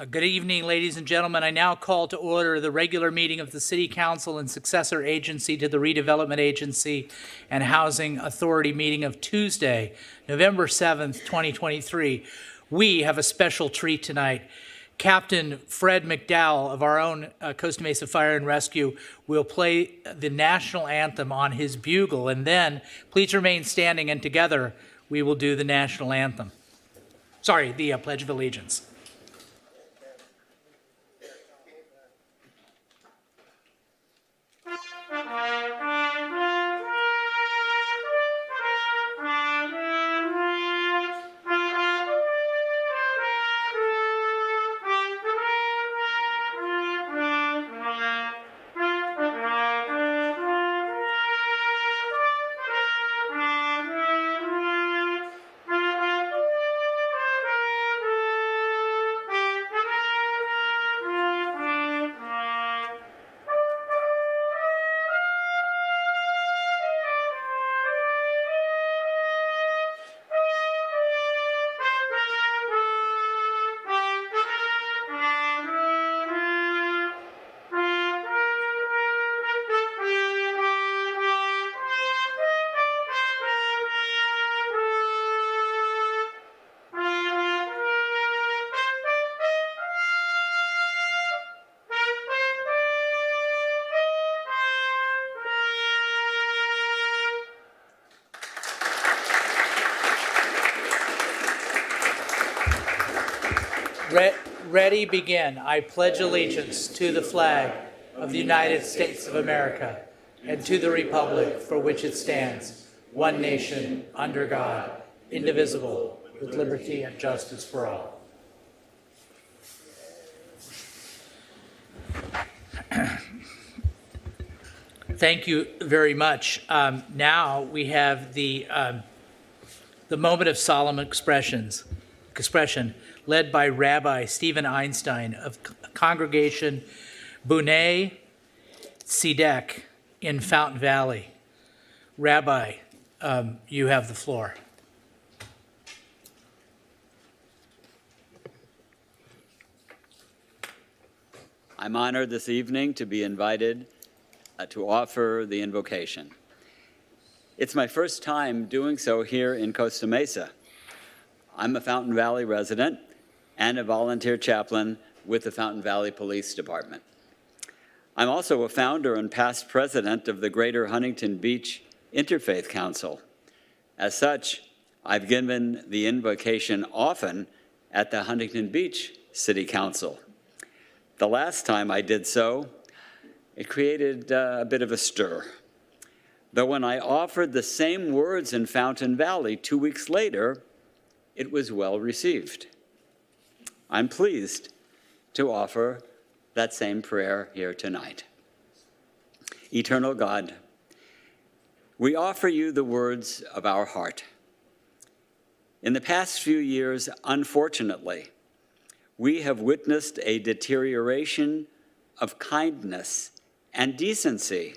Good evening, ladies and gentlemen. I now call to order the regular meeting of the City Council and successor agency to the Redevelopment Agency and Housing Authority meeting of Tuesday, November 7th, 2023. We have a special treat tonight. Captain Fred McDowell of our own Costa Mesa Fire and Rescue will play the national anthem on his bugle, and then please remain standing, and together we will do the national anthem. Sorry, the Pledge of Allegiance. Ready, begin. I pledge allegiance to the flag of the United States of America and to the republic for which it stands, one nation, under God, indivisible, with liberty and justice for all. Thank you very much. Now we have the moment of solemn expression led by Rabbi Stephen Einstein of Congregation B'nai Tzedek in Fountain Valley. Rabbi, you have the floor. I'm honored this evening to be invited to offer the invocation. It's my first time doing so here in Costa Mesa. I'm a Fountain Valley resident and a volunteer chaplain with the Fountain Valley Police Department. I'm also a founder and past president of the Greater Huntington Beach Interfaith Council. As such, I've given the invocation often at the Huntington Beach City Council. The last time I did so, it created a bit of a stir. Though when I offered the same words in Fountain Valley 2 weeks later, it was well received. I'm pleased to offer that same prayer here tonight. Eternal God, we offer you the words of our heart. In the past few years, unfortunately, we have witnessed a deterioration of kindness and decency,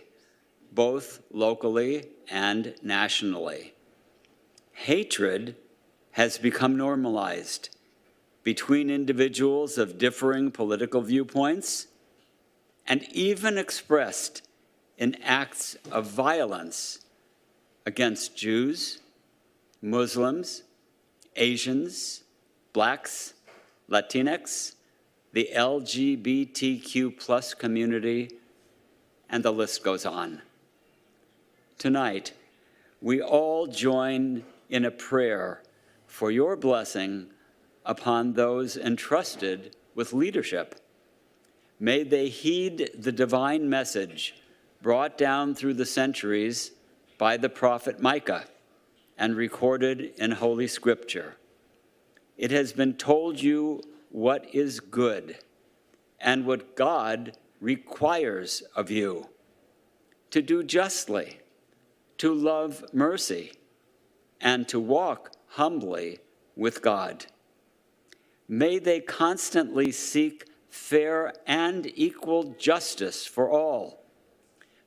both locally and nationally. Hatred has become normalized between individuals of differing political viewpoints and even expressed in acts of violence against Jews, Muslims, Asians, Blacks, Latinx, the LGBTQ+ community, and the list goes on. Tonight, we all join in a prayer for your blessing upon those entrusted with leadership. May they heed the divine message brought down through the centuries by the prophet Micah and recorded in Holy Scripture. It has been told you what is good and what God requires of you: to do justly, to love mercy, and to walk humbly with God. May they constantly seek fair and equal justice for all.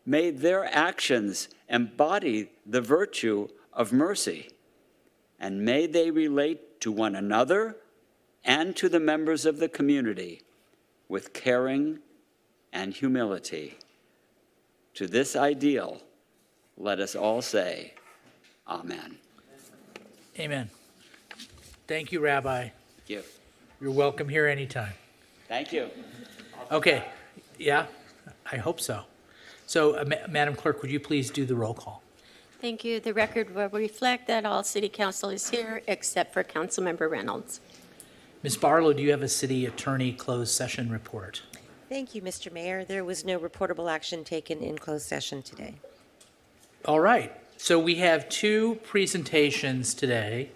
May their actions embody the virtue of mercy, and may they relate to one another and to the members of the community with caring and humility. To this ideal, let us all say, Amen. Amen. Thank you, Rabbi. Thank you. You're welcome here anytime. Thank you. Okay, yeah, I hope so. So, Madam Clerk, would you please do the roll call? Thank you. The record will reflect that all city council is here except for Councilmember Reynolds. Ms. Barlow, do you have a city attorney closed session report? Thank you, Mr. Mayor. There was no reportable action taken in closed session today. All right, so we have two presentations today.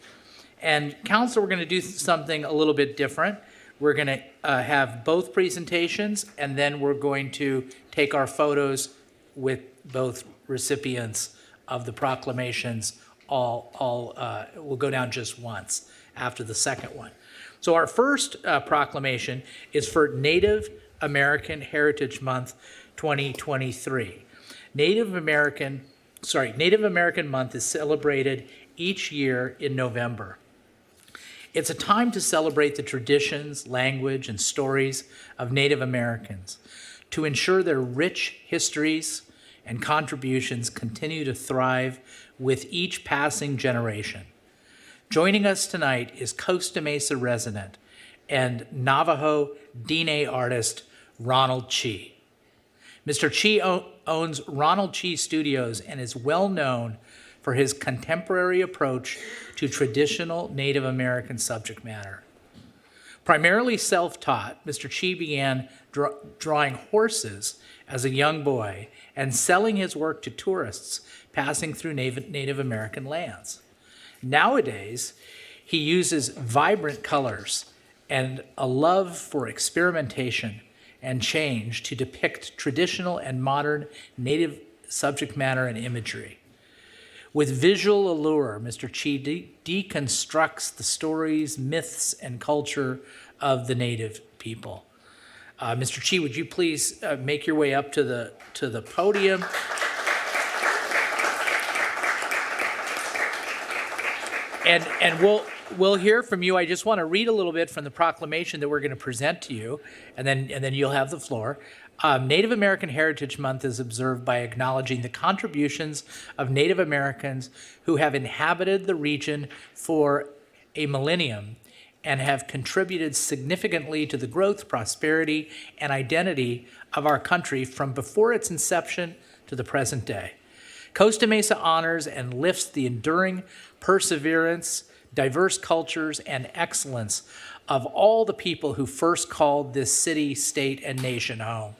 And council, we're going to do something a little bit different. We're going to have both presentations, and then we're going to take our photos with both recipients of the proclamations. Will go down just once after the second one. So our first proclamation is for Native American Heritage Month 2023. Native American Month is celebrated each year in November. It's a time to celebrate the traditions, language, and stories of Native Americans, to ensure their rich histories and contributions continue to thrive with each passing generation. Joining us tonight is Costa Mesa resident and Navajo Diné artist Ronald Chi. Mr. Chi owns Ronald Chi Studios and is well known for his contemporary approach to traditional Native American subject matter. Primarily self-taught, Mr. Chi began drawing horses as a young boy and selling his work to tourists passing through Native American lands. Nowadays, he uses vibrant colors and a love for experimentation and change to depict traditional and modern Native subject matter and imagery. With visual allure, Mr. Chi deconstructs the stories, myths, and culture of the Native people. Mr. Chi, would you please make your way up to the podium? And we'll hear from you. I just want to read a little bit from the proclamation that we're going to present to you, and then you'll have the floor. Native American Heritage Month is observed by acknowledging the contributions of Native Americans who have inhabited the region for a millennium and have contributed significantly to the growth, prosperity, and identity of our country from before its inception to the present day. Costa Mesa honors and lifts the enduring perseverance, diverse cultures, and excellence of all the people who first called this city, state, and nation home.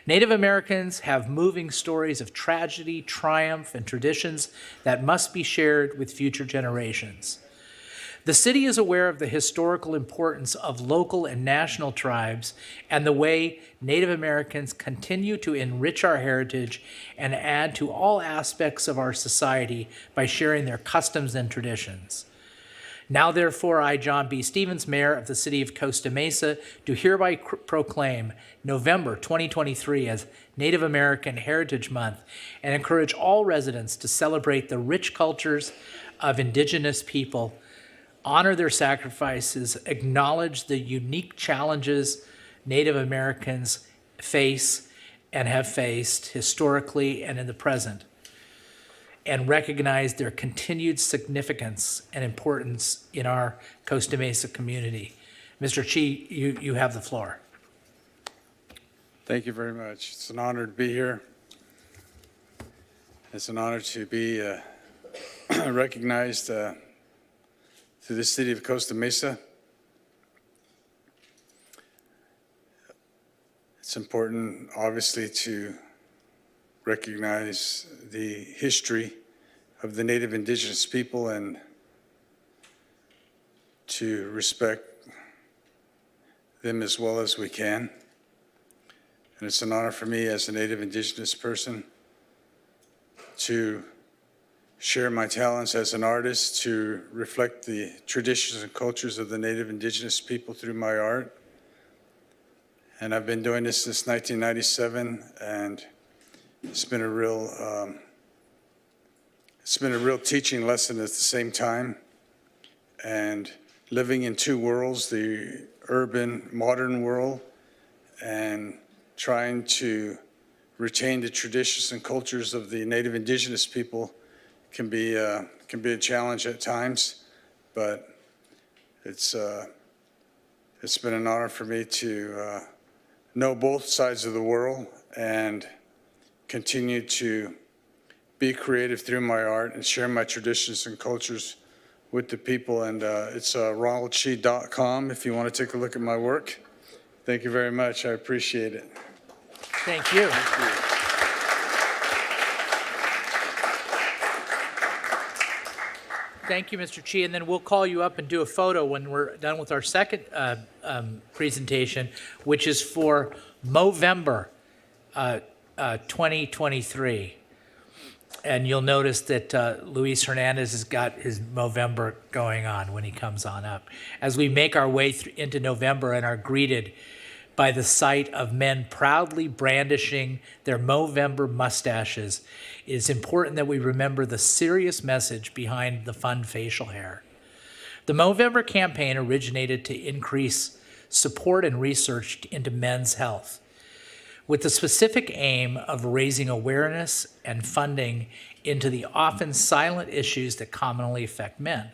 Native Americans have moving stories of tragedy, triumph, and traditions that must be shared with future generations. The city is aware of the historical importance of local and national tribes and the way Native Americans continue to enrich our heritage and add to all aspects of our society by sharing their customs and traditions. Now, therefore, I, John B. Stevens, Mayor of the City of Costa Mesa, do hereby proclaim November 2023 as Native American Heritage Month and encourage all residents to celebrate the rich cultures of Indigenous people, honor their sacrifices, acknowledge the unique challenges Native Americans face and have faced historically and in the present, and recognize their continued significance and importance in our Costa Mesa community. Mr. Chi, you have the floor. Thank you very much. It's an honor to be here. It's an honor to be recognized through the city of Costa Mesa. It's important, obviously, to recognize the history of the Native Indigenous people and to respect them as well as we can. And it's an honor for me as a Native Indigenous person to share my talents as an artist to reflect the traditions and cultures of the Native Indigenous people through my art. And I've been doing this since 1997, and it's been a real teaching lesson at the same time. And living in two worlds, the urban, modern world, and trying to retain the traditions and cultures of the Native Indigenous people can be a challenge at times, but it's been an honor for me to know both sides of the world and continue to be creative through my art and share my traditions and cultures with the people. And it's ronaldshee.com if you want to take a look at my work. Thank you very much. I appreciate it. Thank you. Thank you, Mr. Chi, and then we'll call you up and do a photo when we're done with our second presentation, which is for Movember 2023. And you'll notice that Luis Hernandez has got his Movember going on when he comes on up. As we make our way into November and are greeted by the sight of men proudly brandishing their Movember mustaches, it is important that we remember the serious message behind the fun facial hair. The Movember campaign originated to increase support and research into men's health, with the specific aim of raising awareness and funding into the often silent issues that commonly affect men.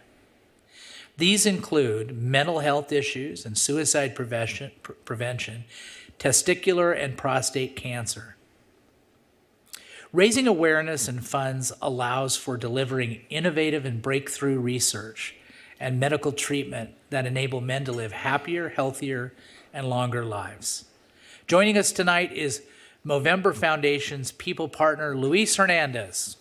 These include mental health issues and suicide prevention, testicular and prostate cancer. Raising awareness and funds allows for delivering innovative and breakthrough research and medical treatment that enable men to live happier, healthier, and longer lives. Joining us tonight is Movember Foundation's people partner, Luis Hernandez.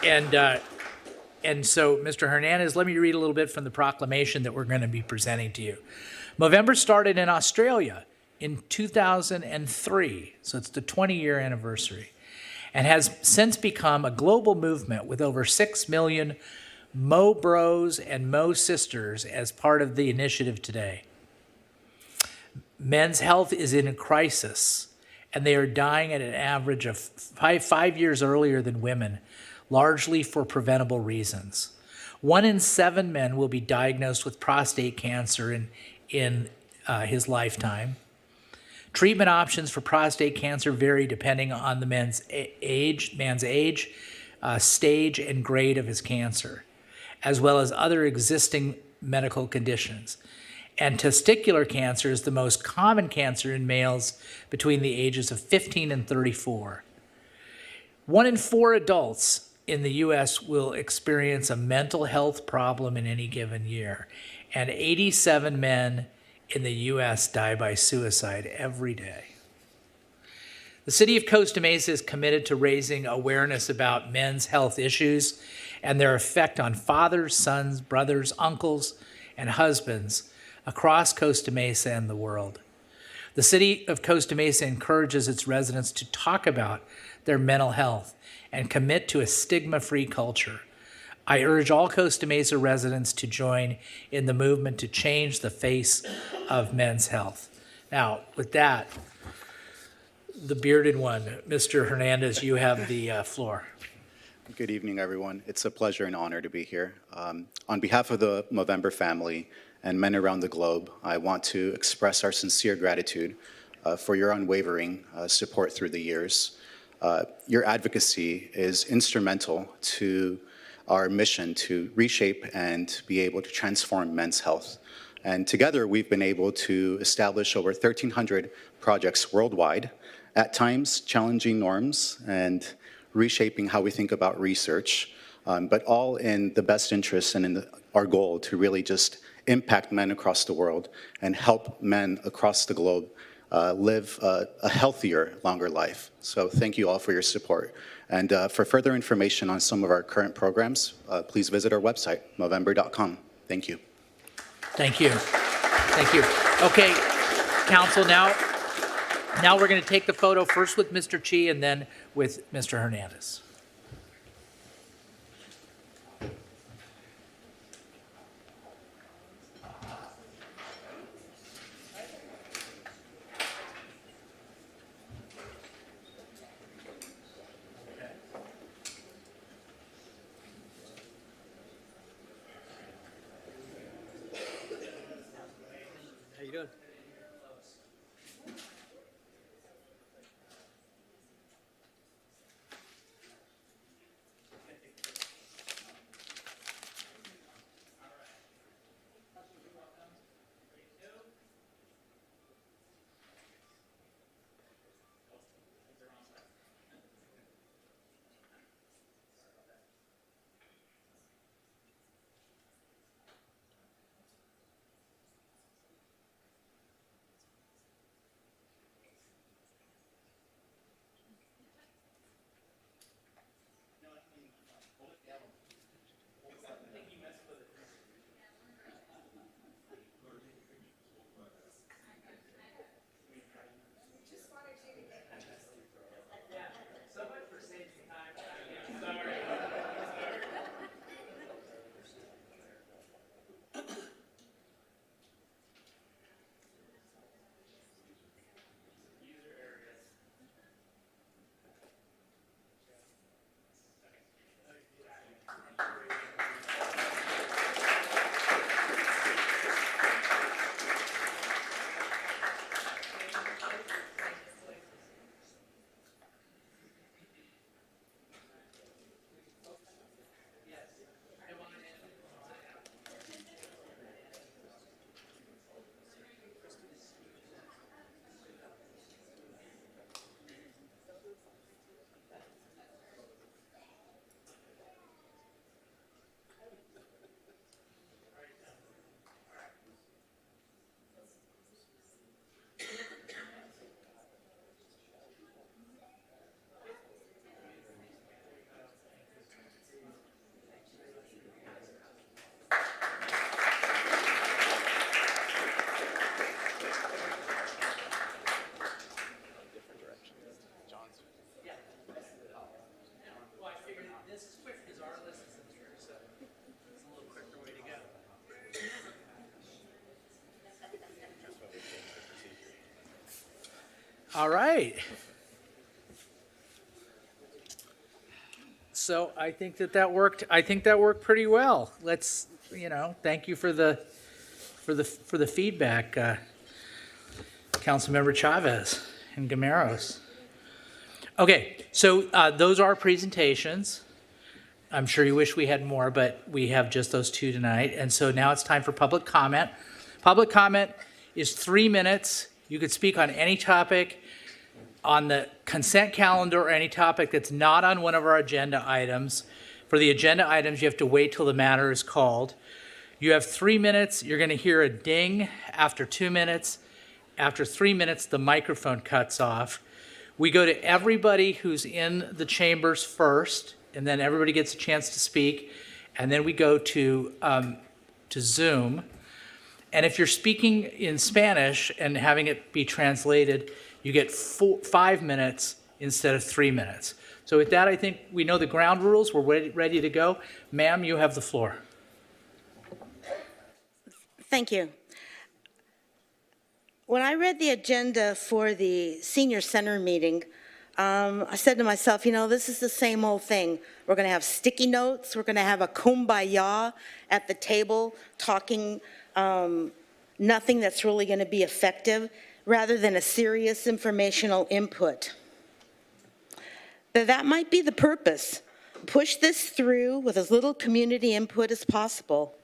And so, Mr. Hernandez, let me read a little bit from the proclamation that we're going to be presenting to you. Movember started in Australia in 2003, so it's the 20-year anniversary, and has since become a global movement with over 6 million Mo Bros and Mo Sisters as part of the initiative today. Men's health is in a crisis, and they are dying at an average of five years earlier than women, largely for preventable reasons. 1 in 7 men will be diagnosed with prostate cancer in his lifetime. Treatment options for prostate cancer vary depending on the man's age, stage, and grade of his cancer, as well as other existing medical conditions. And testicular cancer is the most common cancer in males between the ages of 15 and 34. 1 in 4 adults in the U.S. will experience a mental health problem in any given year, and 87 men in the U.S. die by suicide every day. The city of Costa Mesa is committed to raising awareness about men's health issues and their effect on fathers, sons, brothers, uncles, and husbands across Costa Mesa and the world. The city of Costa Mesa encourages its residents to talk about their mental health and commit to a stigma-free culture. I urge all Costa Mesa residents to join in the movement to change the face of men's health. Now, with that, the bearded one, Mr. Hernandez, you have the floor. Good evening, everyone. It's a pleasure and honor to be here. On behalf of the Movember family and men around the globe, I want to express our sincere gratitude for your unwavering support through the years. Your advocacy is instrumental to our mission to reshape and be able to transform men's health. And together, we've been able to establish over 1,300 projects worldwide, at times challenging norms and reshaping how we think about research, but all in the best interest and in our goal to really just impact men across the world and help men across the globe live a healthier, longer life. So thank you all for your support. And for further information on some of our current programs, please visit our website, movember.com. Thank you. Thank you. Thank you. Okay, council, now we're going to take the photo first with Mr. Chi and then with Mr. Hernandez. this is quick because our list is in here, so it's a little quicker way to go. All right. So I think that worked. I think that worked pretty well. Let's, thank you for the feedback, Councilmember Chavez and Gameros. Okay, so those are presentations. I'm sure you wish we had more, but we have just those two tonight. And so now it's time for public comment. Public comment is 3 minutes. You could speak on any topic on the consent calendar or any topic that's not on one of our agenda items. For the agenda items, you have to wait till the matter is called. You have 3 minutes. You're going to hear a ding after 2 minutes. After 3 minutes, the microphone cuts off. We go to everybody who's in the chambers first, and then everybody gets a chance to speak. And then we go to Zoom. And if you're speaking in Spanish and having it be translated, you get 5 minutes instead of 3 minutes. So with that, I think we know the ground rules. We're ready to go. Ma'am, you have the floor. Thank you. When I read the agenda for the senior center meeting, I said to myself, this is the same old thing. We're going to have sticky notes. We're going to have a kumbaya at the table talking nothing that's really going to be effective, rather than a serious informational input. But that might be the purpose. Push this through with as little community input as possible.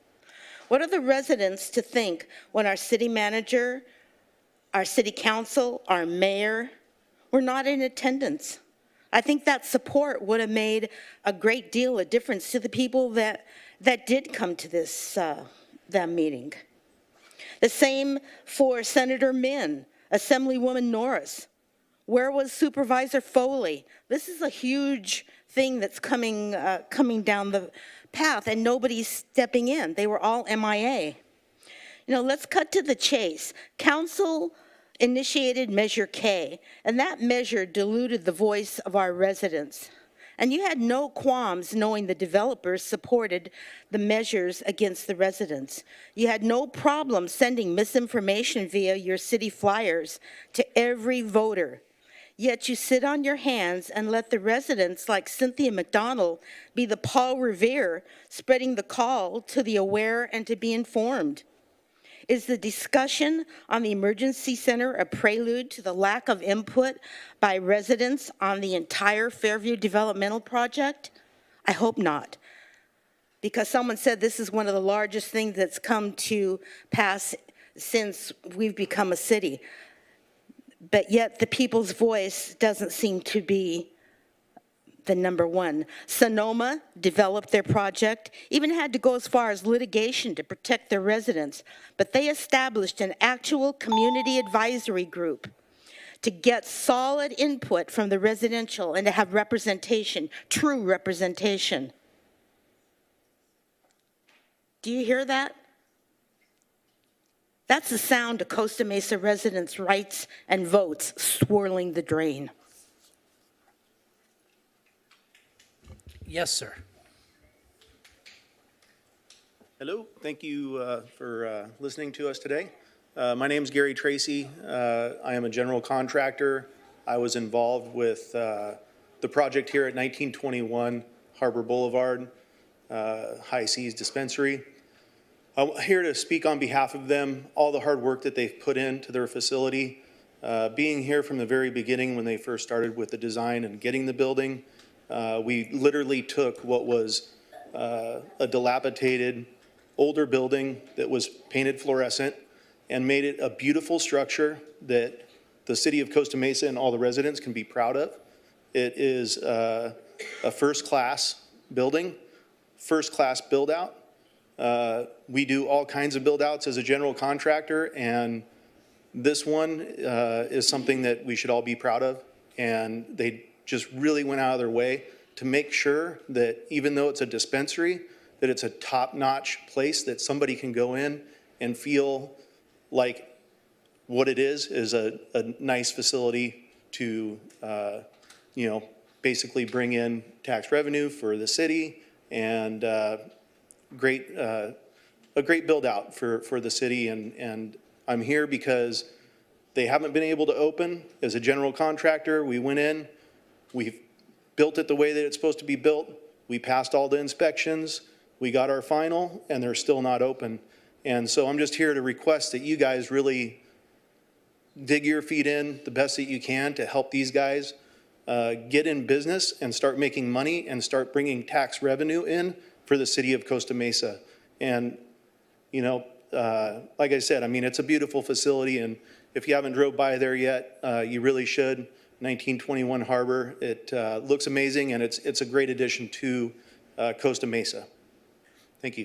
What are the residents to think when our city manager, our city council, our mayor were not in attendance? I think that support would have made a great deal of difference to the people that did come to this that meeting. The same for Senator Min, Assemblywoman Norris. Where was Supervisor Foley? This is a huge thing that's coming down the path, and nobody's stepping in. They were all MIA. Let's cut to the chase. Council initiated Measure K, and that measure diluted the voice of our residents. And you had no qualms knowing the developers supported the measures against the residents. You had no problem sending misinformation via your city flyers to every voter. Yet you sit on your hands and let the residents like Cynthia McDonald be the Paul Revere, spreading the call to the aware and to be informed. Is the discussion on the emergency center a prelude to the lack of input by residents on the entire Fairview developmental project? I hope not. Because someone said this is one of the largest things that's come to pass since we've become a city. But yet the people's voice doesn't seem to be the number one. Sonoma developed their project, even had to go as far as litigation to protect their residents, but they established an actual community advisory group to get solid input from the residential and to have representation, true representation. Do you hear that? That's the sound of Costa Mesa residents' rights and votes swirling the drain. Yes, sir. Hello, thank you for listening to us today. My name is Gary Tracy. I am a general contractor. I was involved with the project here at 1921 Harbor Boulevard, High Seas Dispensary. I'm here to speak on behalf of them, all the hard work that they've put into their facility, being here from the very beginning when they first started with the design and getting the building. We literally took what was a dilapidated, older building that was painted fluorescent and made it a beautiful structure that the city of Costa Mesa and all the residents can be proud of. It is a first-class building, first-class build-out. We do all kinds of build-outs as a general contractor, and this one is something that we should all be proud of. And they just really went out of their way to make sure that even though it's a dispensary, that it's a top-notch place that somebody can go in and feel like what it is a nice facility to, basically bring in tax revenue for the city and a great build out for the city. And I'm here because they haven't been able to open. As a general contractor, we went in, we've built it the way that it's supposed to be built. We passed all the inspections, we got our final, and they're still not open. And so I'm just here to request that you guys really dig your feet in the best that you can to help these guys get in business and start making money and start bringing tax revenue in for the city of Costa Mesa. And, you know, like I said, I mean, it's a beautiful facility, and if you haven't drove by there yet, you really should. 1921 Harbor, it looks amazing, and it's a great addition to Costa Mesa. Thank you.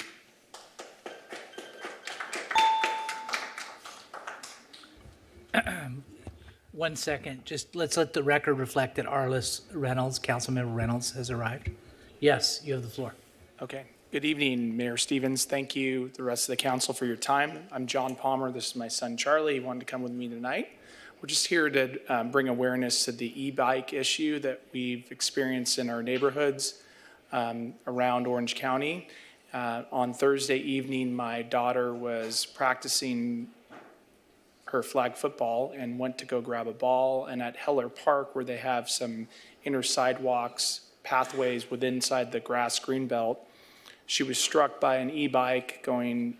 One second, just let's let the record reflect that Arliss Reynolds, Councilmember Reynolds, has arrived. Yes, you have the floor. Okay. Good evening, Mayor Stevens. Thank you, the rest of the council, for your time. I'm John Palmer. This is my son, Charlie. He wanted to come with me tonight. We're just here to bring awareness to the e-bike issue that we've experienced in our neighborhoods around Orange County. On Thursday evening, my daughter was practicing her flag football and went to go grab a ball. And at Heller Park, where they have some inner sidewalks, pathways within inside the grass green belt, she was struck by an e-bike going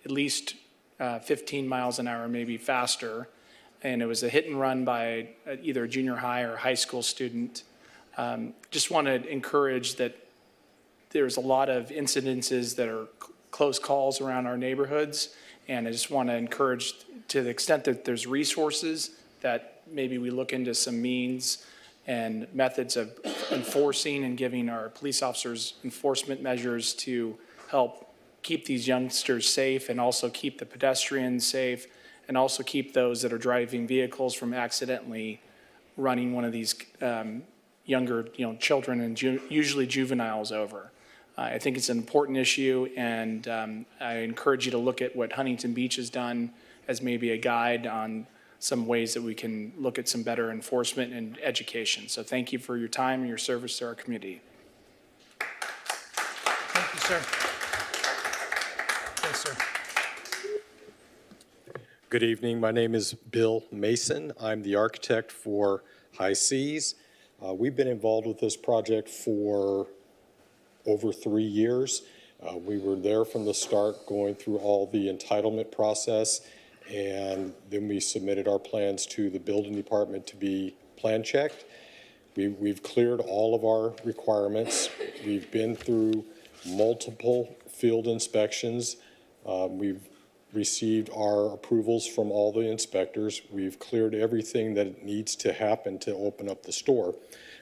at least 15 miles an hour, maybe faster. And it was a hit and run by either a junior high or high school student. Just want to encourage that there's a lot of incidences that are close calls around our neighborhoods. And I just want to encourage, to the extent that there's resources, that maybe we look into some means and methods of enforcing and giving our police officers enforcement measures to help keep these youngsters safe and also keep the pedestrians safe and also keep those that are driving vehicles from accidentally running one of these younger, children and usually juveniles over. I think it's an important issue, and I encourage you to look at what Huntington Beach has done as maybe a guide on some ways that we can look at some better enforcement and education. So thank you for your time and your service to our community. Thank you, sir. Yes, sir. Good evening. My name is Bill Mason. I'm the architect for High Seas. We've been involved with this project for over 3 years. We were there from the start, going through all the entitlement process, and then we submitted our plans to the building department to be plan checked. We've cleared all of our requirements. We've been through multiple field inspections. We've received our approvals from all the inspectors. We've cleared everything that needs to happen to open up the store,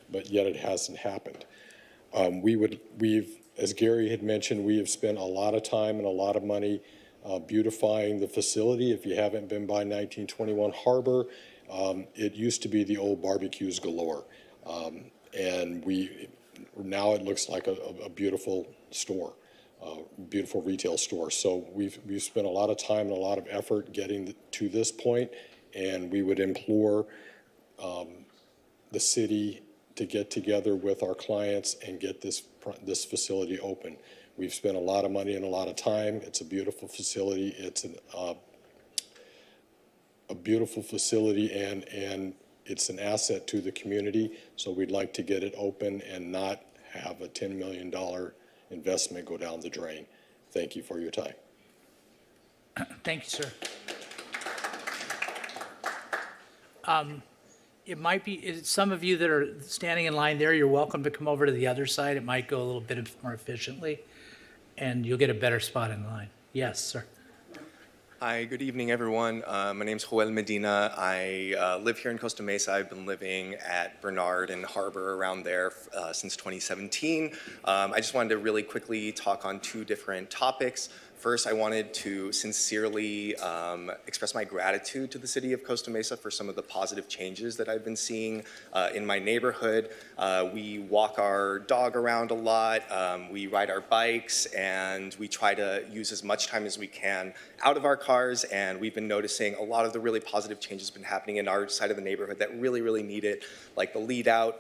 but yet it hasn't happened. As Gary had mentioned, we have spent a lot of time and a lot of money beautifying the facility. If you haven't been by 1921 Harbor, it used to be the old barbecues galore. And now it looks like a beautiful store, beautiful retail store. So we've spent a lot of time and a lot of effort getting to this point, and we would implore the city to get together with our clients and get this facility open. We've spent a lot of money and a lot of time. It's a beautiful facility. It's a beautiful facility, and it's an asset to the community. So we'd like to get it open and not have a $10 million investment go down the drain. Thank you for your time. Thank you, sir. It might be, some of you that are standing in line there, you're welcome to come over to the other side. It might go a little bit more efficiently, and you'll get a better spot in line. Yes, sir. Hi, good evening, everyone. My name's Joel Medina. I live here in Costa Mesa. I've been living at Bernard and Harbor around there since 2017. I just wanted to really quickly talk on two different topics. First, I wanted to sincerely express my gratitude to the city of Costa Mesa for some of the positive changes that I've been seeing in my neighborhood. We walk our dog around a lot, we ride our bikes, and we try to use as much time as we can out of our cars, and we've been noticing a lot of the really positive changes been happening in our side of the neighborhood that really need it, like the lead out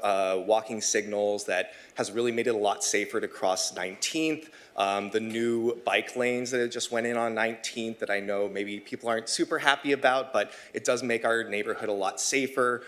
walking signals that has really made it a lot safer to cross 19th. The new bike lanes that just went in on 19th that I know maybe people aren't super happy about, but it does make our neighborhood a lot safer.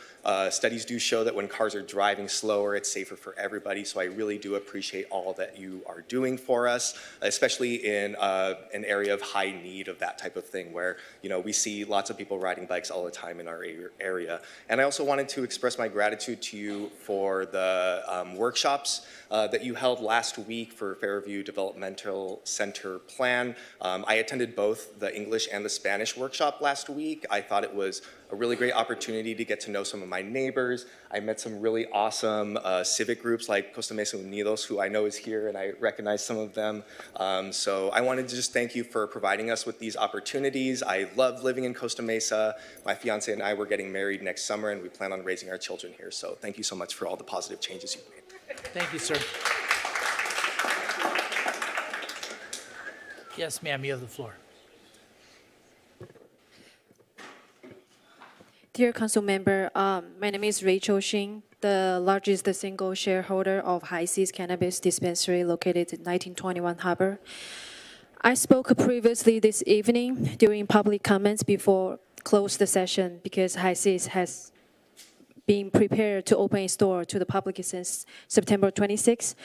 Studies do show that when cars are driving slower, it's safer for everybody, so I really do appreciate all that you are doing for us, especially in an area of high need of that type of thing where, you know, we see lots of people riding bikes all the time in our area. And I also wanted to express my gratitude to you for the workshops that you held last week for Fairview Developmental Center Plan. I attended both the English and the Spanish workshop last week. I thought it was a really great opportunity to get to know some of my neighbors. I met some really awesome civic groups like Costa Mesa Unidos, who I know is here, and I recognize some of them. So I wanted to just thank you for providing us with these opportunities. I love living in Costa Mesa. My fiance and I were getting married next summer, and we plan on raising our children here. So thank you so much for all the positive changes you've made. Thank you, sir. Yes, ma'am, you have the floor. Dear Council Member, my name is Rachel Xing, the largest single shareholder of High Seas Cannabis Dispensary located in 1921 Harbor. I spoke previously this evening during public comments before closed session because High Seas has been prepared to open a store to the public since September 26.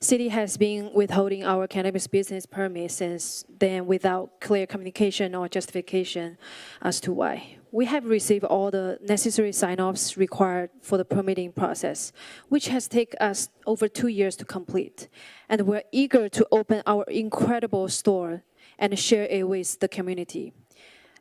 City has been withholding our cannabis business permit since then without clear communication or justification as to why. We have received all the necessary sign-offs required for the permitting process, which has taken us over 2 years to complete. And we're eager to open our incredible store and share it with the community.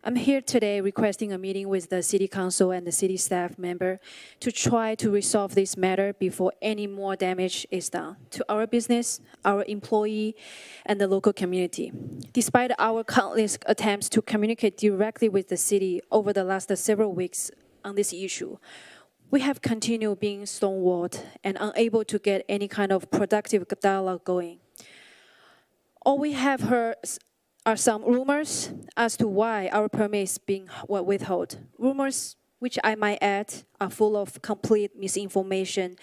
I'm here today requesting a meeting with the City Council and the City staff member to try to resolve this matter before any more damage is done to our business, our employee, and the local community. Despite our countless attempts to communicate directly with the city over the last several weeks on this issue, we have continued being stonewalled and unable to get any kind of productive dialogue going. All we have heard are some rumors as to why our permit is being withheld. Rumors, which I might add, are full of complete misinformation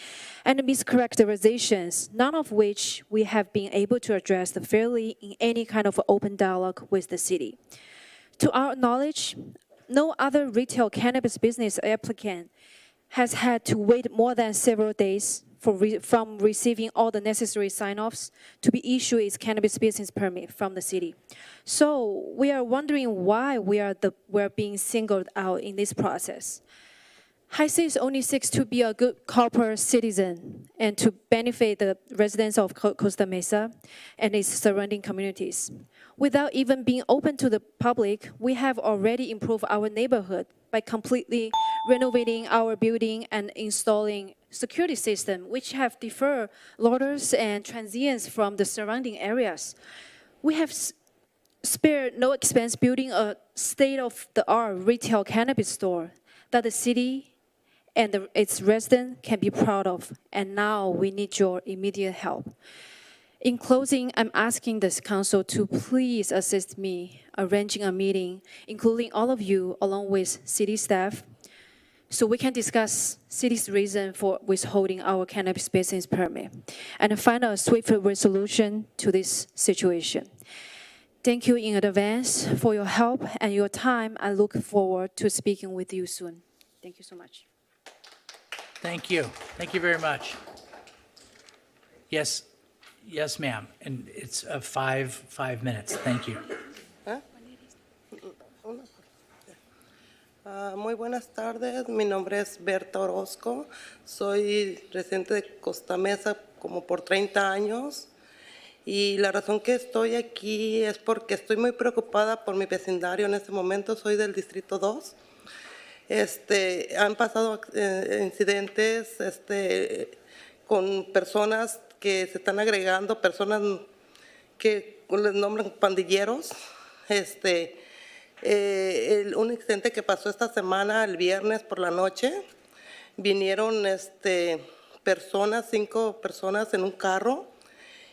and mischaracterizations, none of which we have been able to address fairly in any kind of open dialogue with the city. To our knowledge, no other retail cannabis business applicant has had to wait more than several days from receiving all the necessary sign-offs to be issued its cannabis business permit from the city. So we are wondering why we're being singled out in this process. High Seas only seeks to be a good corporate citizen and to benefit the residents of Costa Mesa and its surrounding communities. Without even being open to the public, we have already improved our neighborhood by completely renovating our building and installing security system, which have deferred loiters and transients from the surrounding areas. We have spared no expense building a state-of-the-art retail cannabis store that the city and its residents can be proud of, and now we need your immediate help. In closing, I'm asking this council to please assist me arranging a meeting, including all of you, along with city staff, so we can discuss city's reason for withholding our cannabis business permit and find a swift resolution to this situation. Thank you in advance for your help and your time. I look forward to speaking with you soon. Thank you so much. Thank you. Thank you very much. Yes, yes, ma'am. And it's 5 minutes. Thank you. Muy buenas tardes, mi nombre es Berta Orozco, soy residente de Costa Mesa como por 30 años y la razón que estoy aquí es porque estoy muy preocupada por mi vecindario en este momento, soy del Distrito 2. Han pasado incidentes con personas que se están agregando, personas que les nombran pandilleros. Un incidente que pasó esta semana, el viernes por la noche, vinieron personas, 5 personas en un carro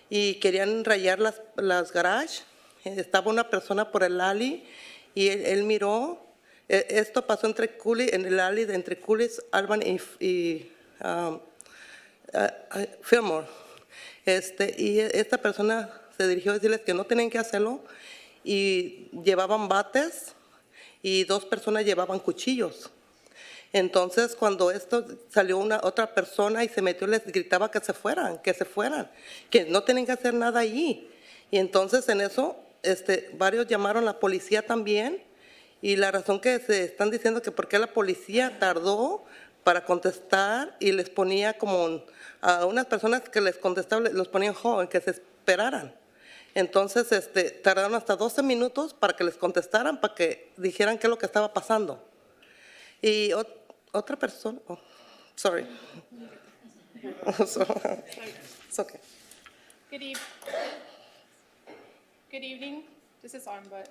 y querían rayar las garages. Estaba una persona por el alley y él miró. Esto pasó en el alley de entre Coolidge, Albany y Fillmore. Y esta persona se dirigió a decirles que no tenían que hacerlo y llevaban bates y 2 personas llevaban cuchillos. Entonces, cuando esto salió otra persona y se metió, les gritaba que se fueran, que no tienen que hacer nada allí. Y entonces en eso, varios llamaron a la policía también, y la razón que se están diciendo que por qué la policía tardó para contestar y les ponía como a unas personas que les contestaban, los ponían hold, que se esperaran. Entonces, tardaron hasta 12 minutos para que les contestaran, para que dijeran qué es lo que estaba pasando. Y otra persona, sorry. It's okay. Good evening. This is on, but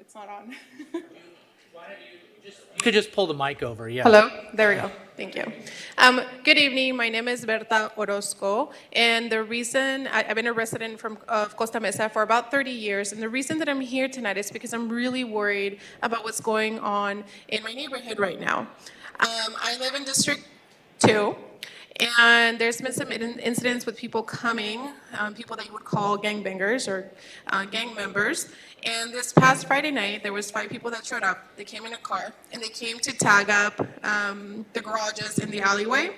it's not on. You could just pull the mic over, yeah. Hello? There we go. Thank you. Good evening. My name is Berta Orozco, and the reason I've been a resident of Costa Mesa for about 30 years, and the reason that I'm here tonight is because I'm really worried about what's going on in my neighborhood right now. I live in District 2, and there's been some incidents with people coming, people that you would call gangbangers or gang members. And this past Friday night, there was 5 people that showed up. They came in a car, and they came to tag up the garages in the alleyway.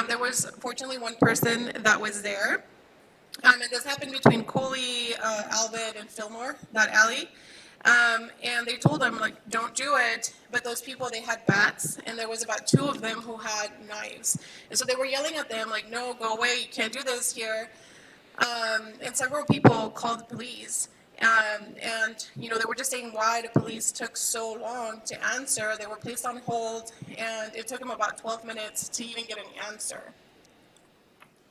There was fortunately 1 person that was there. And this happened between Cooley, Albert, and Fillmore, that alley. And they told them, like, don't do it. But those people, they had bats, and there was about 2 of them who had knives. And so they were yelling at them, like, no, go away, you can't do this here. And several people called the police. And, you know, they were just saying why the police took so long to answer. They were placed on hold, and it took them about 12 minutes to even get an answer.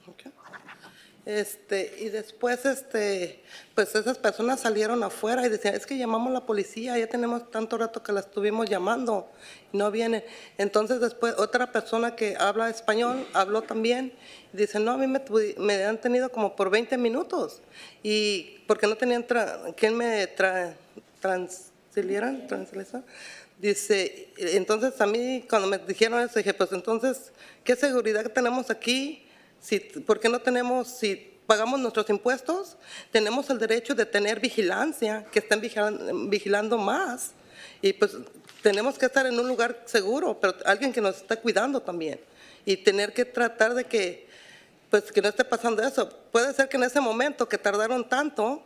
Okay. Y después, pues esas personas salieron afuera y decían, es que llamamos a la policía, ya tenemos tanto rato que la estuvimos llamando y no vienen. Entonces después otra persona que habla español habló también y dice, no, a mí me han tenido como por 20 minutos y porque no tenían quien me translieran. Dice, entonces a mí cuando me dijeron eso dije, pues entonces, ¿qué seguridad tenemos aquí? ¿Por qué no tenemos, si pagamos nuestros impuestos, tenemos el derecho de tener vigilancia, que estén vigilando más? Y pues tenemos que estar en un lugar seguro, pero alguien que nos está cuidando también. Y tener que tratar de que, pues que no esté pasando eso. Puede ser que en ese momento que tardaron tanto,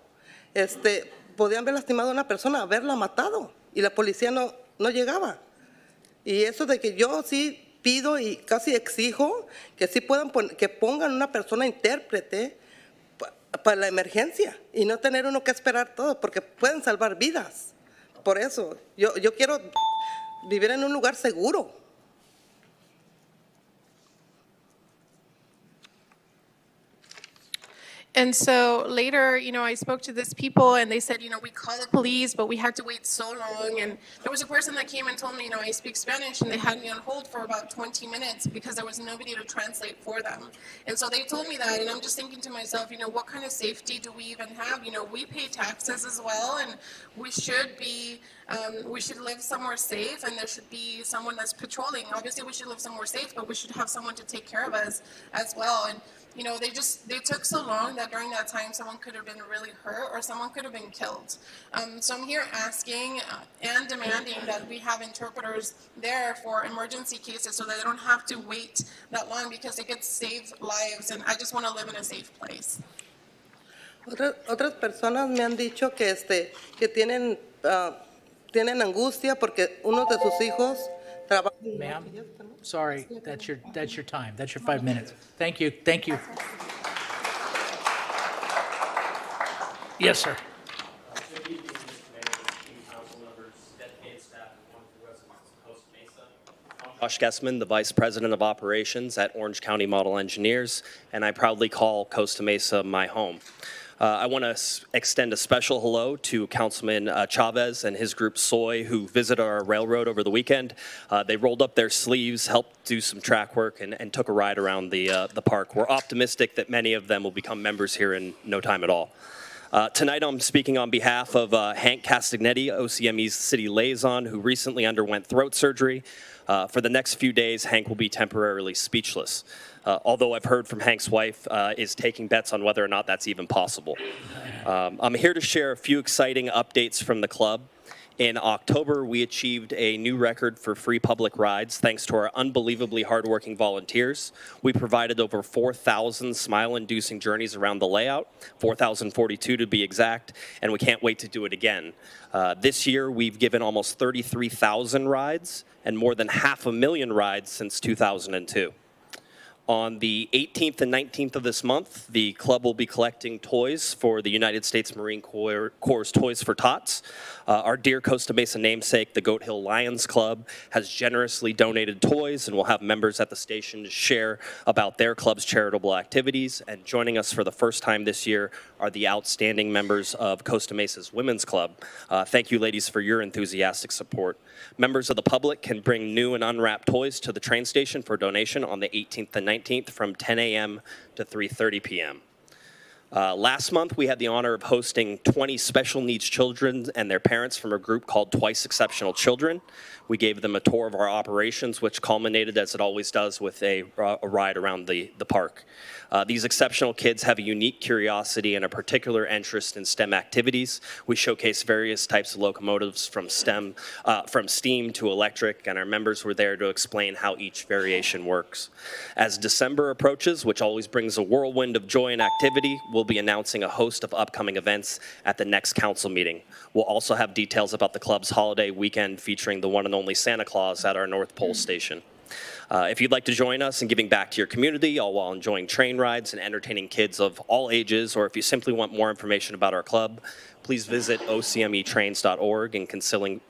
podían haber lastimado a una persona, haberla matado, y la policía no llegaba. Y eso de que yo sí pido y casi exijo que sí que pongan una persona intérprete para la emergencia y no tener uno que esperar todo, porque pueden salvar vidas. Por eso, yo quiero vivir en un lugar seguro. And so later, you know, I spoke to these people and they said, you know, we called the police, but we had to wait so long. And there was a person that came and told me, you know, I speak Spanish, and they had me on hold for about 20 minutes because there was nobody to translate for them. And so they told me that, and I'm just thinking to myself, you know, what kind of safety do we even have? You know, we pay taxes as well, and we should live somewhere safe, and there should be someone that's patrolling. Obviously, we should live somewhere safe, but we should have someone to take care of us as well. And you know, they took so long that during that time someone could have been really hurt or someone could have been killed. So I'm here asking and demanding that we have interpreters there for emergency cases so that they don't have to wait that long, because it could save lives, and I just want to live in a safe place. Otras personas me han dicho que tienen angustia porque uno de sus hijos trabaja. Ma'am, sorry, that's your time. That's your 5 minutes. Thank you. Thank you. Yes, sir. Good evening, Mr. Mayor, esteemed council members, dedicated staff, and wonderful residents of Costa Mesa. I'm Josh Gessman, the Vice President of Operations at Orange County Model Engineers, and I proudly call Costa Mesa my home. I want to extend a special hello to Councilman Chavez and his group Soy, who visited our railroad over the weekend. They rolled up their sleeves, helped do some track work, and took a ride around the park. We're optimistic that many of them will become members here in no time at all. Tonight I'm speaking on behalf of Hank Castagnetti, OCME's city liaison, who recently underwent throat surgery. For the next few days, Hank will be temporarily speechless. Although I've heard from Hank's wife is taking bets on whether or not that's even possible. I'm here to share a few exciting updates from the club. In October, we achieved a new record for free public rides thanks to our unbelievably hardworking volunteers. We provided over 4,000 smile-inducing journeys around the layout, 4,042 to be exact, and we can't wait to do it again. This year, we've given almost 33,000 rides and more than 500,000 rides since 2002. On the 18th and 19th of this month, the club will be collecting toys for the United States Marine Corps' Toys for Tots. Our dear Costa Mesa namesake, the Goat Hill Lions Club, has generously donated toys, and we'll have members at the station to share about their club's charitable activities. And joining us for the first time this year are the outstanding members of Costa Mesa's Women's Club. Thank you, ladies, for your enthusiastic support. Members of the public can bring new and unwrapped toys to the train station for donation on the 18th and 19th from 10 a.m. to 3:30 p.m. Last month, we had the honor of hosting 20 special needs children and their parents from a group called Twice Exceptional Children. We gave them a tour of our operations, which culminated, as it always does, with a ride around the park. These exceptional kids have a unique curiosity and a particular interest in STEM activities. We showcase various types of locomotives from steam to electric, and our members were there to explain how each variation works. As December approaches, which always brings a whirlwind of joy and activity, we'll be announcing a host of upcoming events at the next council meeting. We'll also have details about the club's holiday weekend featuring the one and only Santa Claus at our North Pole station. If you'd like to join us in giving back to your community, all while enjoying train rides and entertaining kids of all ages, or if you simply want more information about our club, please visit ocmetrains.org and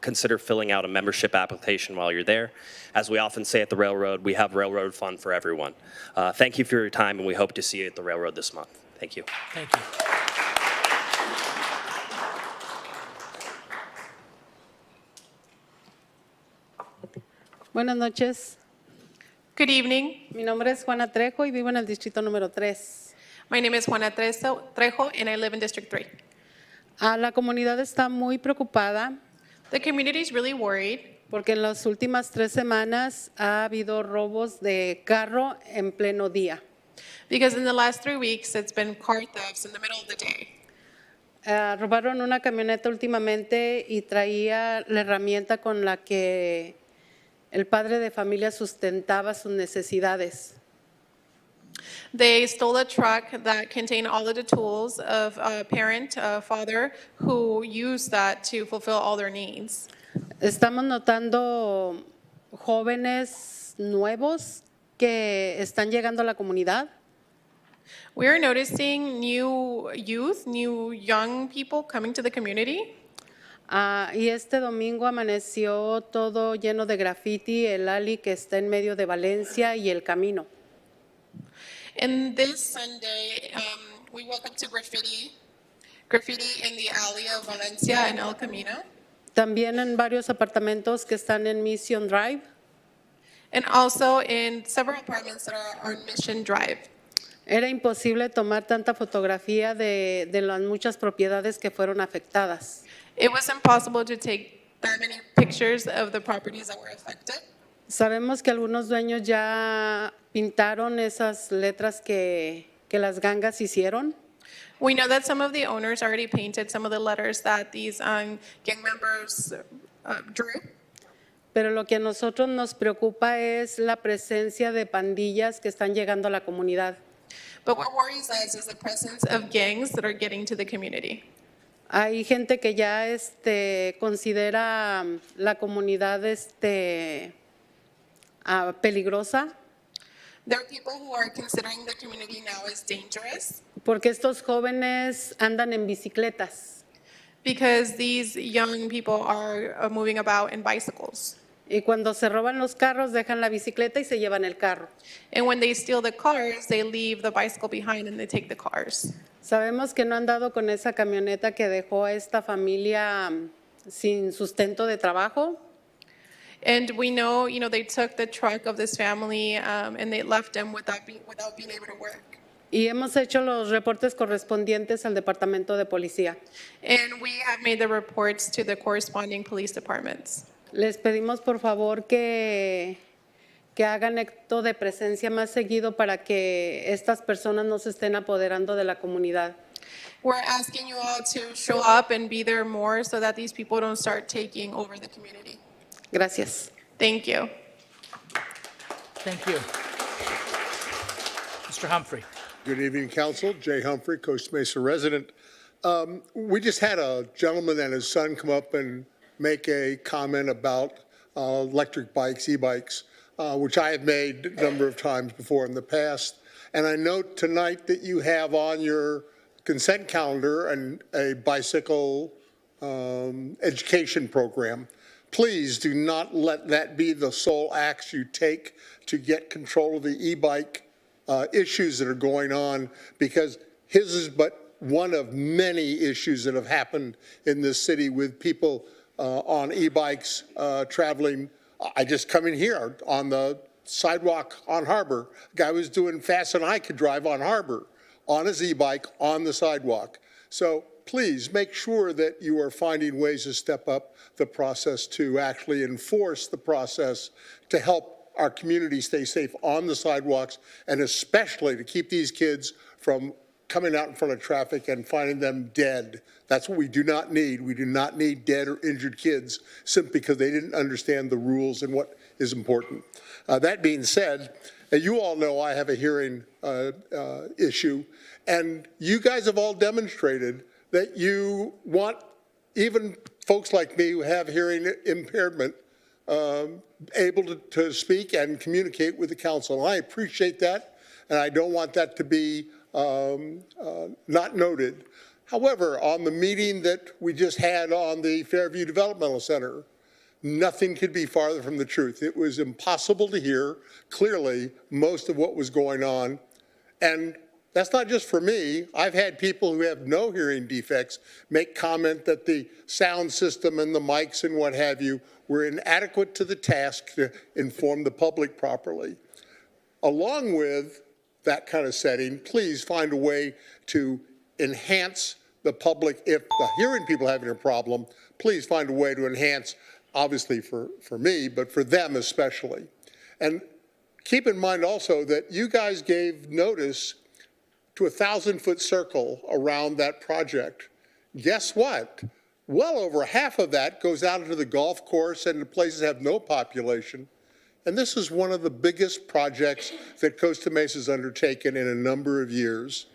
consider filling out a membership application while you're there. As we often say at the Railroad, we have railroad fun for everyone. Thank you for your time, and we hope to see you at the Railroad this month. Thank you. Thank you. Buenas noches. Good evening. Mi nombre es Juana Trejo y vivo en el distrito número 3. My name is Juana Trejo, and I live in District 3. La comunidad está muy preocupada The community is really worried porque en las últimas 3 semanas ha habido robos de carro en pleno día. because in the last 3 weeks, it's been car thefts in the middle of the day. Robaron una camioneta últimamente y traía la herramienta con la que el padre de familia sustentaba sus necesidades. They stole a truck that contained all of the tools of a parent, a father, who used that to fulfill all their needs. Estamos notando jóvenes nuevos que están llegando a la comunidad. We are noticing new youth, new young people coming to the community. Y este domingo amaneció todo lleno de graffiti, el alley que está en medio de Valencia y el camino. And this Sunday, we woke up to graffiti in the alley of Valencia and El Camino. También en varios apartamentos que están en Mission Drive. And also in several apartments that are on Mission Drive. Era imposible tomar tanta fotografía de las muchas propiedades que fueron afectadas. It was impossible to take that many pictures of the properties that were affected. Sabemos que algunos dueños ya pintaron esas letras que las gangas hicieron. We know that some of the owners already painted some of the letters that these gang members drew. Pero lo que a nosotros nos preocupa es la presencia de pandillas que están llegando a la comunidad. But what worries us is the presence of gangs that are getting to the community. Hay gente que ya considera la comunidad peligrosa. There are people who are considering the community now as dangerous. Porque estos jóvenes andan en bicicletas. Because these young people are moving about in bicycles. Y cuando se roban los carros, dejan la bicicleta y se llevan el carro. And when they steal the cars, they leave the bicycle behind and they take the cars. Sabemos que no han dado con esa camioneta que dejó a esta familia sin sustento de trabajo. And we know, they took the truck of this family and they left them without being able to work. Y hemos hecho los reportes correspondientes al Departamento de Policía. And we have made the reports to the corresponding police departments. Les pedimos por favor que hagan acto de presencia más seguido para que estas personas no se estén apoderando de la comunidad. We're asking you all to show up and be there more so that these people don't start taking over the community. Gracias. Thank you. Thank you. Mr. Humphrey. Good evening, Council. Jay Humphrey, Costa Mesa resident. We just had a gentleman and his son come up and make a comment about electric bikes, e-bikes, which I have made a number of times before in the past. And I note tonight that you have on your consent calendar a bicycle education program. Please do not let that be the sole axe you take to get control of the e-bike issues that are going on, because his is but one of many issues that have happened in this city with people on e-bikes traveling. I just come in here on the sidewalk on Harbor. A guy was doing faster than I could drive on Harbor on his e-bike on the sidewalk. So please make sure that you are finding ways to step up the process to actually enforce the process to help our community stay safe on the sidewalks, and especially to keep these kids from coming out in front of traffic and finding them dead. That's what we do not need. We do not need dead or injured kids simply because they didn't understand the rules and what is important. That being said, you all know I have a hearing issue, and you guys have all demonstrated that you want even folks like me who have hearing impairment able to speak and communicate with the council. And I appreciate that, and I don't want that to be not noted. However, on the meeting that we just had on the Fairview Developmental Center, nothing could be farther from the truth. It was impossible to hear clearly most of what was going on. And that's not just for me. I've had people who have no hearing defects make comment that the sound system and the mics and what have you were inadequate to the task to inform the public properly. Along with that kind of setting, please find a way to enhance the public. If the hearing people are having a problem, please find a way to enhance, obviously for me, but for them especially. And keep in mind also that you guys gave notice to a 1,000-foot circle around that project. Guess what? Well over half of that goes out into the golf course and the places have no population. And this is one of the biggest projects that Costa Mesa has undertaken in a number of years.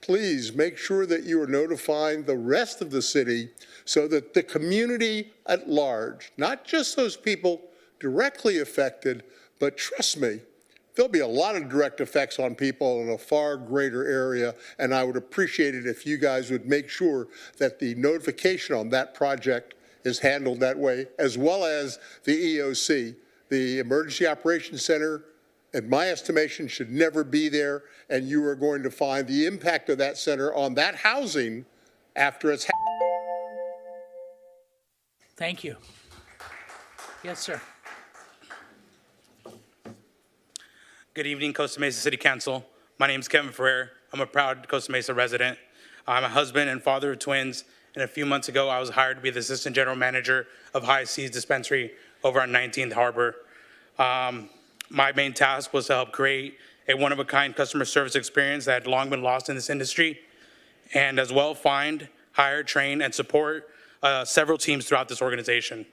Please make sure that you are notifying the rest of the city so that the community at large, not just those people directly affected, but trust me, there'll be a lot of direct effects on people in a far greater area, and I would appreciate it if you guys would make sure that the notification on that project is handled that way, as well as the EOC. The Emergency Operations Center, in my estimation, should never be there, and you are going to find the impact of that center on that housing after it's Thank you. Yes, sir. Good evening, Costa Mesa City Council. My name is Kevin Ferrer. I'm a proud Costa Mesa resident. I'm a husband and father of twins, and a few months ago, I was hired to be the Assistant General Manager of High Seas Dispensary over on 19th Harbor. My main task was to help create a one-of-a-kind customer service experience that had long been lost in this industry, and as well find, hire, train, and support several teams throughout this organization.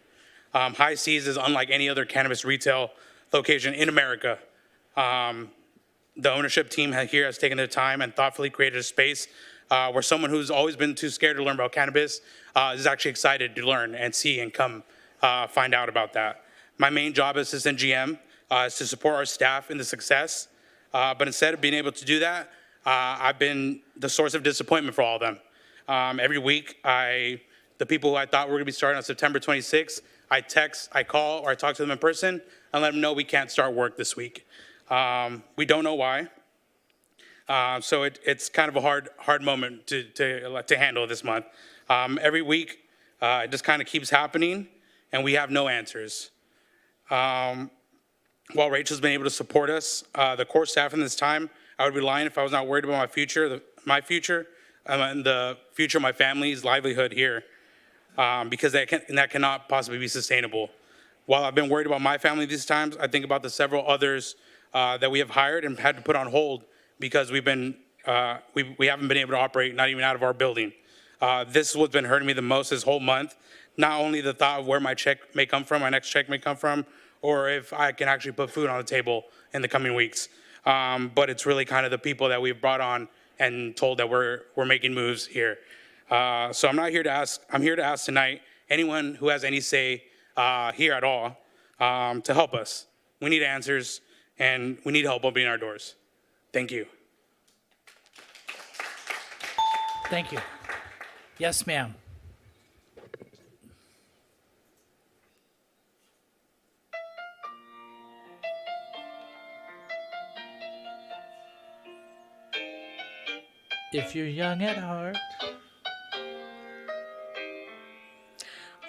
High Seas is unlike any other cannabis retail location in America. The ownership team here has taken their time and thoughtfully created a space where someone who's always been too scared to learn about cannabis is actually excited to learn and see and come find out about that. My main job as assistant GM is to support our staff in the success, but instead of being able to do that, I've been the source of disappointment for all of them. Every week, the people who I thought were going to be starting on September 26th, I text, I call, or I talk to them in person and let them know we can't start work this week. We don't know why. So it's kind of a hard moment to handle this month. Every week, it just kind of keeps happening, and we have no answers. While Rachel's been able to support us, the core staff in this time, I would be lying if I was not worried about my future, and the future of my family's livelihood here, because that cannot possibly be sustainable. While I've been worried about my family these times, I think about the several others that we have hired and had to put on hold because we haven't been able to operate, not even out of our building. This is what's been hurting me the most this whole month. Not only the thought of where my check may come from, my next check may come from, or if I can actually put food on the table in the coming weeks. But it's really kind of the people that we've brought on and told that we're making moves here. So I'm here to ask tonight anyone who has any say here at all to help us. We need answers, and we need help opening our doors. Thank you. Thank you. Yes, ma'am. If you're young at heart.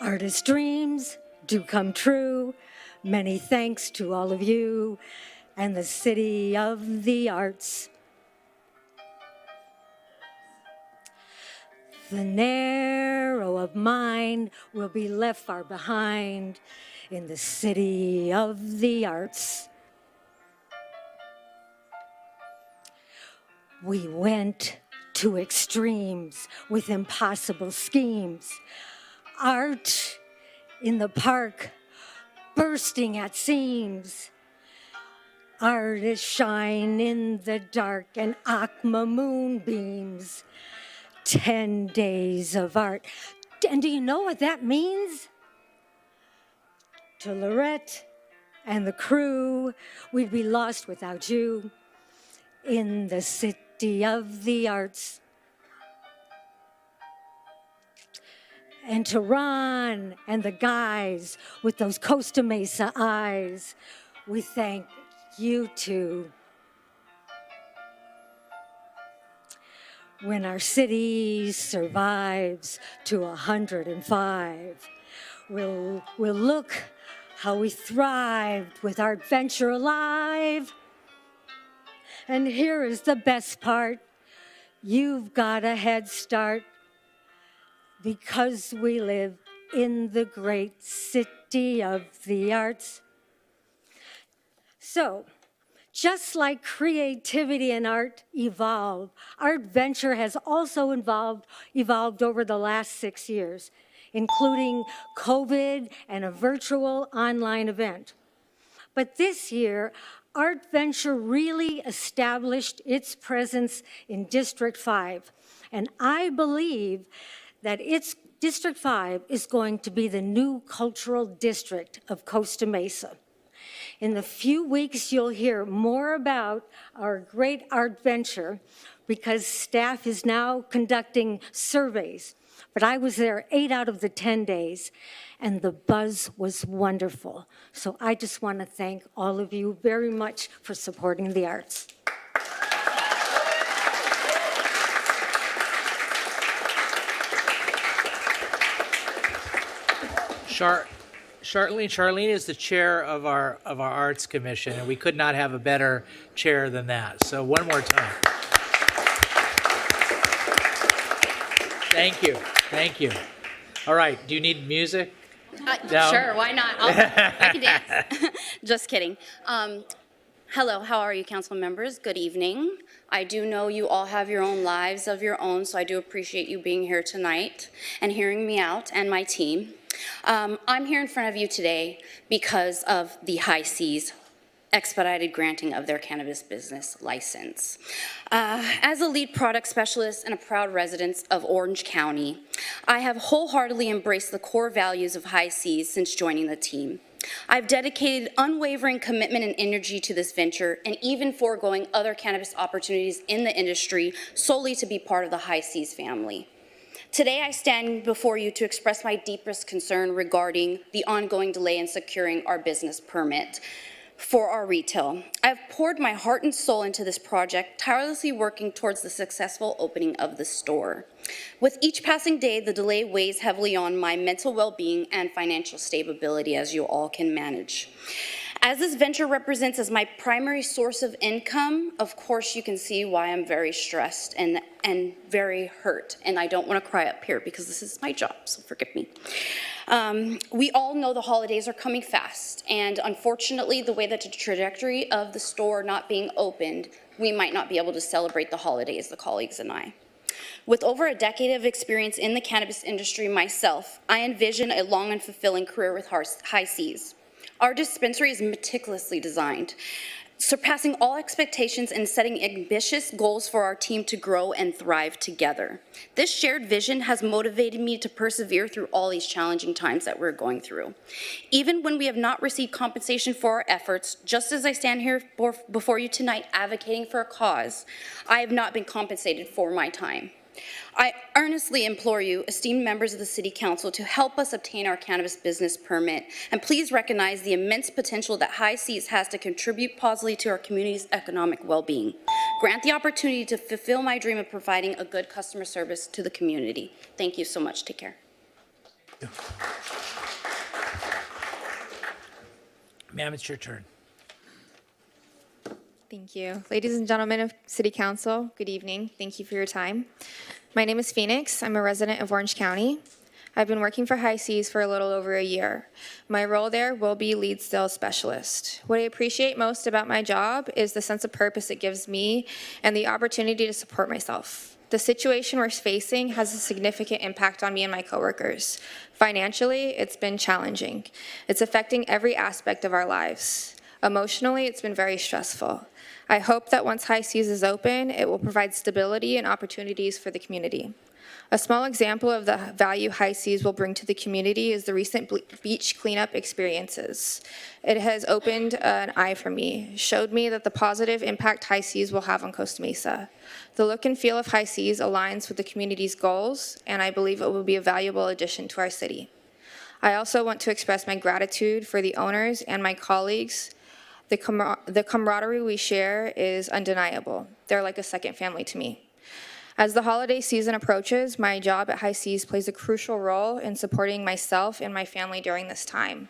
Artist dreams do come true. Many thanks to all of you and the City of the Arts. The narrow of mind will be left far behind in the City of the Arts. We went to extremes with impossible schemes. Art in the park, bursting at seams. Artists shine in the dark and Akma moonbeams. 10 days of art. And do you know what that means? To Lorette and the crew, we'd be lost without you in the City of the Arts. And to Ron and the guys with those Costa Mesa eyes, we thank you too. When our city survives to 105, we'll look how we thrived with our adventure alive. And here is the best part. You've got a head start because we live in the great City of the Arts. So, just like creativity and art evolve, our adventure has also evolved over the last 6 years, including COVID and a virtual online event. But this year, Art Venture really established its presence in District 5, and I believe that District 5 is going to be the new cultural district of Costa Mesa. In the few weeks, you'll hear more about our great art venture because staff is now conducting surveys. But I was there 8 out of the 10 days, and the buzz was wonderful. So I just want to thank all of you very much for supporting the arts. Charlene is the chair of our Arts Commission, and we could not have a better chair than that. So one more time. Thank you. Thank you. All right. Do you need music? No? Sure, why not? I can dance. Just kidding. Hello, how are you, council members? Good evening. I do know you all have your own lives of your own, so I do appreciate you being here tonight and hearing me out and my team. I'm here in front of you today because of the High Seas expedited granting of their cannabis business license. As a lead product specialist and a proud resident of Orange County, I have wholeheartedly embraced the core values of High Seas since joining the team. I've dedicated unwavering commitment and energy to this venture and even foregoing other cannabis opportunities in the industry solely to be part of the High Seas family. Today, I stand before you to express my deepest concern regarding the ongoing delay in securing our business permit. for our retail. I've poured my heart and soul into this project, tirelessly working towards the successful opening of the store. With each passing day, the delay weighs heavily on my mental well-being and financial stability, as you all can manage. As this venture represents as my primary source of income, of course you can see why I'm very stressed and very hurt. And I don't want to cry up here because this is my job, so forgive me. We all know the holidays are coming fast, and unfortunately, the way that the trajectory of the store not being opened, we might not be able to celebrate the holidays, the colleagues and I. With over a decade of experience in the cannabis industry myself, I envision a long and fulfilling career with High Seas. Our dispensary is meticulously designed, surpassing all expectations and setting ambitious goals for our team to grow and thrive together. This shared vision has motivated me to persevere through all these challenging times that we're going through. Even when we have not received compensation for our efforts, just as I stand here before you tonight advocating for a cause, I have not been compensated for my time. I earnestly implore you, esteemed members of the City Council, to help us obtain our cannabis business permit, and please recognize the immense potential that High Seas has to contribute positively to our community's economic well-being. Grant the opportunity to fulfill my dream of providing a good customer service to the community. Thank you so much. Take care. Ma'am, it's your turn. Thank you. Ladies and gentlemen of City Council, good evening. Thank you for your time. My name is Phoenix. I'm a resident of Orange County. I've been working for High Seas for a little over a year. My role there will be lead sales specialist. What I appreciate most about my job is the sense of purpose it gives me and the opportunity to support myself. The situation we're facing has a significant impact on me and my coworkers. Financially, it's been challenging. It's affecting every aspect of our lives. Emotionally, it's been very stressful. I hope that once High Seas is open, it will provide stability and opportunities for the community. A small example of the value High Seas will bring to the community is the recent beach cleanup experiences. It has opened an eye for me, showed me that the positive impact High Seas will have on Costa Mesa. The look and feel of High Seas aligns with the community's goals, and I believe it will be a valuable addition to our city. I also want to express my gratitude for the owners and my colleagues. The camaraderie we share is undeniable. They're like a second family to me. As the holiday season approaches, my job at High Seas plays a crucial role in supporting myself and my family during this time.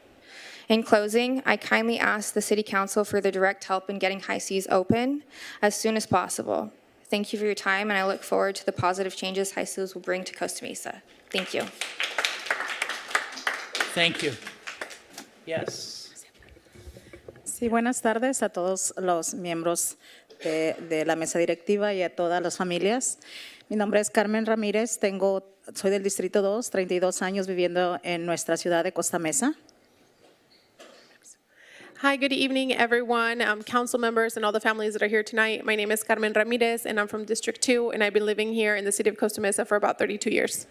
In closing, I kindly ask the City Council for their direct help in getting High Seas open as soon as possible. Thank you for your time, and I look forward to the positive changes High Seas will bring to Costa Mesa. Thank you. Thank you. Yes. Sí, buenas tardes a todos los miembros de la mesa directiva y a todas las familias. Mi nombre es Carmen Ramírez, soy del Distrito 2, 32 años viviendo en nuestra ciudad de Costa Mesa. Hi, good evening, everyone, council members and all the families that are here tonight. My name is Carmen Ramirez, and I'm from District 2, and I've been living here in the city of Costa Mesa for about 32 years.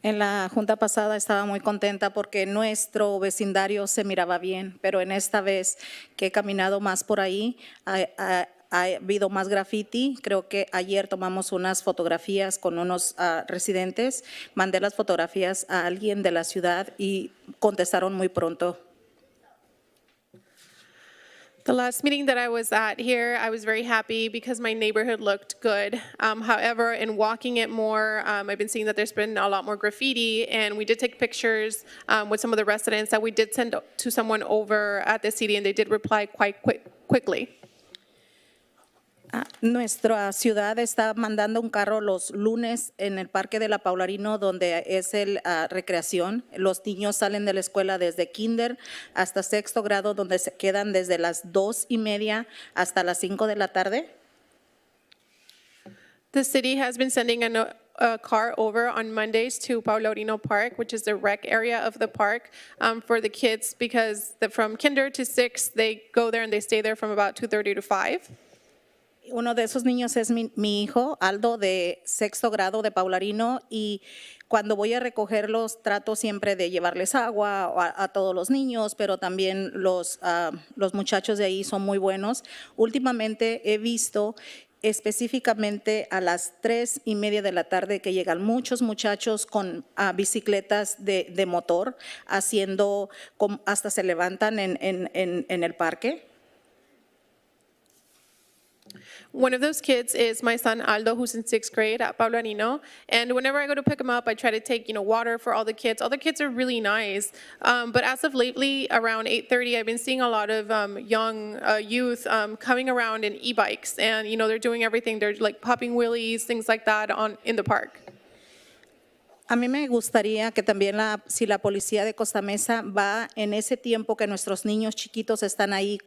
En la junta pasada estaba muy contenta porque nuestro vecindario se miraba bien, pero en esta vez que he caminado más por ahí, ha habido más graffiti. Creo que ayer tomamos unas fotografías con unos residentes. Mandé las fotografías a alguien de la ciudad y contestaron muy pronto. The last meeting that I was at here, I was very happy because my neighborhood looked good. However, in walking it more, I've been seeing that there's been a lot more graffiti, and we did take pictures with some of the residents that we did send to someone over at the city, and they did reply quite quickly. Nuestra ciudad está mandando un carro los lunes en el Parque de la Paularino, donde es el recreación. Los niños salen de la escuela desde kinder hasta sexto grado, donde se quedan desde las 2:30 hasta las 5 de la tarde. The city has been sending a car over on Mondays to Paularino Park, which is the rec area of the park, for the kids, because from kinder to 6, they go there and they stay there from about 2:30 to 5. Uno de esos niños es mi hijo, Aldo, de sexto grado de Paularino, y cuando voy a recogerlos trato siempre de llevarles agua a todos los niños, pero también los muchachos de ahí son muy buenos. Últimamente he visto específicamente a las 3:30 de la tarde que llegan muchos muchachos con bicicletas de motor haciendo, hasta se levantan en el parque. One of those kids is my son Aldo, who's in 6th grade at Pablo Anino. And whenever I go to pick him up, I try to take, water for all the kids. All the kids are really nice. But as of lately, around 8:30, I've been seeing a lot of young youth coming around in e-bikes. And, they're doing everything. They're like popping wheelies, things like that in the park. A mí me gustaría que también si la policía de Costa Mesa va en ese tiempo que nuestros niños chiquitos están ahí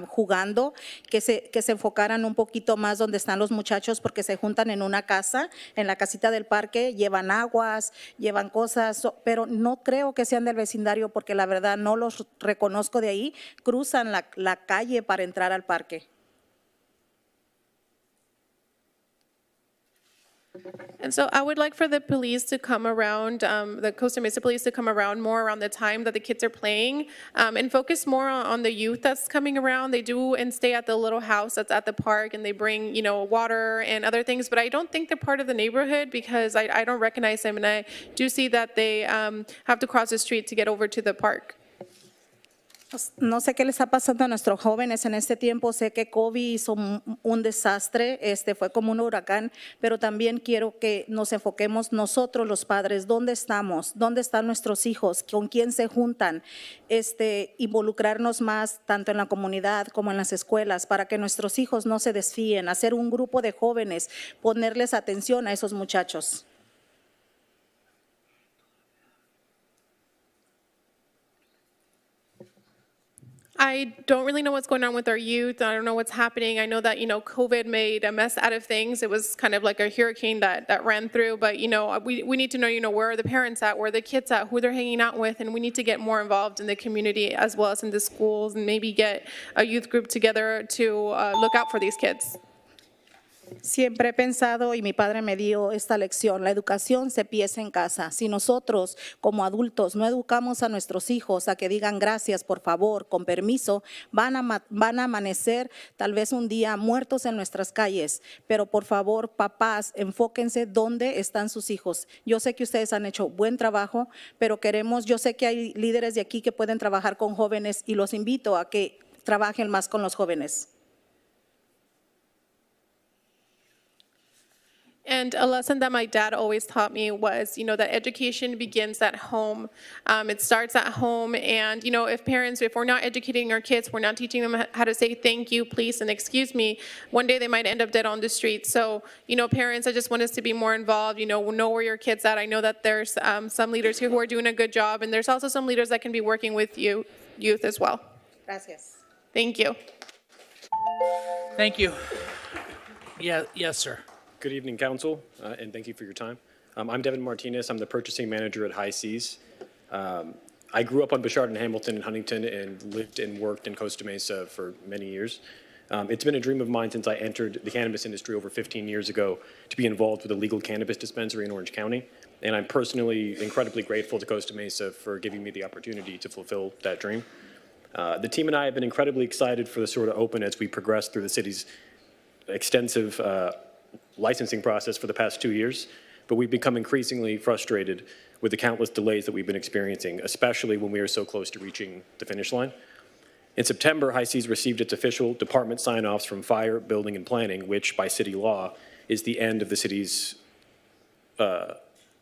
jugando, que se enfocaran un poquito más donde están los muchachos, porque se juntan en una casa, en la casita del parque, llevan aguas, llevan cosas, pero no creo que sean del vecindario porque la verdad no los reconozco de ahí, cruzan la calle para entrar al parque. And so I would like for the police to come around, the Costa Mesa police to come around more around the time that the kids are playing and focus more on the youth that's coming around. They do and stay at the little house that's at the park and they bring, water and other things, but I don't think they're part of the neighborhood because I don't recognize them and I do see that they have to cross the street to get over to the park. No sé qué les está pasando a nuestros jóvenes en este tiempo. Sé que COVID hizo un desastre, fue como un huracán, pero también quiero que nos enfoquemos nosotros los padres. ¿Dónde estamos? ¿Dónde están nuestros hijos? ¿Con quién se juntan? Involucrarnos más tanto en la comunidad como en las escuelas para que nuestros hijos no se desfíen, hacer un grupo de jóvenes, ponerles atención a esos muchachos. I don't really know what's going on with our youth. I don't know what's happening. I know that, COVID made a mess out of things. It was kind of like a hurricane that ran through. But, we need to know, where are the parents at, where are the kids at, who they're hanging out with. And we need to get more involved in the community as well as in the schools and maybe get a youth group together to look out for these kids. Siempre he pensado, y mi padre me dio esta lección, la educación se empieza en casa. Si nosotros como adultos no educamos a nuestros hijos a que digan gracias, por favor, con permiso, van a amanecer tal vez un día muertos en nuestras calles. Pero por favor, papás, enfóquense dónde están sus hijos. Yo sé que ustedes han hecho buen trabajo, pero yo sé que hay líderes de aquí que pueden trabajar con jóvenes y los invito a que trabajen más con los jóvenes. And a lesson that my dad always taught me was, that education begins at home. It starts at home. And, if we're not educating our kids, we're not teaching them how to say thank you, please, and excuse me, one day they might end up dead on the street. So, parents, I just want us to be more involved, know where your kid's at. I know that there's some leaders here who are doing a good job. And there's also some leaders that can be working with youth as well. Gracias. Thank you. Thank you. Yes, sir. Good evening, Council, and thank you for your time. I'm Devin Martinez. I'm the purchasing manager at High Seas. I grew up on Bouchard and Hamilton in Huntington and lived and worked in Costa Mesa for many years. It's been a dream of mine since I entered the cannabis industry over 15 years ago to be involved with a legal cannabis dispensary in Orange County, and I'm personally incredibly grateful to Costa Mesa for giving me the opportunity to fulfill that dream. The team and I have been incredibly excited for the store to open as we progress through the city's extensive licensing process for the past 2 years, but we've become increasingly frustrated with the countless delays that we've been experiencing, especially when we are so close to reaching the finish line. In September, High Seas received its official department sign-offs from Fire, Building, and Planning, which by city law is the end of the city's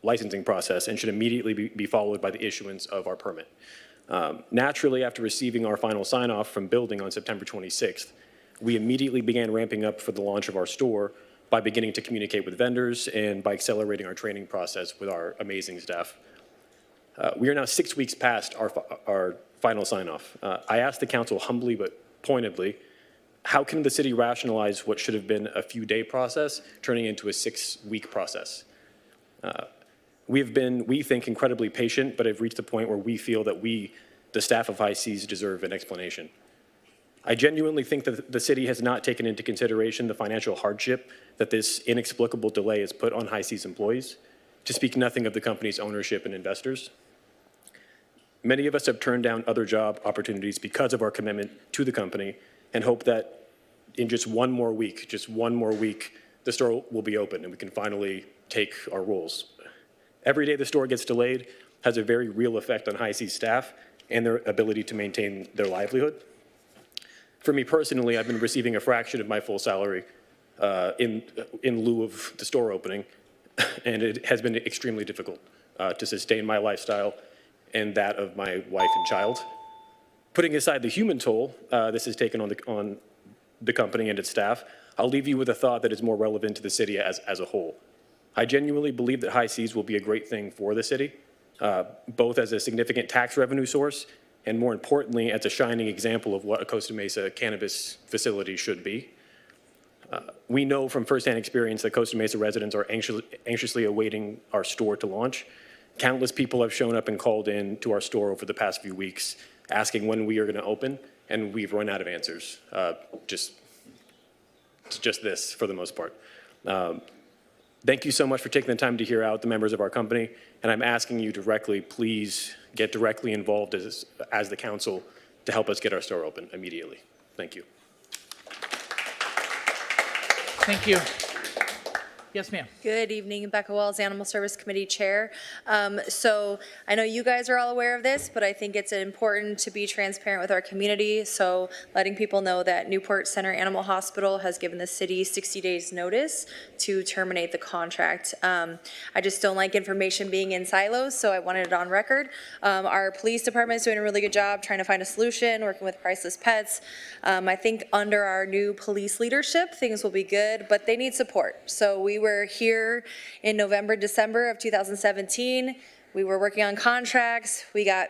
licensing process and should immediately be followed by the issuance of our permit. Naturally, after receiving our final sign-off from Building on September 26th, we immediately began ramping up for the launch of our store by beginning to communicate with vendors and by accelerating our training process with our amazing staff. We are now 6 weeks past our final sign-off. I asked the council humbly but pointedly, how can the city rationalize what should have been a few-day process turning into a 6-week process? We have been, we think, incredibly patient, but have reached the point where we feel that we, the staff of High Seas, deserve an explanation. I genuinely think that the city has not taken into consideration the financial hardship that this inexplicable delay has put on High Seas employees, to speak nothing of the company's ownership and investors. Many of us have turned down other job opportunities because of our commitment to the company and hope that in just one more week, the store will be open and we can finally take our roles. Every day the store gets delayed has a very real effect on High Seas staff and their ability to maintain their livelihood. For me personally, I've been receiving a fraction of my full salary in lieu of the store opening, and it has been extremely difficult to sustain my lifestyle and that of my wife and child. Putting aside the human toll this has taken on the company and its staff, I'll leave you with a thought that is more relevant to the city as a whole. I genuinely believe that High Seas will be a great thing for the city, both as a significant tax revenue source and more importantly, as a shining example of what a Costa Mesa cannabis facility should be. We know from firsthand experience that Costa Mesa residents are anxiously awaiting our store to launch. Countless people have shown up and called in to our store over the past few weeks, asking when we are going to open, and we've run out of answers. Just this, for the most part. Thank you so much for taking the time to hear out the members of our company, and I'm asking you directly, please get directly involved as the council to help us get our store open immediately. Thank you. Thank you. Yes, ma'am. Good evening, Becca Wells, Animal Service Committee Chair. So I know you guys are all aware of this, but I think it's important to be transparent with our community. So letting people know that Newport Center Animal Hospital has given the city 60 days notice to terminate the contract. I just don't like information being in silos, so I wanted it on record. Our police department is doing a really good job trying to find a solution, working with Priceless Pets. I think under our new police leadership, things will be good, but they need support. So we were here in November, December of 2017. We were working on contracts. We got,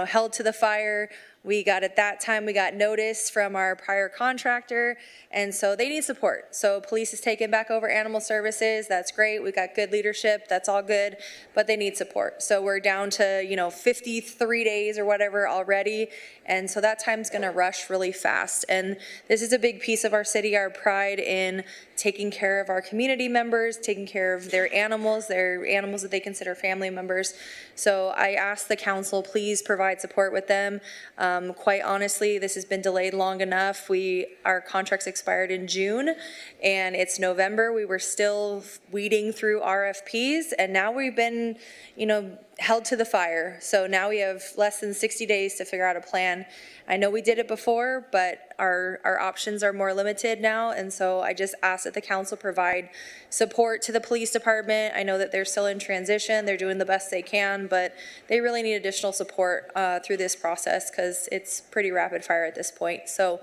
held to the fire. At that time, we got notice from our prior contractor, and so they need support. So police is taking back over animal services. That's great. We got good leadership. That's all good, but they need support. So we're down to, 53 days or whatever already, and so that time's gonna rush really fast. And this is a big piece of our city, our pride in taking care of our community members, taking care of their animals that they consider family members. So I ask the council, please provide support with them. Quite honestly, this has been delayed long enough. Our contracts expired in June and it's November. We were still weeding through RFPs and now we've been, held to the fire. So now we have less than 60 days to figure out a plan. I know we did it before, but our options are more limited now. And so I just ask that the council provide support to the police department. I know that they're still in transition. They're doing the best they can, but they really need additional support through this process because it's pretty rapid fire at this point. So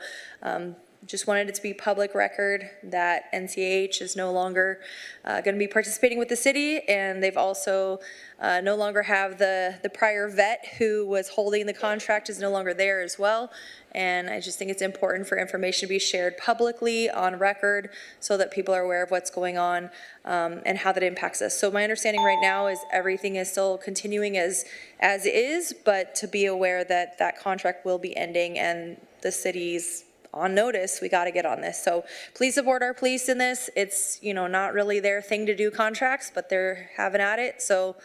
just wanted it to be public record that NCAH is no longer going to be participating with the city, and they've also no longer have the prior vet who was holding the contract is no longer there as well. And I just think it's important for information to be shared publicly on record so that people are aware of what's going on and how that impacts us. So my understanding right now is everything is still continuing as is, but to be aware that that contract will be ending and the city's on notice, we got to get on this. So please support our police in this. It's, not really their thing to do contracts, but they're having at it. So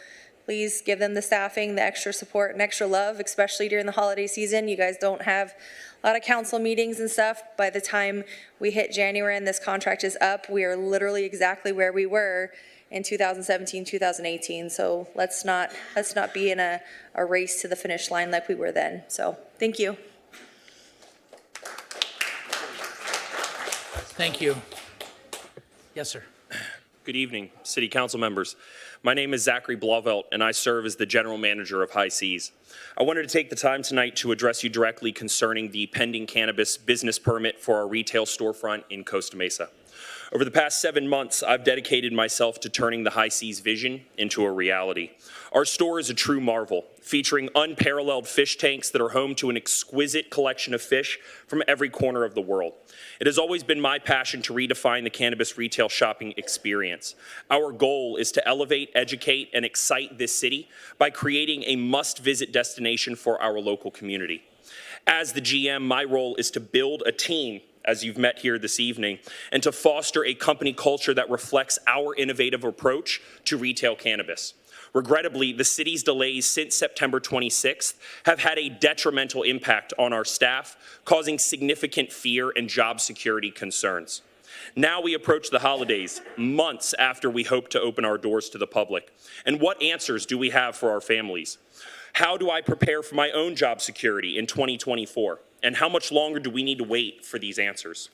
please give them the staffing, the extra support and extra love, especially during the holiday season. You guys don't have a lot of council meetings and stuff. By the time we hit January and this contract is up, we are literally exactly where we were in 2017, 2018. So let's not be in a race to the finish line like we were then. So thank you. Thank you. Yes, sir. Good evening, City Council members. My name is Zachary Blauvelt, and I serve as the General Manager of High Seas. I wanted to take the time tonight to address you directly concerning the pending cannabis business permit for our retail storefront in Costa Mesa. Over the past 7 months, I've dedicated myself to turning the High Seas vision into a reality. Our store is a true marvel, featuring unparalleled fish tanks that are home to an exquisite collection of fish from every corner of the world. It has always been my passion to redefine the cannabis retail shopping experience. Our goal is to elevate, educate, and excite this city by creating a must-visit destination for our local community. As the GM, my role is to build a team as you've met here this evening, and to foster a company culture that reflects our innovative approach to retail cannabis. Regrettably, the city's delays since September 26th have had a detrimental impact on our staff, causing significant fear and job security concerns. Now we approach the holidays, months after we hope to open our doors to the public. And what answers do we have for our families? How do I prepare for my own job security in 2024? And how much longer do we need to wait for these answers?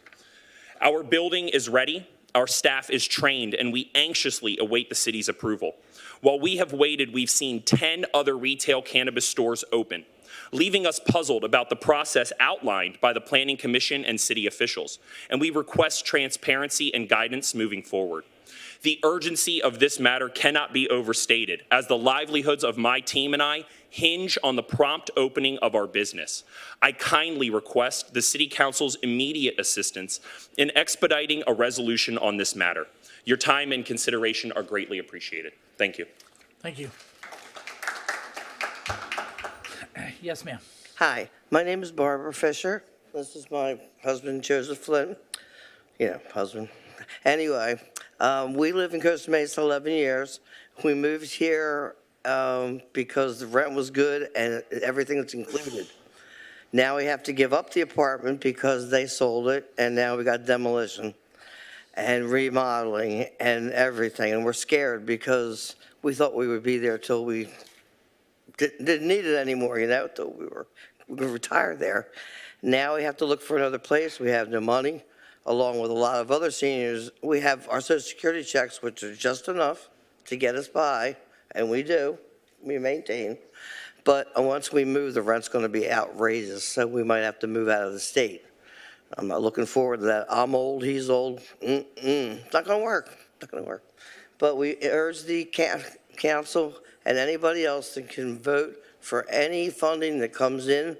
Our building is ready, our staff is trained, and we anxiously await the city's approval. While we have waited, we've seen 10 other retail cannabis stores open, leaving us puzzled about the process outlined by the Planning Commission and city officials, and we request transparency and guidance moving forward. The urgency of this matter cannot be overstated, as the livelihoods of my team and I hinge on the prompt opening of our business. I kindly request the City Council's immediate assistance in expediting a resolution on this matter. Your time and consideration are greatly appreciated. Thank you. Thank you. Yes, ma'am. Hi, my name is Barbara Fisher. This is my husband, Joseph Flynn. Husband. Anyway, we live in Costa Mesa 11 years. We moved here because the rent was good and everything that's included. Now we have to give up the apartment because they sold it, and now we got demolition and remodeling and everything. And we're scared because we thought we would be there till we didn't need it anymore, till we were retired there. Now we have to look for another place. We have no money. Along with a lot of other seniors, we have our Social Security checks, which are just enough to get us by, and we do. We maintain. But once we move, the rent's going to be outrageous, so we might have to move out of the state. I'm not looking forward to that. I'm old, he's old. It's not going to work. Not going to work. But we urge the council and anybody else that can vote for any funding that comes in,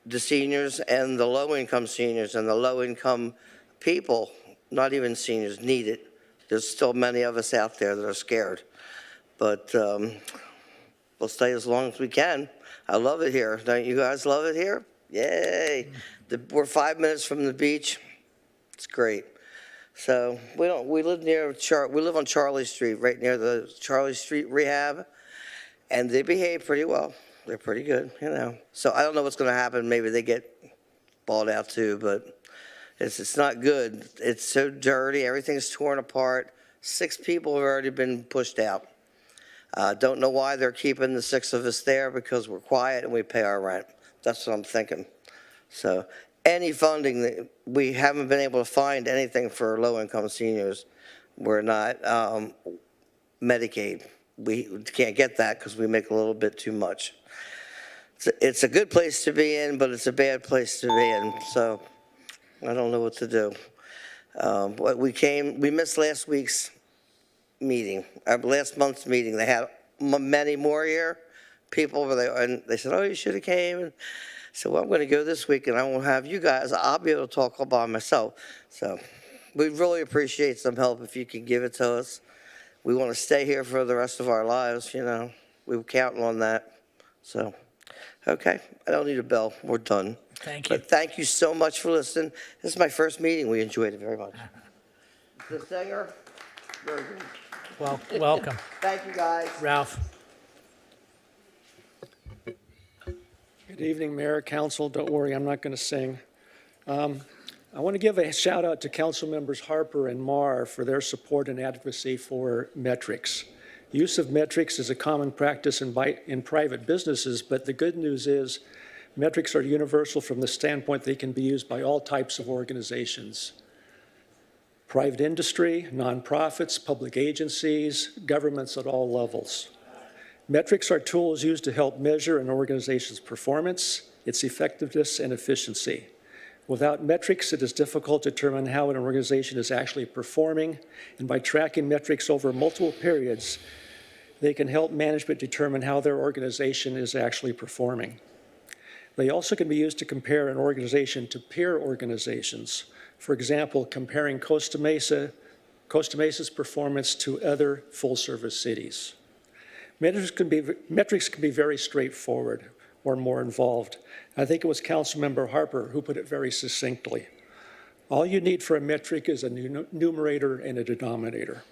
the seniors and the low-income seniors and the low-income people, not even seniors, need it. There's still many of us out there that are scared. But we'll stay as long as we can. I love it here. Don't you guys love it here? Yay. We're 5 minutes from the beach. It's great. So we live on Charlie Street, right near the Charlie Street Rehab, and they behave pretty well. They're pretty good, So I don't know what's going to happen. Maybe they get bought out too, but it's not good. It's so dirty. Everything's torn apart. 6 people have already been pushed out. Don't know why they're keeping the 6 of us there, because we're quiet and we pay our rent. That's what I'm thinking. So any funding that we haven't been able to find anything for low-income seniors. We're not Medicaid. We can't get that because we make a little bit too much. It's a good place to be in, but it's a bad place to be in. So I don't know what to do. But we missed last week's meeting, last month's meeting. They had many more here, people over there, and they said, "Oh, you should have came." And so I'm going to go this week, and I won't have you guys. I'll be able to talk all by myself. So we'd really appreciate some help if you could give it to us. We want to stay here for the rest of our lives, We were counting on that. So, okay, I don't need a bell. We're done. Thank you. But thank you so much for listening. This is my first meeting. We enjoyed it very much. The singer, very good. Well, welcome. Thank you, guys. Ralph. Good evening, Mayor, Council. Don't worry, I'm not going to sing. I want to give a shout out to Council Members Harper and Marr for their support and advocacy for metrics. Use of metrics is a common practice in private businesses, but the good news is metrics are universal from the standpoint they can be used by all types of organizations. Private industry, nonprofits, public agencies, governments at all levels. Metrics are tools used to help measure an organization's performance, its effectiveness, and efficiency. Without metrics, it is difficult to determine how an organization is actually performing, and by tracking metrics over multiple periods, they can help management determine how their organization is actually performing. They also can be used to compare an organization to peer organizations. For example, comparing Costa Mesa's performance to other full-service cities. Metrics can be very straightforward or more involved. I think it was Councilmember Harper who put it very succinctly. All you need for a metric is a numerator and a denominator.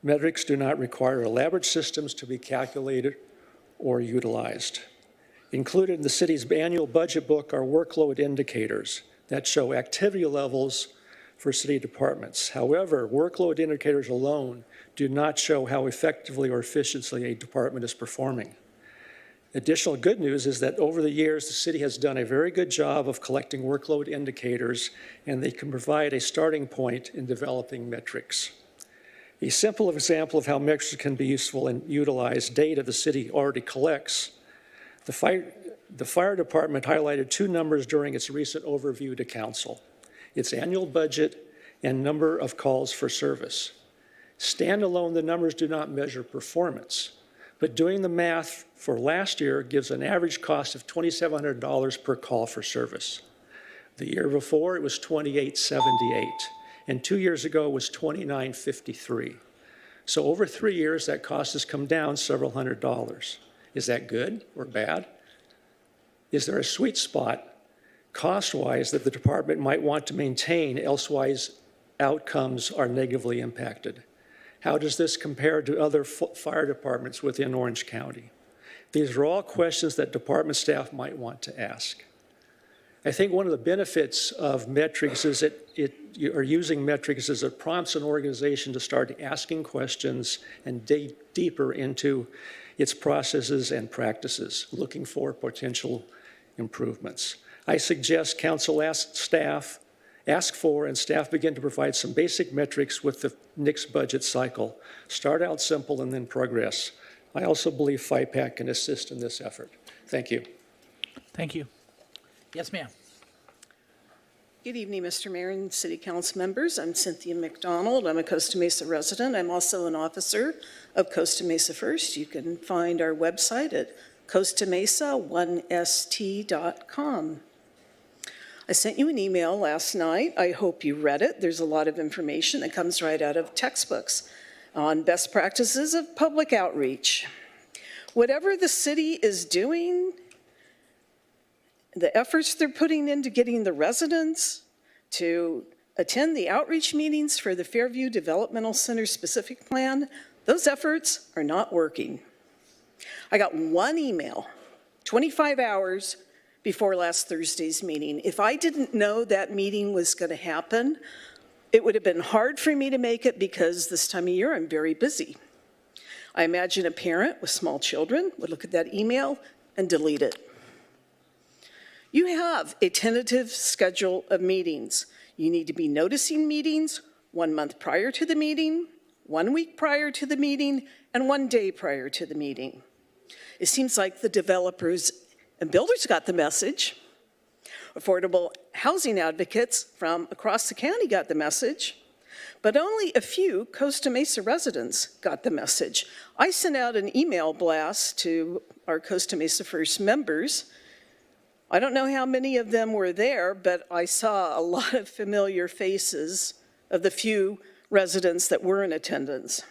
Metrics do not require elaborate systems to be calculated or utilized. Included in the city's annual budget book are workload indicators that show activity levels for city departments. However, workload indicators alone do not show how effectively or efficiently a department is performing. Additional good news is that over the years, the city has done a very good job of collecting workload indicators, and they can provide a starting point in developing metrics. A simple example of how metrics can be useful and utilize data the city already collects. The fire department highlighted two numbers during its recent overview to council: its annual budget and number of calls for service. Standalone, the numbers do not measure performance, but doing the math for last year gives an average cost of $2,700 per call for service. The year before, it was $2,878, and 2 years ago, it was $2,953. So over 3 years, that cost has come down several $100s. Is that good or bad? Is there a sweet spot, cost-wise, that the department might want to maintain, elsewise outcomes are negatively impacted? How does this compare to other fire departments within Orange County? These are all questions that department staff might want to ask. I think one of the benefits of metrics is that using metrics is it prompts an organization to start asking questions and dig deeper into its processes and practices, looking for potential improvements. I suggest council ask for and staff begin to provide some basic metrics with the next budget cycle. Start out simple and then progress. I also believe FIPAC can assist in this effort. Thank you. Thank you. Yes, ma'am. Good evening, Mr. Mayor and City Council members. I'm Cynthia McDonald. I'm a Costa Mesa resident. I'm also an officer of Costa Mesa First. You can find our website at costamesa1st.com. I sent you an email last night. I hope you read it. There's a lot of information that comes right out of textbooks on best practices of public outreach. Whatever the city is doing, the efforts they're putting into getting the residents to attend the outreach meetings for the Fairview Developmental Center specific plan, those efforts are not working. I got one email, 25 hours before last Thursday's meeting. If I didn't know that meeting was going to happen, it would have been hard for me to make it because this time of year I'm very busy. I imagine a parent with small children would look at that email and delete it. You have a tentative schedule of meetings. You need to be noticing meetings 1 month prior to the meeting, 1 week prior to the meeting, and 1 day prior to the meeting. It seems like the developers and builders got the message. Affordable housing advocates from across the county got the message, but only a few Costa Mesa residents got the message. I sent out an email blast to our Costa Mesa First members. I don't know how many of them were there, but I saw a lot of familiar faces of the few residents that were in attendance.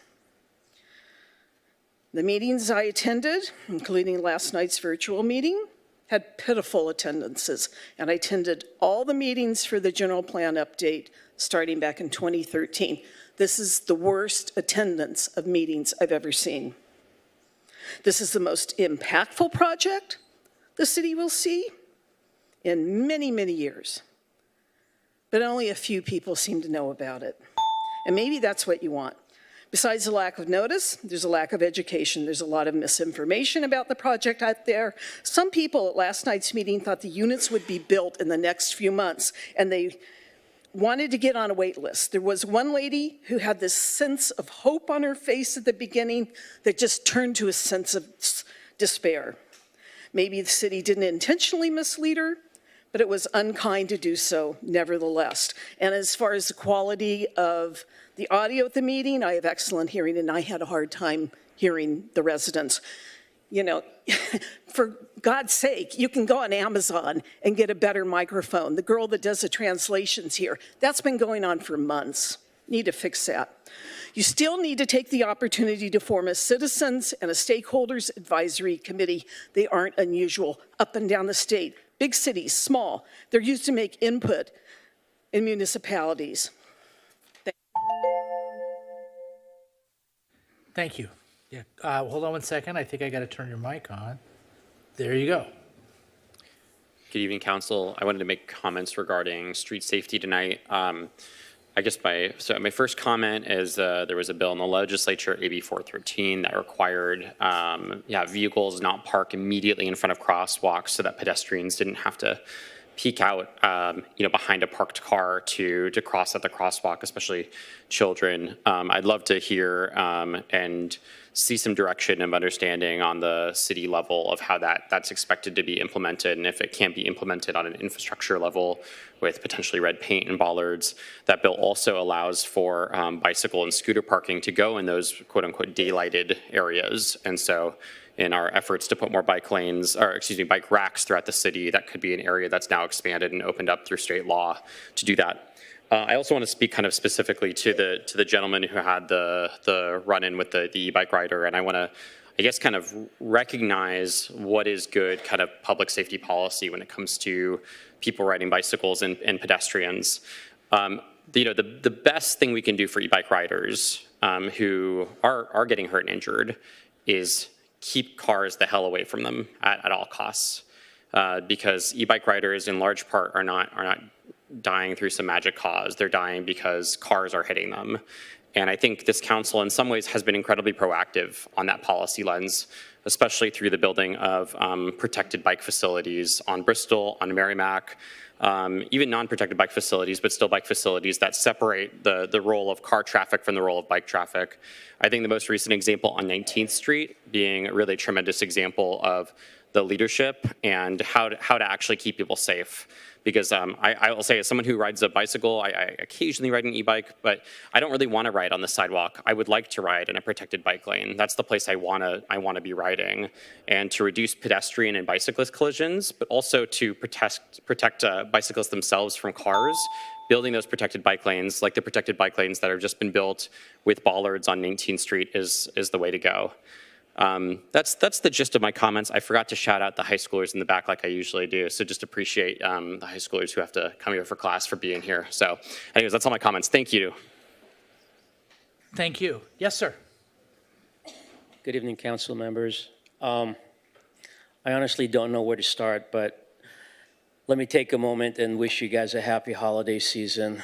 The meetings I attended, including last night's virtual meeting, had pitiful attendances, and I attended all the meetings for the general plan update starting back in 2013. This is the worst attendance of meetings I've ever seen. This is the most impactful project the city will see in many, many years, but only a few people seem to know about it. And maybe that's what you want. Besides the lack of notice, there's a lack of education. There's a lot of misinformation about the project out there. Some people at last night's meeting thought the units would be built in the next few months, and they wanted to get on a wait list. There was one lady who had this sense of hope on her face at the beginning that just turned to a sense of despair. Maybe the city didn't intentionally mislead her, but it was unkind to do so nevertheless. And as far as the quality of the audio at the meeting, I have excellent hearing, and I had a hard time hearing the residents. You know, for God's sake, you can go on Amazon and get a better microphone. The girl that does the translations here, that's been going on for months. Need to fix that. You still need to take the opportunity to form a citizens and a stakeholders advisory committee. They aren't unusual up and down the state. Big cities, small, they're used to make input in municipalities. Thank you. Yeah, hold on one second. I think I got to turn your mic on. There you go. Good evening, Council. I wanted to make comments regarding street safety tonight. I guess my first comment is there was a bill in the legislature, AB 413, that required vehicles not park immediately in front of crosswalks so that pedestrians didn't have to peek out behind a parked car to cross at the crosswalk, especially children. I'd love to hear and see some direction of understanding on the city level of how that's expected to be implemented, and if it can't be implemented on an infrastructure level with potentially red paint and bollards. That bill also allows for bicycle and scooter parking to go in those quote unquote daylighted areas. And so in our efforts to put more bike racks throughout the city, that could be an area that's now expanded and opened up through state law to do that. I also want to speak kind of specifically to the gentleman who had the run-in with the e-bike rider, and I want to, I guess, kind of recognize what is good kind of public safety policy when it comes to people riding bicycles and pedestrians. The best thing we can do for e-bike riders who are getting hurt and injured is keep cars the hell away from them at all costs, because e-bike riders in large part are not dying through some magic cause. They're dying because cars are hitting them. And I think this council in some ways has been incredibly proactive on that policy lens, especially through the building of protected bike facilities on Bristol, on Merrimack, even non-protected bike facilities, but still bike facilities that separate the role of car traffic from the role of bike traffic. I think the most recent example on 19th Street being a really tremendous example of the leadership and how to actually keep people safe. Because I will say, as someone who rides a bicycle, I occasionally ride an e-bike, but I don't really want to ride on the sidewalk. I would like to ride in a protected bike lane. That's the place I want to be riding, and to reduce pedestrian and bicyclist collisions, but also to protect bicyclists themselves from cars. Building those protected bike lanes, like the protected bike lanes that have just been built with bollards on 19th Street, is the way to go. That's the gist of my comments. I forgot to shout out the high schoolers in the back like I usually do, so just appreciate the high schoolers who have to come here for class for being here. So anyways, that's all my comments. Thank you. Thank you. Yes, sir. Good evening, council members. I honestly don't know where to start, but let me take a moment and wish you guys a happy holiday season.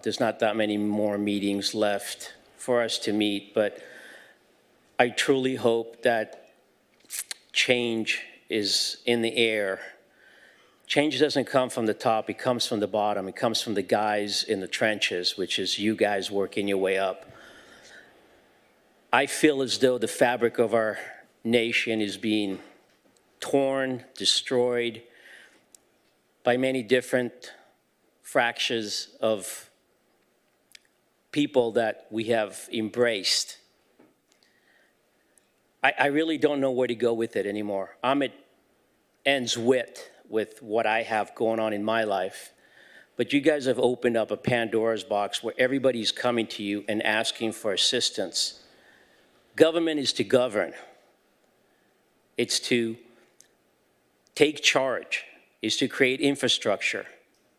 There's not that many more meetings left for us to meet, but I truly hope that change is in the air. Change doesn't come from the top, it comes from the bottom. It comes from the guys in the trenches, which is you guys working your way up. I feel as though the fabric of our nation is being torn, destroyed by many different fractions of people that we have embraced. I really don't know where to go with it anymore. I'm at ends with what I have going on in my life. But you guys have opened up a Pandora's box where everybody's coming to you and asking for assistance. Government is to govern. It's to take charge. It's to create infrastructure,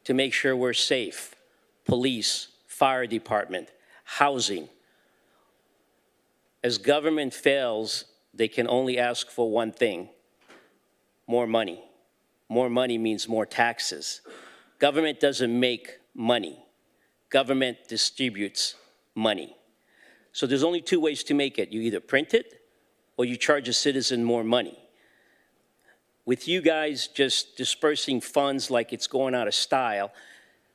to make sure we're safe. Police, fire department, housing. As government fails, they can only ask for one thing: more money. More money means more taxes. Government doesn't make money. Government distributes money. So there's only two ways to make it. You either print it or you charge a citizen more money. With you guys just dispersing funds like it's going out of style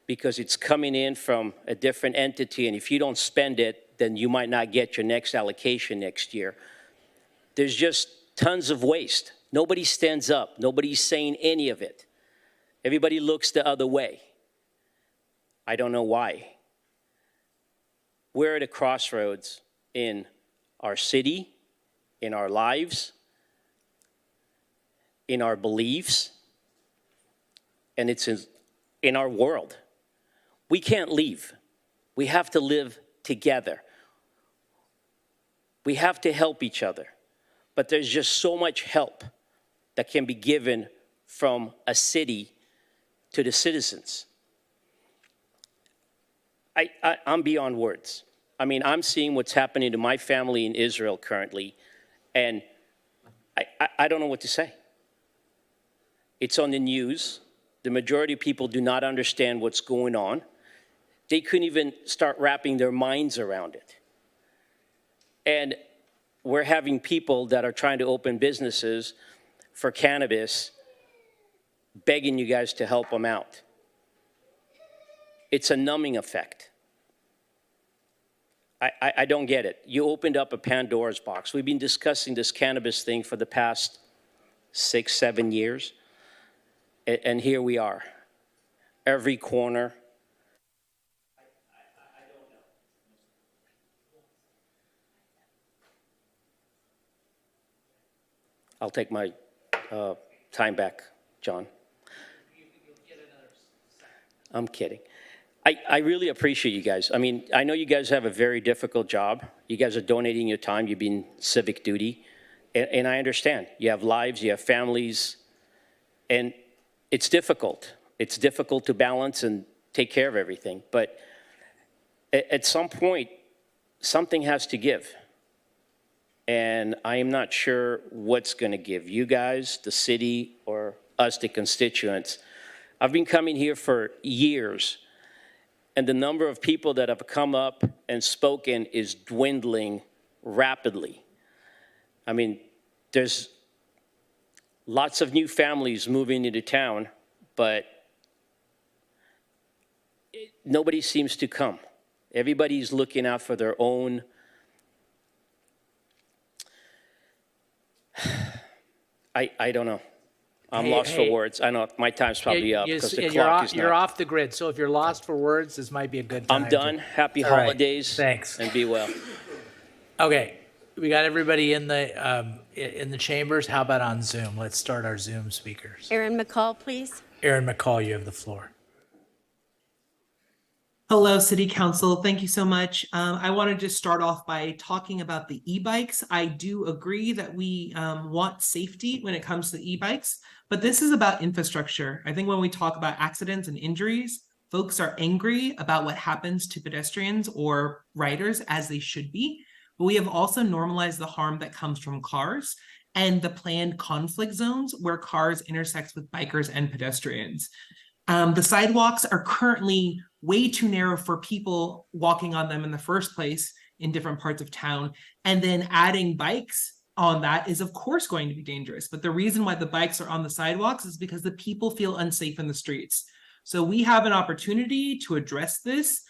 because it's coming in from a different entity, and if you don't spend it, then you might not get your next allocation next year. There's just tons of waste. Nobody stands up. Nobody's saying any of it. Everybody looks the other way. I don't know why. We're at a crossroads in our city, in our lives, in our beliefs, and it's in our world. We can't leave. We have to live together. We have to help each other. But there's just so much help that can be given from a city to the citizens. I'm beyond words. I mean, I'm seeing what's happening to my family in Israel currently, and I don't know what to say. It's on the news. The majority of people do not understand what's going on. They couldn't even start wrapping their minds around it. And we're having people that are trying to open businesses for cannabis begging you guys to help them out. It's a numbing effect. I don't get it. You opened up a Pandora's box. We've been discussing this cannabis thing for the past 6, 7 years. And here we are. Every corner. I'll take my time back, John. I'm kidding. I really appreciate you guys. I mean, I know you guys have a very difficult job. You guys are donating your time. You've been civic duty. And I understand. You have lives, you have families, and it's difficult. It's difficult to balance and take care of everything. But at some point, something has to give. And I am not sure what's going to give. You guys, the city, or us, the constituents. I've been coming here for years, and the number of people that have come up and spoken is dwindling rapidly. I mean, there's lots of new families moving into town, but nobody seems to come. Everybody's looking out for their own. I don't know. I'm lost for words. I know my time's probably up because the clock is not. You're off the grid, so if you're lost for words, this might be a good time. I'm done. Happy holidays. Thanks. And be well. Okay, we got everybody in the chambers. How about on Zoom? Let's start our Zoom speakers. Erin McCall, please. Erin McCall, you have the floor. Hello, City Council. Thank you so much. I want to just start off by talking about the e-bikes. I do agree that we want safety when it comes to e-bikes, but this is about infrastructure. I think when we talk about accidents and injuries, folks are angry about what happens to pedestrians or riders, as they should be. But we have also normalized the harm that comes from cars and the planned conflict zones where cars intersect with bikers and pedestrians. The sidewalks are currently way too narrow for people walking on them in the first place in different parts of town. And then adding bikes on that is of course going to be dangerous. But the reason why the bikes are on the sidewalks is because the people feel unsafe in the streets. So we have an opportunity to address this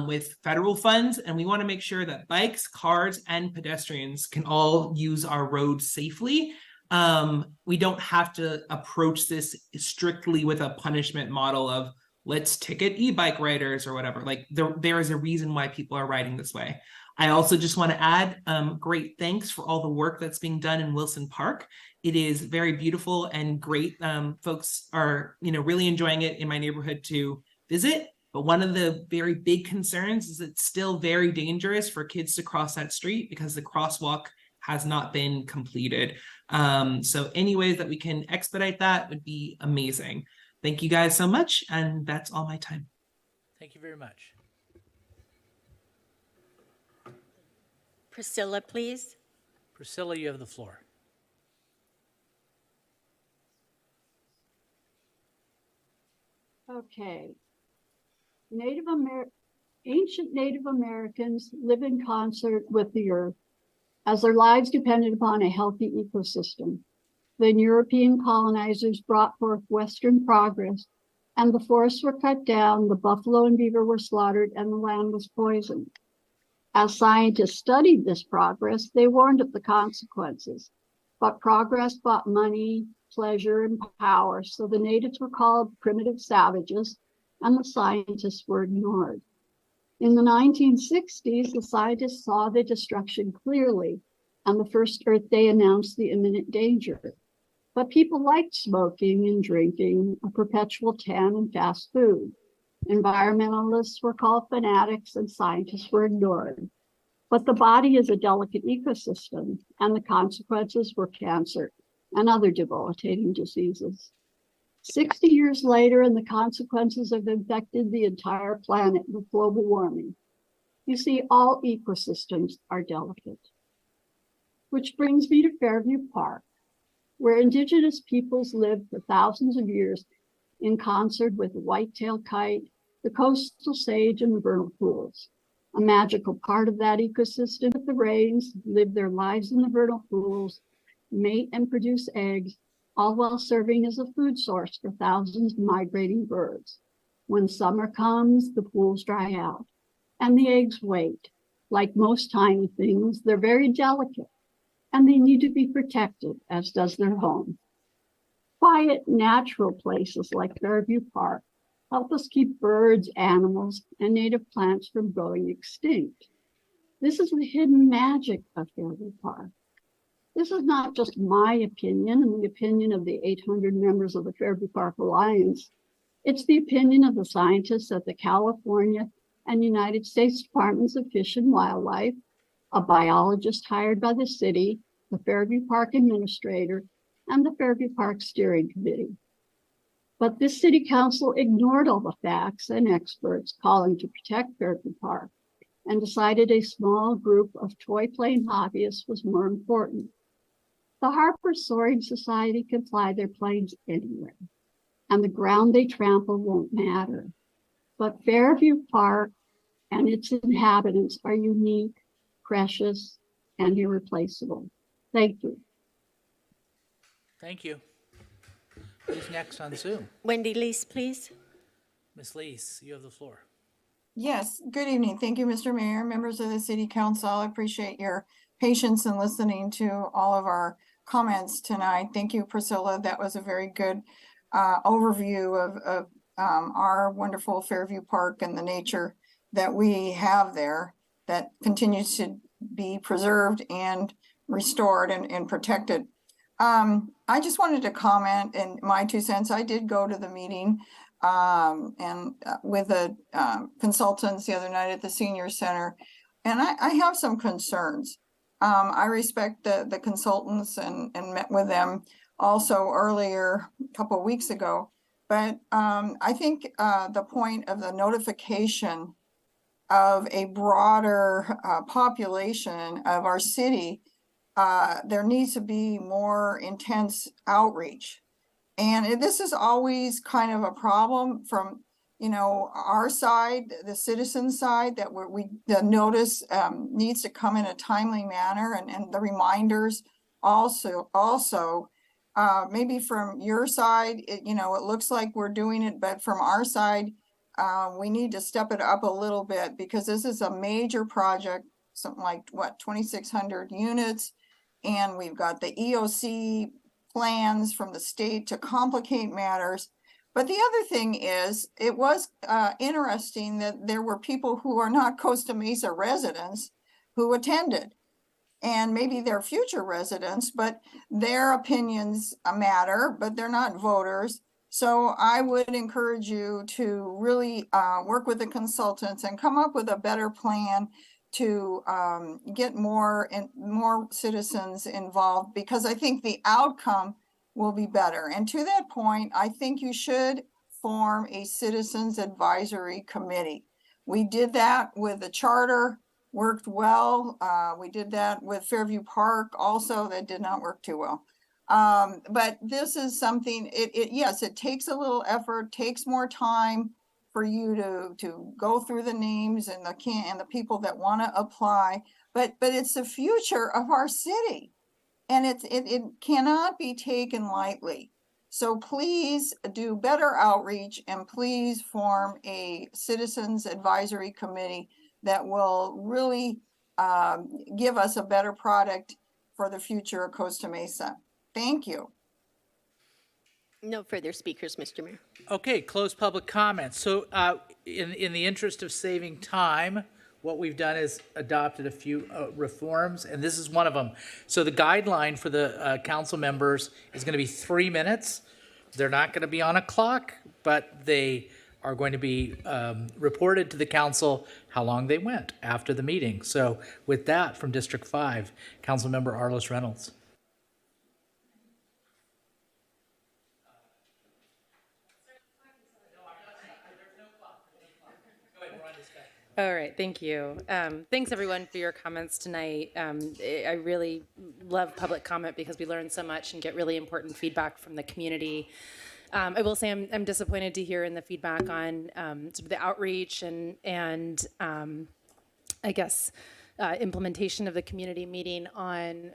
with federal funds, and we want to make sure that bikes, cars, and pedestrians can all use our roads safely. We don't have to approach this strictly with a punishment model of let's ticket e-bike riders or whatever. Like there is a reason why people are riding this way. I also just want to add great thanks for all the work that's being done in Wilson Park. It is very beautiful and great. Folks are, really enjoying it in my neighborhood to visit. But one of the very big concerns is it's still very dangerous for kids to cross that street because the crosswalk has not been completed. So any ways that we can expedite that would be amazing. Thank you guys so much, and that's all my time. Thank you very much. Priscilla, please. Priscilla, you have the floor. Okay. Ancient Native Americans live in concert with the earth as their lives depended upon a healthy ecosystem. Then European colonizers brought forth Western progress, and the forests were cut down, the buffalo and beaver were slaughtered, and the land was poisoned. As scientists studied this progress, they warned of the consequences. But progress brought money, pleasure, and power, so the natives were called primitive savages, and the scientists were ignored. In the 1960s, the scientists saw the destruction clearly, and the first Earth Day announced the imminent danger. But people liked smoking and drinking, a perpetual tan, and fast food. Environmentalists were called fanatics, and scientists were ignored. But the body is a delicate ecosystem, and the consequences were cancer and other debilitating diseases. 60 years later, and the consequences have infected the entire planet with global warming. You see, all ecosystems are delicate. Which brings me to Fairview Park, where indigenous peoples lived for thousands of years in concert with the white-tailed kite, the coastal sage, and the vernal pools. A magical part of that ecosystem, the rains live their lives in the vernal pools, mate and produce eggs, all while serving as a food source for thousands of migrating birds. When summer comes, the pools dry out, and the eggs wait. Like most tiny things, they're very delicate, and they need to be protected, as does their home. Quiet, natural places like Fairview Park help us keep birds, animals, and native plants from going extinct. This is the hidden magic of Fairview Park. This is not just my opinion and the opinion of the 800 members of the Fairview Park Alliance. It's the opinion of the scientists at the California and United States Departments of Fish and Wildlife, a biologist hired by the city, the Fairview Park Administrator, and the Fairview Park Steering Committee. But this city council ignored all the facts and experts calling to protect Fairview Park and decided a small group of toy plane hobbyists was more important. The Harper Soaring Society can fly their planes anywhere, and the ground they trample won't matter. But Fairview Park and its inhabitants are unique, precious, and irreplaceable. Thank you. Thank you. Who's next on Zoom? Wendy Lees, please. Ms. Lees, you have the floor. Yes, good evening. Thank you, Mr. Mayor, members of the City Council. I appreciate your patience in listening to all of our comments tonight. Thank you, Priscilla. That was a very good overview of our wonderful Fairview Park and the nature that we have there that continues to be preserved and restored and protected. I just wanted to comment in my 2 cents. I did go to the meeting and with the consultants the other night at the senior center, and I have some concerns. I respect the consultants and met with them also earlier, a couple of weeks ago, but I think the point of the notification of a broader population of our city, there needs to be more intense outreach. And this is always kind of a problem from, our side, the citizen side, that the notice needs to come in a timely manner, and the reminders also maybe from your side, it looks like we're doing it, but from our side, we need to step it up a little bit, because this is a major project, something like 2,600 units. And we've got the EOC plans from the state to complicate matters. But the other thing is, it was interesting that there were people who are not Costa Mesa residents who attended. And maybe they're future residents, but their opinions matter, but they're not voters. So I would encourage you to really work with the consultants and come up with a better plan to get more citizens involved, because I think the outcome will be better. And to that point, I think you should form a citizens advisory committee. We did that with the charter, worked well. We did that with Fairview Park also, that did not work too well. But this is something, yes, it takes a little effort, takes more time for you to go through the names and the people that want to apply, but it's the future of our city, and it cannot be taken lightly. So please do better outreach, and please form a citizens advisory committee that will really give us a better product for the future of Costa Mesa. Thank you. No further speakers, Mr. Mayor. Okay, close public comments. So in the interest of saving time, what we've done is adopted a few reforms, and this is one of them. So the guideline for the council members is going to be 3 minutes. They're not going to be on a clock, but they are going to be reported to the council how long they went after the meeting. So with that, from District 5, Councilmember Arlis Reynolds. All right, thank you. Thanks everyone for your comments tonight. I really love public comment because we learn so much and get really important feedback from the community. I will say I'm disappointed to hear in the feedback on sort of the outreach and I guess implementation of the community meeting on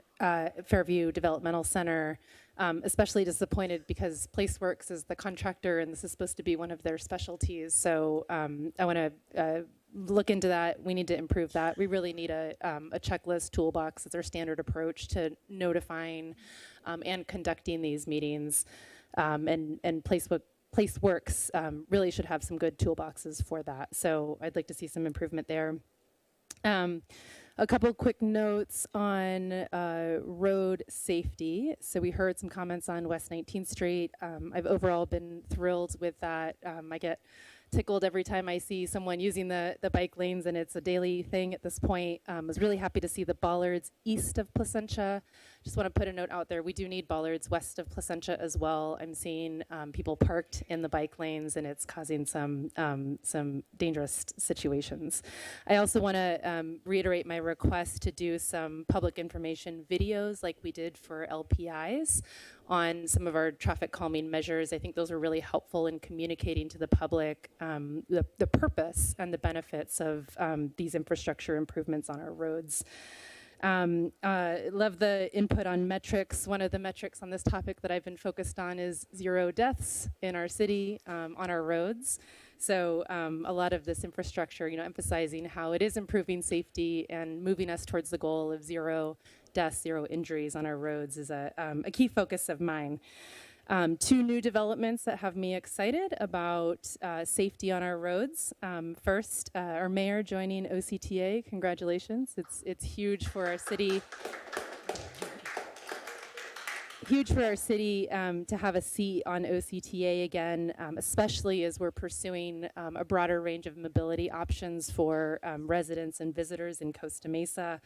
Fairview Developmental Center. Especially disappointed because PlaceWorks is the contractor and this is supposed to be one of their specialties. So I want to look into that. We need to improve that. We really need a checklist toolbox as our standard approach to notifying and conducting these meetings. And PlaceWorks really should have some good toolboxes for that. So I'd like to see some improvement there. A couple quick notes on road safety. So we heard some comments on West 19th Street. I've overall been thrilled with that. I get tickled every time I see someone using the bike lanes, and it's a daily thing at this point. I was really happy to see the bollards east of Placentia. Just want to put a note out there. We do need bollards west of Placentia as well. I'm seeing people parked in the bike lanes, and it's causing some dangerous situations. I also want to reiterate my request to do some public information videos like we did for LPIs on some of our traffic calming measures. I think those are really helpful in communicating to the public the purpose and the benefits of these infrastructure improvements on our roads. Love the input on metrics. One of the metrics on this topic that I've been focused on is 0 deaths in our city on our roads. So a lot of this infrastructure, emphasizing how it is improving safety and moving us towards the goal of 0 deaths, 0 injuries on our roads is a key focus of mine. 2 new developments that have me excited about safety on our roads. First, our mayor joining OCTA. Congratulations. It's huge for our city. Huge for our city to have a seat on OCTA again, especially as we're pursuing a broader range of mobility options for residents and visitors in Costa Mesa.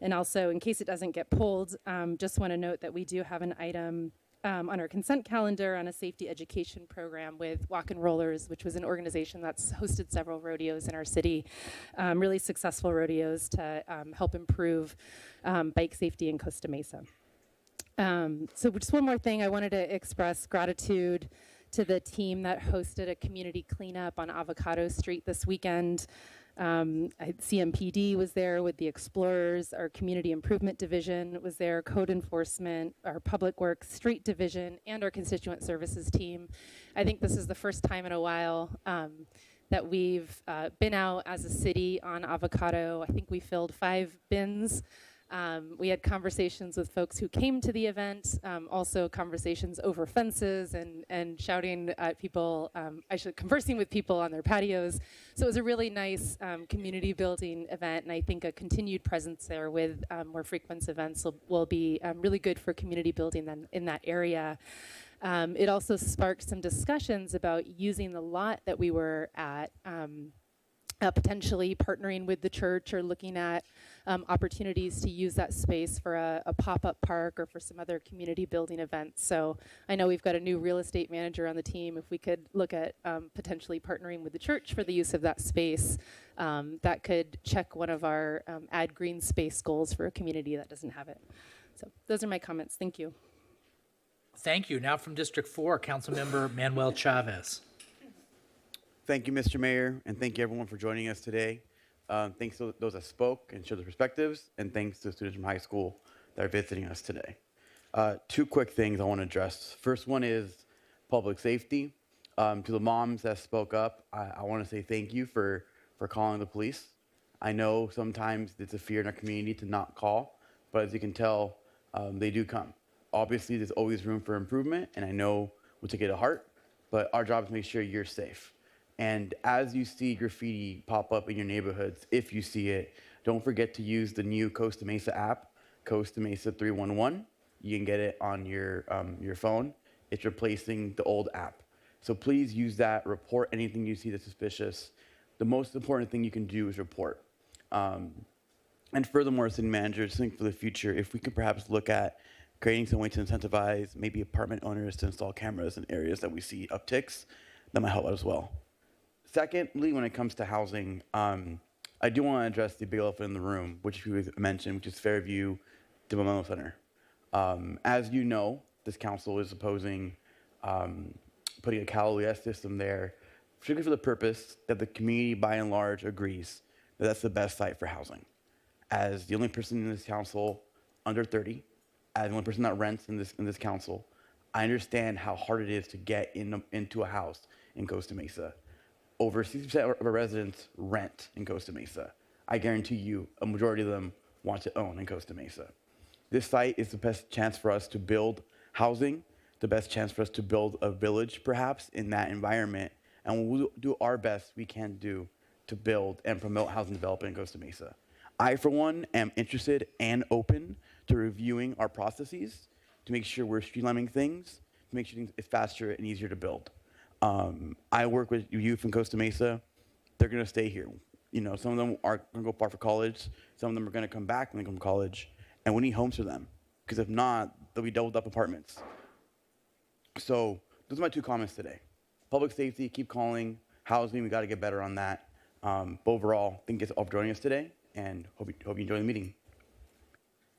And also, in case it doesn't get pulled, just want to note that we do have an item on our consent calendar on a safety education program with Walk and Rollers, which was an organization that's hosted several rodeos in our city, really successful rodeos to help improve bike safety in Costa Mesa. So just one more thing, I wanted to express gratitude to the team that hosted a community cleanup on Avocado Street this weekend. CMPD was there with the Explorers, our Community Improvement Division was there, Code Enforcement, our Public Works Street Division, and our Constituent Services team. I think this is the first time in a while that we've been out as a city on Avocado. I think we filled 5 bins. We had conversations with folks who came to the event, also conversations over fences and shouting at people, conversing with people on their patios. So it was a really nice community building event, and I think a continued presence there with more frequent events will be really good for community building in that area. It also sparked some discussions about using the lot that we were at, potentially partnering with the church or looking at opportunities to use that space for a pop-up park or for some other community building events. So I know we've got a new real estate manager on the team. If we could look at potentially partnering with the church for the use of that space, that could check one of our add green space goals for a community that doesn't have it. So those are my comments. Thank you. Thank you. Now from District 4, Councilmember Manuel Chavez. Thank you, Mr. Mayor, and thank you everyone for joining us today. Thanks to those that spoke and shared their perspectives, and thanks to the students from high school that are visiting us today. 2 quick things I want to address. First one is public safety. To the moms that spoke up, I want to say thank you for calling the police. I know sometimes it's a fear in our community to not call, but as you can tell, they do come. Obviously, there's always room for improvement, and I know we'll take it to heart, but our job is to make sure you're safe. And as you see graffiti pop up in your neighborhoods, if you see it, don't forget to use the new Costa Mesa app, Costa Mesa 311. You can get it on your phone. It's replacing the old app. So please use that, report anything you see that's suspicious. The most important thing you can do is report. And furthermore, city managers, think for the future, if we could perhaps look at creating some way to incentivize maybe apartment owners to install cameras in areas that we see upticks, that might help out as well. Secondly, when it comes to housing, I do want to address the big elephant in the room, which we mentioned, which is Fairview Developmental Center. As you know, this council is opposing putting a Cal OES system there, particularly for the purpose that the community by and large agrees that that's the best site for housing. As the only person in this council under 30, as the only person that rents in this council, I understand how hard it is to get into a house in Costa Mesa. Over 60% of our residents rent in Costa Mesa. I guarantee you a majority of them want to own in Costa Mesa. This site is the best chance for us to build housing, the best chance for us to build a village perhaps in that environment, and we'll do our best we can do to build and promote housing development in Costa Mesa. I, for one, am interested and open to reviewing our processes to make sure we're streamlining things, to make sure it's faster and easier to build. I work with youth in Costa Mesa. They're going to stay here. You know, some of them are going to go far for college. Some of them are going to come back when they come to college. And we need homes for them. Because if not, they'll be doubled up apartments. So those are my 2 comments today. Public safety, keep calling. Housing, we got to get better on that. But overall, thank you all for joining us today. And hope you enjoy the meeting.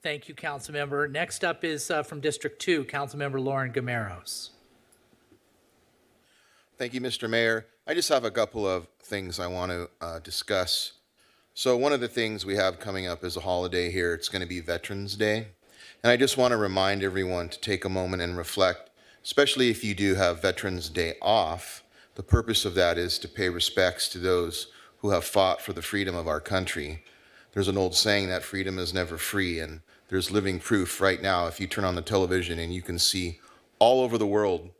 Thank you, Councilmember. Next up is from District 2, Councilmember Lauren Gameros. Thank you, Mr. Mayor. I just have a couple of things I want to discuss. So one of the things we have coming up is a holiday here. It's going to be Veterans Day. And I just want to remind everyone to take a moment and reflect, especially if you do have Veterans Day off. The purpose of that is to pay respects to those who have fought for the freedom of our country. There's an old saying that freedom is never free, and there's living proof right now if you turn on the television and you can see all over the world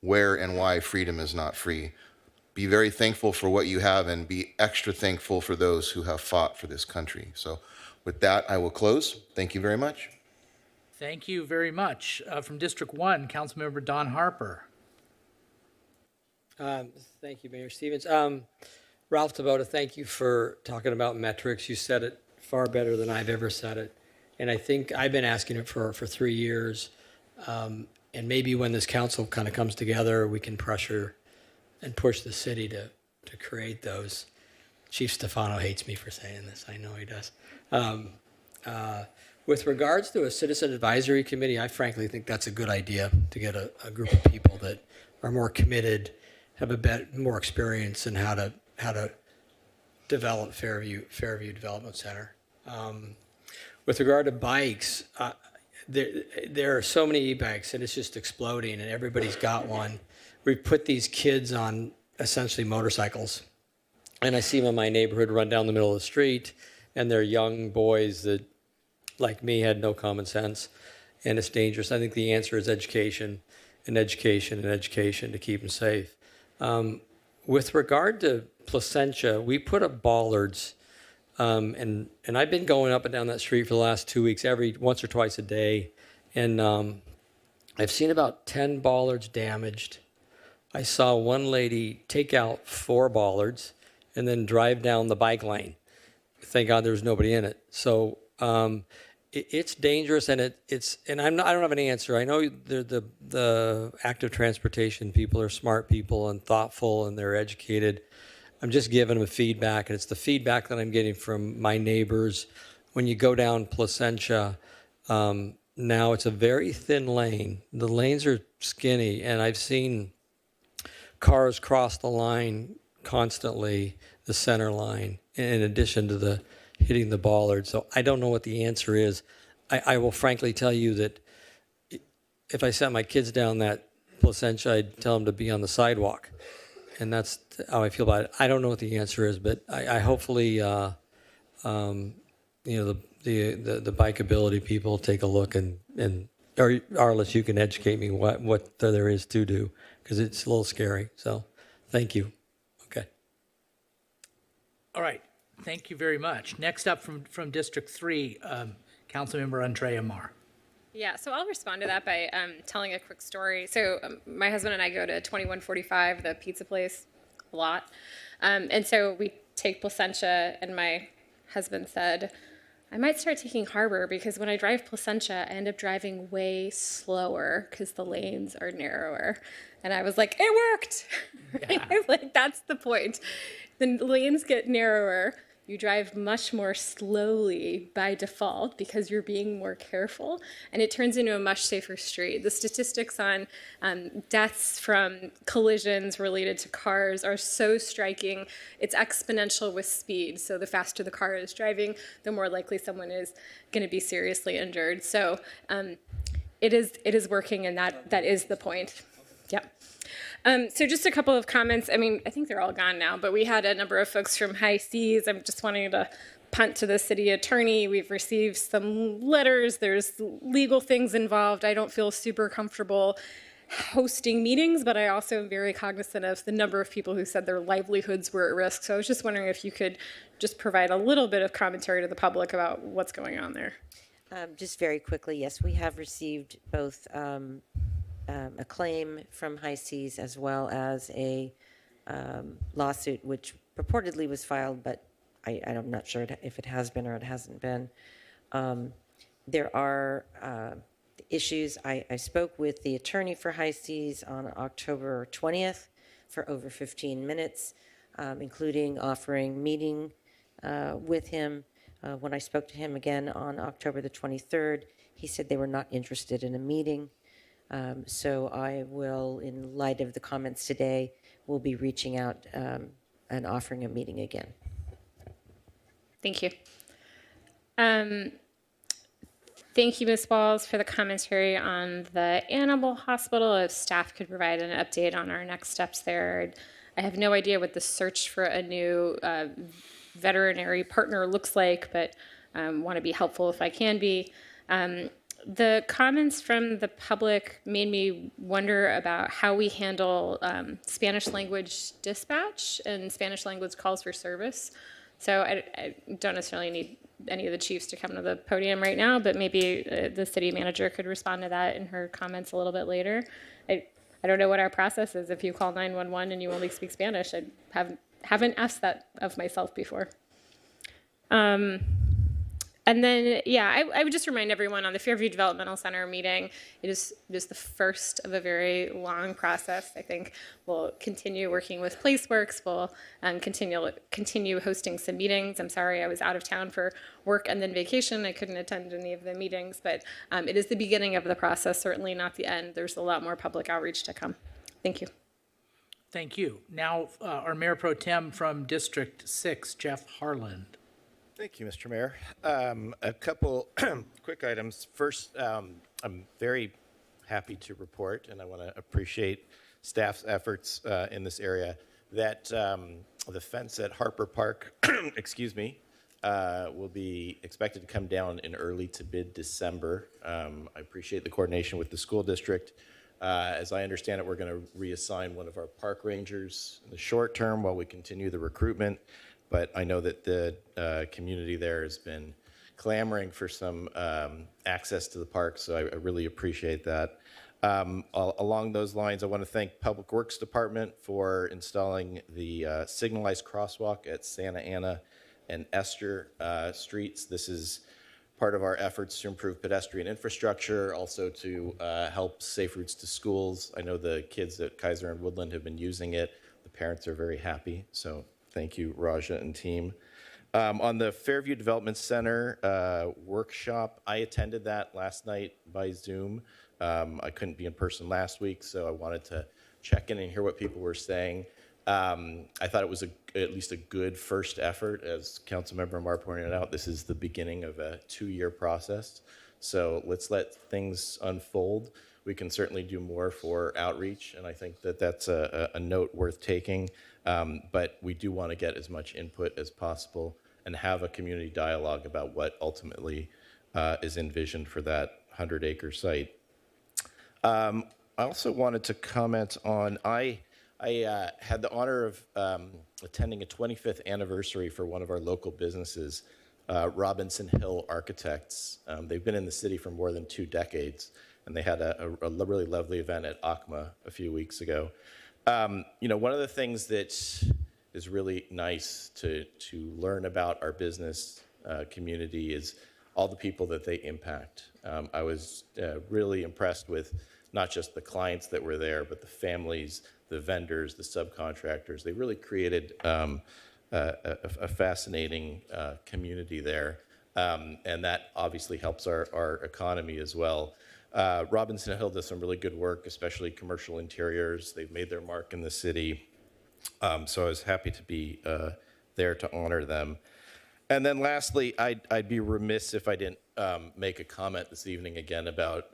where and why freedom is not free. Be very thankful for what you have and be extra thankful for those who have fought for this country. So with that, I will close. Thank you very much. Thank you very much. From District 1, Councilmember Don Harper. Thank you, Mayor Stevens. Ralph Tabota, thank you for talking about metrics. You said it far better than I've ever said it. And I think I've been asking it for 3 years. And maybe when this council kind of comes together, we can pressure and push the city to create those. Chief Stefano hates me for saying this. I know he does. With regards to a citizen advisory committee, I frankly think that's a good idea to get a group of people that are more committed, have more experience in how to develop Fairview Development Center. With regard to bikes, there are so many e-bikes and it's just exploding and everybody's got one. We've put these kids on essentially motorcycles. And I see them in my neighborhood run down the middle of the street and they're young boys that, like me, had no common sense. And it's dangerous. I think the answer is education and education and education to keep them safe. With regard to Placentia, we put up bollards. And I've been going up and down that street for the last 2 weeks, once or twice a day. And I've seen about 10 bollards damaged. I saw one lady take out 4 bollards and then drive down the bike lane. Thank God there was nobody in it. So it's dangerous, and I don't have an answer. I know the active transportation people are smart people and thoughtful, and they're educated. I'm just giving them feedback, and it's the feedback that I'm getting from my neighbors. When you go down Placentia, now it's a very thin lane. The lanes are skinny, and I've seen cars cross the line constantly, the center line, in addition to the hitting the bollard. So I don't know what the answer is. I will frankly tell you that if I sent my kids down that Placentia, I'd tell them to be on the sidewalk. And that's how I feel about it. I don't know what the answer is, but I hopefully, the bikeability people take a look or Arliss, you can educate me what there is to do, because it's a little scary. So thank you. Okay. All right. Thank you very much. Next up from District 3, Councilmember Andrea Marr. Yeah, so I'll respond to that by telling a quick story. So my husband and I go to 2145, the pizza place, a lot. And so we take Placentia, and my husband said, I might start taking Harbor, because when I drive Placentia, I end up driving way slower because the lanes are narrower. And I was like, it worked. Yeah. I was like, that's the point. the lanes get narrower. You drive much more slowly by default because you're being more careful, and it turns into a much safer street. The statistics on deaths from collisions related to cars are so striking. It's exponential with speed. So the faster the car is driving, the more likely someone is going to be seriously injured. So it is working, and that is the point. Yep. So just a couple of comments. I mean, I think they're all gone now, but we had a number of folks from High Seas. I'm just wanting to punt to the city attorney. We've received some letters. There's legal things involved. I don't feel super comfortable hosting meetings, but I also am very cognizant of the number of people who said their livelihoods were at risk. So I was just wondering if you could just provide a little bit of commentary to the public about what's going on there. Just very quickly, yes, we have received both a claim from High Seas as well as a lawsuit which purportedly was filed, but I'm not sure if it has been or it hasn't been. There are issues. I spoke with the attorney for High Seas on October 20th for over 15 minutes, including offering meeting with him. When I spoke to him again on October the 23rd, he said they were not interested in a meeting. So I will, in light of the comments today, will be reaching out and offering a meeting again. Thank you. Thank you, Ms. Walls, for the commentary on the animal hospital. If staff could provide an update on our next steps there. I have no idea what the search for a new veterinary partner looks like, but want to be helpful if I can be. The comments from the public made me wonder about how we handle Spanish language dispatch and Spanish language calls for service. So I don't necessarily need any of the chiefs to come to the podium right now, but maybe the city manager could respond to that in her comments a little bit later. I don't know what our process is. If you call 911 and you only speak Spanish, I haven't asked that of myself before. And then, yeah, I would just remind everyone on the Fairview Developmental Center meeting, it is the first of a very long process. I think we'll continue working with PlaceWorks. We'll continue hosting some meetings. I'm sorry I was out of town for work and then vacation. I couldn't attend any of the meetings, but it is the beginning of the process, certainly not the end. There's a lot more public outreach to come. Thank you. Thank you. Now, our Mayor Pro Tem from District 6, Jeff Harland. Thank you, Mr. Mayor. A couple quick items. First, I'm very happy to report, and I want to appreciate staff's efforts in this area, that the fence at Harper Park, excuse me, will be expected to come down in early to mid-December. I appreciate the coordination with the school district. As I understand it, we're going to reassign one of our park rangers in the short term while we continue the recruitment. But I know that the community there has been clamoring for some access to the park, so I really appreciate that. Along those lines, I want to thank Public Works Department for installing the signalized crosswalk at Santa Ana and Esther streets. This is part of our efforts to improve pedestrian infrastructure, also to help safe routes to schools. I know the kids at Kaiser and Woodland have been using it. The parents are very happy, so thank you, Raja and team. On the Fairview Development Center workshop, I attended that last night by Zoom. I couldn't be in person last week, so I wanted to check in and hear what people were saying. I thought it was at least a good first effort. As Councilmember Marr pointed out, this is the beginning of a 2-year process. So let's let things unfold. We can certainly do more for outreach, and I think that that's a note worth taking. But we do want to get as much input as possible and have a community dialogue about what ultimately is envisioned for that 100-acre site. I also wanted to comment on, I had the honor of attending a 25th anniversary for one of our local businesses, Robinson Hill Architects. They've been in the city for more than 2 decades, and they had a really lovely event at ACMA a few weeks ago. You know, one of the things that is really nice to learn about our business community is all the people that they impact. I was really impressed with not just the clients that were there, but the families, the vendors, the subcontractors. They really created a fascinating community there. And that obviously helps our economy as well. Robinson Hill does some really good work, especially commercial interiors. They've made their mark in the city. So I was happy to be there to honor them. And then lastly, I'd be remiss if I didn't make a comment this evening again about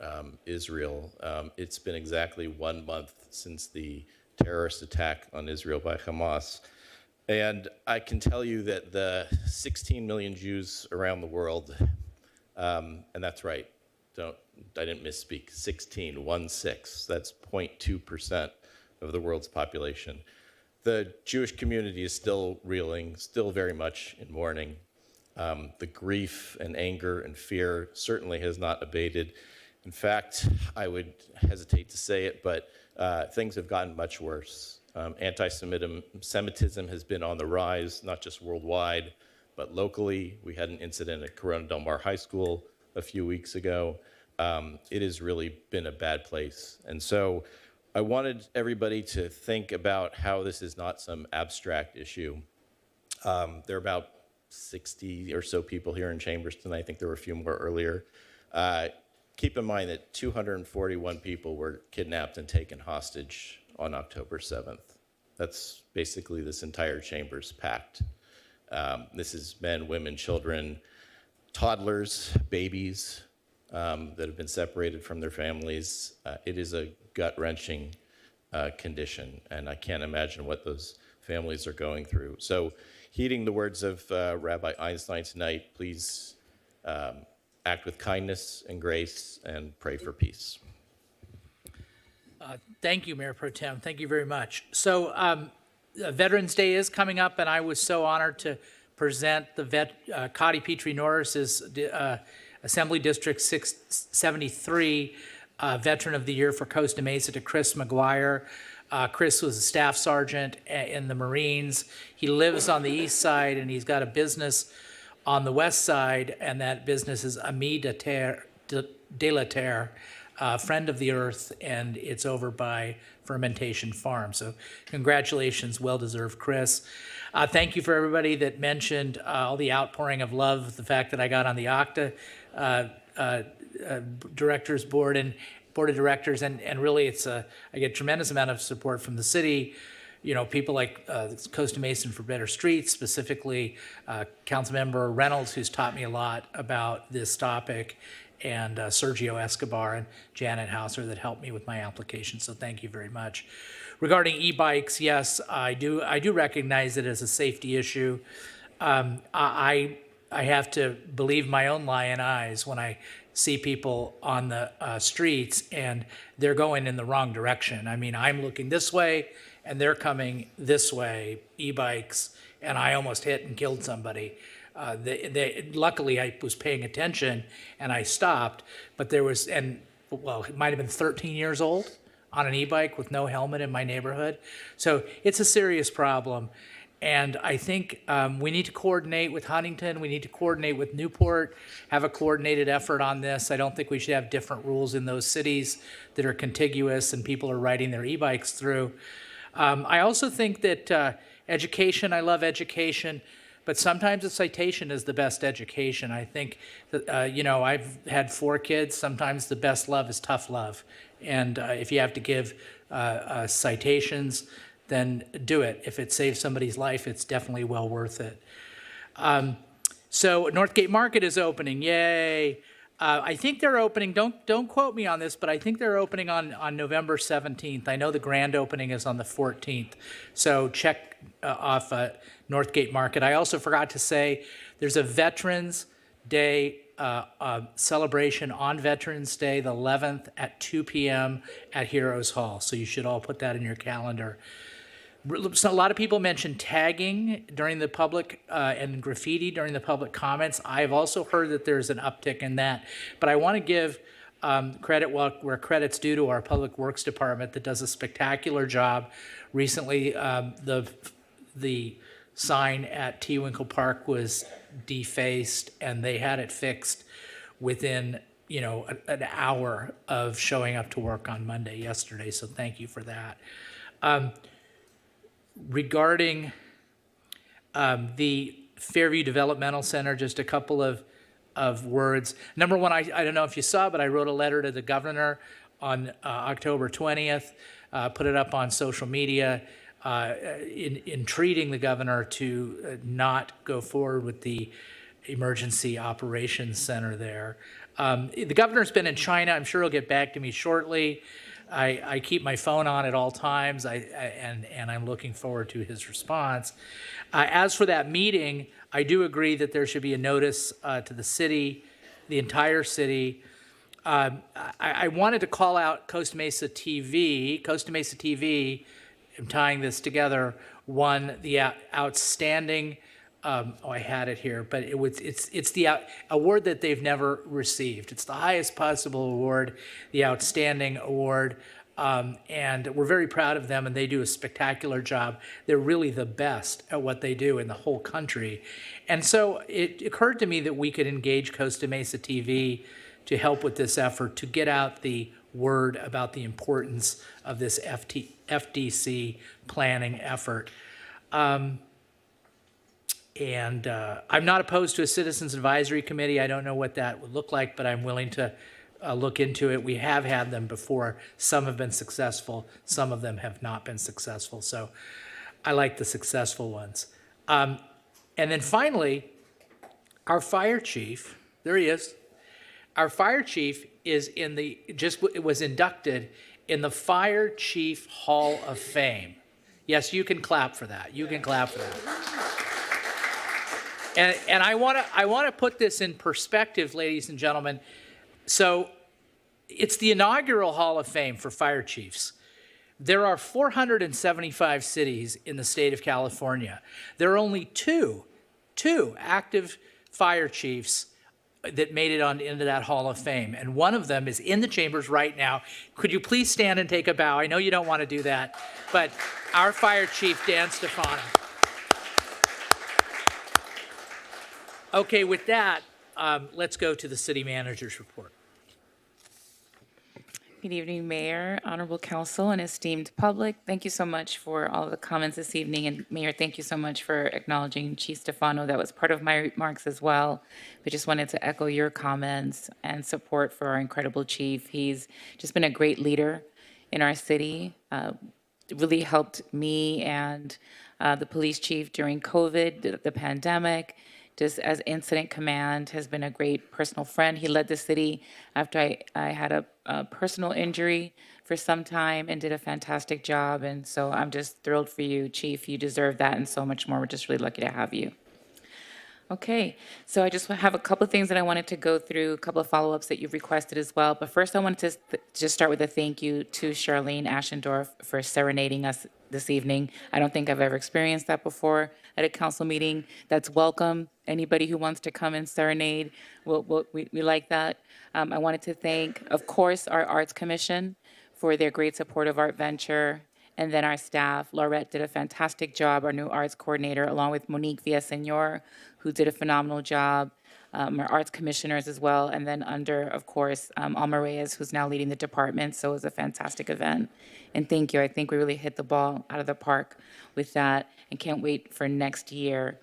Israel. It's been exactly 1 month since the terrorist attack on Israel by Hamas. And I can tell you that the 16 million Jews around the world, and that's right, I didn't misspeak, 16, 1/6, that's 0.2% of the world's population. The Jewish community is still reeling, still very much in mourning. The grief and anger and fear certainly has not abated. In fact, I would hesitate to say it, but things have gotten much worse. Anti-Semitism has been on the rise, not just worldwide, but locally. We had an incident at Corona Del Mar High School a few weeks ago. It has really been a bad place. And so I wanted everybody to think about how this is not some abstract issue. There are about 60 or so people here in chambers tonight. I think there were a few more earlier. Keep in mind that 241 people were kidnapped and taken hostage on October 7th. That's basically this entire chamber's packed. This is men, women, children, toddlers, babies that have been separated from their families. It is a gut-wrenching condition, and I can't imagine what those families are going through. So, heeding the words of Rabbi Einstein tonight, please act with kindness and grace and pray for peace. Thank you, Mayor Pro Tem. Thank you very much. So Veterans Day is coming up, and I was so honored to present the Cotty Petrie Norris's Assembly District 673 Veteran of the Year for Costa Mesa to Chris McGuire. Chris was a staff sergeant in the Marines. He lives on the east side, and he's got a business on the west side, and that business is Ami de la Terre, Friend of the Earth, and it's over by Fermentation Farm. So congratulations, well-deserved, Chris. Thank you for everybody that mentioned all the outpouring of love, the fact that I got on the OCTA Directors Board and Board of Directors, and really I get a tremendous amount of support from the city. You know, people like Costa Mesa for Better Streets, specifically Councilmember Reynolds, who's taught me a lot about this topic, and Sergio Escobar and Janet Hauser that helped me with my application. So thank you very much. Regarding e-bikes, yes, I do recognize it as a safety issue. I have to believe my own lying eyes when I see people on the streets and they're going in the wrong direction. I mean, I'm looking this way and they're coming this way, e-bikes, and I almost hit and killed somebody. Luckily, I was paying attention and I stopped, but there was, it might have been 13 years old on an e-bike with no helmet in my neighborhood. So it's a serious problem. And I think we need to coordinate with Huntington. We need to coordinate with Newport, have a coordinated effort on this. I don't think we should have different rules in those cities that are contiguous and people are riding their e-bikes through. I also think that education, I love education, but sometimes a citation is the best education. I think that, I've had 4 kids. Sometimes the best love is tough love. And if you have to give citations, then do it. If it saves somebody's life, it's definitely well worth it. So Northgate Market is opening, yay. I think they're opening, don't quote me on this, but I think they're opening on November 17th. I know the grand opening is on the 14th. So check off Northgate Market. I also forgot to say there's a Veterans Day celebration on Veterans Day, the 11th at 2 p.m. at Heroes Hall. So you should all put that in your calendar. So a lot of people mentioned tagging during the public and graffiti during the public comments. I've also heard that there's an uptick in that. But I want to give credit where credit's due to our Public Works Department that does a spectacular job. Recently, the sign at Tewinkle Park was defaced, and they had it fixed within an hour of showing up to work on Monday yesterday. So thank you for that. Regarding The Fairview Developmental Center, just a couple of words. Number one, I don't know if you saw, but I wrote a letter to the governor on October 20th, put it up on social media, entreating the governor to not go forward with the Emergency Operations Center there. The governor's been in China. I'm sure he'll get back to me shortly. I keep my phone on at all times, and I'm looking forward to his response. As for that meeting, I do agree that there should be a notice to the city, the entire city. I wanted to call out Costa Mesa TV. Costa Mesa TV, I'm tying this together, won the outstanding, I had it here, but it's the award that they've never received. It's the highest possible award, the outstanding award, and we're very proud of them, and they do a spectacular job. They're really the best at what they do in the whole country. And so it occurred to me that we could engage Costa Mesa TV to help with this effort, to get out the word about the importance of this FDC planning effort. And I'm not opposed to a Citizens Advisory Committee. I don't know what that would look like, but I'm willing to look into it. We have had them before. Some have been successful. Some of them have not been successful. So I like the successful ones. And then finally, our fire chief, there he is. Our fire chief is was inducted in the Fire Chief Hall of Fame. Yes, you can clap for that. You can clap for that. And I want to put this in perspective, ladies and gentlemen. So it's the inaugural Hall of Fame for fire chiefs. There are 475 cities in the state of California. There are only two active fire chiefs that made it on into that Hall of Fame. And one of them is in the chambers right now. Could you please stand and take a bow? I know you don't want to do that, but our fire chief, Dan Stefano. Okay, with that, let's go to the city manager's report. Good evening, Mayor, Honorable Council, and esteemed public. Thank you so much for all of the comments this evening. And Mayor, thank you so much for acknowledging Chief Stefano. That was part of my remarks as well. We just wanted to echo your comments and support for our incredible chief. He's just been a great leader in our city, really helped me and the police chief during COVID, the pandemic. Just as incident command, has been a great personal friend. He led the city after I had a personal injury for some time and did a fantastic job. And so I'm just thrilled for you, Chief. You deserve that and so much more. We're just really lucky to have you. Okay, so I just have a couple of things that I wanted to go through, a couple of follow-ups that you've requested as well. But first, I wanted to just start with a thank you to Charlene Ashendorf for serenading us this evening. I don't think I've ever experienced that before at a council meeting. That's welcome. Anybody who wants to come and serenade, we like that. I wanted to thank, of course, our Arts Commission for their great support of Art Venture. And then our staff, Laurette did a fantastic job, our new arts coordinator, along with Monique Villaseñor, who did a phenomenal job, our arts commissioners as well, and then under, of course, Alma Reyes, who's now leading the department, so it was a fantastic event. And thank you, I think we really hit the ball out of the park with that, and can't wait for next year.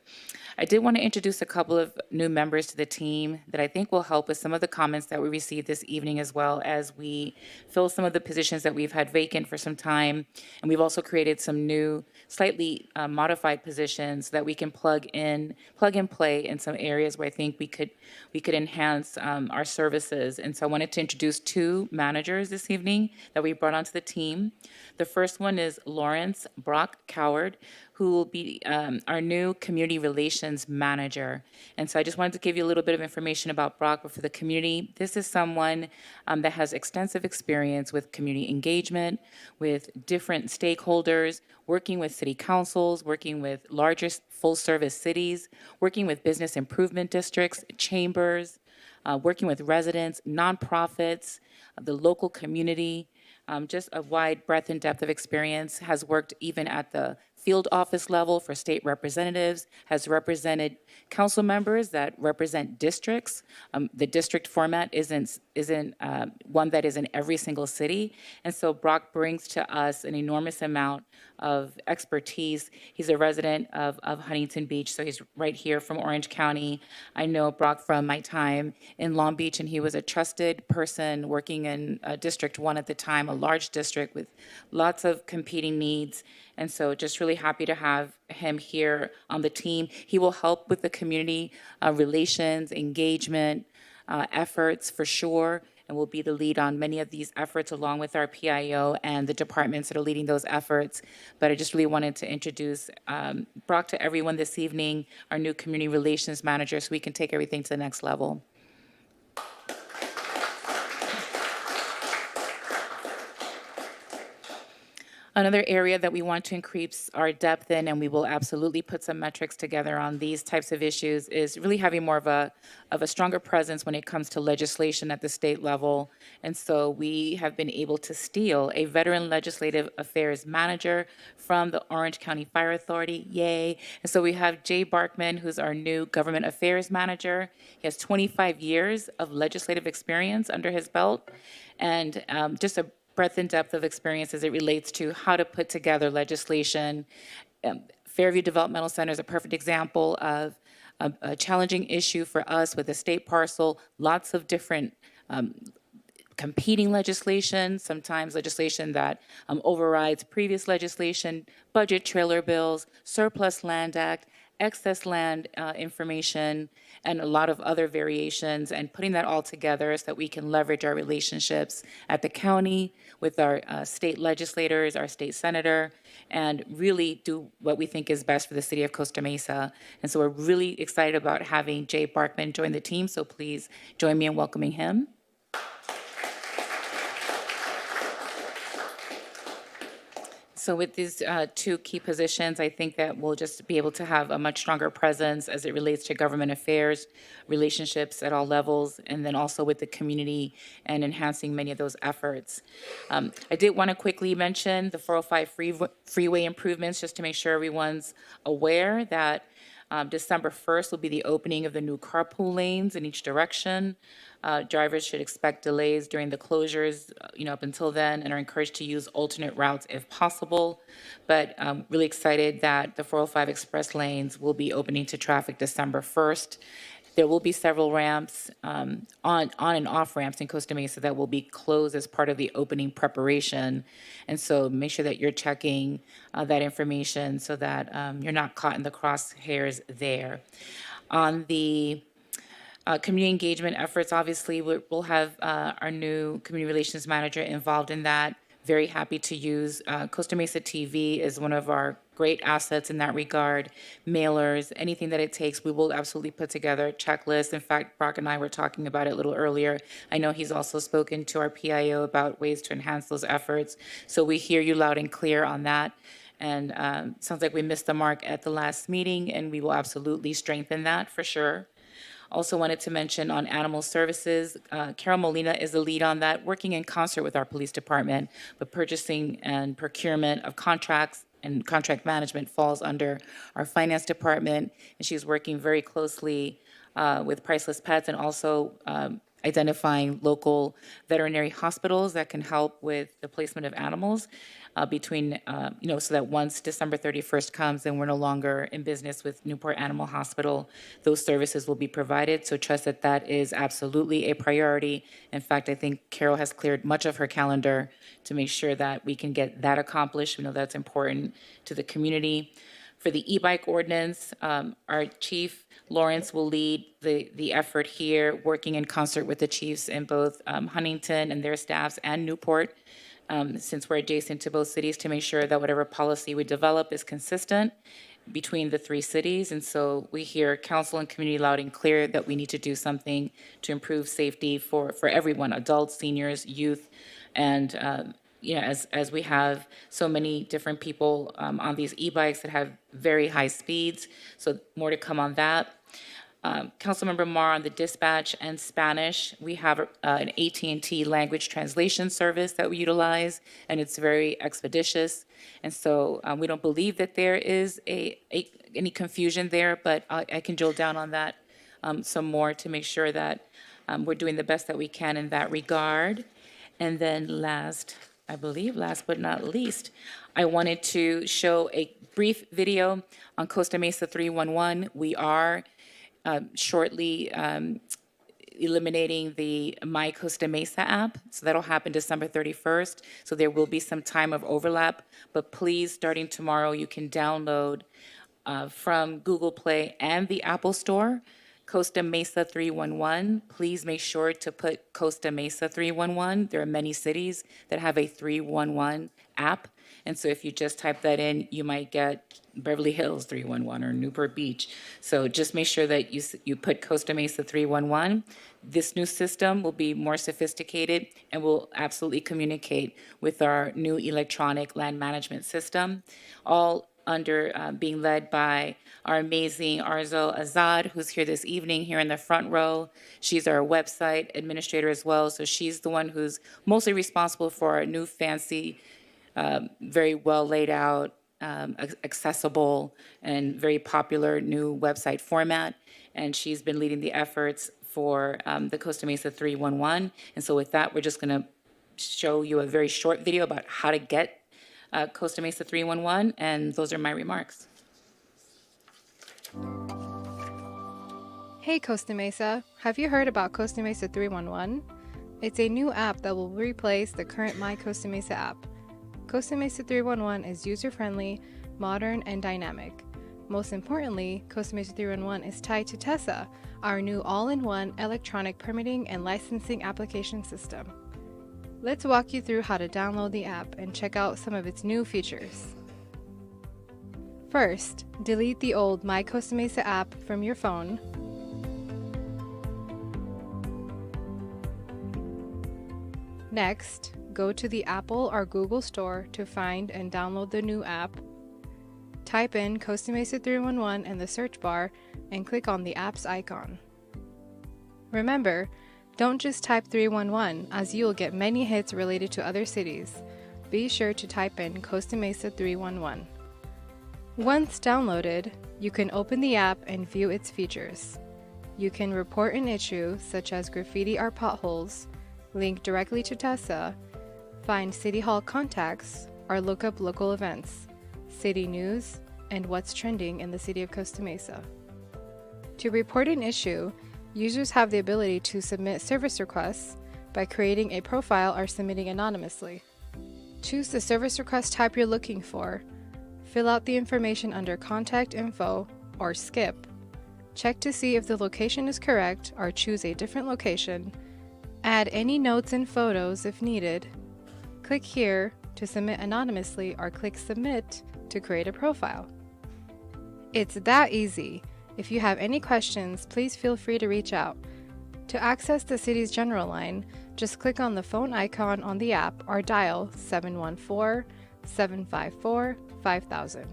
I did want to introduce a couple of new members to the team that I think will help with some of the comments that we received this evening, as well as we fill some of the positions that we've had vacant for some time. And we've also created some new, slightly modified positions that we can plug and play in some areas where I think we could enhance our services. And so I wanted to introduce two managers this evening that we brought onto the team. The first one is Lawrence Brock Coward, who will be our new community relations manager. And so I just wanted to give you a little bit of information about Brock, but for the community, this is someone that has extensive experience with community engagement, with different stakeholders, working with city councils, working with larger full-service cities, working with business improvement districts, chambers, working with residents, nonprofits, the local community, just a wide breadth and depth of experience, has worked even at the field office level for state representatives, has represented council members that represent districts. The district format isn't one that is in every single city. And so Brock brings to us an enormous amount of expertise. He's a resident of Huntington Beach, so he's right here from Orange County. I know Brock from my time in Long Beach, and he was a trusted person working in District 1 at the time, a large district with lots of competing needs. And so just really happy to have him here on the team. He will help with the community relations, engagement, efforts for sure, and will be the lead on many of these efforts along with our PIO and the departments that are leading those efforts. But I just really wanted to introduce Brock to everyone this evening, our new community relations manager, so we can take everything to the next level. Another area that we want to increase our depth in, and we will absolutely put some metrics together on these types of issues, is really having more of a stronger presence when it comes to legislation at the state level. And so we have been able to steal a veteran legislative affairs manager from the Orange County Fire Authority. Yay. And so we have Jay Barkman, who's our new government affairs manager. He has 25 years of legislative experience under his belt, and just a breadth and depth of experience as it relates to how to put together legislation. Fairview Developmental Center is a perfect example of a challenging issue for us with a state parcel, lots of different competing legislation, sometimes legislation that overrides previous legislation, budget trailer bills, surplus land act, excess land information, and a lot of other variations, and putting that all together so that we can leverage our relationships at the county with our state legislators, our state senator, and really do what we think is best for the city of Costa Mesa. And so we're really excited about having Jay Barkman join the team, so please join me in welcoming him. So with these two key positions, I think that we'll just be able to have a much stronger presence as it relates to government affairs, relationships at all levels, and then also with the community and enhancing many of those efforts. I did want to quickly mention the 405 freeway improvements, just to make sure everyone's aware that December 1st will be the opening of the new carpool lanes in each direction. Drivers should expect delays during the closures, up until then, and are encouraged to use alternate routes if possible. But I'm really excited that the 405 express lanes will be opening to traffic December 1st. There will be several ramps, on and off ramps in Costa Mesa that will be closed as part of the opening preparation. And so make sure that you're checking that information so that you're not caught in the crosshairs there. On the community engagement efforts, obviously, we'll have our new community relations manager involved in that. Very happy to use Costa Mesa TV is one of our great assets in that regard. Mailers, anything that it takes, we will absolutely put together a checklist. In fact, Brock and I were talking about it a little earlier. I know he's also spoken to our PIO about ways to enhance those efforts. So we hear you loud and clear on that. And sounds like we missed the mark at the last meeting, and we will absolutely strengthen that for sure. Also wanted to mention on animal services, Carol Molina is the lead on that, working in concert with our police department, but purchasing and procurement of contracts and contract management falls under our finance department, and she's working very closely with Priceless Pets and also identifying local veterinary hospitals that can help with the placement of animals between, so that once December 31st comes and we're no longer in business with Newport Animal Hospital, those services will be provided. So trust that that is absolutely a priority. In fact, I think Carol has cleared much of her calendar to make sure that we can get that accomplished. We know that's important to the community. For the e-bike ordinance, our chief, Lawrence, will lead the effort here, working in concert with the chiefs in both Huntington and their staffs and Newport, since we're adjacent to both cities, to make sure that whatever policy we develop is consistent between the three cities. And so we hear council and community loud and clear that we need to do something to improve safety for everyone, adults, seniors, youth, and as we have so many different people on these e-bikes that have very high speeds. So more to come on that. Councilmember Mar, on the dispatch and Spanish, we have an AT&T language translation service that we utilize, and it's very expeditious. And so we don't believe that there is any confusion there, but I can drill down on that some more to make sure that we're doing the best that we can in that regard. And then last, I believe last but not least, I wanted to show a brief video on Costa Mesa 311. We are shortly eliminating the My Costa Mesa app. So that'll happen December 31st. So there will be some time of overlap. But please, starting tomorrow, you can download from Google Play and the Apple Store, Costa Mesa 311. Please make sure to put Costa Mesa 311. There are many cities that have a 311 app. And so if you just type that in, you might get Beverly Hills 311 or Newport Beach. So just make sure that you put Costa Mesa 311. This new system will be more sophisticated and will absolutely communicate with our new electronic land management system, all under being led by our amazing Arzo Azad, who's here this evening here in the front row. She's our website administrator as well. So she's the one who's mostly responsible for our new fancy, very well laid out, accessible, and very popular new website format. And she's been leading the efforts for the Costa Mesa 311. And so with that, we're just gonna show you a very short video about how to get Costa Mesa 311, and those are my remarks. Hey Costa Mesa, have you heard about Costa Mesa 311? It's a new app that will replace the current My Costa Mesa app. Costa Mesa 311 is user-friendly, modern, and dynamic. Most importantly, Costa Mesa 311 is tied to TESA, our new all-in-one electronic permitting and licensing application system. Let's walk you through how to download the app and check out some of its new features. First, delete the old My Costa Mesa app from your phone. Next, go to the Apple or Google Store to find and download the new app. Type in Costa Mesa 311 in the search bar and click on the app's icon. Remember, don't just type 311, as you'll get many hits related to other cities. Be sure to type in Costa Mesa 311. Once downloaded, you can open the app and view its features. You can report an issue, such as graffiti or potholes, link directly to TESA, find City Hall contacts, or look up local events, city news, and what's trending in the city of Costa Mesa. To report an issue, users have the ability to submit service requests by creating a profile or submitting anonymously. Choose the service request type you're looking for, fill out the information under Contact Info, or skip. Check to see if the location is correct or choose a different location. Add any notes and photos if needed. Click here to submit anonymously or click Submit to create a profile. It's that easy. If you have any questions, please feel free to reach out. To access the city's general line, just click on the phone icon on the app or dial 714-754-5000.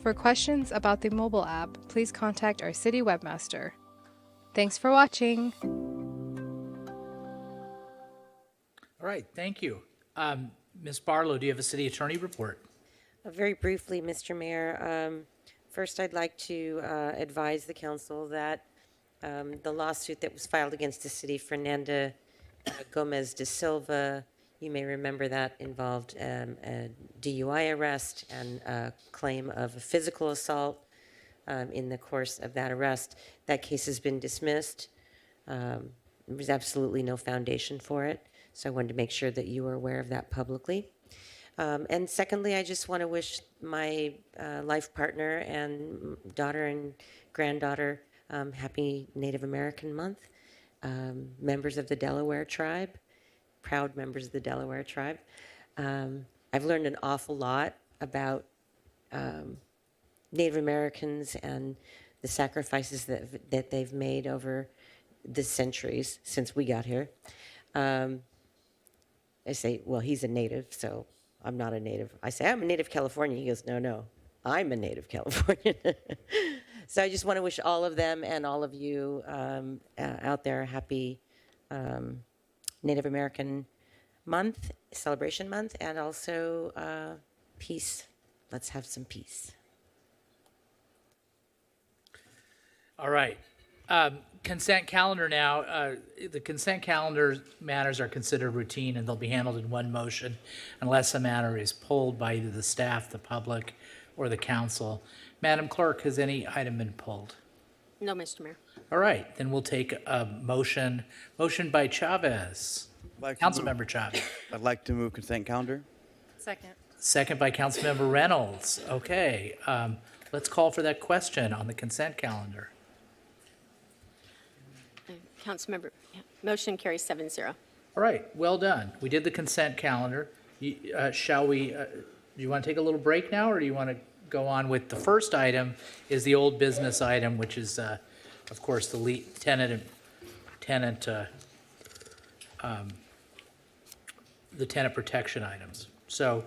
For questions about the mobile app, please contact our city webmaster. Thanks for watching. All right, thank you. Ms. Barlow, do you have a city attorney report? Very briefly, Mr. Mayor, first I'd like to advise the council that the lawsuit that was filed against the city, Fernanda Gomez de Silva, you may remember that involved a DUI arrest and a claim of a physical assault in the course of that arrest. That case has been dismissed. There was absolutely no foundation for it. So I wanted to make sure that you were aware of that publicly. And secondly, I just want to wish my life partner and daughter and granddaughter happy Native American Month. Members of the Delaware tribe, proud members of the Delaware tribe. I've learned an awful lot about Native Americans and the sacrifices that they've made over the centuries since we got here. I say, well, he's a native, so I'm not a native. I say, I'm a native Californian. He goes, no, I'm a native Californian. So I just want to wish all of them and all of you out there a happy Native American month, celebration month, and also peace. Let's have some peace. All right. Consent calendar now. The consent calendar matters are considered routine and they'll be handled in one motion unless a matter is pulled by either the staff, the public, or the council. Madam Clerk, has any item been pulled? No, Mr. Mayor. All right, then we'll take a motion. Motion by Chavez. Councilmember Chavez. I'd like to move consent calendar. Second. Second by Councilmember Reynolds. Okay, let's call for that question on the consent calendar. Councilmember, motion carries 7-0. All right, well done. We did the consent calendar. Shall we, do you want to take a little break now, or do you want to go on with the first item is the old business item, which is, of course, the tenant protection items. So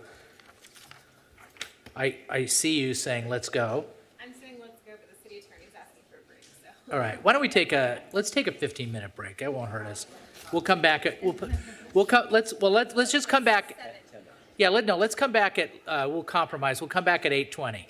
I see you saying, let's go. I'm saying let's go, but the city attorney's asking for a break, so. All right, why don't we let's take a 15-minute break. That won't hurt us. We'll come back at, let's just come back. Yeah, let's come back at, we'll compromise. We'll come back at 8:20.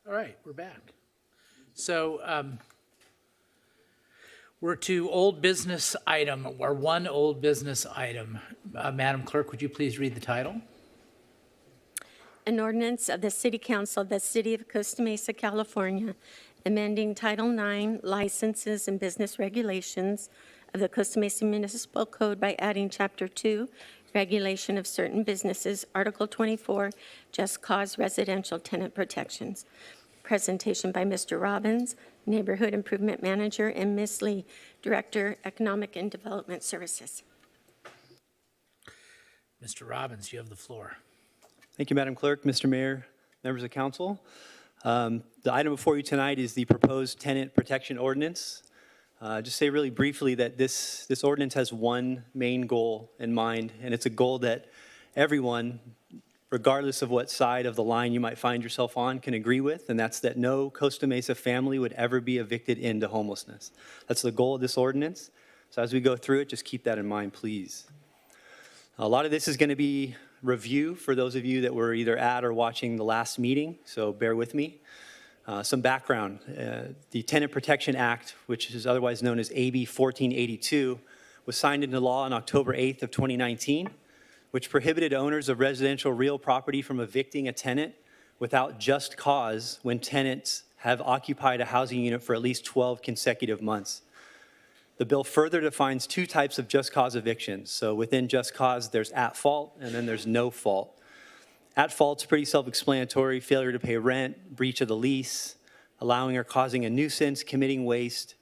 All right, we're back. So we're to old business item, or one old business item. Madam Clerk, would you please read the title? An ordinance of the City Council of the City of Costa Mesa, California, amending Title IX Licenses and Business Regulations of the Costa Mesa Municipal Code by adding Chapter 2, Regulation of Certain Businesses, Article 24, Just Cause Residential Tenant Protections. Presentation by Mr. Robbins, Neighborhood Improvement Manager, and Ms. Lee, Director, Economic and Development Services. Mr. Robbins, you have the floor. Thank you, Madam Clerk, Mr. Mayor, members of council. The item before you tonight is the proposed tenant protection ordinance. Just say really briefly that this ordinance has one main goal in mind, and it's a goal that everyone, regardless of what side of the line you might find yourself on, can agree with, and that's that no Costa Mesa family would ever be evicted into homelessness. That's the goal of this ordinance. So as we go through it, just keep that in mind, please. A lot of this is going to be review for those of you that were either at or watching the last meeting, so bear with me. Some background. The Tenant Protection Act, which is otherwise known as AB 1482, was signed into law on October 8th of 2019, which prohibited owners of residential real property from evicting a tenant without just cause when tenants have occupied a housing unit for at least 12 consecutive months. The bill further defines two types of just cause evictions. So within just cause, there's at fault, and then there's no fault. At fault's pretty self-explanatory: failure to pay rent, breach of the lease, allowing or causing a nuisance, committing waste,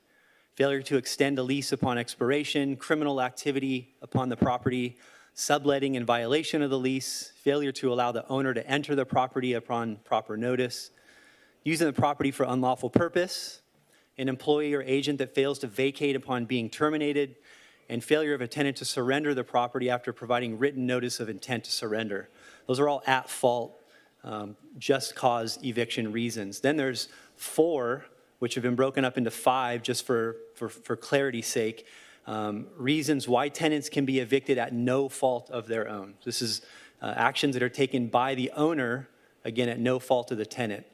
failure to extend a lease upon expiration, criminal activity upon the property, subletting in violation of the lease, failure to allow the owner to enter the property upon proper notice, using the property for unlawful purpose, an employee or agent that fails to vacate upon being terminated, and failure of a tenant to surrender the property after providing written notice of intent to surrender. Those are all at fault, just cause eviction reasons. Then there's 4, which have been broken up into 5 just for clarity's sake, reasons why tenants can be evicted at no fault of their own. This is actions that are taken by the owner, again, at no fault of the tenant.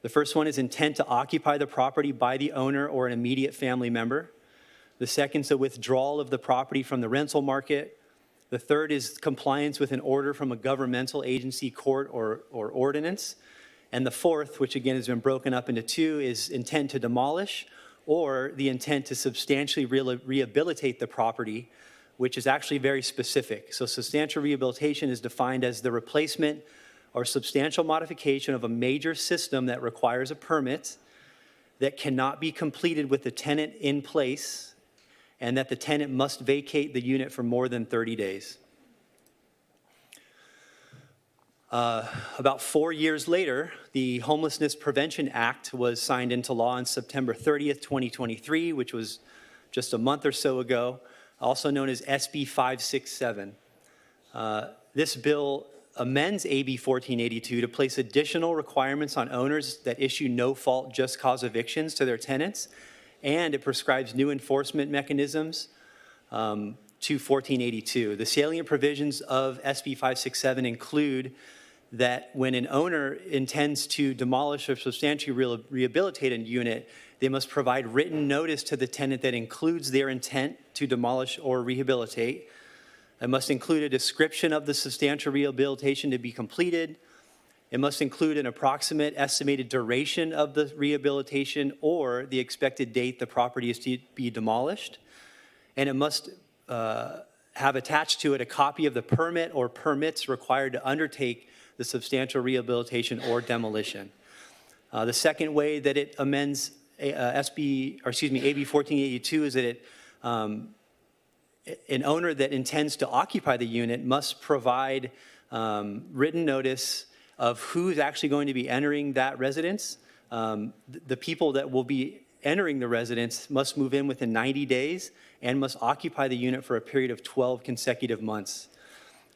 The first one is intent to occupy the property by the owner or an immediate family member. The second is a withdrawal of the property from the rental market. The third is compliance with an order from a governmental agency, court, or ordinance. And the fourth, which again has been broken up into 2, is intent to demolish, or the intent to substantially rehabilitate the property, which is actually very specific. So substantial rehabilitation is defined as the replacement or substantial modification of a major system that requires a permit, that cannot be completed with the tenant in place, and that the tenant must vacate the unit for more than 30 days. About 4 years later, the Homelessness Prevention Act was signed into law on September 30th, 2023, which was just a month or so ago, also known as SB 567. This bill amends AB 1482 to place additional requirements on owners that issue no-fault just cause evictions to their tenants, and it prescribes new enforcement mechanisms to 1482. The salient provisions of SB 567 include that when an owner intends to demolish or substantially rehabilitate a unit, they must provide written notice to the tenant that includes their intent to demolish or rehabilitate. It must include a description of the substantial rehabilitation to be completed. It must include an approximate estimated duration of the rehabilitation or the expected date the property is to be demolished. And it must have attached to it a copy of the permit or permits required to undertake the substantial rehabilitation or demolition. The second way that it amends AB 1482 is that it an owner that intends to occupy the unit must provide written notice of who's actually going to be entering that residence. The people that will be entering the residence must move in within 90 days and must occupy the unit for a period of 12 consecutive months.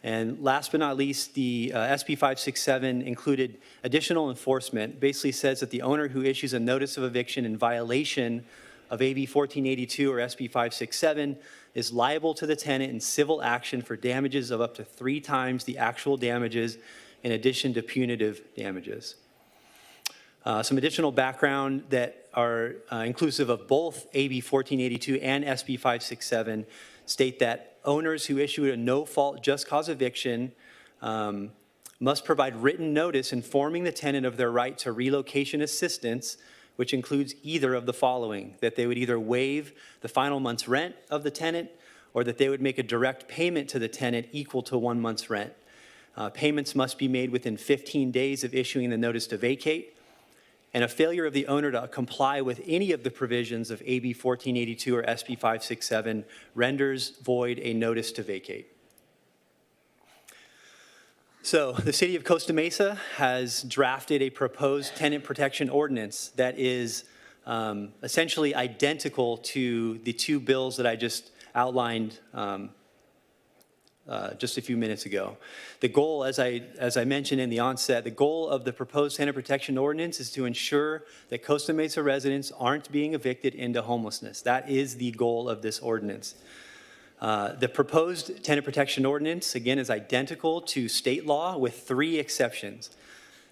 And last but not least, the SB 567 included additional enforcement. Basically says that the owner who issues a notice of eviction in violation of AB 1482 or SB 567 is liable to the tenant in civil action for damages of up to 3 times the actual damages in addition to punitive damages. Some additional background that are inclusive of both AB 1482 and SB 567 state that owners who issue a no-fault just cause eviction must provide written notice informing the tenant of their right to relocation assistance, which includes either of the following: that they would either waive the final month's rent of the tenant, or that they would make a direct payment to the tenant equal to 1 month's rent. Payments must be made within 15 days of issuing the notice to vacate, and a failure of the owner to comply with any of the provisions of AB 1482 or SB 567 renders void a notice to vacate. So the city of Costa Mesa has drafted a proposed tenant protection ordinance that is essentially identical to the two bills that I just outlined just a few minutes ago. The goal, as I mentioned in the onset, the goal of the proposed tenant protection ordinance is to ensure that Costa Mesa residents aren't being evicted into homelessness. That is the goal of this ordinance. The proposed tenant protection ordinance, again, is identical to state law with 3 exceptions.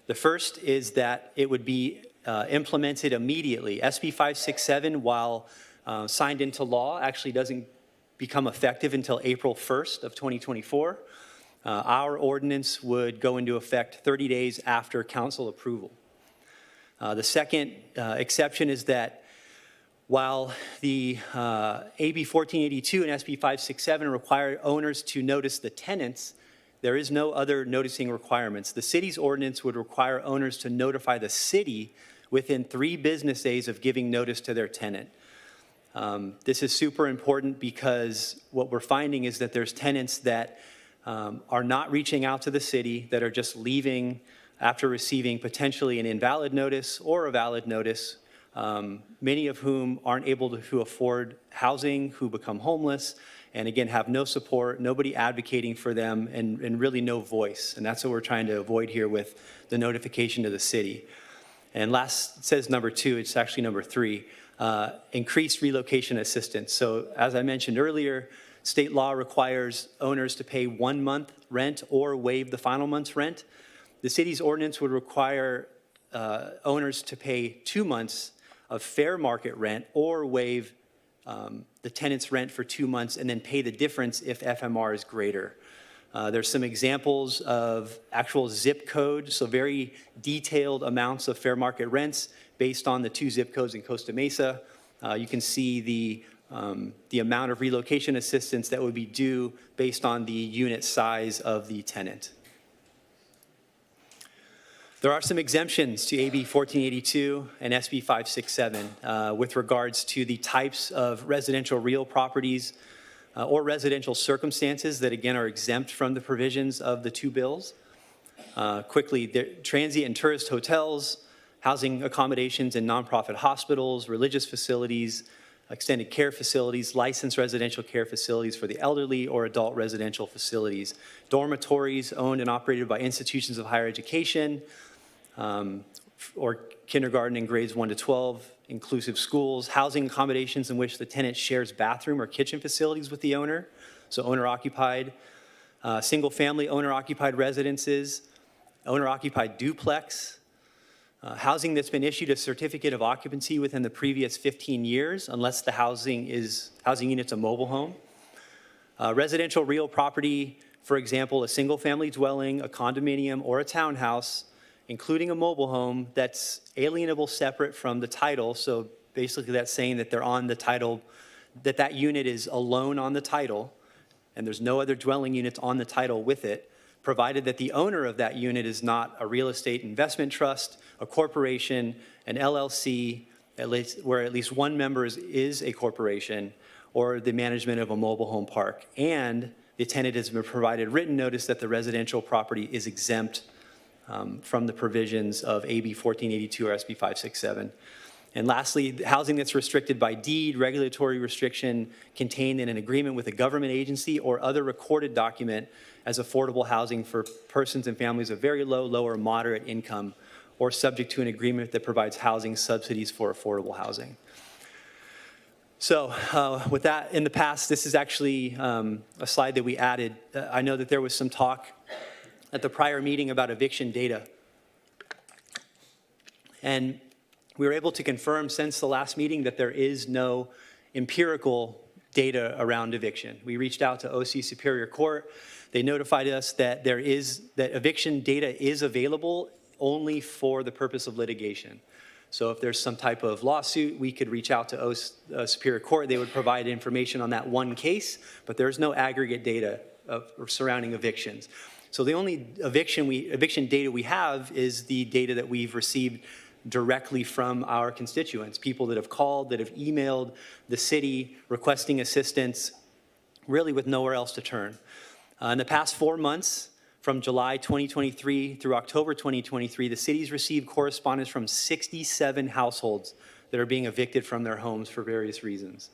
The first is that it would be implemented immediately. SB 567, while signed into law, actually doesn't become effective until April 1st of 2024. Our ordinance would go into effect 30 days after council approval. The second exception is that while the AB 1482 and SB 567 require owners to notice the tenants, there is no other noticing requirements. The city's ordinance would require owners to notify the city within 3 business days of giving notice to their tenant. This is super important because what we're finding is that there's tenants that are not reaching out to the city, that are just leaving after receiving potentially an invalid notice or a valid notice, many of whom aren't able to afford housing, who become homeless, and again have no support, nobody advocating for them, and really no voice. And that's what we're trying to avoid here with the notification to the city. And last, it says number 2, it's actually number 3, increased relocation assistance. So as I mentioned earlier, state law requires owners to pay 1 month rent or waive the final month's rent. The city's ordinance would require owners to pay 2 months of fair market rent or waive the tenant's rent for 2 months and then pay the difference if FMR is greater. There's some examples of actual zip code, so very detailed amounts of fair market rents based on the 2 zip codes in Costa Mesa. You can see the amount of relocation assistance that would be due based on the unit size of the tenant. There are some exemptions to AB 1482 and SB 567 with regards to the types of residential real properties or residential circumstances that, again, are exempt from the provisions of the 2 bills. Quickly, transient and tourist hotels, housing accommodations in nonprofit hospitals, religious facilities, extended care facilities, licensed residential care facilities for the elderly, or adult residential facilities, dormitories owned and operated by institutions of higher education, or kindergarten in grades 1 to 12, inclusive schools, housing accommodations in which the tenant shares bathroom or kitchen facilities with the owner, so owner-occupied, single-family owner-occupied residences, owner-occupied duplex, housing that's been issued a certificate of occupancy within the previous 15 years, unless the housing unit's a mobile home, residential real property, for example, a single-family dwelling, a condominium, or a townhouse, including a mobile home that's alienable separate from the title. So basically that's saying that they're on the title, that unit is alone on the title, and there's no other dwelling units on the title with it, provided that the owner of that unit is not a real estate investment trust, a corporation, an LLC, where at least one member is a corporation, or the management of a mobile home park. And the tenant has been provided written notice that the residential property is exempt from the provisions of AB 1482 or SB 567. And lastly, housing that's restricted by deed, regulatory restriction contained in an agreement with a government agency or other recorded document as affordable housing for persons and families of very low, or moderate income, or subject to an agreement that provides housing subsidies for affordable housing. So with that, in the past, this is actually a slide that we added. I know that there was some talk at the prior meeting about eviction data. And we were able to confirm since the last meeting that there is no empirical data around eviction. We reached out to OC Superior Court. They notified us that that eviction data is available only for the purpose of litigation. So if there's some type of lawsuit, we could reach out to Superior Court. They would provide information on that one case, but there's no aggregate data surrounding evictions. So the only eviction data we have is the data that we've received directly from our constituents, people that have called, that have emailed the city requesting assistance, really with nowhere else to turn. In the past 4 months, from July 2023 through October 2023, the city's received correspondence from 67 households that are being evicted from their homes for various reasons.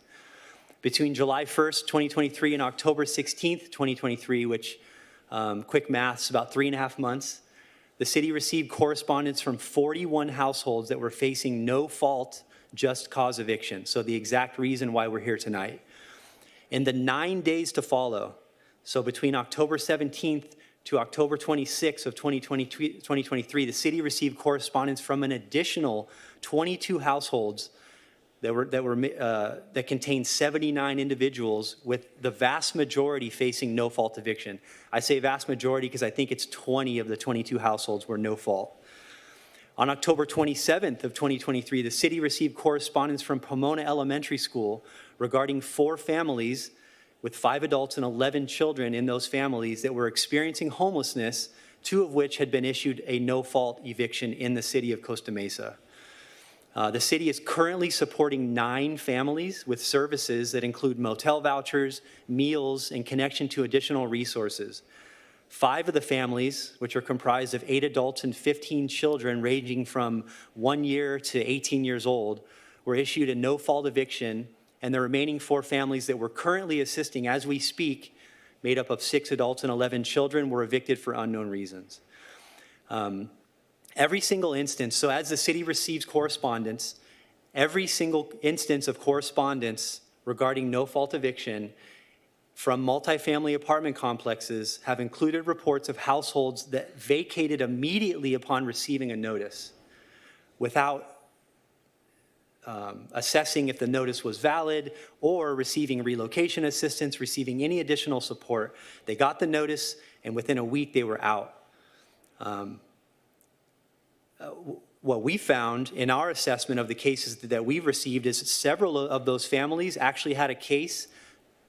Between July 1st, 2023 and October 16th, 2023, which, quick math's about 3.5 months, the city received correspondence from 41 households that were facing no fault, just cause eviction. So the exact reason why we're here tonight. In the 9 days to follow, so between October 17th to October 26th of 2023, the city received correspondence from an additional 22 households that contained 79 individuals, with the vast majority facing no fault eviction. I say vast majority because I think it's 20 of the 22 households were no fault. On October 27th of 2023, the city received correspondence from Pomona Elementary School regarding 4 families with 5 adults and 11 children in those families that were experiencing homelessness, 2 of which had been issued a no-fault eviction in the city of Costa Mesa. The city is currently supporting 9 families with services that include motel vouchers, meals, and connection to additional resources. 5 of the families, which are comprised of 8 adults and 15 children ranging from 1 year to 18 years old, were issued a no-fault eviction, and the remaining 4 families that we're currently assisting as we speak, made up of 6 adults and 11 children, were evicted for unknown reasons. Every single instance, so as the city receives correspondence, every single instance of correspondence regarding no-fault eviction from multifamily apartment complexes have included reports of households that vacated immediately upon receiving a notice without assessing if the notice was valid or receiving relocation assistance, receiving any additional support. They got the notice, and within a week they were out. What we found in our assessment of the cases that we've received is several of those families actually had a case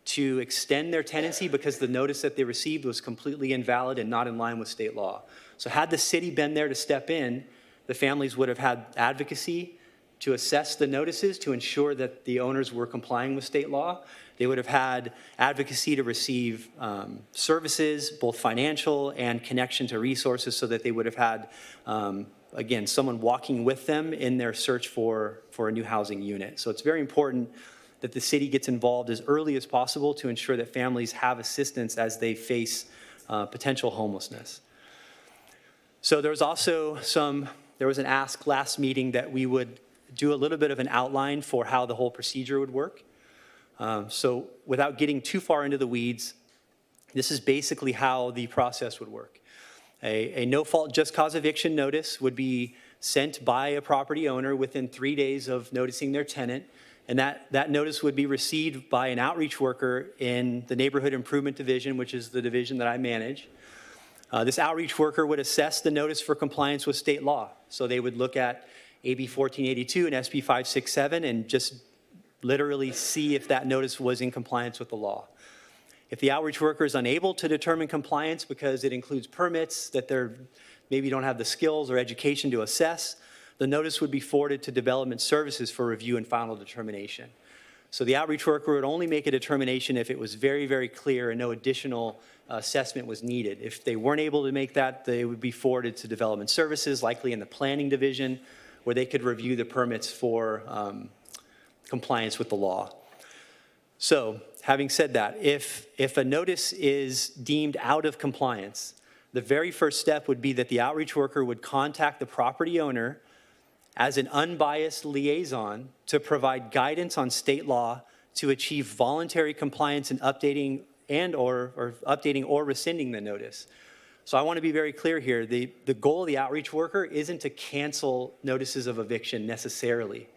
to extend their tenancy because the notice that they received was completely invalid and not in line with state law. So had the city been there to step in, the families would have had advocacy to assess the notices to ensure that the owners were complying with state law. They would have had advocacy to receive services, both financial and connection to resources, so that they would have had again, someone walking with them in their search for a new housing unit. So it's very important that the city gets involved as early as possible to ensure that families have assistance as they face potential homelessness. So there was also there was an ask last meeting that we would do a little bit of an outline for how the whole procedure would work. So without getting too far into the weeds, this is basically how the process would work. A no-fault just cause eviction notice would be sent by a property owner within 3 days of noticing their tenant, and that notice would be received by an outreach worker in the Neighborhood Improvement Division, which is the division that I manage. This outreach worker would assess the notice for compliance with state law. So they would look at AB 1482 and SB 567 and just literally see if that notice was in compliance with the law. If the outreach worker is unable to determine compliance because it includes permits that they maybe don't have the skills or education to assess, the notice would be forwarded to Development Services for review and final determination. So the outreach worker would only make a determination if it was very, very clear and no additional assessment was needed. If they weren't able to make that, they would be forwarded to Development Services, likely in the Planning Division, where they could review the permits for compliance with the law. So, having said that, if a notice is deemed out of compliance, the very first step would be that the outreach worker would contact the property owner as an unbiased liaison to provide guidance on state law to achieve voluntary compliance in updating or rescinding the notice. So I want to be very clear here. The goal of the outreach worker isn't to cancel notices of eviction necessarily.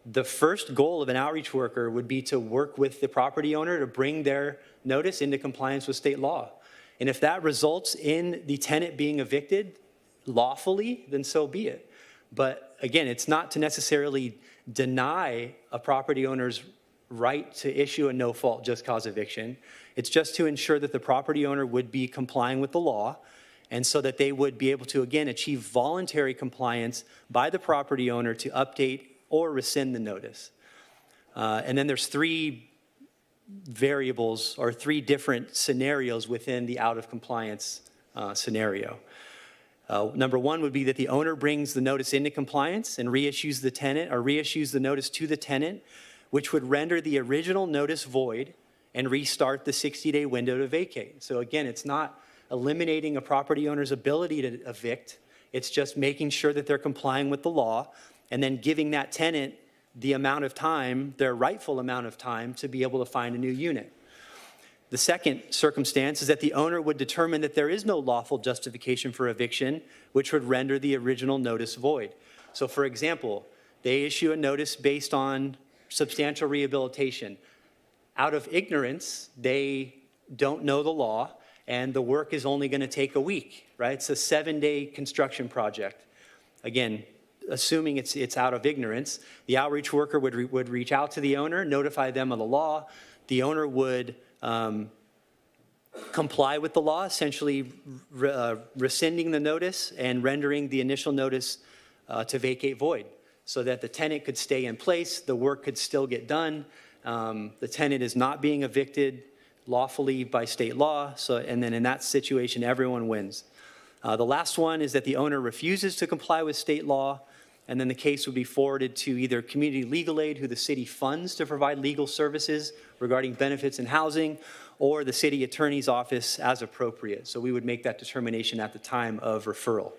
The first goal of an outreach worker would be to work with the property owner to bring their notice into compliance with state law. And if that results in the tenant being evicted lawfully, then so be it. But again, it's not to necessarily deny a property owner's right to issue a no-fault just cause eviction. It's just to ensure that the property owner would be complying with the law, and so that they would be able to, again, achieve voluntary compliance by the property owner to update or rescind the notice. And then there's three variables or three different scenarios within the out of compliance scenario. Number one would be that the owner brings the notice into compliance and reissues the tenant or reissues the notice to the tenant, which would render the original notice void and restart the 60-day window to vacate. So again, it's not eliminating a property owner's ability to evict. It's just making sure that they're complying with the law and then giving that tenant the amount of time, their rightful amount of time, to be able to find a new unit. The second circumstance is that the owner would determine that there is no lawful justification for eviction, which would render the original notice void. So for example, they issue a notice based on substantial rehabilitation. Out of ignorance, they don't know the law, and the work is only going to take a week, right? It's a 7-day construction project. Again, assuming it's out of ignorance, the outreach worker would reach out to the owner, notify them of the law. The owner would comply with the law, essentially rescinding the notice and rendering the initial notice to vacate void, so that the tenant could stay in place, the work could still get done. The tenant is not being evicted lawfully by state law, and then in that situation, everyone wins. The last one is that the owner refuses to comply with state law, and then the case would be forwarded to either community legal aid, who the city funds to provide legal services regarding benefits and housing, or the city attorney's office as appropriate. So we would make that determination at the time of referral.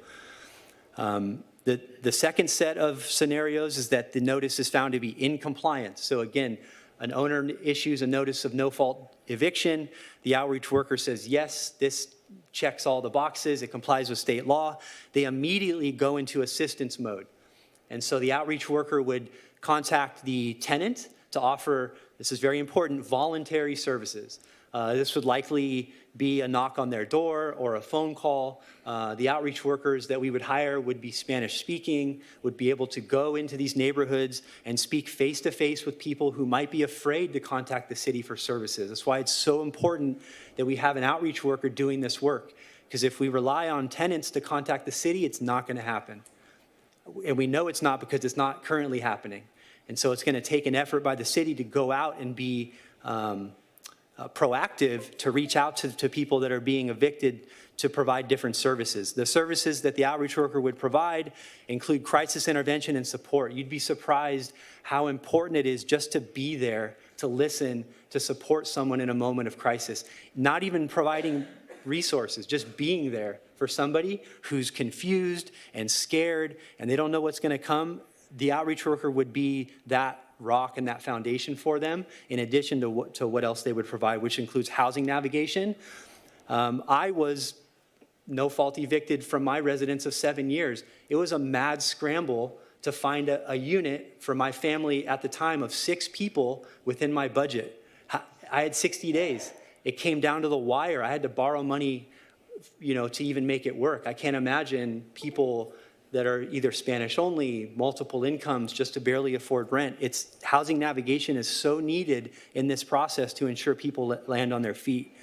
The second set of scenarios is that the notice is found to be in compliance. So again, an owner issues a notice of no-fault eviction. The outreach worker says, yes, this checks all the boxes, it complies with state law. They immediately go into assistance mode. And so the outreach worker would contact the tenant to offer, this is very important, voluntary services. This would likely be a knock on their door or a phone call. The outreach workers that we would hire would be Spanish speaking, would be able to go into these neighborhoods and speak face-to-face with people who might be afraid to contact the city for services. That's why it's so important that we have an outreach worker doing this work, because if we rely on tenants to contact the city, it's not going to happen. And we know it's not because it's not currently happening. And so it's going to take an effort by the city to go out and be proactive to reach out to people that are being evicted to provide different services. The services that the outreach worker would provide include crisis intervention and support. You'd be surprised how important it is just to be there, to listen, to support someone in a moment of crisis. Not even providing resources, just being there for somebody who's confused and scared and they don't know what's going to come. The outreach worker would be that rock and that foundation for them, in addition to what else they would provide, which includes housing navigation. I was no-fault evicted from my residence of 7 years. It was a mad scramble to find a unit for my family at the time of 6 people within my budget. I had 60 days. It came down to the wire. I had to borrow money, to even make it work. I can't imagine people that are either Spanish only, multiple incomes, just to barely afford rent. Housing navigation is so needed in this process to ensure people land on their feet.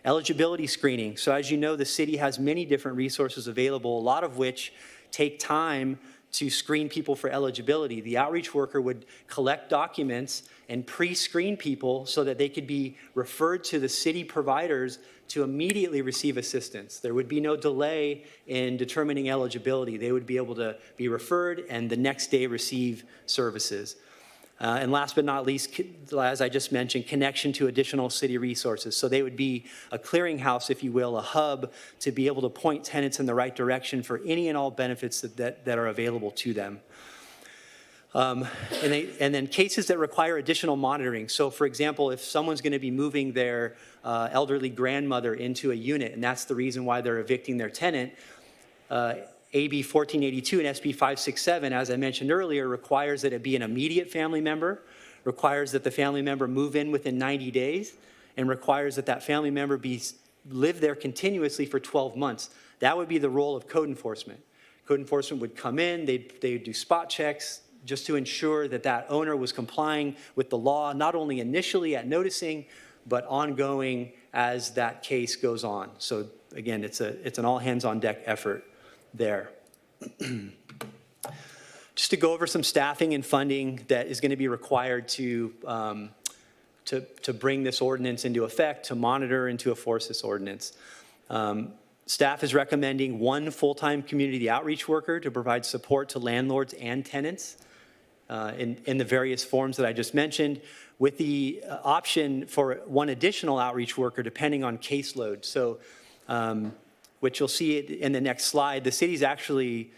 Eligibility screening. So as you know, the city has many different resources available, a lot of which take time to screen people for eligibility. The outreach worker would collect documents and pre-screen people so that they could be referred to the city providers to immediately receive assistance. There would be no delay in determining eligibility. They would be able to be referred and the next day receive services. And last but not least, as I just mentioned, connection to additional city resources. So they would be a clearinghouse, if you will, a hub to be able to point tenants in the right direction for any and all benefits that are available to them. And then cases that require additional monitoring. So for example, if someone's going to be moving their elderly grandmother into a unit, and that's the reason why they're evicting their tenant, AB 1482 and SB 567, as I mentioned earlier, requires that it be an immediate family member, requires that the family member move in within 90 days, and requires that that family member live there continuously for 12 months. That would be the role of code enforcement. Code enforcement would come in, they'd do spot checks just to ensure that that owner was complying with the law, not only initially at noticing, but ongoing as that case goes on. So again, it's an all hands on deck effort there. Just to go over some staffing and funding that is going to be required to bring this ordinance into effect, to monitor and to enforce this ordinance. Staff is recommending 1 full-time community outreach worker to provide support to landlords and tenants in the various forms that I just mentioned, with the option for 1 additional outreach worker depending on caseload. So, which you'll see in the next slide, the city's actually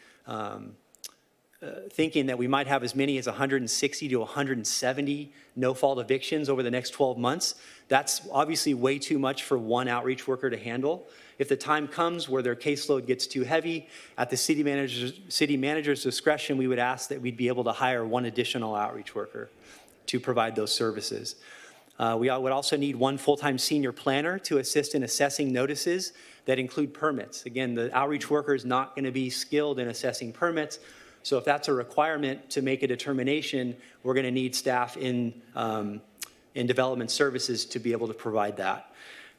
thinking that we might have as many as 160 to 170 no-fault evictions over the next 12 months. That's obviously way too much for 1 outreach worker to handle. If the time comes where their caseload gets too heavy, at the city manager's discretion, we would ask that we'd be able to hire 1 additional outreach worker to provide those services. We would also need 1 full-time senior planner to assist in assessing notices that include permits. Again, the outreach worker is not going to be skilled in assessing permits, so if that's a requirement to make a determination, we're going to need staff in development services to be able to provide that.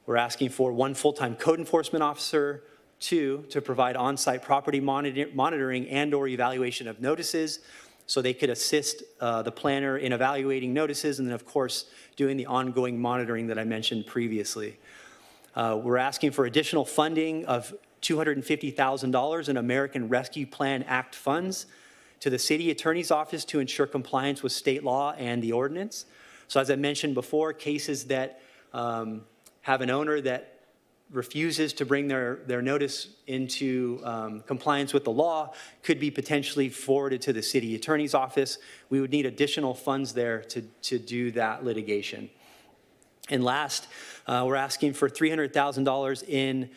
We're asking for 1 full-time code enforcement officer, 2, to provide on-site property monitoring and or evaluation of notices, so they could assist the planner in evaluating notices, and then of course doing the ongoing monitoring that I mentioned previously. We're asking for additional funding of $250,000 in American Rescue Plan Act funds to the city attorney's office to ensure compliance with state law and the ordinance. So as I mentioned before, cases that have an owner that refuses to bring their notice into compliance with the law could be potentially forwarded to the city attorney's office. We would need additional funds there to do that litigation. And last, we're asking for $300,000 in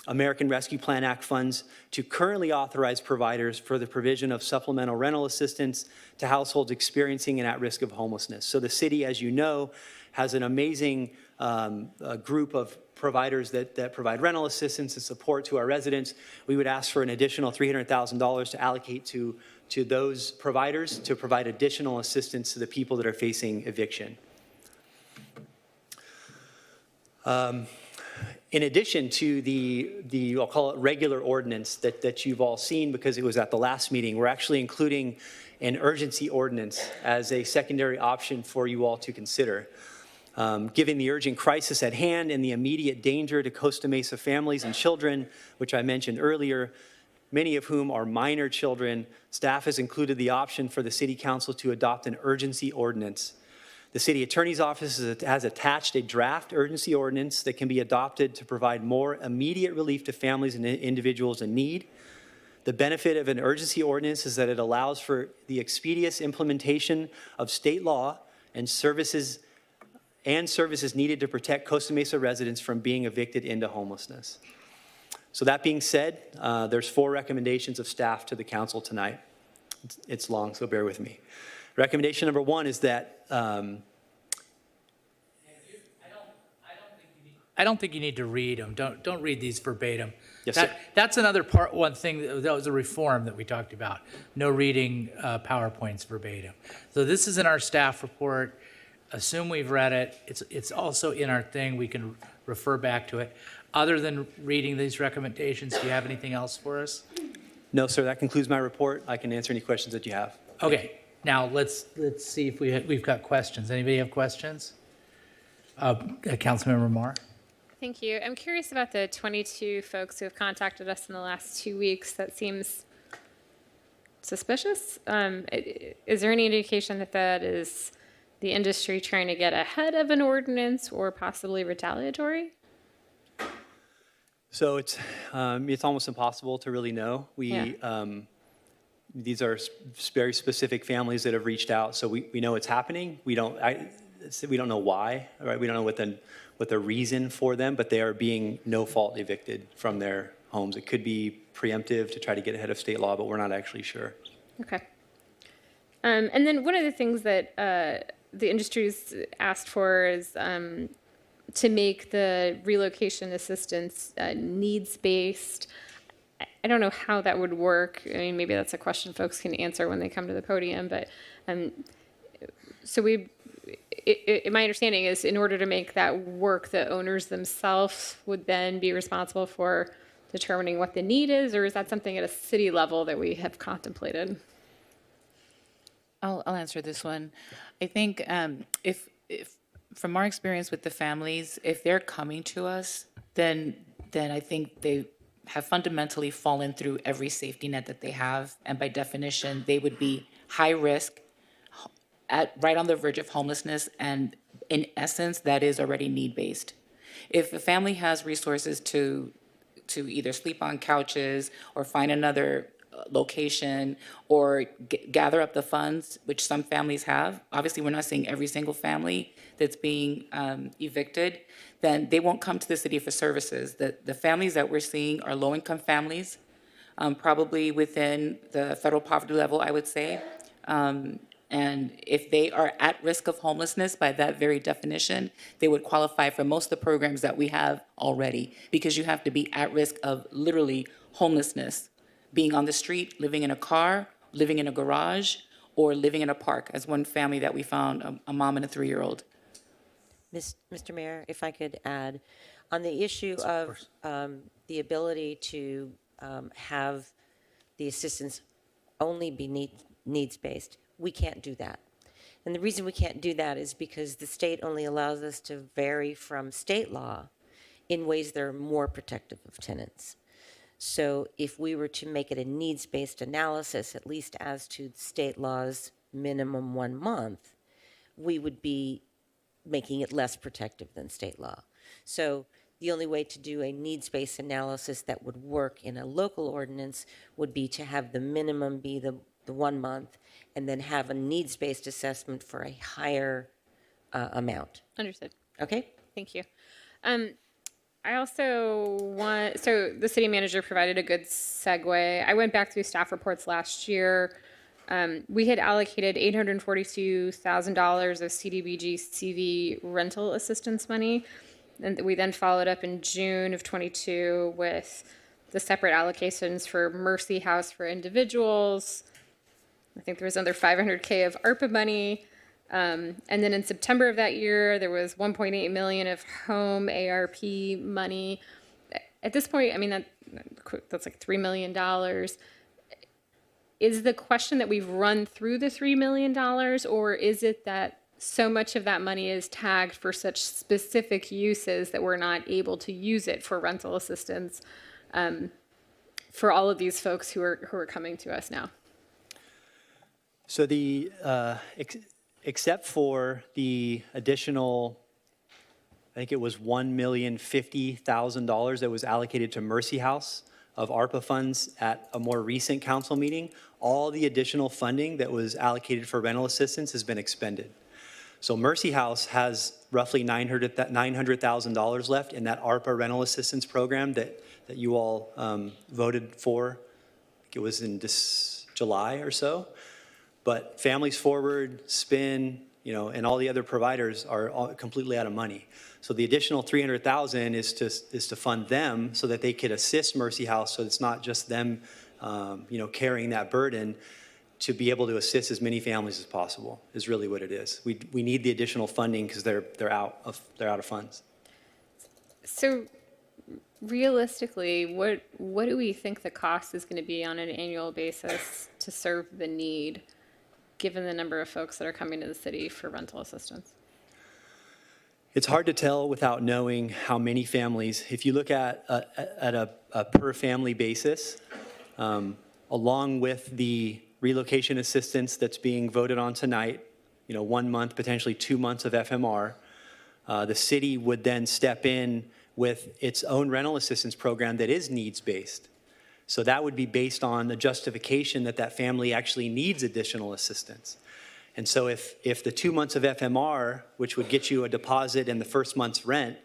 American Rescue Plan Act funds to currently authorize providers for the provision of supplemental rental assistance to households experiencing and at risk of homelessness. So the city, as you know, has an amazing group of providers that provide rental assistance and support to our residents. We would ask for an additional $300,000 to allocate to those providers to provide additional assistance to the people that are facing eviction. In addition to the I'll call it regular ordinance that you've all seen because it was at the last meeting, we're actually including an urgency ordinance as a secondary option for you all to consider. Given the urgent crisis at hand and the immediate danger to Costa Mesa families and children, which I mentioned earlier, many of whom are minor children, staff has included the option for the City Council to adopt an urgency ordinance. The City Attorney's Office has attached a draft urgency ordinance that can be adopted to provide more immediate relief to families and individuals in need. The benefit of an urgency ordinance is that it allows for the expeditious implementation of state law and services needed to protect Costa Mesa residents from being evicted into homelessness. So that being said, there's 4 recommendations of staff to the council tonight. It's long, so bear with me. Recommendation number 1 is that I don't think you need to read them. Don't read these verbatim. Yes, sir. That's another one thing that was a reform that we talked about. No reading PowerPoints verbatim. So this is in our staff report. Assume we've read it. It's also in our thing. We can refer back to it. Other than reading these recommendations, do you have anything else for us? No, sir. That concludes my report. I can answer any questions that you have. Okay. Now let's see if we've got questions. Anybody have questions? Councilmember Marr. Thank you. I'm curious about the 22 folks who have contacted us in the last 2 weeks. That seems suspicious. Is there any indication that is the industry trying to get ahead of an ordinance or possibly retaliatory? So it's almost impossible to really know. These are very specific families that have reached out, so we know it's happening. We don't know why, right? We don't know what the reason for them, but they are being no-fault evicted from their homes. It could be preemptive to try to get ahead of state law, but we're not actually sure. Okay. And then one of the things that the industry's asked for is to make the relocation assistance needs-based. I don't know how that would work. I mean, maybe that's a question folks can answer when they come to the podium, but so my understanding is in order to make that work, the owners themselves would then be responsible for determining what the need is, or is that something at a city level that we have contemplated? I'll answer this one. I think if from our experience with the families, if they're coming to us, then I think they have fundamentally fallen through every safety net that they have, and by definition, they would be high risk, right on the verge of homelessness, and in essence, that is already need-based. If a family has resources to either sleep on couches or find another location or gather up the funds, which some families have, obviously we're not seeing every single family that's being evicted, then they won't come to the city for services. The families that we're seeing are low-income families, probably within the federal poverty level, I would say. And if they are at risk of homelessness, by that very definition, they would qualify for most of the programs that we have already, because you have to be at risk of literally homelessness, being on the street, living in a car, living in a garage, or living in a park, as one family that we found, a mom and a 3-year-old. Mr. Mayor, if I could add, on the issue of the ability to have the assistance only be needs-based, we can't do that. And the reason we can't do that is because the state only allows us to vary from state law in ways that are more protective of tenants. So if we were to make it a needs-based analysis, at least as to state law's minimum 1 month, we would be making it less protective than state law. So the only way to do a needs-based analysis that would work in a local ordinance would be to have the minimum be the 1 month, and then have a needs-based assessment for a higher amount. Understood. Okay? Thank you. I also so the city manager provided a good segue. I went back through staff reports last year. We had allocated $842,000 of CDBG CV rental assistance money. And we then followed up in June of 22 with the separate allocations for Mercy House for individuals. I think there was another $500K of ARPA money. And then in September of that year, there was $1.8 million of home ARP money. At this point, I mean, that's like $3 million. Is the question that we've run through the $3 million, or is it that so much of that money is tagged for such specific uses that we're not able to use it for rental assistance for all of these folks who are coming to us now? So the except for the additional, I think it was $1,050,000 that was allocated to Mercy House of ARPA funds at a more recent council meeting, all the additional funding that was allocated for rental assistance has been expended. So Mercy House has roughly $900,000 left in that ARPA rental assistance program that you all voted for. I think it was in July or so. But Families Forward, Spin, and all the other providers are all completely out of money. So the additional $300,000 is to fund them so that they could assist Mercy House, so it's not just them, carrying that burden, to be able to assist as many families as possible is really what it is. We need the additional funding because they're out of funds. So realistically, what do we think the cost is going to be on an annual basis to serve the need, given the number of folks that are coming to the city for rental assistance? It's hard to tell without knowing how many families. If you look at a per family basis, along with the relocation assistance that's being voted on tonight, 1 month, potentially 2 months of FMR, the city would then step in with its own rental assistance program that is needs-based. So that would be based on the justification that that family actually needs additional assistance. And so if the 2 months of FMR, which would get you a deposit and the first month's rent,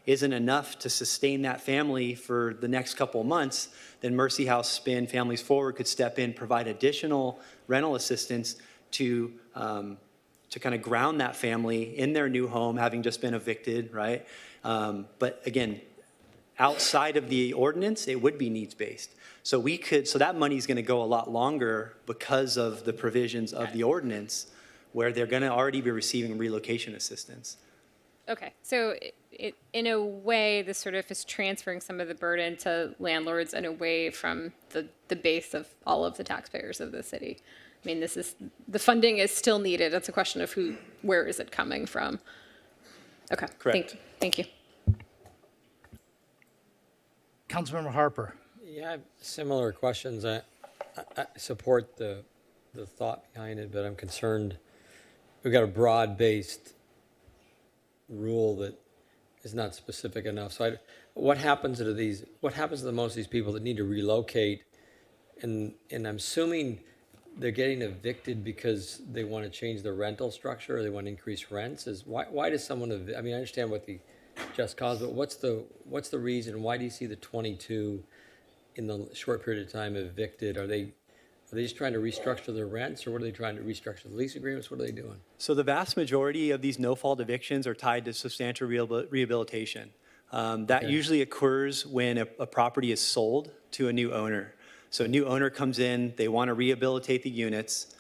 isn't enough to sustain that family for the next couple of months, then Mercy House Spin Families Forward could step in, provide additional rental assistance to kind of ground that family in their new home, having just been evicted, right? But again, outside of the ordinance, it would be needs-based. So that money's going to go a lot longer because of the provisions of the ordinance, where they're going to already be receiving relocation assistance. Okay, so in a way, this sort of is transferring some of the burden to landlords and away from the base of all of the taxpayers of the city. I mean, the funding is still needed. It's a question of where is it coming from? Okay, correct. Thank you. Councilmember Harper. Yeah, I have similar questions. I support the thought behind it, but I'm concerned we've got a broad-based rule that is not specific enough. So what happens to most of these people that need to relocate? And I'm assuming they're getting evicted because they want to change their rental structure or they want to increase rents. Why does someone, I mean, I understand what the just cause, but what's the reason? Why do you see the 22 in the short period of time evicted? Are they just trying to restructure their rents, or what are they trying to restructure the lease agreements? What are they doing? So the vast majority of these no-fault evictions are tied to substantial rehabilitation. That usually occurs when a property is sold to a new owner. So a new owner comes in, they want to rehabilitate the units,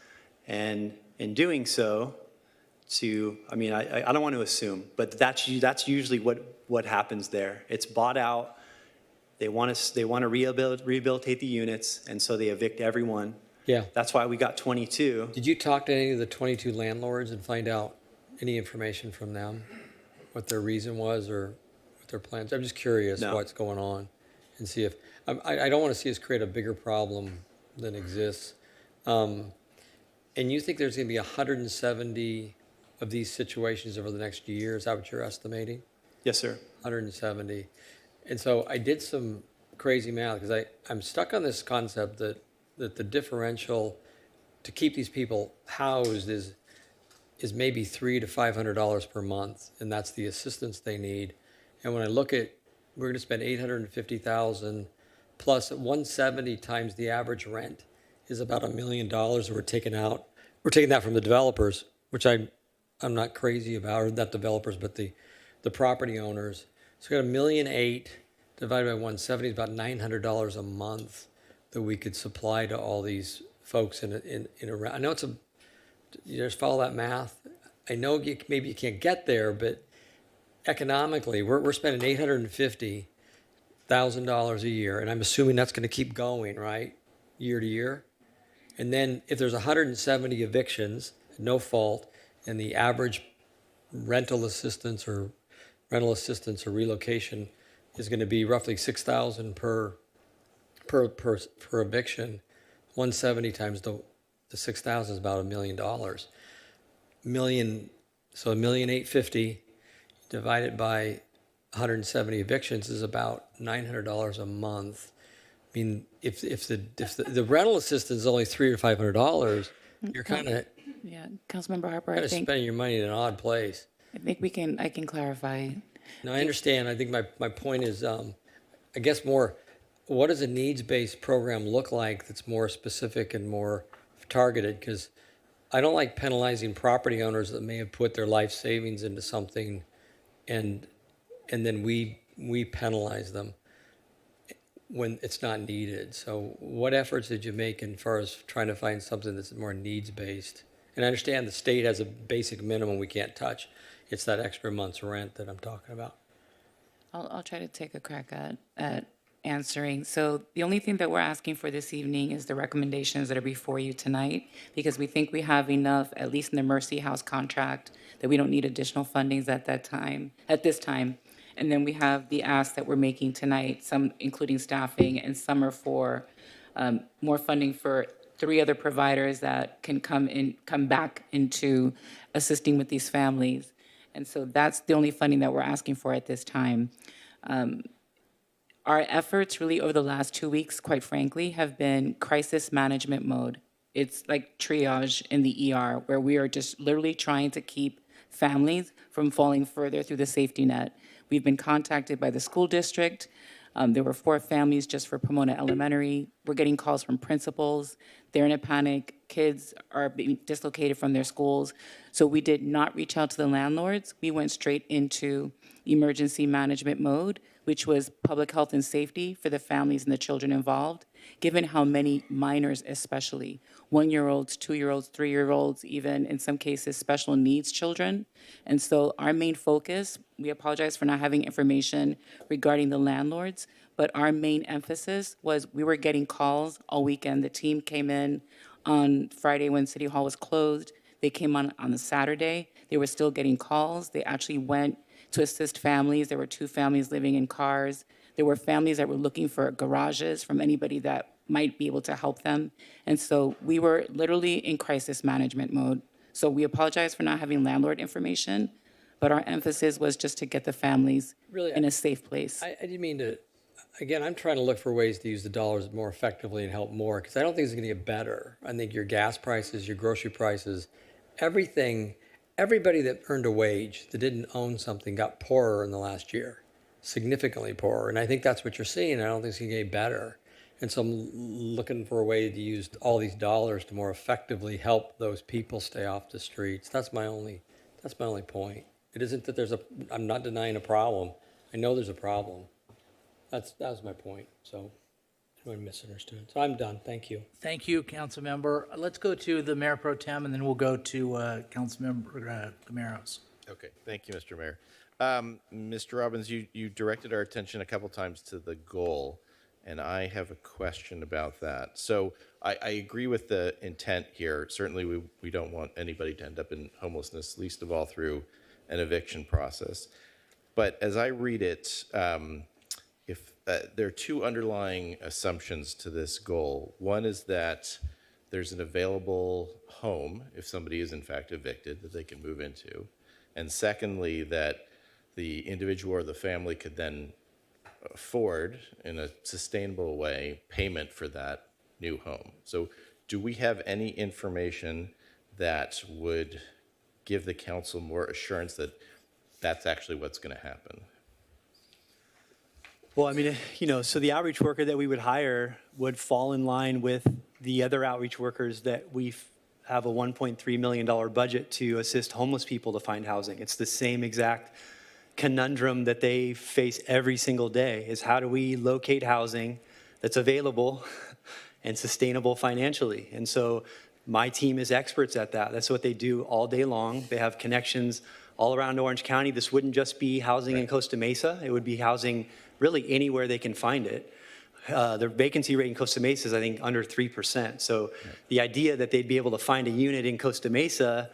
and in doing so, I don't want to assume, but that's usually what happens there. It's bought out. They want to rehabilitate the units, and so they evict everyone. Yeah. That's why we got 22. Did you talk to any of the 22 landlords and find out any information from them, what their reason was or what their plans? I'm just curious what's going on, and see if I don't want to see us create a bigger problem than exists. And you think there's going to be 170 of these situations over the next year? Is that what you're estimating? Yes, sir. 170. And so I did some crazy math because I'm stuck on this concept that the differential to keep these people housed is maybe $300 to $500 per month, and that's the assistance they need. And when I look at, we're going to spend $850,000 plus 170 times the average rent is about $1 million. We're taking that from the developers, which I'm not crazy about, or not developers, but the property owners. So we got $1.8 million divided by 170 is about $900 a month that we could supply to all these folks in a. I know you just follow that math. I know maybe you can't get there, but economically, we're spending $850,000 a year, and I'm assuming that's going to keep going, right, year to year. And then if there's 170 evictions, no fault, and the average rental assistance or relocation is going to be roughly $6,000 per eviction. 170 times the 6,000 is about $1 million. So $1,850,000 divided by 170 evictions is about $900 a month. I mean, if the rental assistance is only $300 to $500, you're kind of Councilmember Harper, I think spending your money in an odd place. I think I can clarify. No, I understand. I think my point is, I guess more, what does a needs-based program look like that's more specific and more targeted? Because I don't like penalizing property owners that may have put their life savings into something, and then we penalize them when it's not needed. So what efforts did you make as far as trying to find something that's more needs-based? And I understand the state has a basic minimum we can't touch. It's that extra month's rent that I'm talking about. I'll try to take a crack at answering. So the only thing that we're asking for this evening is the recommendations that are before you tonight, because we think we have enough, at least in the Mercy House contract, that we don't need additional fundings at this time. And then we have the ask that we're making tonight, some including staffing, and some are for more funding for 3 other providers that can come back into assisting with these families. And so that's the only funding that we're asking for at this time. Our efforts really over the last 2 weeks, quite frankly, have been crisis management mode. It's like triage in the ER, where we are just literally trying to keep families from falling further through the safety net. We've been contacted by the school district. There were 4 families just for Pomona Elementary. We're getting calls from principals. They're in a panic. Kids are being dislocated from their schools. So we did not reach out to the landlords. We went straight into emergency management mode, which was public health and safety for the families and the children involved, given how many minors, especially 1-year-olds, 2-year-olds, 3-year-olds, even in some cases, special needs children. And so our main focus, we apologize for not having information regarding the landlords, but our main emphasis was we were getting calls all weekend. The team came in on Friday when City Hall was closed. They came on the Saturday. They were still getting calls. They actually went to assist families. There were 2 families living in cars. There were families that were looking for garages from anybody that might be able to help them. And so we were literally in crisis management mode. So we apologize for not having landlord information, but our emphasis was just to get the families Really, in a safe place. I didn't mean to, again, I'm trying to look for ways to use the dollars more effectively and help more, because I don't think it's going to get better. I think your gas prices, your grocery prices, everything, everybody that earned a wage that didn't own something got poorer in the last year, significantly poorer. And I think that's what you're seeing. I don't think it's going to get better. And so I'm looking for a way to use all these dollars to more effectively help those people stay off the streets. That's my only point. It isn't that I'm not denying a problem. I know there's a problem. That was my point. So I misunderstood. So I'm done. Thank you. Thank you, council member. Let's go to the mayor pro tem, and then we'll go to council member Camaros. Okay, thank you, Mr. Mayor. Mr. Robbins, you directed our attention a couple times to the goal, and I have a question about that. So I agree with the intent here. Certainly, we don't want anybody to end up in homelessness, least of all through an eviction process. But as I read it, if there are 2 underlying assumptions to this goal. One is that there's an available home, if somebody is in fact evicted, that they can move into. And secondly, that the individual or the family could then afford, in a sustainable way, payment for that new home. So do we have any information that would give the council more assurance that that's actually what's going to happen? Well, I mean, so the outreach worker that we would hire would fall in line with the other outreach workers that we have a $1.3 million budget to assist homeless people to find housing. It's the same exact conundrum that they face every single day, is how do we locate housing that's available and sustainable financially? And so my team is experts at that. That's what they do all day long. They have connections all around Orange County. This wouldn't just be housing in Costa Mesa. It would be housing really anywhere they can find it. The vacancy rate in Costa Mesa is, I think, under 3%. So the idea that they'd be able to find a unit in Costa Mesa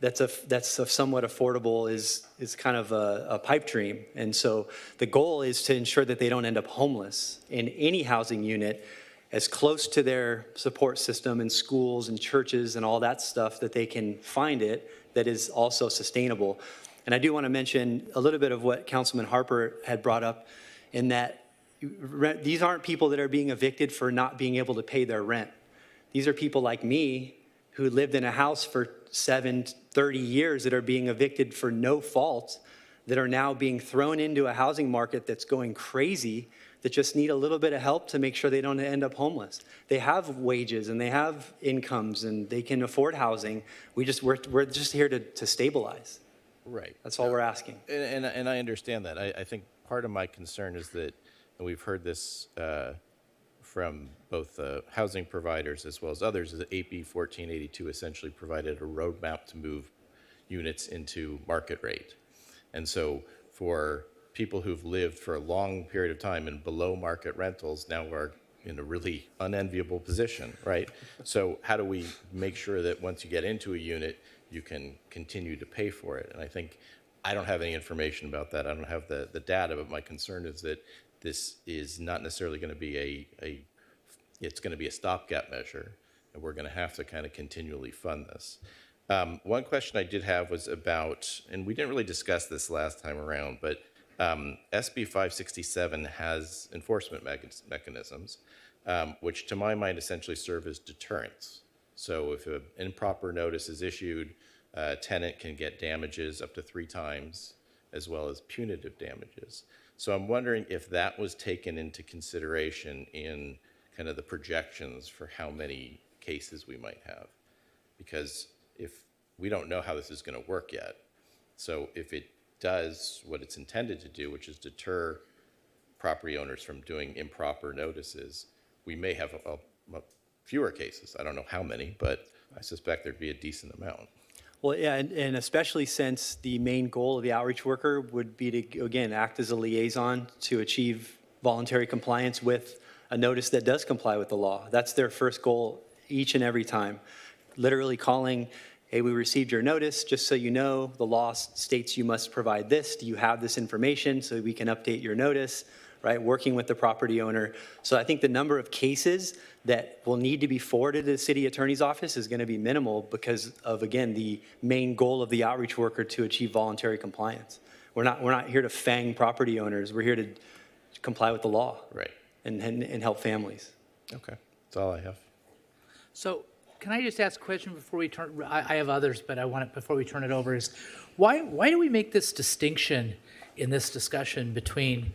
that's somewhat affordable is kind of a pipe dream. And so the goal is to ensure that they don't end up homeless in any housing unit, as close to their support system and schools and churches and all that stuff that they can find it, that is also sustainable. And I do want to mention a little bit of what Councilman Harper had brought up, in that these aren't people that are being evicted for not being able to pay their rent. These are people like me who lived in a house for 30 years that are being evicted for no fault, that are now being thrown into a housing market that's going crazy, that just need a little bit of help to make sure they don't end up homeless. They have wages and they have incomes and they can afford housing. We're just here to stabilize. Right. That's all we're asking. And I understand that. I think part of my concern is that, and we've heard this from both housing providers as well as others, is that AB 1482 essentially provided a roadmap to move units into market rate. And so for people who've lived for a long period of time in below market rentals now are in a really unenviable position, right? So how do we make sure that once you get into a unit, you can continue to pay for it? And I think I don't have any information about that. I don't have the data, but my concern is that this is not necessarily going to be it's going to be a stopgap measure, and we're going to have to kind of continually fund this. One question I did have was about, and we didn't really discuss this last time around, but SB 567 has enforcement mechanisms, which to my mind essentially serve as deterrents. So if an improper notice is issued, a tenant can get damages up to 3 times, as well as punitive damages. So I'm wondering if that was taken into consideration in kind of the projections for how many cases we might have. Because if we don't know how this is going to work yet, so if it does what it's intended to do, which is deter property owners from doing improper notices, we may have a fewer cases. I don't know how many, but I suspect there'd be a decent amount. Well, yeah, and especially since the main goal of the outreach worker would be to, again, act as a liaison to achieve voluntary compliance with a notice that does comply with the law. That's their first goal each and every time. Literally calling, hey, we received your notice, just so you know, the law states you must provide this. Do you have this information so we can update your notice, right? Working with the property owner. So I think the number of cases that will need to be forwarded to the city attorney's office is going to be minimal because of, again, the main goal of the outreach worker to achieve voluntary compliance. We're not here to fang property owners. We're here to comply with the law. Right. And help families. Okay, that's all I have. So can I just ask a question before we turn, I have others, but I want it before we turn it over, is why do we make this distinction in this discussion between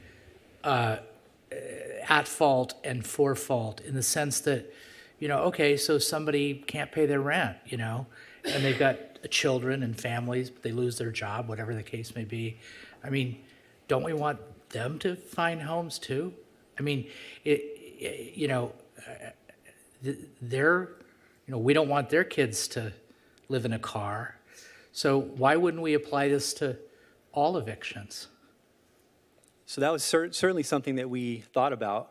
at fault and for fault, in the sense that, okay, so somebody can't pay their rent, and they've got children and families, but they lose their job, whatever the case may be. I mean, don't we want them to find homes too? I mean, we don't want their kids to live in a car. So why wouldn't we apply this to all evictions? So that was certainly something that we thought about.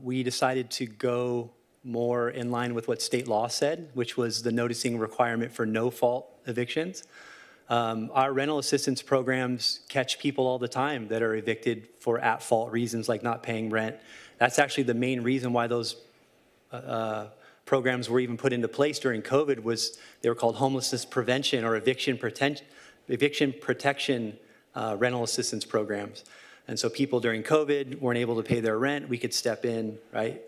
We decided to go more in line with what state law said, which was the noticing requirement for no-fault evictions. Our rental assistance programs catch people all the time that are evicted for at-fault reasons like not paying rent. That's actually the main reason why those programs were even put into place during COVID. Was they were called homelessness prevention or eviction protection rental assistance programs. And so people during COVID weren't able to pay their rent. We could step in, right,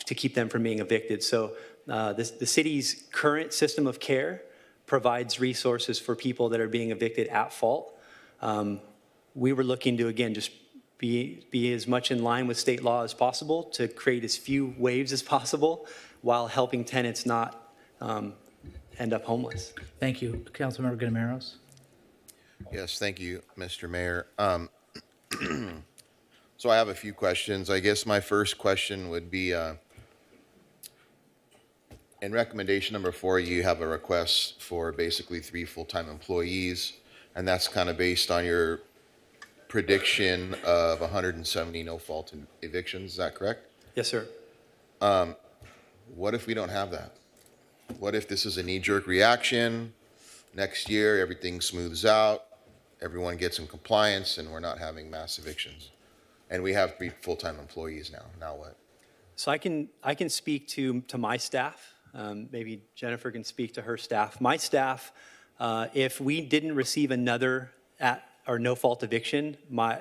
to keep them from being evicted. So the city's current system of care provides resources for people that are being evicted at fault. We were looking to, again, just be as much in line with state law as possible to create as few waves as possible while helping tenants not end up homeless. Thank you. Councilmember Gutierrez. Yes, thank you, Mr. Mayor. So I have a few questions. I guess my first question would be, in recommendation number 4, you have a request for basically 3 full-time employees, and that's kind of based on your prediction of 170 no-fault evictions. Is that correct? Yes, sir. What if we don't have that? What if this is a knee-jerk reaction? Next year, everything smooths out, everyone gets in compliance, and we're not having mass evictions. And we have 3 full-time employees now. Now what? So I can speak to my staff. Maybe Jennifer can speak to her staff. My staff, if we didn't receive another no-fault eviction, my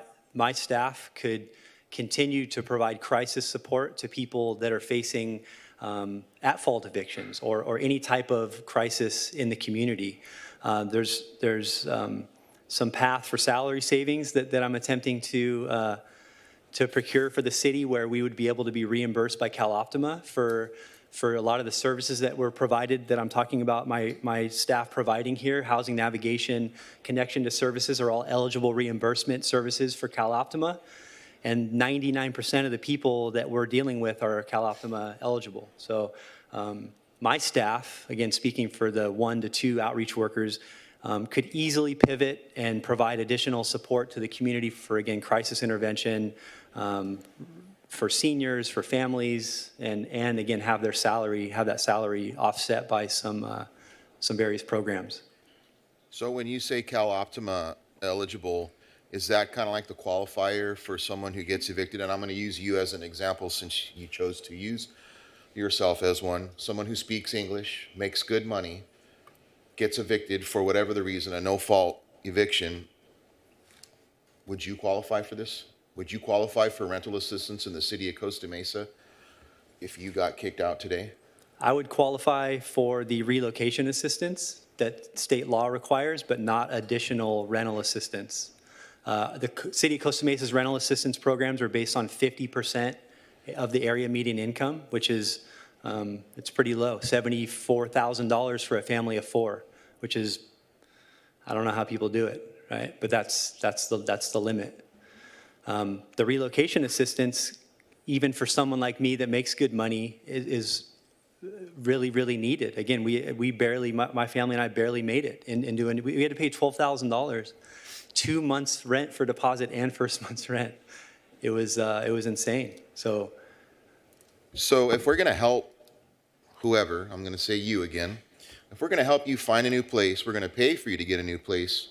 staff could continue to provide crisis support to people that are facing at-fault evictions or any type of crisis in the community. There's some path for salary savings that I'm attempting to procure for the city, where we would be able to be reimbursed by CalOptima for a lot of the services that were provided, that I'm talking about my staff providing here. Housing navigation, connection to services are all eligible reimbursement services for CalOptima. And 99% of the people that we're dealing with are CalOptima eligible. So my staff, again, speaking for the 1 to 2 outreach workers, could easily pivot and provide additional support to the community for, again, crisis intervention, for seniors, for families, and again, have that salary offset by some various programs. So when you say CalOptima eligible, is that kind of like the qualifier for someone who gets evicted? And I'm going to use you as an example since you chose to use yourself as one. Someone who speaks English, makes good money, gets evicted for whatever the reason, a no-fault eviction. would you qualify for this? Would you qualify for rental assistance in the city of Costa Mesa if you got kicked out today? I would qualify for the relocation assistance that state law requires, but not additional rental assistance. City of Costa Mesa's rental assistance programs are based on 50% of the area median income, which is, it's pretty low, $74,000 for a family of 4, which is, I don't know how people do it, right? But that's the limit. The relocation assistance, even for someone like me that makes good money, is really, really needed. Again, we barely, my family and I barely made it in doing, we had to pay $12,000, 2 months rent for deposit and first month's rent. It was insane. So if we're gonna help whoever, I'm gonna say you again, if we're gonna help you find a new place, we're gonna pay for you to get a new place,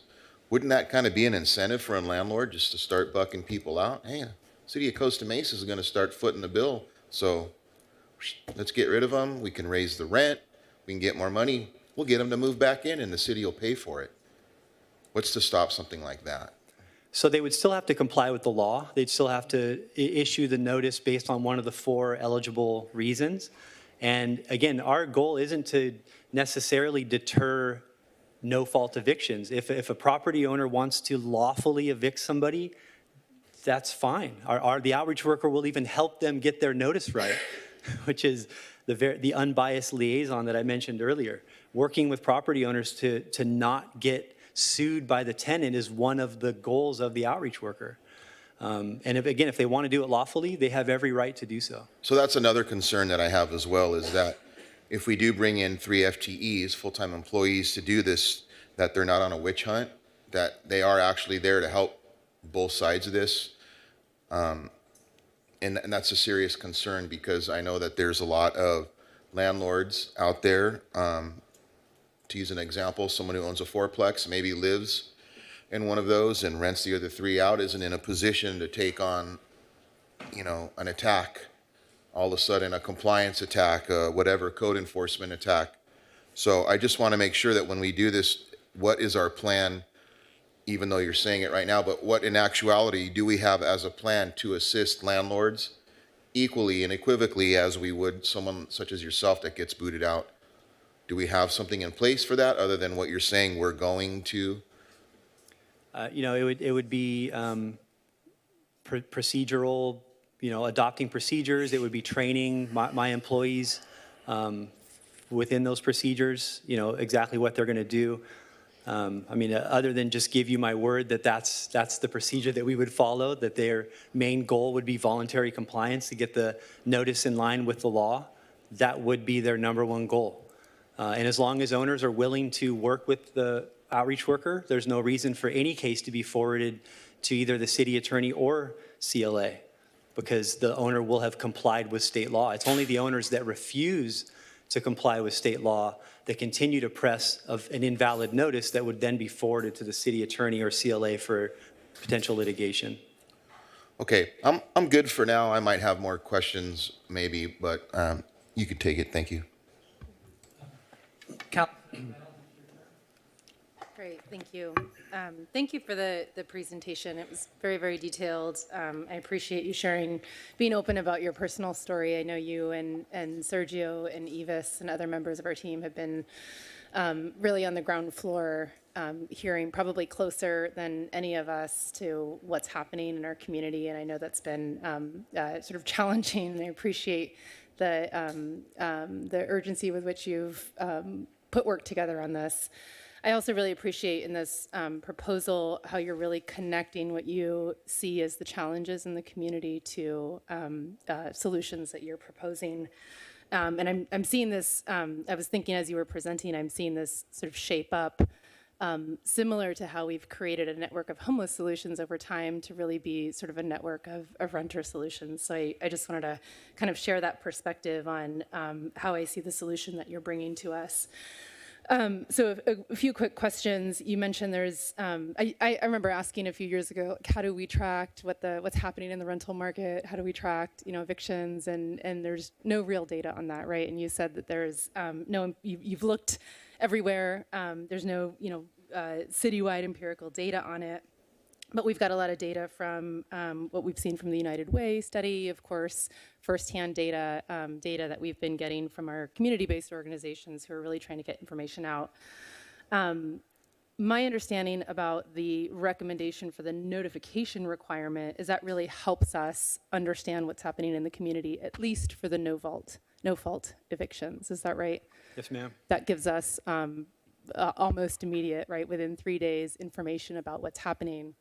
wouldn't that kind of be an incentive for a landlord just to start bucking people out? Hey, City of Costa Mesa is gonna start footing the bill, so let's get rid of them. We can raise the rent. We can get more money. We'll get them to move back in and the city will pay for it. What's to stop something like that? So they would still have to comply with the law. They'd still have to issue the notice based on one of the 4 eligible reasons. And again, our goal isn't to necessarily deter no-fault evictions. If a property owner wants to lawfully evict somebody, that's fine. The outreach worker will even help them get their notice right, which is the unbiased liaison that I mentioned earlier. Working with property owners to not get sued by the tenant is one of the goals of the outreach worker. And if they want to do it lawfully, they have every right to do so. So that's another concern that I have as well, is that if we do bring in 3 FTEs, full-time employees, to do this, that they're not on a witch hunt, that they are actually there to help both sides of this. And that's a serious concern, because I know that there's a lot of landlords out there. To use an example, someone who owns a 4-plex maybe lives in one of those and rents the other 3 out, isn't in a position to take on, an attack, all of a sudden a compliance attack, whatever, code enforcement attack. So I just want to make sure that when we do this, what is our plan, even though you're saying it right now, but what in actuality do we have as a plan to assist landlords equally and equivocally as we would someone such as yourself that gets booted out? Do we have something in place for that other than what you're saying we're going to? It would be procedural, adopting procedures. It would be training my employees within those procedures, exactly what they're going to do. Other than just give you my word that that's the procedure that we would follow, that their main goal would be voluntary compliance to get the notice in line with the law, that would be their number one goal. And as long as owners are willing to work with the outreach worker, there's no reason for any case to be forwarded to either the city attorney or CLA, because the owner will have complied with state law. It's only the owners that refuse to comply with state law that continue to press of an invalid notice that would then be forwarded to the city attorney or CLA for potential litigation. Okay, I'm good for now. I might have more questions maybe, but you could take it. Thank you. Great, thank you. Thank you for the presentation. It was very, very detailed. I appreciate you sharing, being open about your personal story. I know you and Sergio and Evis and other members of our team have been really on the ground floor, hearing probably closer than any of us to what's happening in our community. And I know that's been sort of challenging, and I appreciate the urgency with which you've put work together on this. I also really appreciate in this proposal how you're really connecting what you see as the challenges in the community to solutions that you're proposing. And I'm seeing this, I was thinking as you were presenting, I'm seeing this sort of shape up similar to how we've created a network of homeless solutions over time to really be sort of a network of renter solutions. So I just wanted to kind of share that perspective on how I see the solution that you're bringing to us. So a few quick questions. You mentioned there's, I remember asking a few years ago, like, how do we track what's happening in the rental market? How do we track, evictions? And there's no real data on that, right? And you said that there's you've looked everywhere. There's no, citywide empirical data on it. But we've got a lot of data from what we've seen from the United Way study, of course, firsthand data, data that we've been getting from our community-based organizations who are really trying to get information out. My understanding about the recommendation for the notification requirement is that really helps us understand what's happening in the community, at least for the no fault evictions. Is that right? Yes, ma'am. That gives us almost immediate, right, within 3 days, information about what's happening.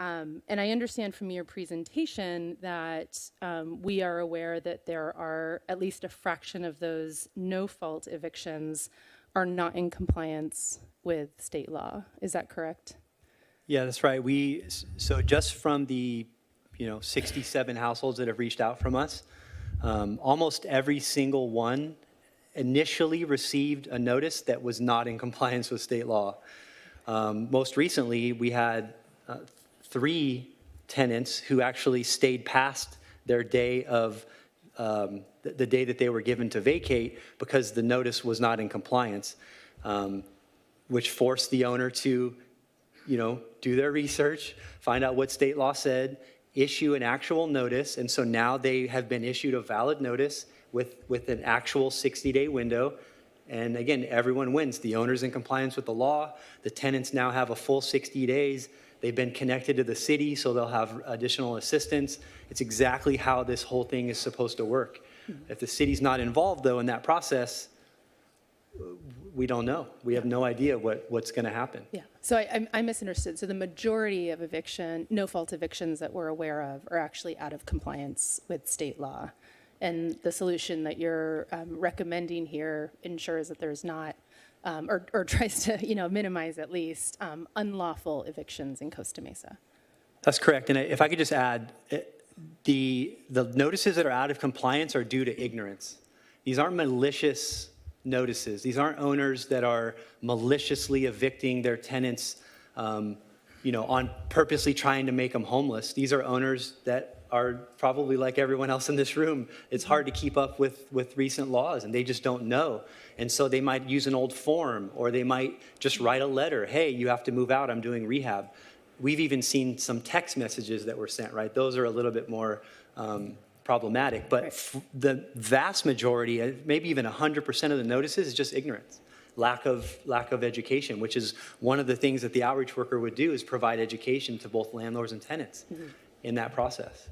And I understand from your presentation that we are aware that there are at least a fraction of those no-fault evictions are not in compliance with state law. Is that correct? Yeah, that's right. So just from the 67 households that have reached out from us, almost every single one initially received a notice that was not in compliance with state law. Most recently, we had 3 tenants who actually stayed past their day of the day that they were given to vacate because the notice was not in compliance, which forced the owner to, do their research, find out what state law said, issue an actual notice, and so now they have been issued a valid notice with an actual 60-day window. And again, everyone wins. The owner's in compliance with the law. The tenants now have a full 60 days. They've been connected to the city, so they'll have additional assistance. It's exactly how this whole thing is supposed to work. If the city's not involved, though, in that process, we don't know. We have no idea what's going to happen. Yeah. So I misunderstood. So the majority of no-fault evictions that we're aware of are actually out of compliance with state law. And the solution that you're recommending here ensures that there's not, or tries to, minimize at least unlawful evictions in Costa Mesa. That's correct. And if I could just add, the notices that are out of compliance are due to ignorance. These aren't malicious notices. These aren't owners that are maliciously evicting their tenants, on purposely trying to make them homeless. These are owners that are probably like everyone else in this room. It's hard to keep up with recent laws, and they just don't know. And so they might use an old form, or they might just write a letter. Hey, you have to move out. I'm doing rehab. We've even seen some text messages that were sent, right? Those are a little bit more problematic. But the vast majority, maybe even 100% of the notices is just ignorance, lack of education, which is one of the things that the outreach worker would do, is provide education to both landlords and tenants in that process.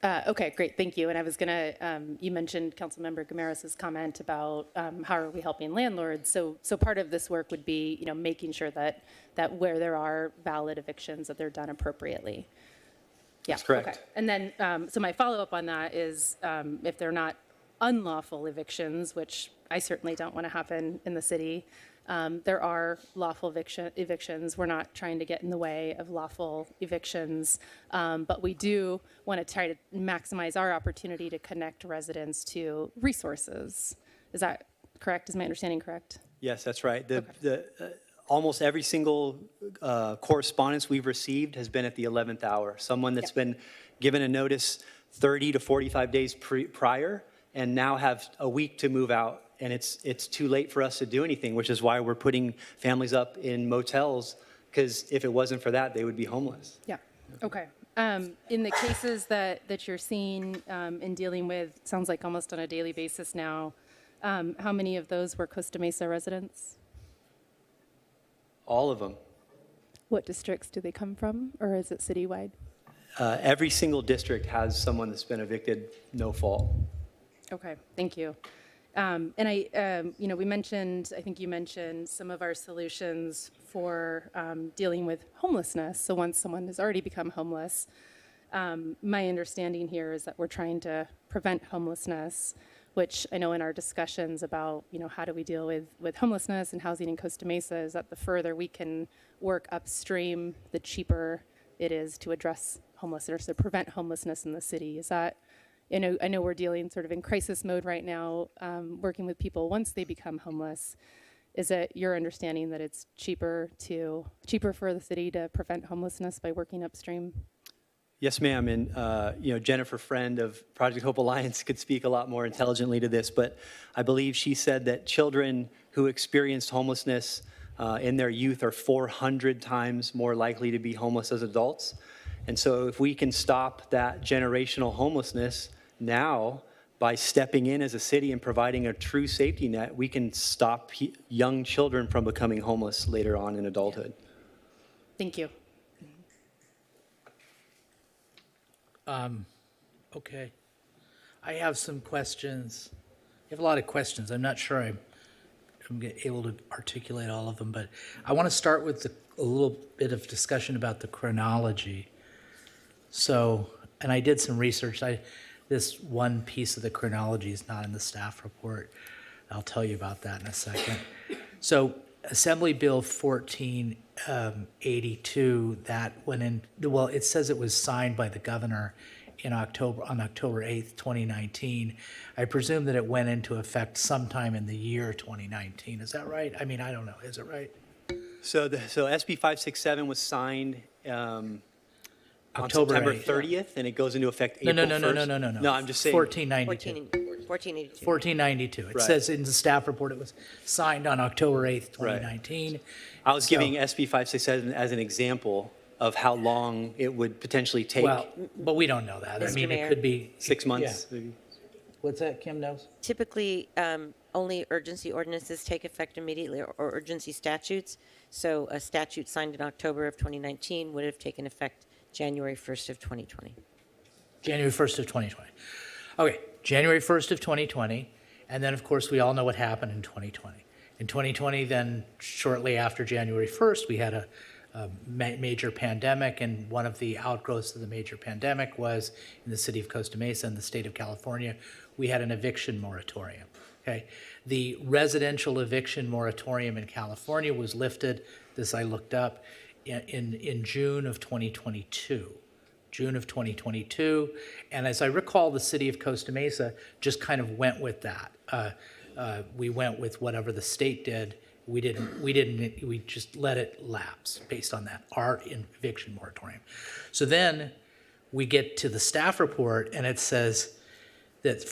Okay, great, thank you. And I was gonna, you mentioned Councilmember Gamaris's comment about how are we helping landlords. So part of this work would be, making sure that where there are valid evictions, that they're done appropriately. Yeah, that's correct. Okay. And then, so my follow-up on that is, if they're not unlawful evictions, which I certainly don't want to happen in the city, there are lawful evictions. We're not trying to get in the way of lawful evictions, but we do want to try to maximize our opportunity to connect residents to resources. Is that correct? Is my understanding correct? Yes, that's right. Almost every single correspondence we've received has been at the 11th hour. Someone that's been given a notice 30 to 45 days prior and now have a week to move out. And it's too late for us to do anything, which is why we're putting families up in motels, because if it wasn't for that, they would be homeless. Yeah, okay. In the cases that you're seeing and dealing with, sounds like almost on a daily basis now, how many of those were Costa Mesa residents? All of them. What districts do they come from, or is it citywide? Every single district has someone that's been evicted, no fault. Okay, thank you. And we mentioned, I think you mentioned some of our solutions for dealing with homelessness. So once someone has already become homeless, my understanding here is that we're trying to prevent homelessness, which I know in our discussions about, how do we deal with homelessness and housing in Costa Mesa, is that the further we can work upstream, the cheaper it is to address homelessness or to prevent homelessness in the city. Is that, I know we're dealing sort of in crisis mode right now, working with people once they become homeless. Is it your understanding that it's cheaper for the city to prevent homelessness by working upstream? Yes, ma'am. And Jennifer Friend of Project Hope Alliance could speak a lot more intelligently to this, but I believe she said that children who experienced homelessness in their youth are 400 times more likely to be homeless as adults. And so if we can stop that generational homelessness now by stepping in as a city and providing a true safety net, we can stop young children from becoming homeless later on in adulthood. Thank you. Okay. I have some questions. I have a lot of questions. I'm not sure I'm able to articulate all of them, but I want to start with a little bit of discussion about the chronology. So, and I did some research. This one piece of the chronology is not in the staff report. I'll tell you about that in a second. So, Assembly Bill 1482, that went in, well, it says it was signed by the governor on October 8th, 2019. I presume that it went into effect sometime in the year 2019. Is that right? I mean, I don't know. Is it right? So SB 567 was signed on October September 8th. 30th, and it goes into effect April 1st. No, I'm just saying. 1492. 1482. 1492. It Right. says in the staff report it was signed on October 8th, 2019. I was giving SB 567 as an example of how long it would potentially take. Well, but we don't know that. I Mr. mean, Mayor? it could be 6 months, yeah. maybe. What's that, Kim knows? Typically, only urgency ordinances take effect immediately, or urgency statutes. So a statute signed in October of 2019 would have taken effect January 1st of 2020. January 1st of 2020. Okay, January 1st of 2020, and then, of course, we all know what happened in 2020. In 2020, then, shortly after January 1st, we had a major pandemic, and one of the outgrowths of the major pandemic was in the city of Costa Mesa and the state of California, we had an eviction moratorium, okay? The residential eviction moratorium in California was lifted, this I looked up, in June of 2022. June of 2022, and as I recall, the city of Costa Mesa just kind of went with that. We went with whatever the state did. We just let it lapse based on that, our eviction moratorium. So then we get to the staff report, and it says that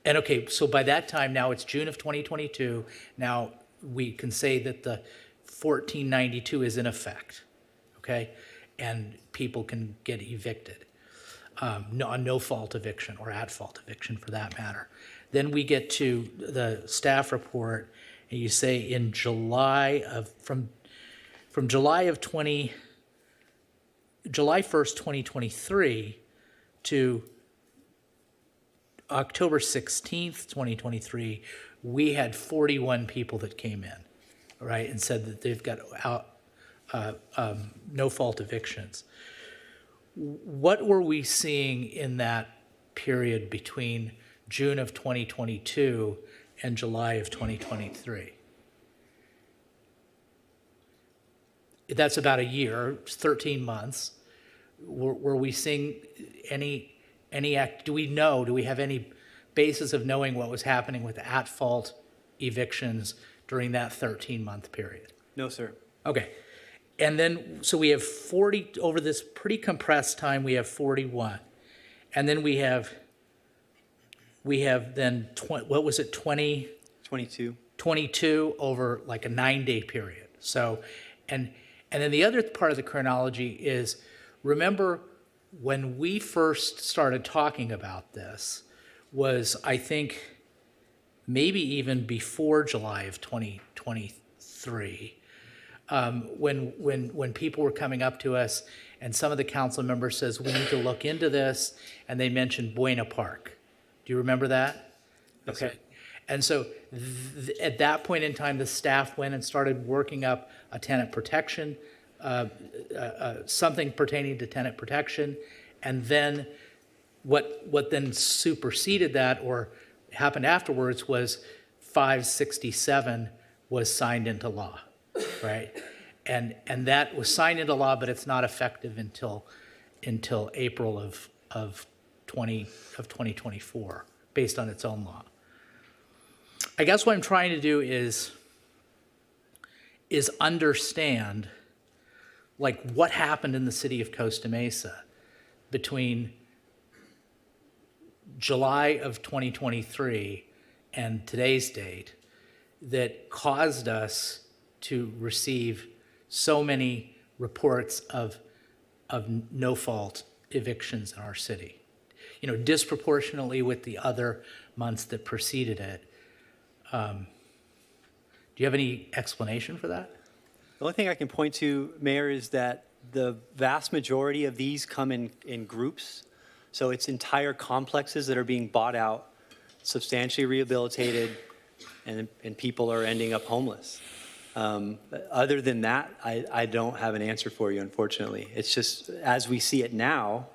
and okay, so by that time, now it's June of 2022, now we can say that the 1492 is in effect, okay? And people can get evicted, no fault eviction or at fault eviction for that matter. Then we get to the staff report, and you say in July 1st, 2023 to October 16th, 2023, we had 41 people that came in, right, and said that they've got no fault evictions. What were we seeing in that period between June of 2022 and July of 2023? That's about a year, 13 months. Were we seeing any do we have any basis of knowing what was happening with at-fault evictions during that 13-month period? No, sir. Okay. And then, so we have 40, over this pretty compressed time, we have 41. And then we have then, what was it, 22. 22 over like a 9-day period. So, and then the other part of the chronology is, remember when we first started talking about this was, I think, maybe even before July of 2023, when people were coming up to us and some of the council members says, we need to look into this, and they mentioned Buena Park. Do you remember that? Yes, Okay. sir. And so at that point in time, the staff went and started working up a tenant protection, something pertaining to tenant protection, and then what then superseded that or happened afterwards was 567 was signed into law, right? And that was signed into law, but it's not effective until April of 2024, based on its own law. I guess what I'm trying to do is understand, like, what happened in the city of Costa Mesa between July of 2023 and today's date that caused us to receive so many reports of no-fault evictions in our city? You know, disproportionately with the other months that preceded it. Do you have any explanation for that? The only thing I can point to, Mayor, is that the vast majority of these come in groups. So it's entire complexes that are being bought out, substantially rehabilitated, and people are ending up homeless. Other than that, I don't have an answer for you, unfortunately. It's just, as we see it now,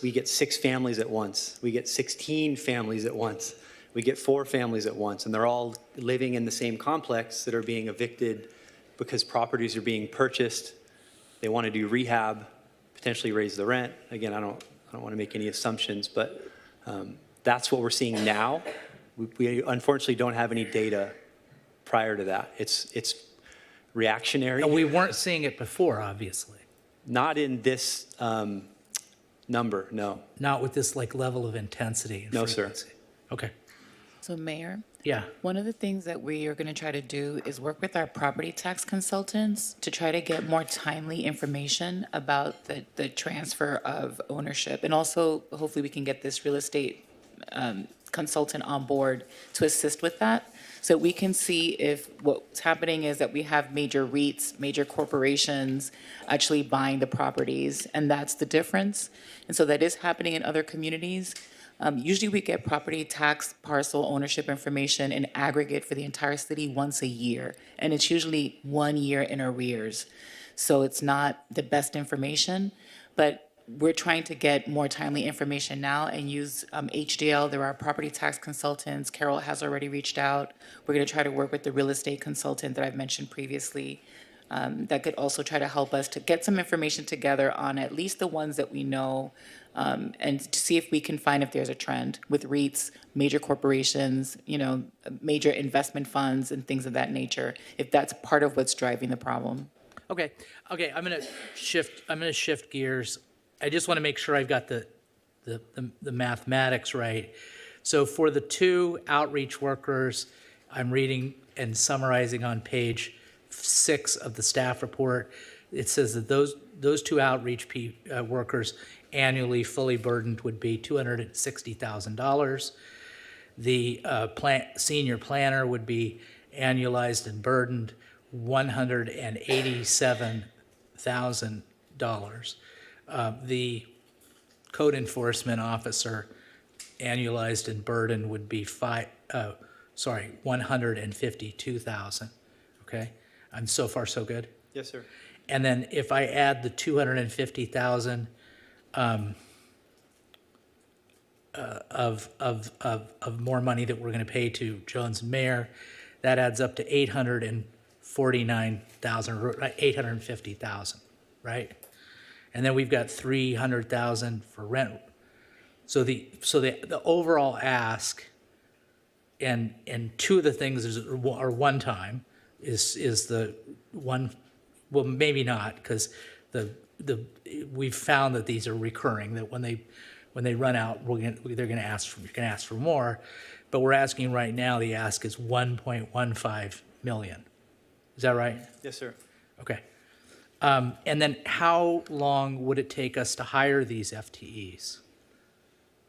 we get 6 families at once. We get 16 families at once. We get 4 families at once, and they're all living in the same complex that are being evicted because properties are being purchased. They want to do rehab, potentially raise the rent. Again, I don't want to make any assumptions, but that's what we're seeing now. We unfortunately don't have any data prior to that. It's reactionary. And we weren't seeing it before, obviously. Not in this number, no. Not with this like level of intensity and No, sir. frequency. Okay. So Mayor, Yeah. one of the things that we are going to try to do is work with our property tax consultants to try to get more timely information about the transfer of ownership. And also, hopefully we can get this real estate consultant on board to assist with that. So we can see if what's happening is that we have major REITs, major corporations actually buying the properties, and that's the difference. And so that is happening in other communities. Usually we get property tax parcel ownership information in aggregate for the entire city once a year, and it's usually 1 year in arrears. So it's not the best information, but we're trying to get more timely information now and use HDL. There are property tax consultants. Carol has already reached out. We're going to try to work with the real estate consultant that I've mentioned previously. That could also try to help us to get some information together on at least the ones that we know, and to see if we can find if there's a trend with REITs, major corporations, major investment funds and things of that nature, if that's part of what's driving the problem. Okay. I'm gonna shift gears. I just want to make sure I've got the mathematics right. So for the 2 outreach workers, I'm reading and summarizing on page 6 of the staff report. It says that those 2 outreach workers annually fully burdened would be $260,000. The senior planner would be annualized and burdened $187,000. The code enforcement officer annualized and burdened would be $152,000. Okay, I'm so far so good. Yes, sir. And then if I add the $250,000 of more money that we're going to pay to Jones and Mayer, that adds up to $849,000, $850,000, right? And then we've got $300,000 for rent. So the overall ask, and 2 of the things are one time, is the one. Well, maybe not, because we've found that these are recurring. That when they run out, they're going to ask for more. But we're asking right now. The ask is $1.15 million. Is that right? Yes, sir. Okay. And then how long would it take us to hire these FTEs?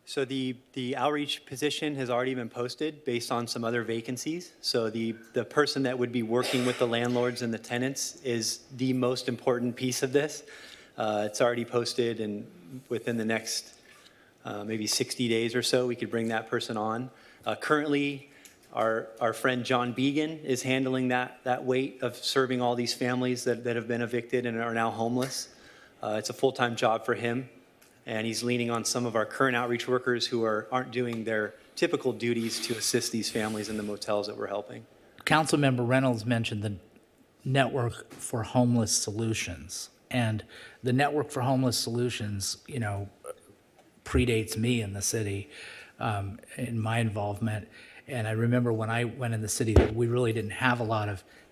So the outreach position has already been posted based on some other vacancies. So the person that would be working with the landlords and the tenants is the most important piece of this. It's already posted, and within the next maybe 60 days or so, we could bring that person on. Currently, our friend John Began is handling that weight of serving all these families that have been evicted and are now homeless. It's a full-time job for him. And he's leaning on some of our current outreach workers who aren't doing their typical duties to assist these families in the motels that we're helping. Councilmember Reynolds mentioned the Network for Homeless Solutions. And the Network for Homeless Solutions, predates me in the city, in my involvement. And I remember when I went in the city, we really didn't have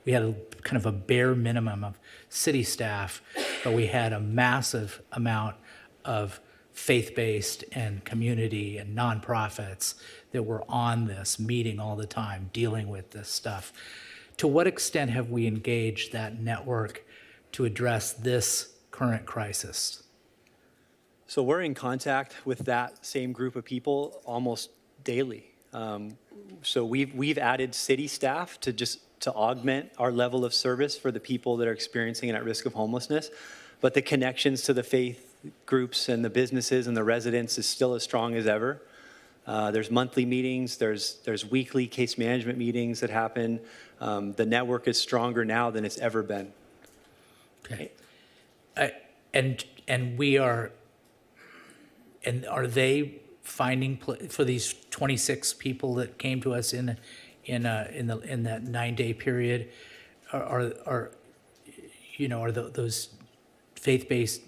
we had kind of a bare minimum of city staff, but we had a massive amount of faith-based and community and nonprofits that were on this, meeting all the time, dealing with this stuff. To what extent have we engaged that network to address this current crisis? So we're in contact with that same group of people almost daily. So we've added city staff to augment our level of service for the people that are experiencing and at risk of homelessness. But the connections to the faith groups and the businesses and the residents is still as strong as ever. There's monthly meetings, there's weekly case management meetings that happen. The network is stronger now than it's ever been. Okay. And are they finding for these 26 people that came to us in that 9-day period? Are those faith-based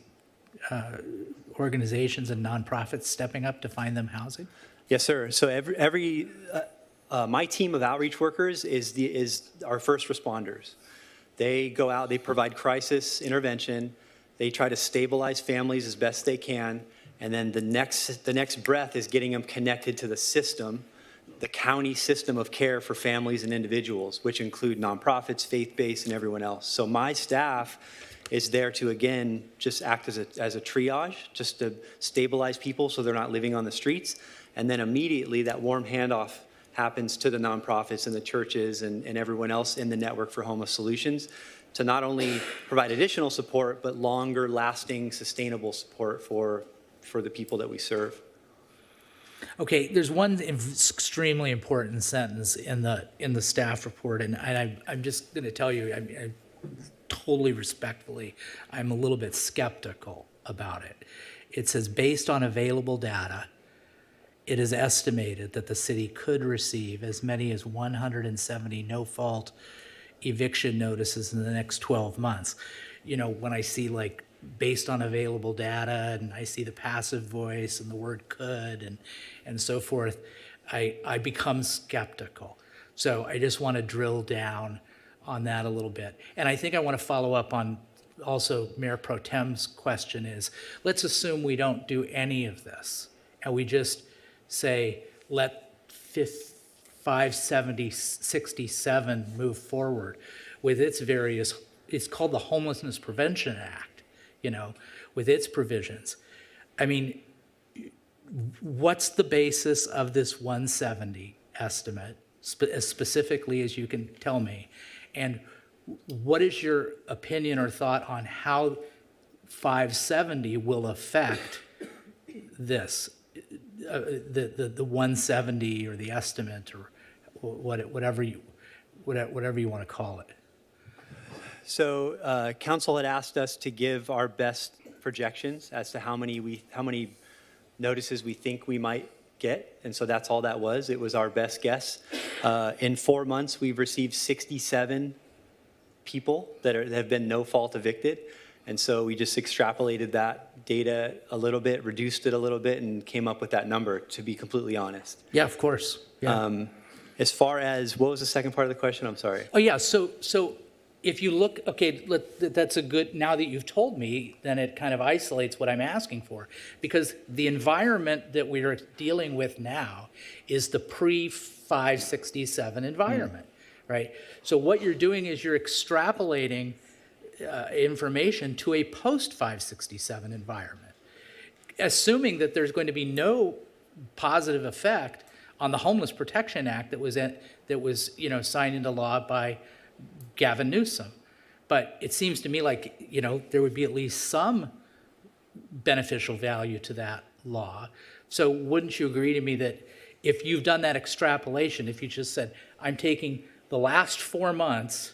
organizations and nonprofits stepping up to find them housing? Yes, sir. So my team of outreach workers is our first responders. They go out, they provide crisis intervention, they try to stabilize families as best they can, and then the next breath is getting them connected to the system, the county system of care for families and individuals, which include nonprofits, faith-based, and everyone else. So my staff is there to, again, just act as a triage, just to stabilize people so they're not living on the streets. And then immediately that warm handoff happens to the nonprofits and the churches and everyone else in the Network for Homeless Solutions to not only provide additional support, but longer lasting, sustainable support for the people that we serve. Okay, there's one extremely important sentence in the staff report, and I'm just going to tell you, I totally respectfully, I'm a little bit skeptical about it. It says, based on available data, it is estimated that the city could receive as many as 170 no-fault eviction notices in the next 12 months. You know, when I see like based on available data and I see the passive voice and the word could and so forth, I become skeptical. So I just want to drill down on that a little bit. And I think I want to follow up on also Mayor Pro Tem's question is, let's assume we don't do any of this and we just say, let 570-67 move forward with its various, it's called the Homelessness Prevention Act, you know, with its provisions. I mean, what's the basis of this 170 estimate, as specifically as you can tell me? And what is your opinion or thought on how 570 will affect this, the 170 or the estimate or whatever you want to call it? So council had asked us to give our best projections as to how many notices we think we might get, and so that's all that was. It was our best guess. In 4 months, we've received 67 people that have been no-fault evicted, and so we just extrapolated that data a little bit, reduced it a little bit, and came up with that number, to be completely honest. Yeah, of course. Yeah. As far as, what was the second part of the question? I'm sorry. Oh, yeah, so if you look, okay, that's a good, now that you've told me, then it kind of isolates what I'm asking for. Because the environment that we're dealing with now is the pre-567 environment, right? So what you're doing is you're extrapolating information to a post-567 environment, assuming that there's going to be no positive effect on the Homeless Protection Act that was signed into law by Gavin Newsom. But it seems to me like, there would be at least some beneficial value to that law. So wouldn't you agree to me that if you've done that extrapolation, if you just said, I'm taking the last 4 months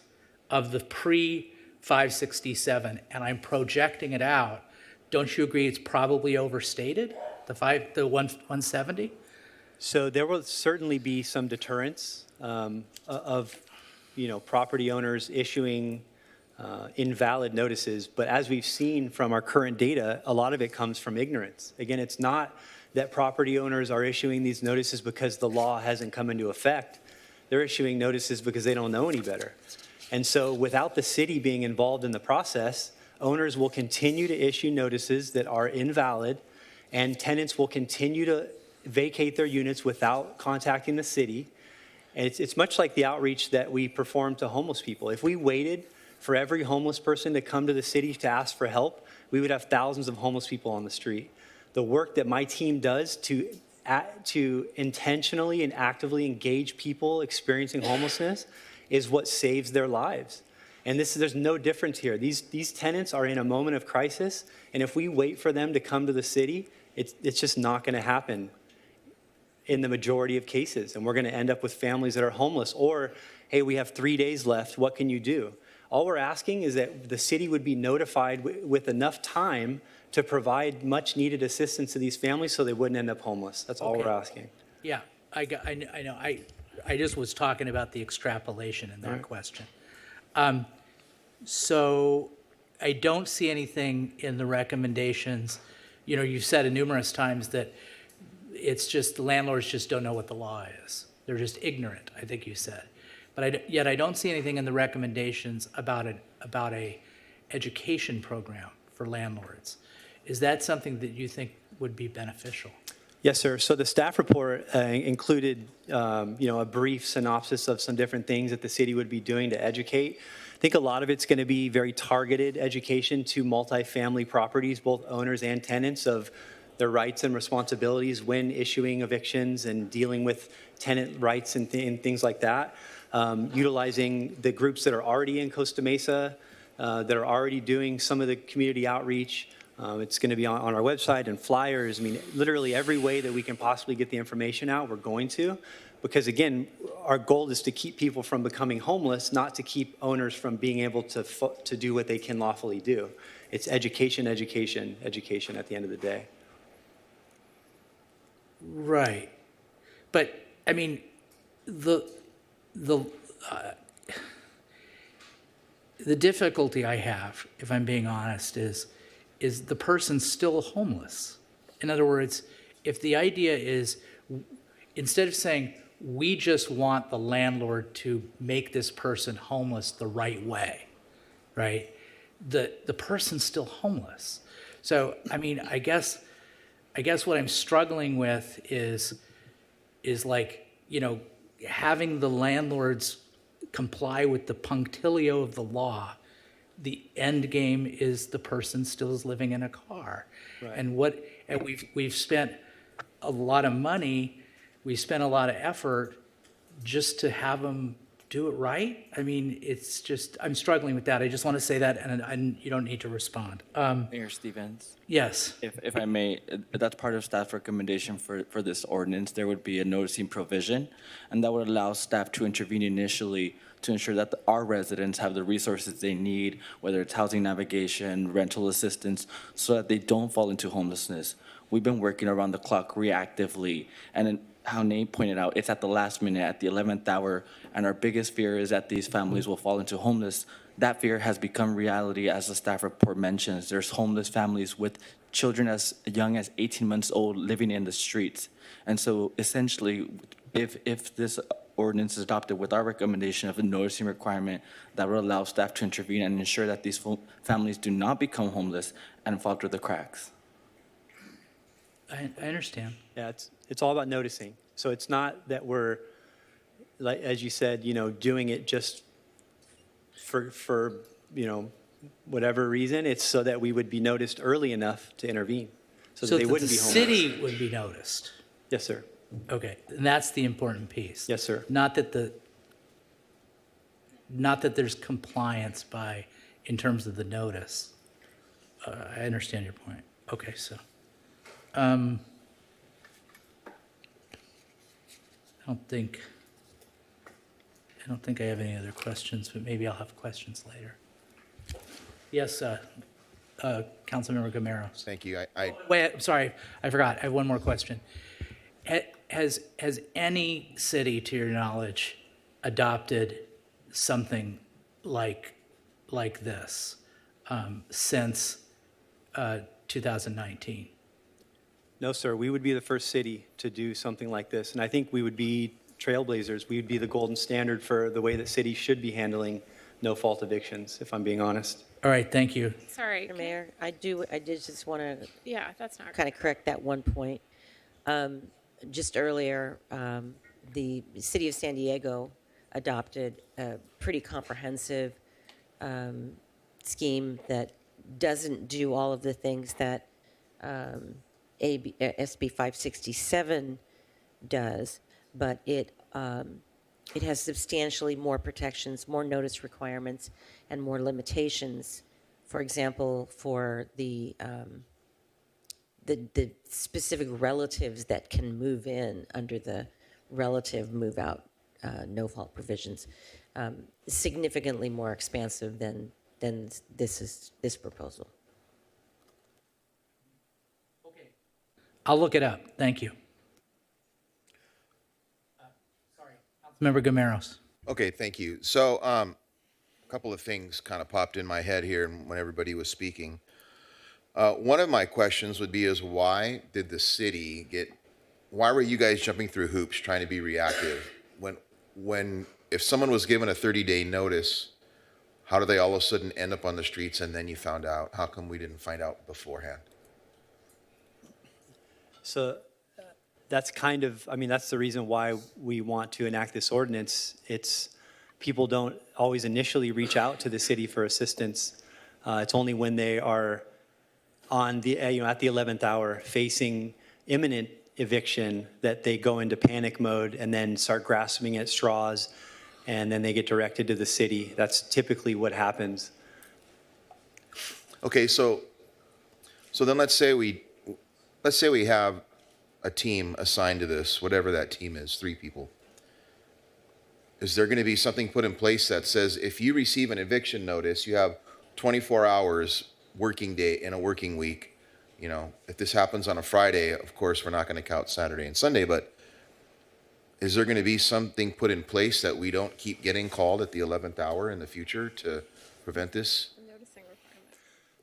of the pre-567 and I'm projecting it out, don't you agree it's probably overstated, the 170? So there will certainly be some deterrence of property owners issuing invalid notices. But as we've seen from our current data, a lot of it comes from ignorance. Again, it's not that property owners are issuing these notices because the law hasn't come into effect. They're issuing notices because they don't know any better. And so without the city being involved in the process, owners will continue to issue notices that are invalid and tenants will continue to vacate their units without contacting the city. And it's much like the outreach that we perform to homeless people. If we waited for every homeless person to come to the city to ask for help, we would have thousands of homeless people on the street. The work that my team does to intentionally and actively engage people experiencing homelessness is what saves their lives. And there's no difference here. These tenants are in a moment of crisis, and if we wait for them to come to the city, it's just not going to happen in the majority of cases. And we're going to end up with families that are homeless, or, hey, we have 3 days left, what can you do? All we're asking is that the city would be notified with enough time to provide much needed assistance to these families so they wouldn't end up homeless. That's all we're asking. Yeah, I know. I just was talking about the extrapolation in that question. So I don't see anything in the recommendations. You know, you've said it numerous times that it's just the landlords just don't know what the law is. They're just ignorant, I think you said. But yet I don't see anything in the recommendations about a education program for landlords. Is that something that you think would be beneficial? Yes, sir. So the staff report included, a brief synopsis of some different things that the city would be doing to educate. I think a lot of it's going to be very targeted education to multifamily properties, both owners and tenants, of their rights and responsibilities when issuing evictions and dealing with tenant rights and things like that. Utilizing the groups that are already in Costa Mesa, that are already doing some of the community outreach. It's going to be on our website and flyers. I mean, literally every way that we can possibly get the information out, we're going to. Because again, our goal is to keep people from becoming homeless, not to keep owners from being able to do what they can lawfully do. It's education, education, education at the end of the day. Right. But, I mean, the difficulty I have, if I'm being honest, is the person still homeless? In other words, if the idea is, instead of saying, we just want the landlord to make this person homeless the right way, right? The person's still homeless. So, I mean, I guess what I'm struggling with is like, having the landlords comply with the punctilio of the law. The end game is the person still is living in a car. Right. And we've spent a lot of money, we spent a lot of effort just to have them do it right. I mean, it's just, I'm struggling with that. I just want to say that, and you don't need to respond. Mayor Stevens? Yes. If I may, that's part of staff recommendation for this ordinance. There would be a noticing provision, and that would allow staff to intervene initially to ensure that our residents have the resources they need, whether it's housing navigation, rental assistance, so that they don't fall into homelessness. We've been working around the clock reactively, and how Nate pointed out, it's at the last minute, at the 11th hour, and our biggest fear is that these families will fall into homeless. That fear has become reality, as the staff report mentions. There's homeless families with children as young as 18 months old living in the streets. And so essentially, if this ordinance is adopted with our recommendation of a noticing requirement, that will allow staff to intervene and ensure that these families do not become homeless and fall through the cracks. I understand. Yeah, it's all about noticing. So it's not that we're, like as you said, doing it just for whatever reason. It's so that we would be noticed early enough to intervene, so that they wouldn't be homeless. So the city would be noticed. Yes, sir. Okay, and that's the important piece. Yes, sir. Not that there's compliance in terms of the notice. I understand your point. Okay, so. I don't think I have any other questions, but maybe I'll have questions later. Yes, Councilmember Gamero. Thank you. Wait, sorry, I forgot. I have one more question. Has any city, to your knowledge, adopted something like this since 2019? No, sir. We would be the first city to do something like this. And I think we would be trailblazers. We would be the golden standard for the way that cities should be handling no-fault evictions, if I'm being honest. All right, thank you. Sorry. Mr. Mayor, I did just want to Yeah, that's not. kind of correct that one point. Just earlier, the city of San Diego adopted a pretty comprehensive scheme that doesn't do all of the things that SB 567 does, but it has substantially more protections, more notice requirements, and more limitations. For example, for the specific relatives that can move in under the relative move-out no-fault provisions, significantly more expansive than this proposal. I'll look it up. Thank you. Member Gameros. Okay, thank you. So a couple of things kind of popped in my head here when everybody was speaking. One of my questions would be is why did the city why were you guys jumping through hoops trying to be reactive? If someone was given a 30-day notice, how do they all of a sudden end up on the streets and then you found out? How come we didn't find out beforehand? So that's kind of, I mean, that's the reason why we want to enact this ordinance. It's, people don't always initially reach out to the city for assistance. It's only when they are on the, at the 11th hour facing imminent eviction that they go into panic mode and then start grasping at straws, and then they get directed to the city. That's typically what happens. Okay, so then let's say we have a team assigned to this, whatever that team is, 3 people. Is there going to be something put in place that says if you receive an eviction notice, you have 24 hours working day in a working week? You know, if this happens on a Friday, of course, we're not going to count Saturday and Sunday, but is there going to be something put in place that we don't keep getting called at the 11th hour in the future to prevent this?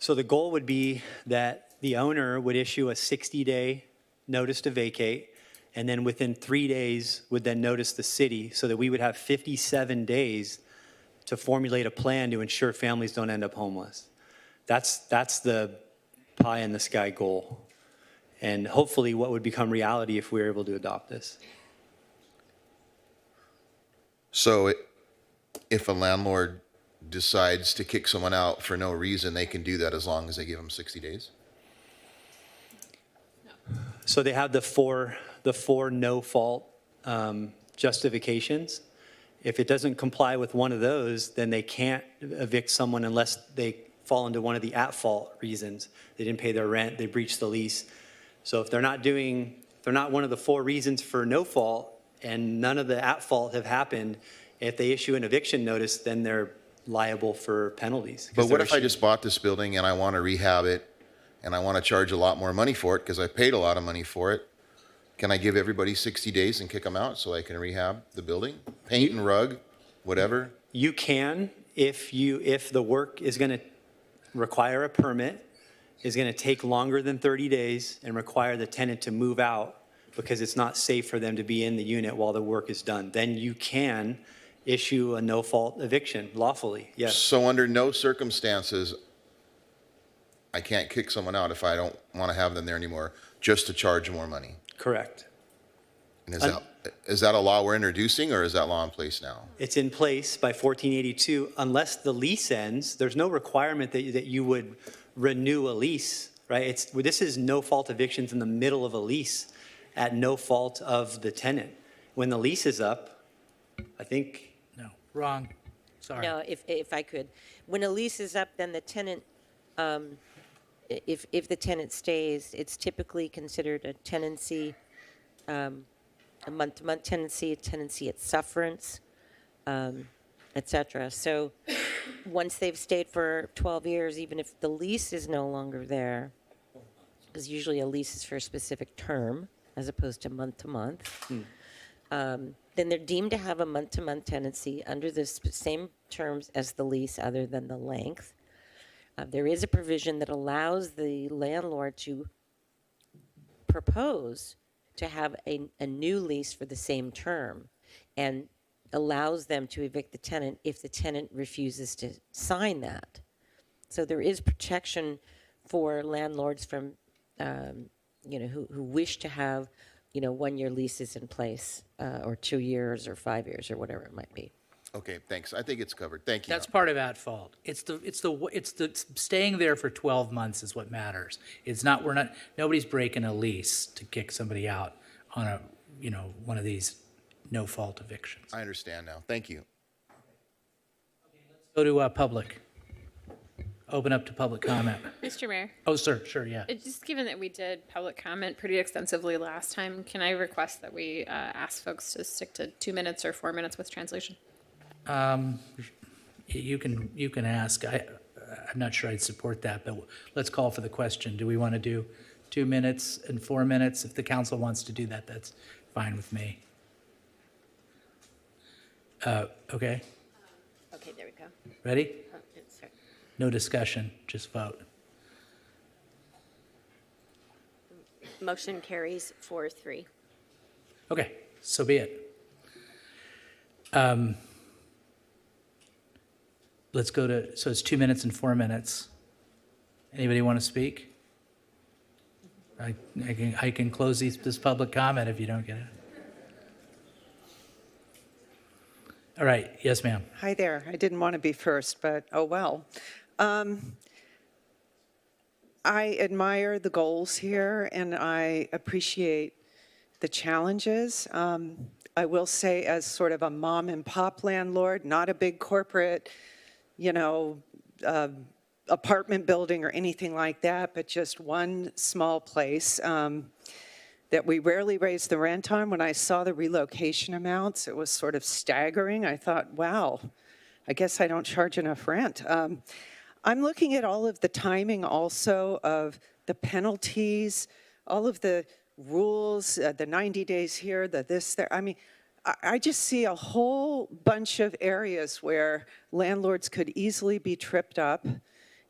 So the goal would be that the owner would issue a 60-day notice to vacate, and then within 3 days would then notice the city, so that we would have 57 days to formulate a plan to ensure families don't end up homeless. That's the pie in the sky goal, and hopefully what would become reality if we were able to adopt this. So if a landlord decides to kick someone out for no reason, they can do that as long as they give them 60 days? So they have the four no-fault justifications. If it doesn't comply with one of those, then they can't evict someone unless they fall into one of the at-fault reasons. They didn't pay their rent, they breached the lease. So if they're not one of the 4 reasons for no fault, and none of the at-fault have happened, if they issue an eviction notice, then they're liable for penalties. But what if I just bought this building and I want to rehab it and I want to charge a lot more money for it because I paid a lot of money for it? Can I give everybody 60 days and kick them out so I can rehab the building? Paint and rug, whatever? You can, if the work is going to require a permit, is going to take longer than 30 days and require the tenant to move out because it's not safe for them to be in the unit while the work is done. Then you can issue a no-fault eviction lawfully, yes. So under no circumstances, I can't kick someone out if I don't want to have them there anymore, just to charge more money? Correct. And is that a law we're introducing, or is that law in place now? It's in place by 1482. Unless the lease ends, there's no requirement that you would renew a lease, right? This is no-fault evictions in the middle of a lease at no fault of the tenant. When the lease is up, I think... No, wrong. Sorry. No, if I could. When a lease is up, then the tenant, if the tenant stays, it's typically considered a tenancy, a month-to-month tenancy, a tenancy at sufferance, et cetera. So once they've stayed for 12 years, even if the lease is no longer there, because usually a lease is for a specific term as opposed to month-to-month, then they're deemed to have a month-to-month tenancy under the same terms as the lease other than the length. There is a provision that allows the landlord to propose to have a new lease for the same term. And allows them to evict the tenant if the tenant refuses to sign that. So there is protection for landlords from, who wish to have, 1-year leases in place, or 2 years or 5 years or whatever it might be. Okay, thanks. I think it's covered. Thank you. That's part of at fault. It's the staying there for 12 months is what matters. Nobody's breaking a lease to kick somebody out on one of these no fault evictions. I understand now. Thank you. Go to public. Open up to public comment. Mr. Mayor. Oh, sir, sure, yeah. Just given that we did public comment pretty extensively last time, can I request that we ask folks to stick to 2 minutes or 4 minutes with translation? You can ask. I'm not sure I'd support that, but let's call for the question. Do we want to do 2 minutes and 4 minutes? If the council wants to do that, that's fine with me. Okay. Okay, there we go. Ready? Oh, sorry. No discussion, just vote. Motion carries 4-3. Okay, so be it. Let's go to, so it's 2 minutes and 4 minutes. Anybody want to speak? I can close this public comment if you don't get it. All right, yes, ma'am. Hi there. I didn't want to be first, but oh well. I admire the goals here, and I appreciate the challenges. I will say, as sort of a mom and pop landlord, not a big corporate, apartment building or anything like that, but just one small place that we rarely raise the rent on. When I saw the relocation amounts, it was sort of staggering. I thought, wow, I guess I don't charge enough rent. I'm looking at all of the timing also of the penalties, all of the rules, the 90 days here, the this, there. I mean, I just see a whole bunch of areas where landlords could easily be tripped up,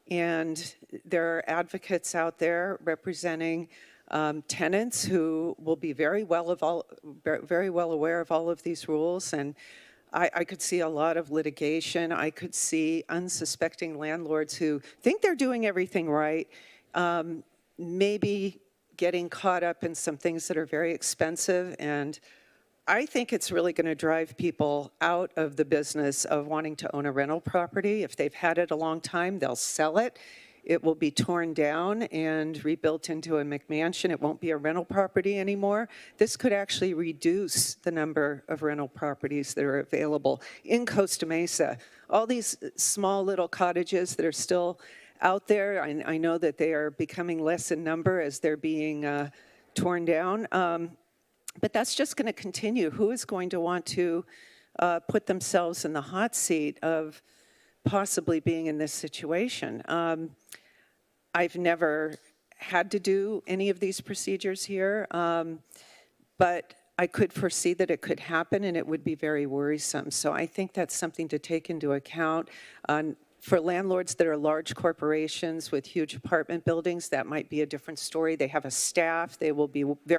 and there are advocates out there representing tenants who will be very well aware of all of these rules, and I could see a lot of litigation. I could see unsuspecting landlords who think they're doing everything right, maybe getting caught up in some things that are very expensive, and I think it's really going to drive people out of the business of wanting to own a rental property. If they've had it a long time, they'll sell it. It will be torn down and rebuilt into a McMansion. It won't be a rental property anymore. This could actually reduce the number of rental properties that are available in Costa Mesa. All these small little cottages that are still out there, I know that they are becoming less in number as they're being torn down. But that's just going to continue. Who is going to want to put themselves in the hot seat of possibly being in this situation? I've never had to do any of these procedures here, but I could foresee that it could happen, and it would be very worrisome. So I think that's something to take into account. For landlords that are large corporations with huge apartment buildings, that might be a different story. They have a staff. They will be very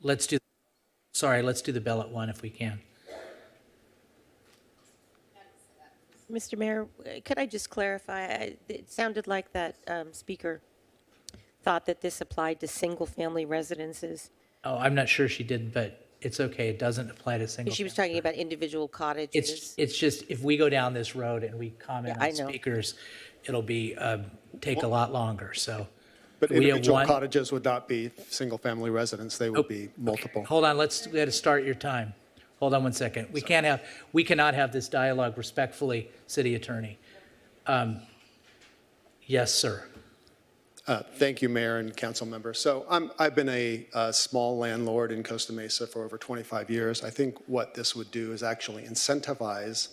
Let's do the bell at 1 if we can. Mr. Mayor, could I just clarify? It sounded like that speaker thought that this applied to single-family residences. Oh, I'm not sure she did, but it's okay. It doesn't apply to single. She was talking about individual cottages. It's just if we go down this road and we comment Yeah, I on know. speakers, it'll be take a lot longer. So, But we have individual one. cottages would not be single-family residents. They would be multiple. Hold on. Let's start your time. Hold on 1 second. We cannot have this dialogue respectfully, City Attorney. Yes, sir. Thank you, Mayor and council members. So I've been a small landlord in Costa Mesa for over 25 years. I think what this would do is actually incentivize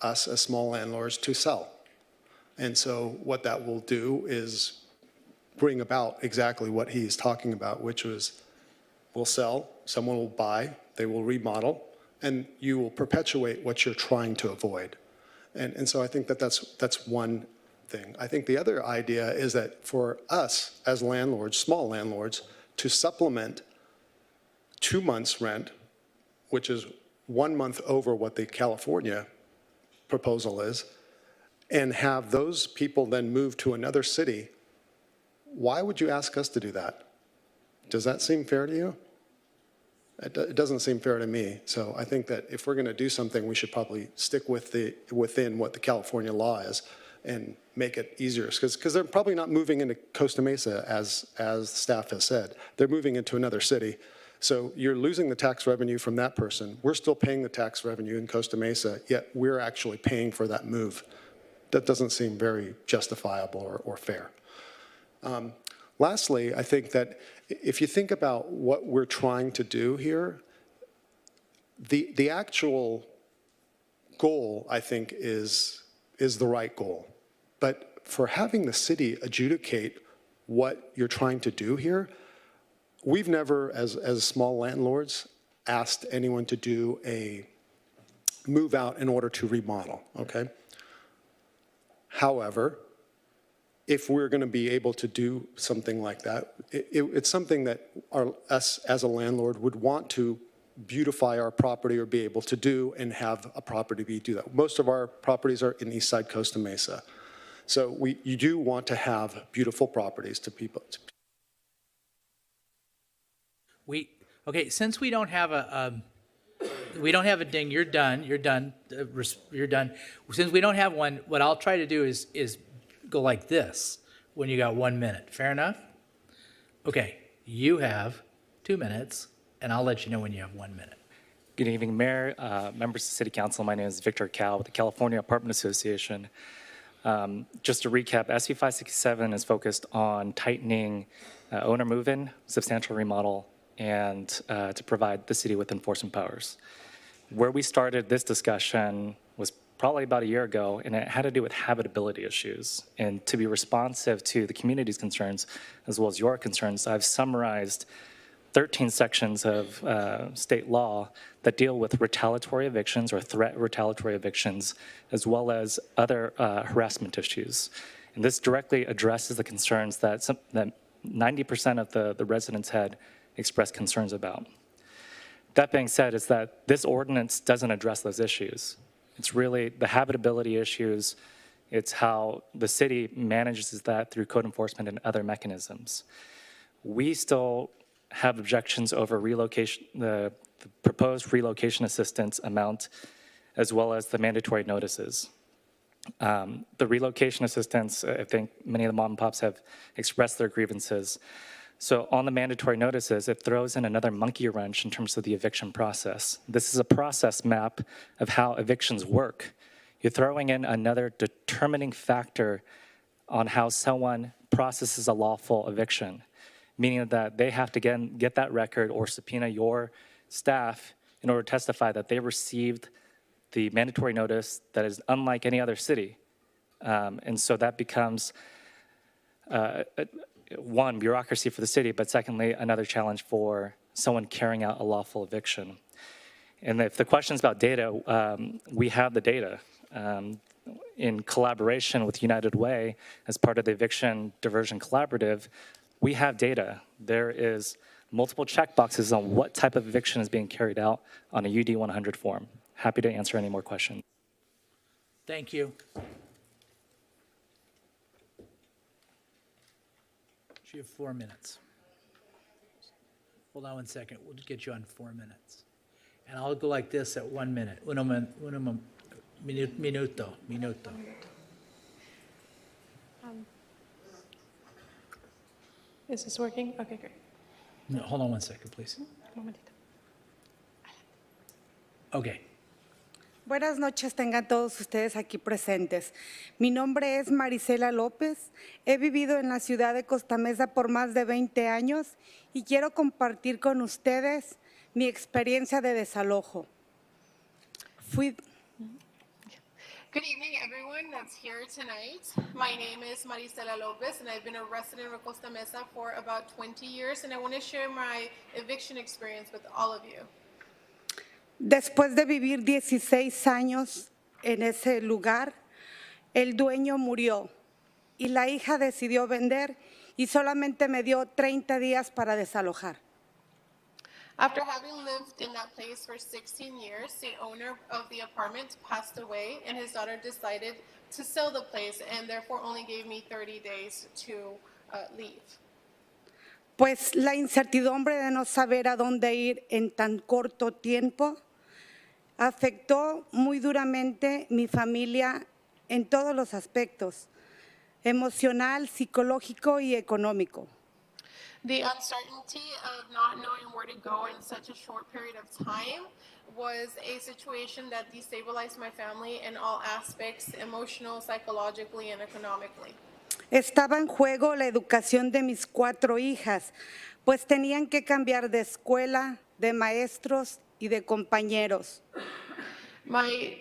us as small landlords to sell. And so what that will do is bring about exactly what he's talking about, which was will sell, someone will buy, they will remodel, and you will perpetuate what you're trying to avoid. And so I think that that's one thing. I think the other idea is that for us as landlords, small landlords, to supplement 2 months' rent, which is 1 month over what the California proposal is, and have those people then move to another city, why would you ask us to do that? Does that seem fair to you? It doesn't seem fair to me. So I think that if we're going to do something, we should probably stick within what the California law is and make it easier. Because they're probably not moving into Costa Mesa, as staff has said. They're moving into another city. So you're losing the tax revenue from that person. We're still paying the tax revenue in Costa Mesa, yet we're actually paying for that move. That doesn't seem very justifiable or fair. Lastly, I think that if you think about what we're trying to do here, the actual goal, I think, is the right goal. But for having the city adjudicate what you're trying to do here, we've never, as small landlords, asked anyone to do a move out in order to remodel, okay? However, if we're going to be able to do something like that, it's something that us as a landlord would want to beautify our property or be able to do and have a property do that. Most of our properties are in Eastside Costa Mesa. So you do want to have beautiful properties to people. Okay, since we don't have a ding, you're done. You're done. Since we don't have one, what I'll try to do is go like this when you got 1 minute. Fair enough? Okay, you have 2 minutes, and I'll let you know when you have 1 minute. Good evening, Mayor, members of the City Council. My name is Victor Cal with the California Apartment Association. Just to recap, SB 567 is focused on tightening owner move-in, substantial remodel, and to provide the city with enforcement powers. Where we started this discussion was probably about a year ago, and it had to do with habitability issues. And to be responsive to the community's concerns, as well as your concerns, I've summarized 13 sections of state law that deal with retaliatory evictions or threat retaliatory evictions, as well as other harassment issues. And this directly addresses the concerns that 90% of the residents had expressed concerns about. That being said, is that this ordinance doesn't address those issues. It's really the habitability issues. It's how the city manages that through code enforcement and other mechanisms. We still have objections over relocation, the proposed relocation assistance amount, as well as the mandatory notices. The relocation assistance, I think many of the mom and pops have expressed their grievances. So on the mandatory notices, it throws in another monkey wrench in terms of the eviction process. This is a process map of how evictions work. You're throwing in another determining factor on how someone processes a lawful eviction, meaning that they have to get that record or subpoena your staff in order to testify that they received the mandatory notice that is unlike any other city. And so that becomes one, bureaucracy for the city, but secondly, another challenge for someone carrying out a lawful eviction. And if the question is about data, we have the data. In collaboration with United Way, as part of the Eviction Diversion Collaborative, we have data. There is multiple checkboxes on what type of eviction is being carried out on a UD 100 form. Happy to answer any more questions. Thank you. You have 4 minutes. Hold on 1 second. We'll get you on 4 minutes. And I'll go like this at 1 minute. Minuto. Is this working? Okay, great. No, hold on 1 second, please. Okay. Buenas noches, tengan todos ustedes aquí presentes. Mi nombre es Marisela López. He vivido en la ciudad de Costa Mesa por más de 20 años y quiero compartir con ustedes mi experiencia de desalojo. Good evening, everyone that's here tonight. My name is Marisela Lopez, and I've been a resident of Costa Mesa for about 20 years, and I want to share my eviction experience with all of you. Después de vivir 16 años en ese lugar, el dueño murió y la hija decidió vender y solamente me dio 30 días para desalojar. After having lived in that place for 16 years, the owner of the apartment passed away, and his daughter decided to sell the place, and therefore only gave me 30 days to leave. Pues la incertidumbre de no saber a dónde ir en tan corto tiempo afectó muy duramente mi familia en todos los aspectos, emocional, psicológico y económico. The uncertainty of not knowing where to go in such a short period of time was a situation that destabilized my family in all aspects, emotional, psychologically, and economically. Estaba en juego la educación de mis 4 hijas, pues tenían que cambiar de escuela, de maestros y de compañeros. My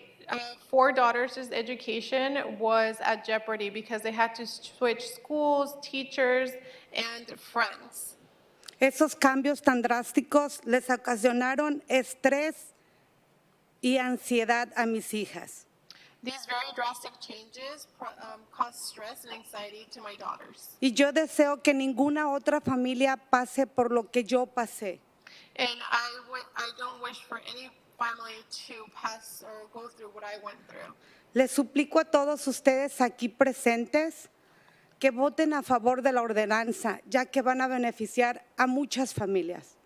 4 daughters' education was at jeopardy because they had to switch schools, teachers, and friends. Esos cambios tan drásticos les ocasionaron estrés y ansiedad a mis hijas. These very drastic changes caused stress and anxiety to my daughters. Y yo deseo que ninguna otra familia pase por lo que yo pasé. And I don't wish for any family to pass or go through what I went through. Les suplico a todos ustedes aquí presentes que voten a favor de la ordenanza, ya que van a beneficiar a muchas familias.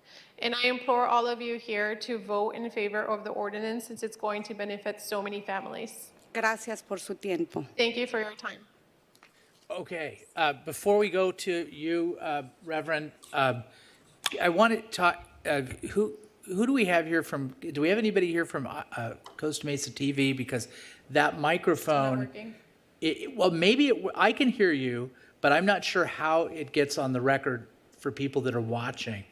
And I implore all of you here to vote in favor of the ordinance since it's going to benefit so many families. Gracias por su tiempo. Thank you for your time. Okay, before we go to you, Reverend, I want to talk, who do we have here from, do we have anybody here from Costa Mesa TV? Because that microphone. Working. Well, maybe I can hear you, but I'm not sure how it gets on the record for people that are watching.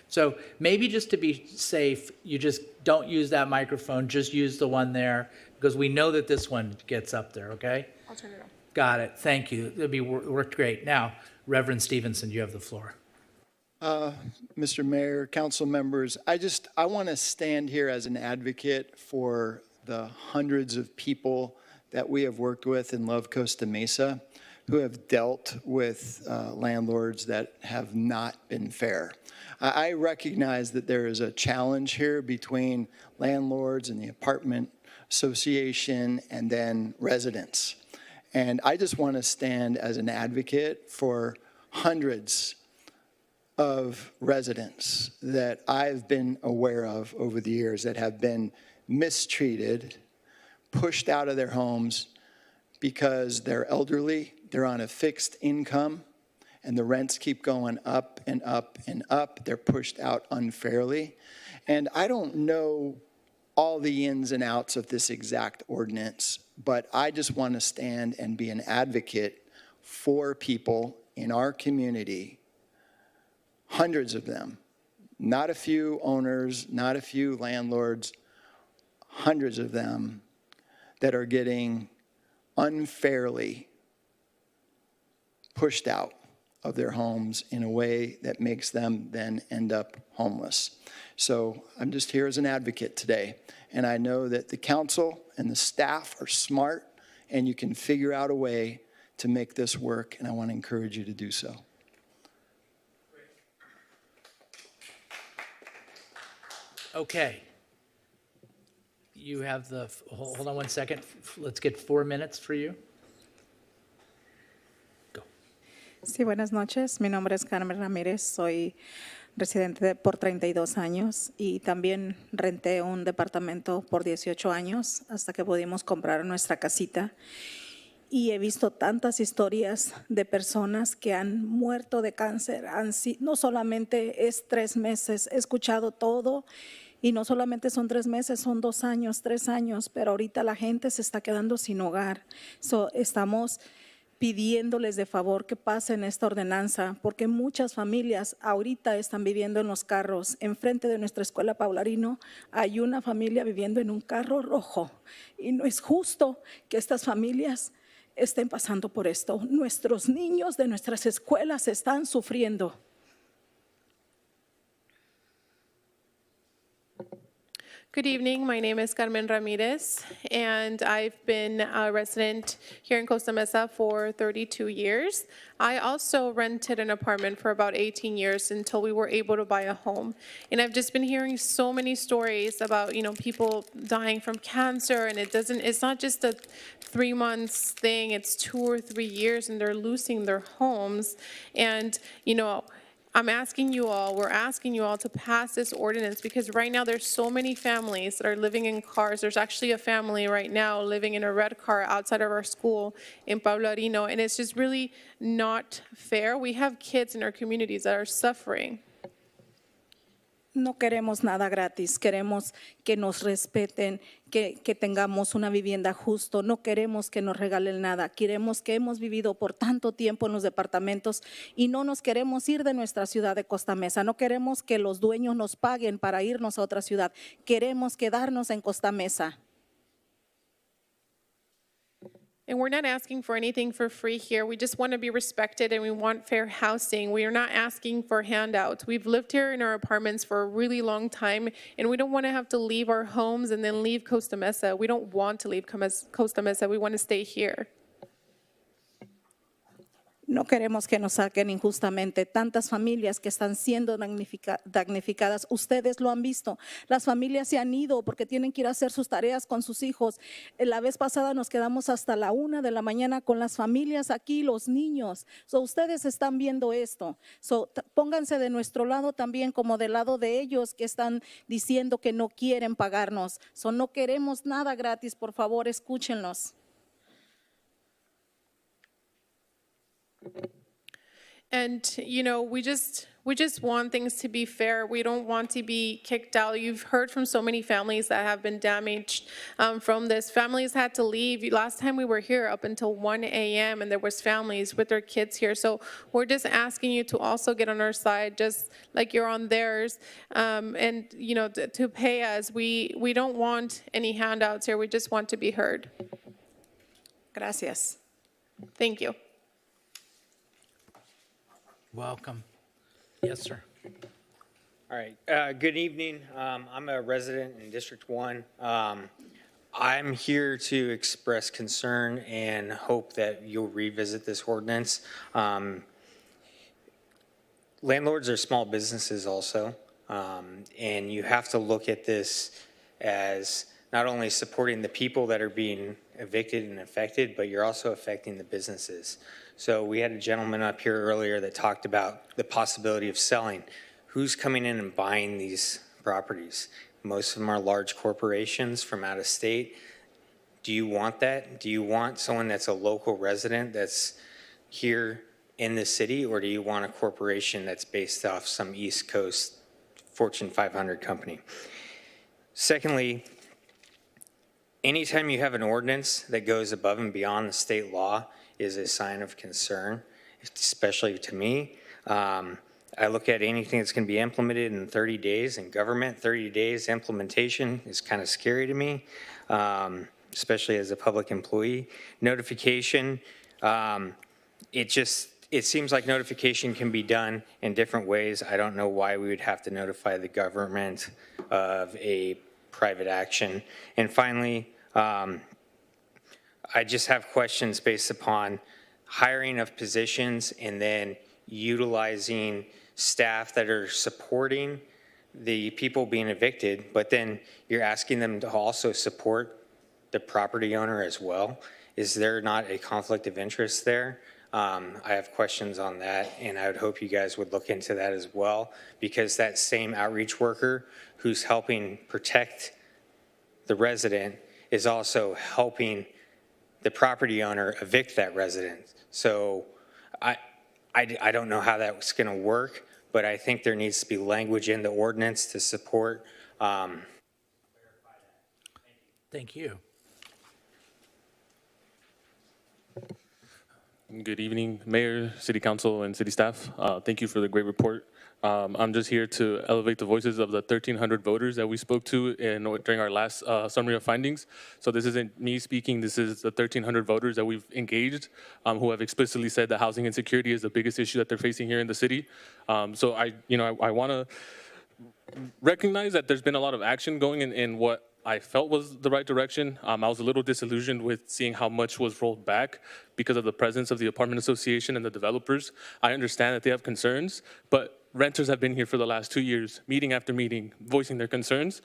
So maybe just to be safe, you just don't use that microphone, just use the one there, because we know that this one gets up there, okay? I'll turn it on. Got it, thank you. That'd worked great. Now, Reverend Stevenson, you have the floor. Mr. Mayor, council members, I want to stand here as an advocate for the hundreds of people that we have worked with and love Costa Mesa who have dealt with landlords that have not been fair. I recognize that there is a challenge here between landlords and the apartment association and then residents. And I just want to stand as an advocate for hundreds of residents that I've been aware of over the years that have been mistreated, pushed out of their homes because they're elderly, they're on a fixed income, and the rents keep going up and up and up. They're pushed out unfairly. And I don't know all the ins and outs of this exact ordinance, but I just want to stand and be an advocate for people in our community, hundreds of them, not a few owners, not a few landlords, hundreds of them that are getting unfairly pushed out of their homes in a way that makes them then end up homeless. So I'm just here as an advocate today, and I know that the council and the staff are smart, and you can figure out a way to make this work, and I want to encourage you to do so. Okay. You have the, hold on one second. Let's get 4 minutes for you. Sí, buenas noches. Mi nombre es Carmen Ramírez. Soy residente por 32 años y también renté un departamento por 18 años hasta que pudimos comprar nuestra casita. Y he visto tantas historias de personas que han muerto de cáncer. No solamente es 3 meses, he escuchado todo. Y no solamente son 3 meses, son 2 años, 3 años, pero ahorita la gente se está quedando sin hogar. Estamos pidiéndoles de favor que pasen esta ordenanza, porque muchas familias ahorita están viviendo en los carros. Enfrente de nuestra escuela Paularino hay una familia viviendo en un carro rojo y no es justo que estas familias estén pasando por esto. Nuestros niños de nuestras escuelas están sufriendo. Good evening. My name is Carmen Ramirez, and I've been a resident here in Costa Mesa for 32 years. I also rented an apartment for about 18 years until we were able to buy a home. And I've just been hearing so many stories about, people dying from cancer, and it's not just a 3 months thing, it's 2 or 3 years, and they're losing their homes. And, we're asking you all to pass this ordinance because right now there's so many families that are living in cars. There's actually a family right now living in a red car outside of our school in Paularino, and it's just really not fair. We have kids in our communities that are suffering. No queremos nada gratis, queremos que nos respeten, que tengamos una vivienda justo, no queremos que nos regalen nada, queremos que hemos vivido por tanto tiempo en los departamentos y no nos queremos ir de nuestra ciudad de Costa Mesa, no queremos que los dueños nos paguen para irnos a otra ciudad, queremos quedarnos en Costa Mesa. And we're not asking for anything for free here. We just want to be respected and we want fair housing. We are not asking for handouts. We've lived here in our apartments for a really long time, and we don't want to have to leave our homes and then leave Costa Mesa. We don't want to leave Costa Mesa. We want to stay here. No queremos que nos saquen injustamente tantas familias que están siendo damnificadas. Ustedes lo han visto. Las familias se han ido porque tienen que ir a hacer sus tareas con sus hijos. La vez pasada nos quedamos hasta la 1 de la mañana con las familias aquí, los niños. Ustedes están viendo esto. Pónganse de nuestro lado también como del lado de ellos que están diciendo que no quieren pagarnos. No queremos nada gratis. Por favor, escúchenlos. And, we just want things to be fair. We don't want to be kicked out. You've heard from so many families that have been damaged from this. Families had to leave. Last time we were here up until 1 a.m. and there was families with their kids here. So we're just asking you to also get on our side, just like you're on theirs. And, to pay us. We don't want any handouts here. We just want to be heard. Gracias. Thank you. Welcome. Yes, sir. All right. Good evening. I'm a resident in District 1. I'm here to express concern and hope that you'll revisit this ordinance. Landlords are small businesses also, and you have to look at this as not only supporting the people that are being evicted and affected, but you're also affecting the businesses. So we had a gentleman up here earlier that talked about the possibility of selling. Who's coming in and buying these properties? Most of them are large corporations from out of state. Do you want that? Do you want someone that's a local resident that's here in the city, or do you want a corporation that's based off some East Coast Fortune 500 company? Secondly, anytime you have an ordinance that goes above and beyond the state law is a sign of concern, especially to me. I look at anything that's going to be implemented in 30 days. In government, 30 days implementation is kind of scary to me, especially as a public employee. Notification, it seems like notification can be done in different ways. I don't know why we would have to notify the government of a private action. And finally, I just have questions based upon hiring of positions and then utilizing staff that are supporting the people being evicted, but then you're asking them to also support the property owner as well. Is there not a conflict of interest there? I have questions on that, and I would hope you guys would look into that as well, because that same outreach worker who's helping protect the resident is also helping the property owner evict that resident. So I don't know how that's going to work, but I think there needs to be language in the ordinance to support. Thank you. Good evening, Mayor, City Council, and City staff. Thank you for the great report. I'm just here to elevate the voices of the 1,300 voters that we spoke to during our last summary of findings. So this isn't me speaking, this is the 1,300 voters that we've engaged who have explicitly said that housing insecurity is the biggest issue that they're facing here in the city. So I want to recognize that there's been a lot of action going in what I felt was the right direction. I was a little disillusioned with seeing how much was rolled back because of the presence of the apartment association and the developers. I understand that they have concerns, but renters have been here for the last 2 years, meeting after meeting, voicing their concerns.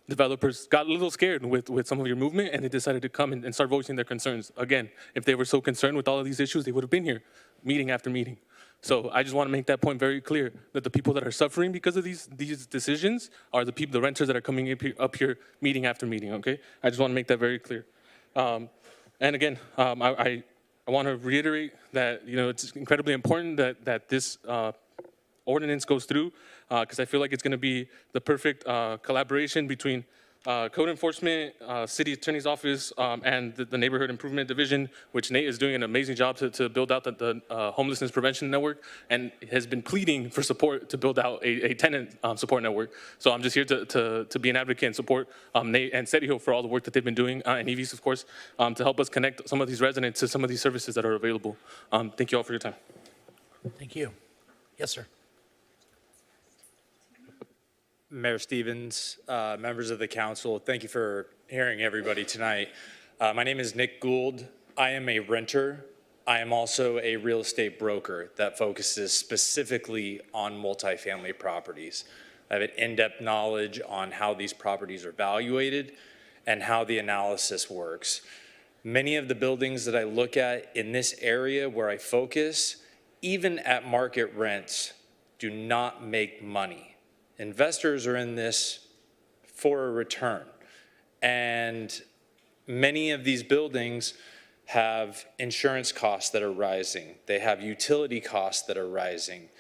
Developers got a little scared with some of your movement, and they decided to come and start voicing their concerns. Again, if they were so concerned with all of these issues, they would have been here, meeting after meeting. So I just want to make that point very clear, that the people that are suffering because of these decisions are the people, the renters that are coming up here meeting after meeting, okay? I just want to make that very clear. And again, I want to reiterate that, it's incredibly important that this ordinance goes through, because I feel like it's going to be the perfect collaboration between code enforcement, city attorney's office, and the neighborhood improvement division, which Nate is doing an amazing job to build out the homelessness prevention network, and has been pleading for support to build out a tenant support network. So I'm just here to be an advocate and support Nate and Sergio for all the work that they've been doing, and EVs, of course, to help us connect some of these residents to some of these services that are available. Thank you all for your time. Thank you. Yes, sir. Mayor Stevens, members of the council, thank you for hearing everybody tonight. My name is Nick Gould. I am a renter. I am also a real estate broker that focuses specifically on multifamily properties. I have an in-depth knowledge on how these properties are valuated and how the analysis works. Many of the buildings that I look at in this area where I focus, even at market rents, do not make money. Investors are in this for a return. And many of these buildings have insurance costs that are rising. They have utility costs that are rising.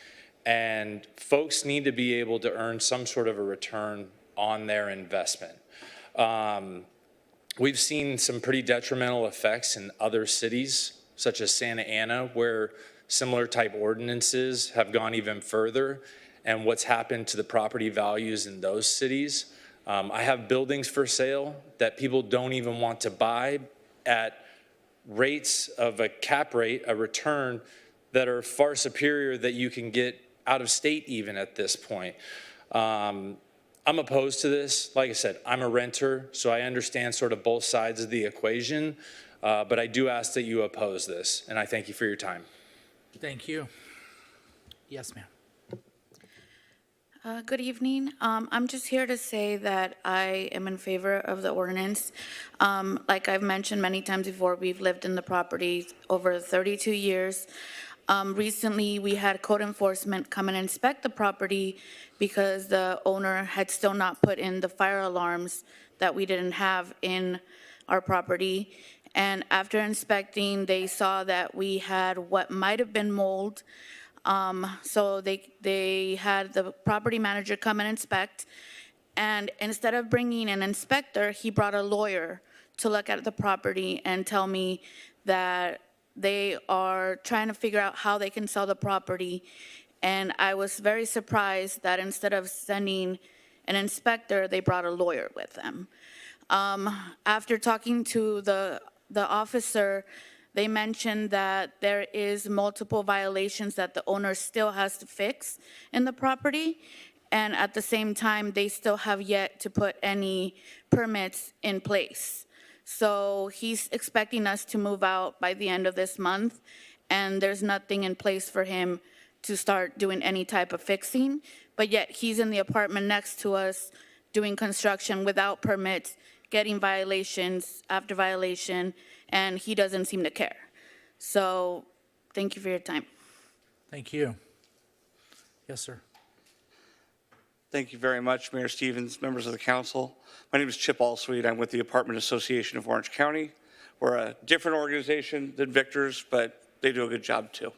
And folks need to be able to earn some sort of a return on their investment. We've seen some pretty detrimental effects in other cities, such as Santa Ana, where similar type ordinances have gone even further, and what's happened to the property values in those cities. I have buildings for sale that people don't even want to buy at rates of a cap rate, a return, that are far superior that you can get out of state even at this point. I'm opposed to this. Like I said, I'm a renter, so I understand sort of both sides of the equation, but I do ask that you oppose this, and I thank you for your time. Thank you. Yes, ma'am. Good evening. I'm just here to say that I am in favor of the ordinance. Like I've mentioned many times before, we've lived in the property over 32 years. Recently, we had code enforcement come and inspect the property because the owner had still not put in the fire alarms that we didn't have in our property. And after inspecting, they saw that we had what might have been mold. So they had the property manager come and inspect, and instead of bringing an inspector, he brought a lawyer to look at the property and tell me that they are trying to figure out how they can sell the property. And I was very surprised that instead of sending an inspector, they brought a lawyer with them. After talking to the officer, they mentioned that there is multiple violations that the owner still has to fix in the property. And at the same time, they still have yet to put any permits in place. So he's expecting us to move out by the end of this month, and there's nothing in place for him to start doing any type of fixing. But yet he's in the apartment next to us doing construction without permits, getting violations after violation, and he doesn't seem to care. So thank you for your time. Thank you. Yes, sir. Thank you very much, Mayor Stevens, members of the council. My name is Chip Allsweet. I'm with the Apartment Association of Orange County. We're a different organization than Victor's, but they do a good job too.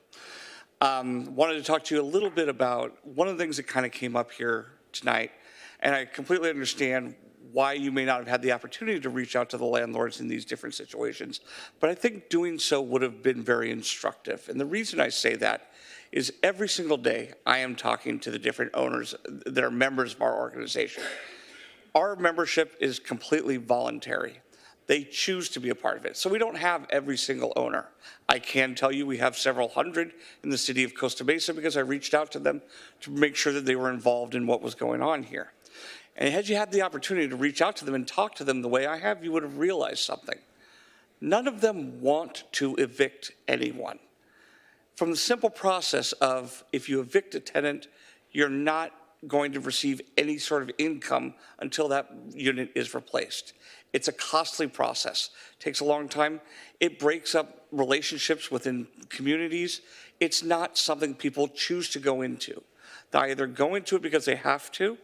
Wanted to talk to you a little bit about one of the things that kind of came up here tonight, and I completely understand why you may not have had the opportunity to reach out to the landlords in these different situations. But I think doing so would have been very instructive. And the reason I say that is every single day I am talking to the different owners that are members of our organization. Our membership is completely voluntary. They choose to be a part of it. So we don't have every single owner. I can tell you we have several hundred in the city of Costa Mesa because I reached out to them to make sure that they were involved in what was going on here. And had you had the opportunity to reach out to them and talk to them the way I have, you would have realized something. None of them want to evict anyone. From the simple process of if you evict a tenant, you're not going to receive any sort of income until that unit is replaced. It's a costly process. It takes a long time. It breaks up relationships within communities. It's not something people choose to go into. They either go into it because they have to,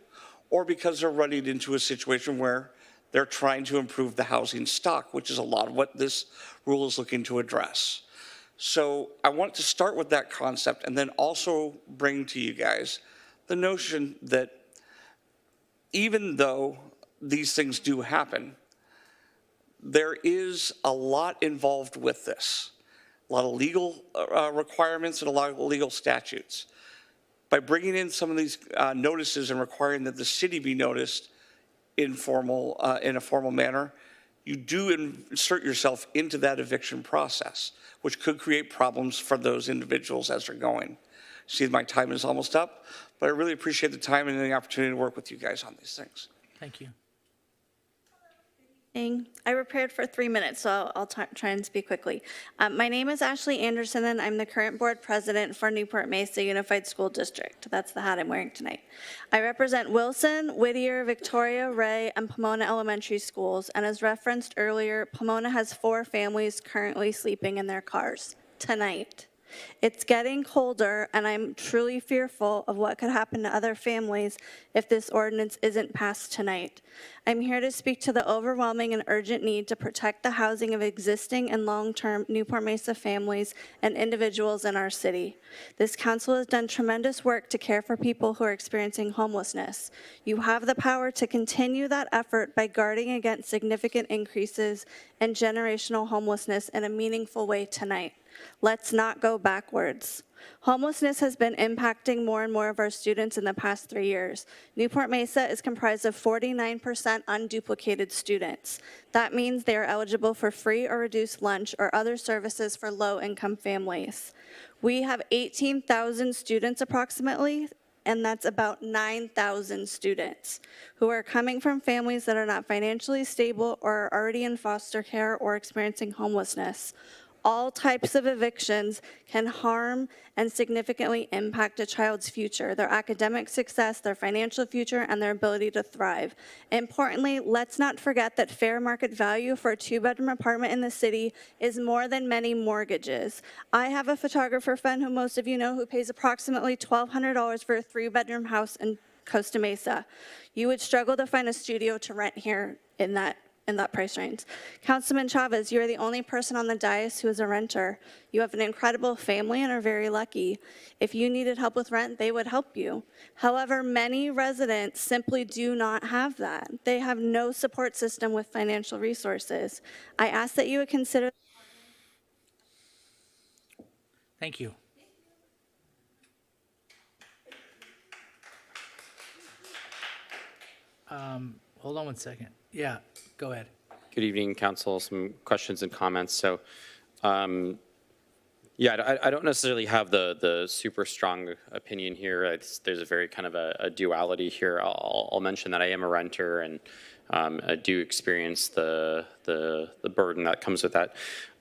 or because they're running into a situation where they're trying to improve the housing stock, which is a lot of what this rule is looking to address. So I want to start with that concept and then also bring to you guys the notion that even though these things do happen, there is a lot involved with this, a lot of legal requirements and a lot of legal statutes. By bringing in some of these notices and requiring that the city be noticed in a formal manner, you do insert yourself into that eviction process, which could create problems for those individuals as they're going. See, my time is almost up, but I really appreciate the time and the opportunity to work with you guys on these things. Thank you. I prepared for 3 minutes, so I'll try and speak quickly. My name is Ashley Anderson, and I'm the current board president for Newport Mesa Unified School District. That's the hat I'm wearing tonight. I represent Wilson, Whittier, Victoria, Ray, and Pomona Elementary Schools, and as referenced earlier, Pomona has 4 families currently sleeping in their cars tonight. It's getting colder, and I'm truly fearful of what could happen to other families if this ordinance isn't passed tonight. I'm here to speak to the overwhelming and urgent need to protect the housing of existing and long-term Newport Mesa families and individuals in our city. This council has done tremendous work to care for people who are experiencing homelessness. You have the power to continue that effort by guarding against significant increases in generational homelessness in a meaningful way tonight. Let's not go backwards. Homelessness has been impacting more and more of our students in the past 3 years. Newport Mesa is comprised of 49% unduplicated students. That means they are eligible for free or reduced lunch or other services for low-income families. We have 18,000 students approximately, and that's about 9,000 students who are coming from families that are not financially stable or are already in foster care or experiencing homelessness. All types of evictions can harm and significantly impact a child's future, their academic success, their financial future, and their ability to thrive. Importantly, let's not forget that fair market value for a 2-bedroom apartment in the city is more than many mortgages. I have a photographer friend who most of you know who pays approximately $1,200 for a 3-bedroom house in Costa Mesa. You would struggle to find a studio to rent here in that price range. Councilman Chavez, you're the only person on the dais who is a renter. You have an incredible family and are very lucky. If you needed help with rent, they would help you. However, many residents simply do not have that. They have no support system with financial resources. I ask that you would consider. Thank you. Hold on one second. Yeah, go ahead. Good evening, council. Some questions and comments. So, yeah, I don't necessarily have the super strong opinion here. There's a very kind of a duality here. I'll mention that I am a renter and I do experience the burden that comes with that.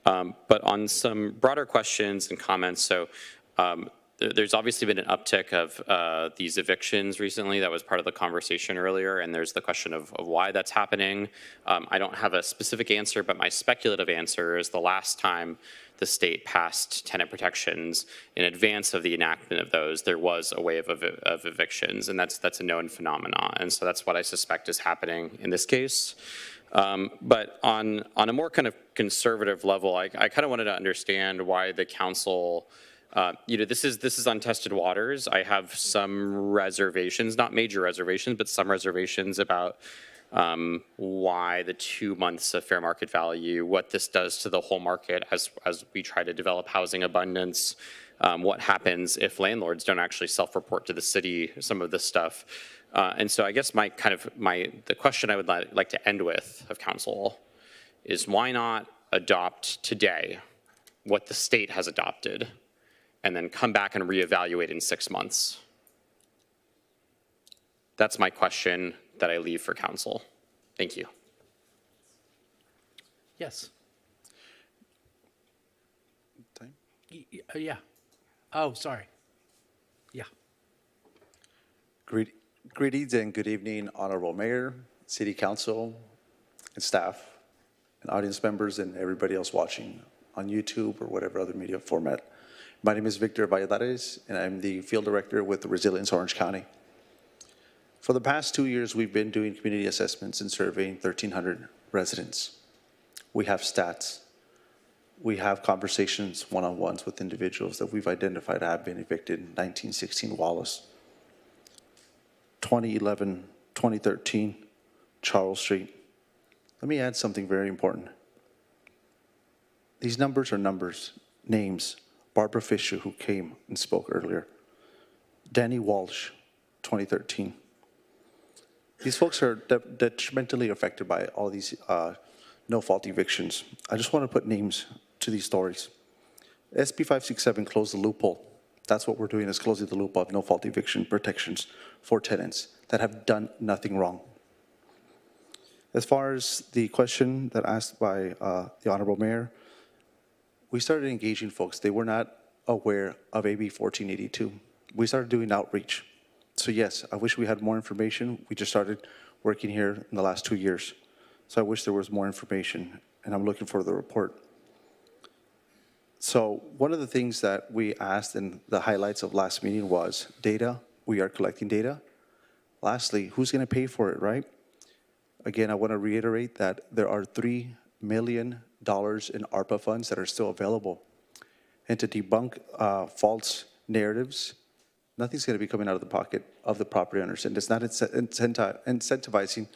But on some broader questions and comments, so there's obviously been an uptick of these evictions recently. That was part of the conversation earlier, and there's the question of why that's happening. I don't have a specific answer, but my speculative answer is the last time the state passed tenant protections in advance of the enactment of those, there was a wave of evictions, and that's a known phenomenon. And so that's what I suspect is happening in this case. But on a more kind of conservative level, I kind of wanted to understand why the council, this is untested waters. I have some reservations, not major reservations, but some reservations about why the 2 months of fair market value, what this does to the whole market as we try to develop housing abundance, what happens if landlords don't actually self-report to the city some of this stuff. And so I guess the question I would like to end with of council is why not adopt today what the state has adopted and then come back and reevaluate in 6 months? That's my question that I leave for council. Thank you. Yes. Yeah. Oh, sorry. Yeah. Greetings and good evening, Honorable Mayor, City Council, and staff, and audience members, and everybody else watching on YouTube or whatever other media format. My name is Victor Valladares, and I'm the Field Director with Resilience Orange County. For the past 2 years, we've been doing community assessments and surveying 1,300 residents. We have stats. We have conversations, one-on-ones with individuals that we've identified have been evicted. 1916 Wallace, 2011, 2013, Charles Street. Let me add something very important. These numbers are numbers, names. Barbara Fisher, who came and spoke earlier. Danny Walsh, 2013. These folks are detrimentally affected by all these no-fault evictions. I just want to put names to these stories. SB 567 closed the loophole. That's what we're doing, is closing the loophole of no-fault eviction protections for tenants that have done nothing wrong. As far as the question that asked by the Honorable Mayor, we started engaging folks. They were not aware of AB 1482. We started doing outreach. So yes, I wish we had more information. We just started working here in the last 2 years. So I wish there was more information, and I'm looking for the report. So one of the things that we asked in the highlights of last meeting was data. We are collecting data. Lastly, who's going to pay for it, right? Again, I want to reiterate that there are $3 million in ARPA funds that are still available. And to debunk false narratives, nothing's going to be coming out of the pocket of the property owners, and it's not incentivizing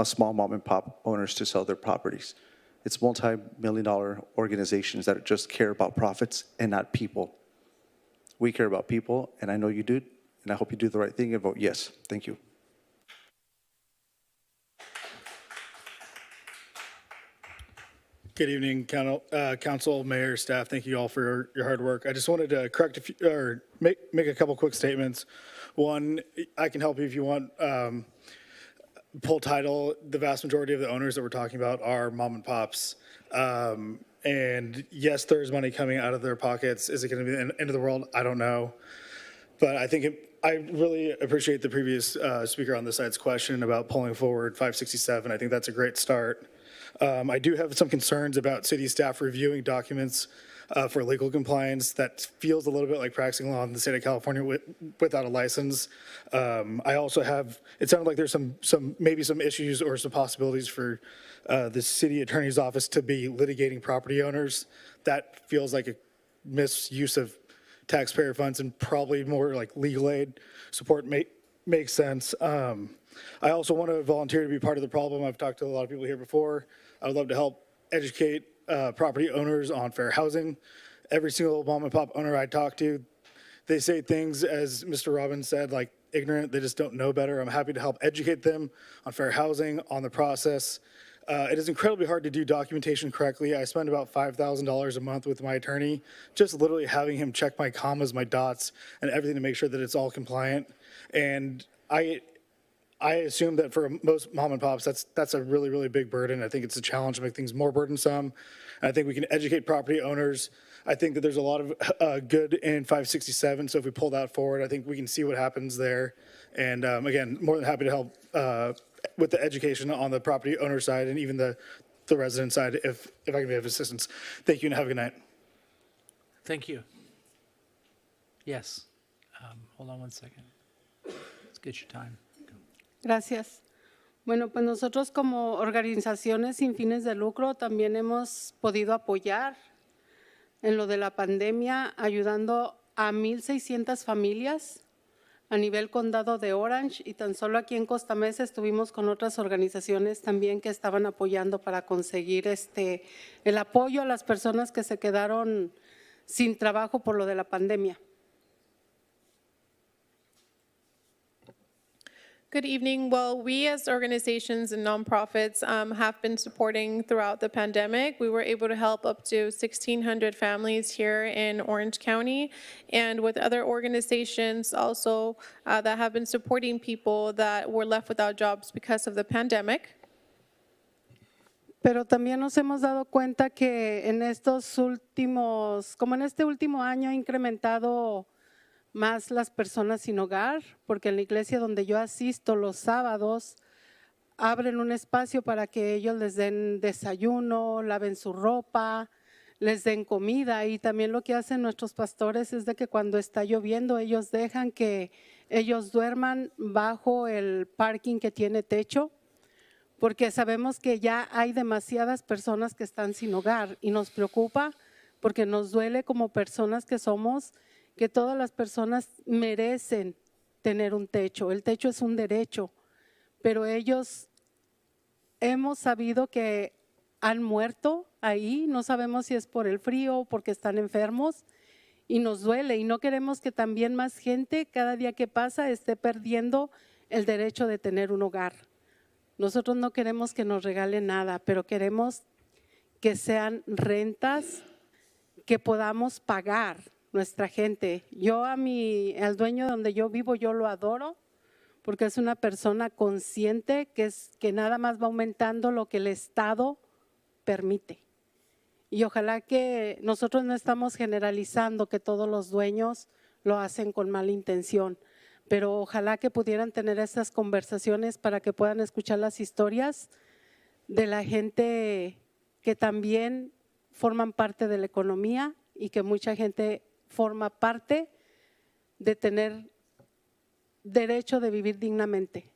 small mom and pop owners to sell their properties. It's multi-million-dollar organizations that just care about profits and not people. We care about people, and I know you do, and I hope you do the right thing and vote yes. Thank you. Good evening, council, mayor, staff. Thank you all for your hard work. I just wanted to correct a few, or make a couple quick statements. One, I can help you if you want. Pull title, the vast majority of the owners that we're talking about are mom and pops. And yes, there's money coming out of their pockets. Is it going to be the end of the world? I don't know. But I think I really appreciate the previous speaker on this side's question about pulling forward 567. I think that's a great start. I do have some concerns about city staff reviewing documents for legal compliance. That feels a little bit like practicing law in the state of California without a license. I also have, it sounded like there's maybe some issues or some possibilities for the city attorney's office to be litigating property owners. That feels like a misuse of taxpayer funds, and probably more like legal aid support makes sense. I also want to volunteer to be part of the problem. I've talked to a lot of people here before. I would love to help educate property owners on fair housing. Every single mom and pop owner I talk to, they say things, as Mr. Robbins said, like ignorant. They just don't know better. I'm happy to help educate them on fair housing, on the process. It is incredibly hard to do documentation correctly. I spend about $5,000 a month with my attorney, just literally having him check my commas, my dots, and everything to make sure that it's all compliant. And I assume that for most mom and pops, that's a really, really big burden. I think it's a challenge to make things more burdensome. And I think we can educate property owners. I think that there's a lot of good in 567. So if we pull that forward, I think we can see what happens there. And again, more than happy to help with the education on the property owner side and even the resident side if I can be of assistance. Thank you and have a good night. Thank you. Yes. Hold on one second. Let's get your time. Gracias. Bueno, pues nosotros como organizaciones sin fines de lucro también hemos podido apoyar en lo de la pandemia, ayudando a 1,600 familias a nivel condado de Orange y tan solo aquí en Costa Mesa estuvimos con otras organizaciones también que estaban apoyando para conseguir el apoyo a las personas que se quedaron sin trabajo por lo de la pandemia. Good evening. Well, we as organizations and nonprofits have been supporting throughout the pandemic. We were able to help up to 1,600 families here in Orange County, and with other organizations also that have been supporting people that were left without jobs because of the pandemic. Pero también nos hemos dado cuenta que en estos últimos, como en este último año ha incrementado más las personas sin hogar, porque en la iglesia donde yo asisto los sábados abren un espacio para que ellos les den desayuno, laven su ropa, les den comida, y también lo que hacen nuestros pastores es de que cuando está lloviendo ellos dejan que ellos duerman bajo el parking que tiene techo, porque sabemos que ya hay demasiadas personas que están sin hogar y nos preocupa porque nos duele como personas que somos, que todas las personas merecen tener un techo. El techo es un derecho, pero ellos hemos sabido que han muerto ahí, no sabemos si es por el frío o porque están enfermos y nos duele y no queremos que también más gente cada día que pasa esté perdiendo el derecho de tener un hogar. Nosotros no queremos que nos regalen nada, pero queremos que sean rentas que podamos pagar nuestra gente. Yo al dueño donde yo vivo, yo lo adoro porque es una persona consciente que nada más va aumentando lo que el Estado permite. Y ojalá que nosotros no estamos generalizando que todos los dueños lo hacen con mala intención, pero ojalá que pudieran tener estas conversaciones para que puedan escuchar las historias de la gente que también forman parte de la economía y que mucha gente forma parte de tener derecho de vivir dignamente,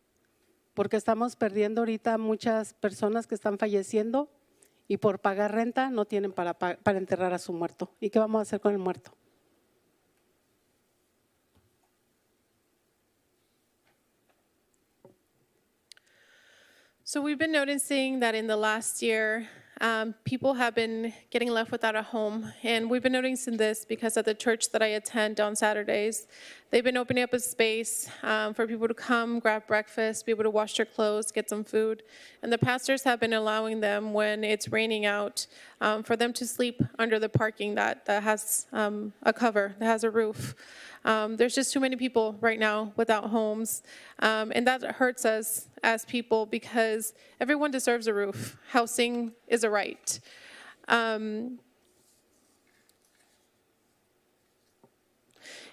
porque estamos perdiendo ahorita muchas personas que están falleciendo y por pagar renta no tienen para enterrar a su muerto. ¿Y qué vamos a hacer con el muerto? So we've been noticing that in the last year, people have been getting left without a home. And we've been noticing this because at the church that I attend on Saturdays, they've been opening up a space for people to come, grab breakfast, be able to wash their clothes, get some food. And the pastors have been allowing them, when it's raining out, for them to sleep under the parking that has a cover, that has a roof. There's just too many people right now without homes, and that hurts us as people because everyone deserves a roof. Housing is a right.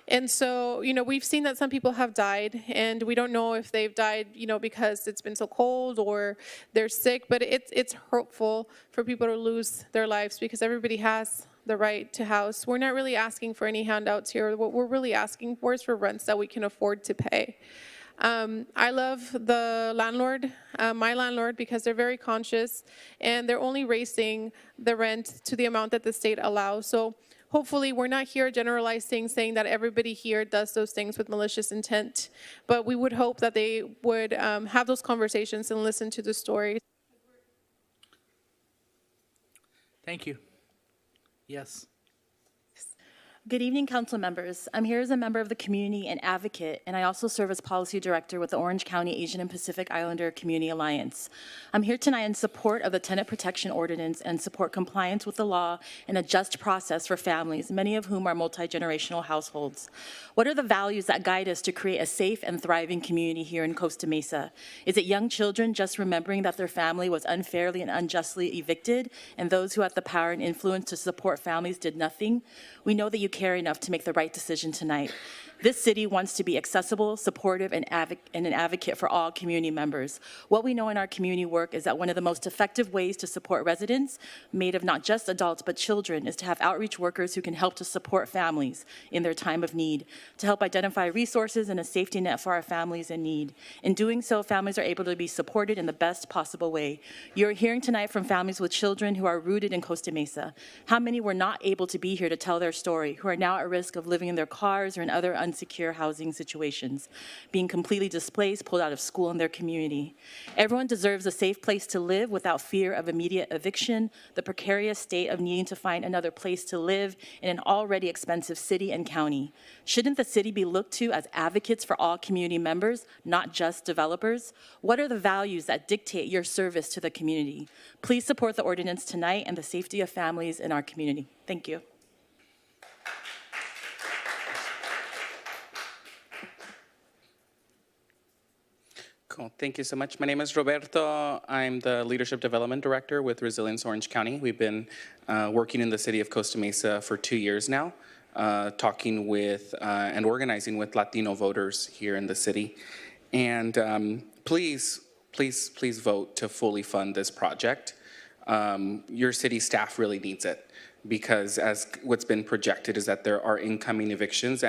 And so, we've seen that some people have died, and we don't know if they've died, because it's been so cold or they're sick, but it's hurtful for people to lose their lives because everybody has the right to house. We're not really asking for any handouts here. What we're really asking for is for rents that we can afford to pay. I love the landlord, my landlord, because they're very conscious and they're only raising the rent to the amount that the state allows. So hopefully we're not here generalizing, saying that everybody here does those things with malicious intent, but we would hope that they would have those conversations and listen to the stories. Thank you. Yes. Good evening, council members. I'm here as a member of the community and advocate, and I also serve as policy director with the Orange County Asian and Pacific Islander Community Alliance. I'm here tonight in support of the Tenant Protection Ordinance and support compliance with the law and a just process for families, many of whom are multi-generational households. What are the values that guide us to create a safe and thriving community here in Costa Mesa? Is it young children just remembering that their family was unfairly and unjustly evicted, and those who had the power and influence to support families did nothing? We know that you care enough to make the right decision tonight. This city wants to be accessible, supportive, and an advocate for all community members. What we know in our community work is that one of the most effective ways to support residents, made of not just adults but children, is to have outreach workers who can help to support families in their time of need, to help identify resources and a safety net for our families in need. In doing so, families are able to be supported in the best possible way. You're hearing tonight from families with children who are rooted in Costa Mesa. How many were not able to be here to tell their story, who are now at risk of living in their cars or in other insecure housing situations, being completely displaced, pulled out of school and their community. Everyone deserves a safe place to live without fear of immediate eviction, the precarious state of needing to find another place to live in an already expensive city and county. Shouldn't the city be looked to as advocates for all community members, not just developers? What are the values that dictate your service to the community? Please support the ordinance tonight and the safety of families in our community. Thank you. Cool. Thank you so much. My name is Roberto. I'm the Leadership Development Director with Resilience Orange County. We've been working in the city of Costa Mesa for 2 years now, talking with and organizing with Latino voters here in the city. And please vote to fully fund this project. Your city staff really needs it because as what's been projected is that there are incoming evictions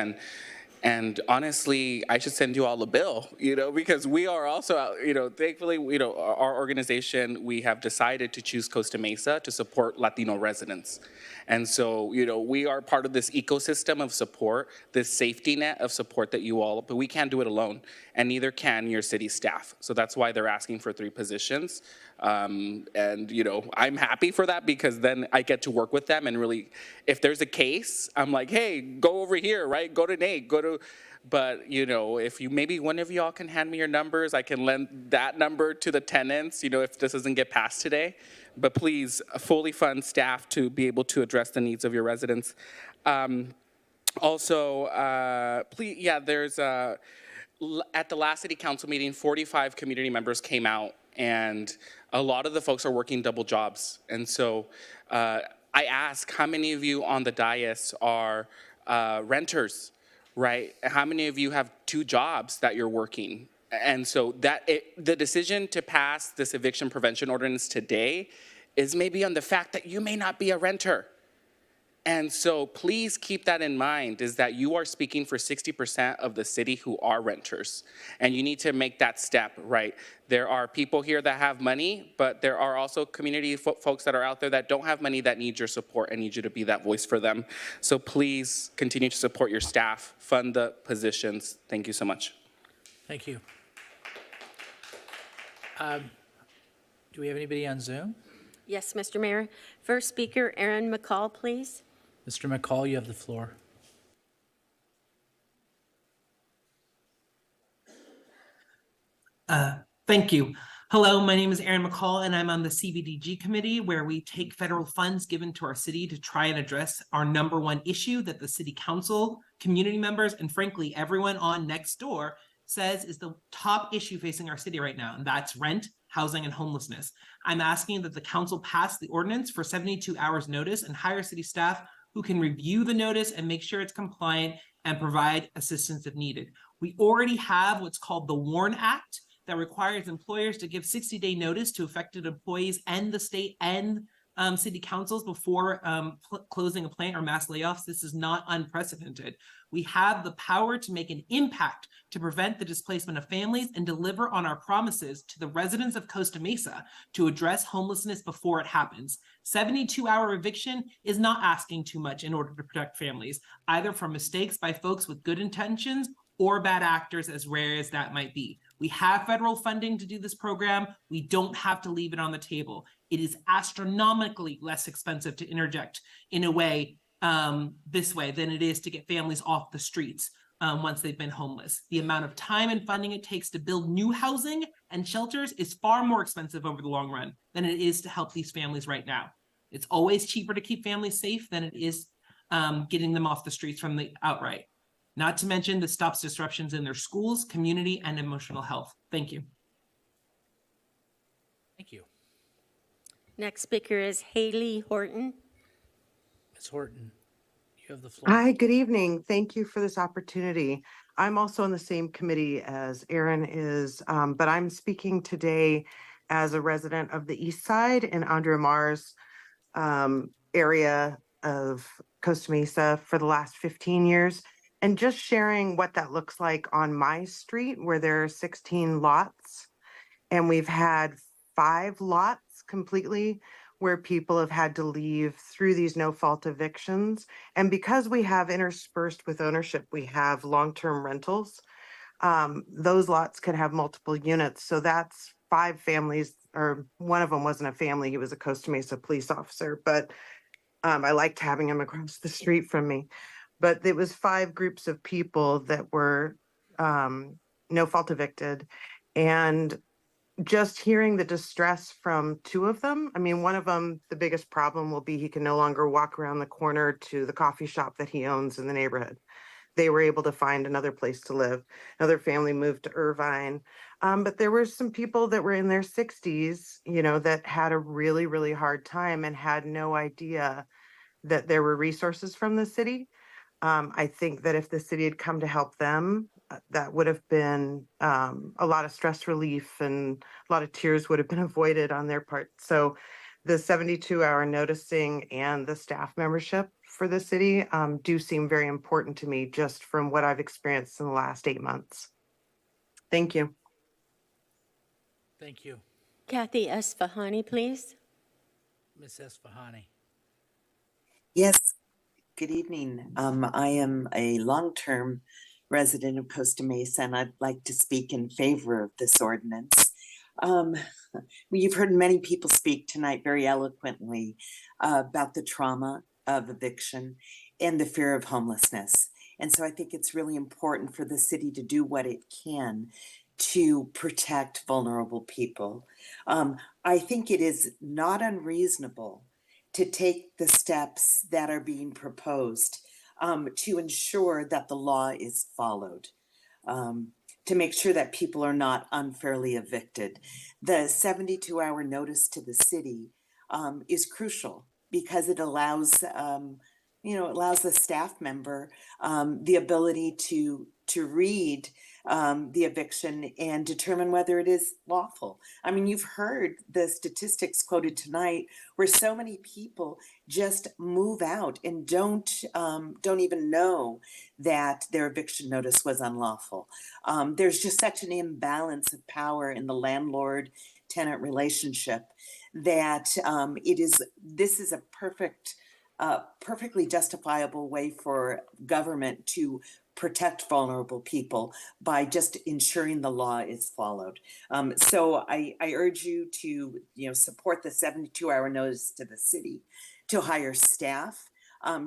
and honestly, I should send you all a bill, because we are also, thankfully, our organization, we have decided to choose Costa Mesa to support Latino residents. And so, we are part of this ecosystem of support, this safety net of support that you all, but we can't do it alone, and neither can your city staff. So that's why they're asking for 3 positions. And, I'm happy for that because then I get to work with them and really, if there's a case, I'm like, hey, go over here, right? Go to Nate, but, if maybe one of y'all can hand me your numbers, I can lend that number to the tenants, if this doesn't get passed today. But please fully fund staff to be able to address the needs of your residents. Also, please, there's at the last city council meeting, 45 community members came out, and a lot of the folks are working double jobs. And so I ask, how many of you on the dais are renters, right? How many of you have 2 jobs that you're working? And so the decision to pass this eviction prevention ordinance today is maybe on the fact that you may not be a renter. And so please keep that in mind, is that you are speaking for 60% of the city who are renters. And you need to make that step, right? There are people here that have money, but there are also community folks that are out there that don't have money that need your support and need you to be that voice for them. So please continue to support your staff, fund the positions. Thank you so much. Thank you. Do we have anybody on Zoom? Yes, Mr. Mayor. First speaker, Aaron McCall, please. Mr. McCall, you have the floor. Thank you. Hello, my name is Aaron McCall, and I'm on the CBDG committee, where we take federal funds given to our city to try and address our #1 issue that the city council, community members, and frankly, everyone on Nextdoor says is the top issue facing our city right now, and that's rent, housing, and homelessness. I'm asking that the council pass the ordinance for 72 hours notice and hire city staff who can review the notice and make sure it's compliant and provide assistance if needed. We already have what's called the WARN Act that requires employers to give 60-day notice to affected employees and the state and city councils before closing a plant or mass layoffs. This is not unprecedented. We have the power to make an impact to prevent the displacement of families and deliver on our promises to the residents of Costa Mesa to address homelessness before it happens. 72-hour eviction is not asking too much in order to protect families, either from mistakes by folks with good intentions or bad actors, as rare as that might be. We have federal funding to do this program. We don't have to leave it on the table. It is astronomically less expensive to interject in a way this way than it is to get families off the streets once they've been homeless. The amount of time and funding it takes to build new housing and shelters is far more expensive over the long run than it is to help these families right now. It's always cheaper to keep families safe than it is getting them off the streets from the outright. Not to mention this stops disruptions in their schools, community, and emotional health. Thank you. Thank you. Next speaker is Haley Horton. Ms. Horton, you have the floor. Hi, good evening. Thank you for this opportunity. I'm also on the same committee as Aaron is, but I'm speaking today as a resident of the East Side in Andrea Mar's area of Costa Mesa for the last 15 years. And just sharing what that looks like on my street, where there are 16 lots, and we've had 5 lots completely where people have had to leave through these no-fault evictions. And because we have interspersed with ownership, we have long-term rentals. Those lots could have multiple units. So that's 5 families, or one of them wasn't a family, he was a Costa Mesa police officer, but I liked having him across the street from me. But it was 5 groups of people that were no fault evicted. And just hearing the distress from 2 of them, I mean, one of them, the biggest problem will be he can no longer walk around the corner to the coffee shop that he owns in the neighborhood. They were able to find another place to live. Another family moved to Irvine. But there were some people that were in their 60s, you know, that had a really, really hard time and had no idea that there were resources from the city. I think that if the city had come to help them, that would have been a lot of stress relief and a lot of tears would have been avoided on their part. So the 72-hour noticing and the staff membership for the city do seem very important to me just from what I've experienced in the last 8 months. Thank you. Thank you. Kathy Esfahani, please. Ms. Esfahani. Yes, good evening. I am a long-term resident of Costa Mesa, and I'd like to speak in favor of this ordinance. You've heard many people speak tonight very eloquently about the trauma of eviction and the fear of homelessness. And so I think it's really important for the city to do what it can to protect vulnerable people. I think it is not unreasonable to take the steps that are being proposed to ensure that the law is followed, to make sure that people are not unfairly evicted. The 72-hour notice to the city is crucial because it allows, it allows the staff member the ability to read the eviction and determine whether it is lawful. I mean, you've heard the statistics quoted tonight where so many people just move out and don't even know that their eviction notice was unlawful. There's just such an imbalance of power in the landlord-tenant relationship that this is a perfectly justifiable way for government to protect vulnerable people by just ensuring the law is followed. So I urge you to support the 72-hour notice to the city, to hire staff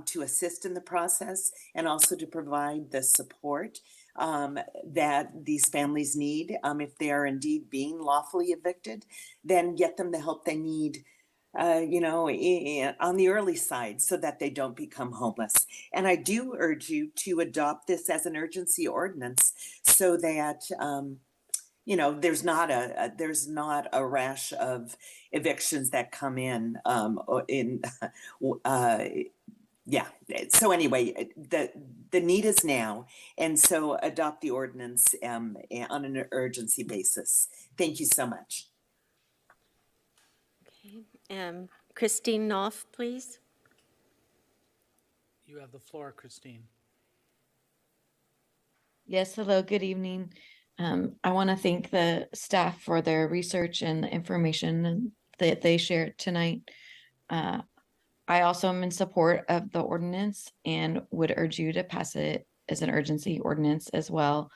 to assist in the process, and also to provide the support that these families need. If they are indeed being lawfully evicted, then get them the help they need on the early side so that they don't become homeless. And I do urge you to adopt this as an urgency ordinance so that, there's not a rash of evictions that come in. So anyway, the need is now. And so adopt the ordinance on an urgency basis. Thank you so much. Christine Knopf, please. You have the floor, Christine. Yes, hello, good evening. I want to thank the staff for their research and the information that they shared tonight. I also am in support of the ordinance and would urge you to pass it as an urgency ordinance as well.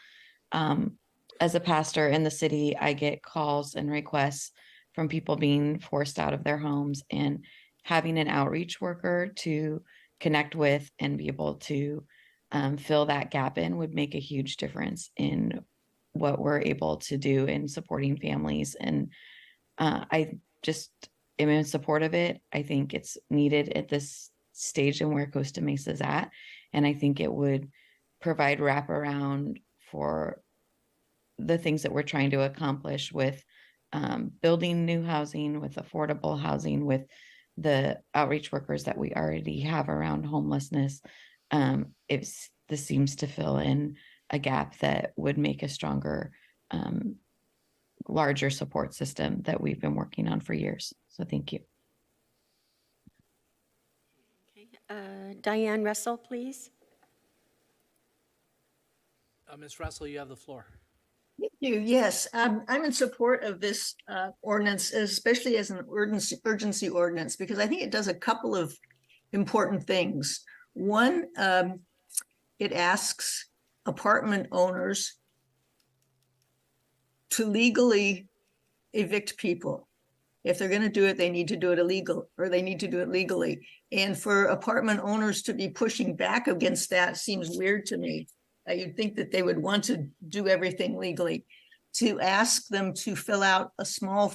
As a pastor in the city, I get calls and requests from people being forced out of their homes, and having an outreach worker to connect with and be able to fill that gap in would make a huge difference in what we're able to do in supporting families. And I just am in support of it. I think it's needed at this stage and where Costa Mesa is at. And I think it would provide wraparound for the things that we're trying to accomplish with building new housing, with affordable housing, with the outreach workers that we already have around homelessness. This seems to fill in a gap that would make a stronger, larger support system that we've been working on for years. So thank you. Okay. Diane Russell, please. Ms. Russell, you have the floor. Thank you. Yes, I'm in support of this ordinance, especially as an urgency ordinance, because I think it does a couple of important things. One, it asks apartment owners to legally evict people. If they're going to do it, they need to do it illegal, or they need to do it legally. And for apartment owners to be pushing back against that seems weird to me. You'd think that they would want to do everything legally. To ask them to fill out a small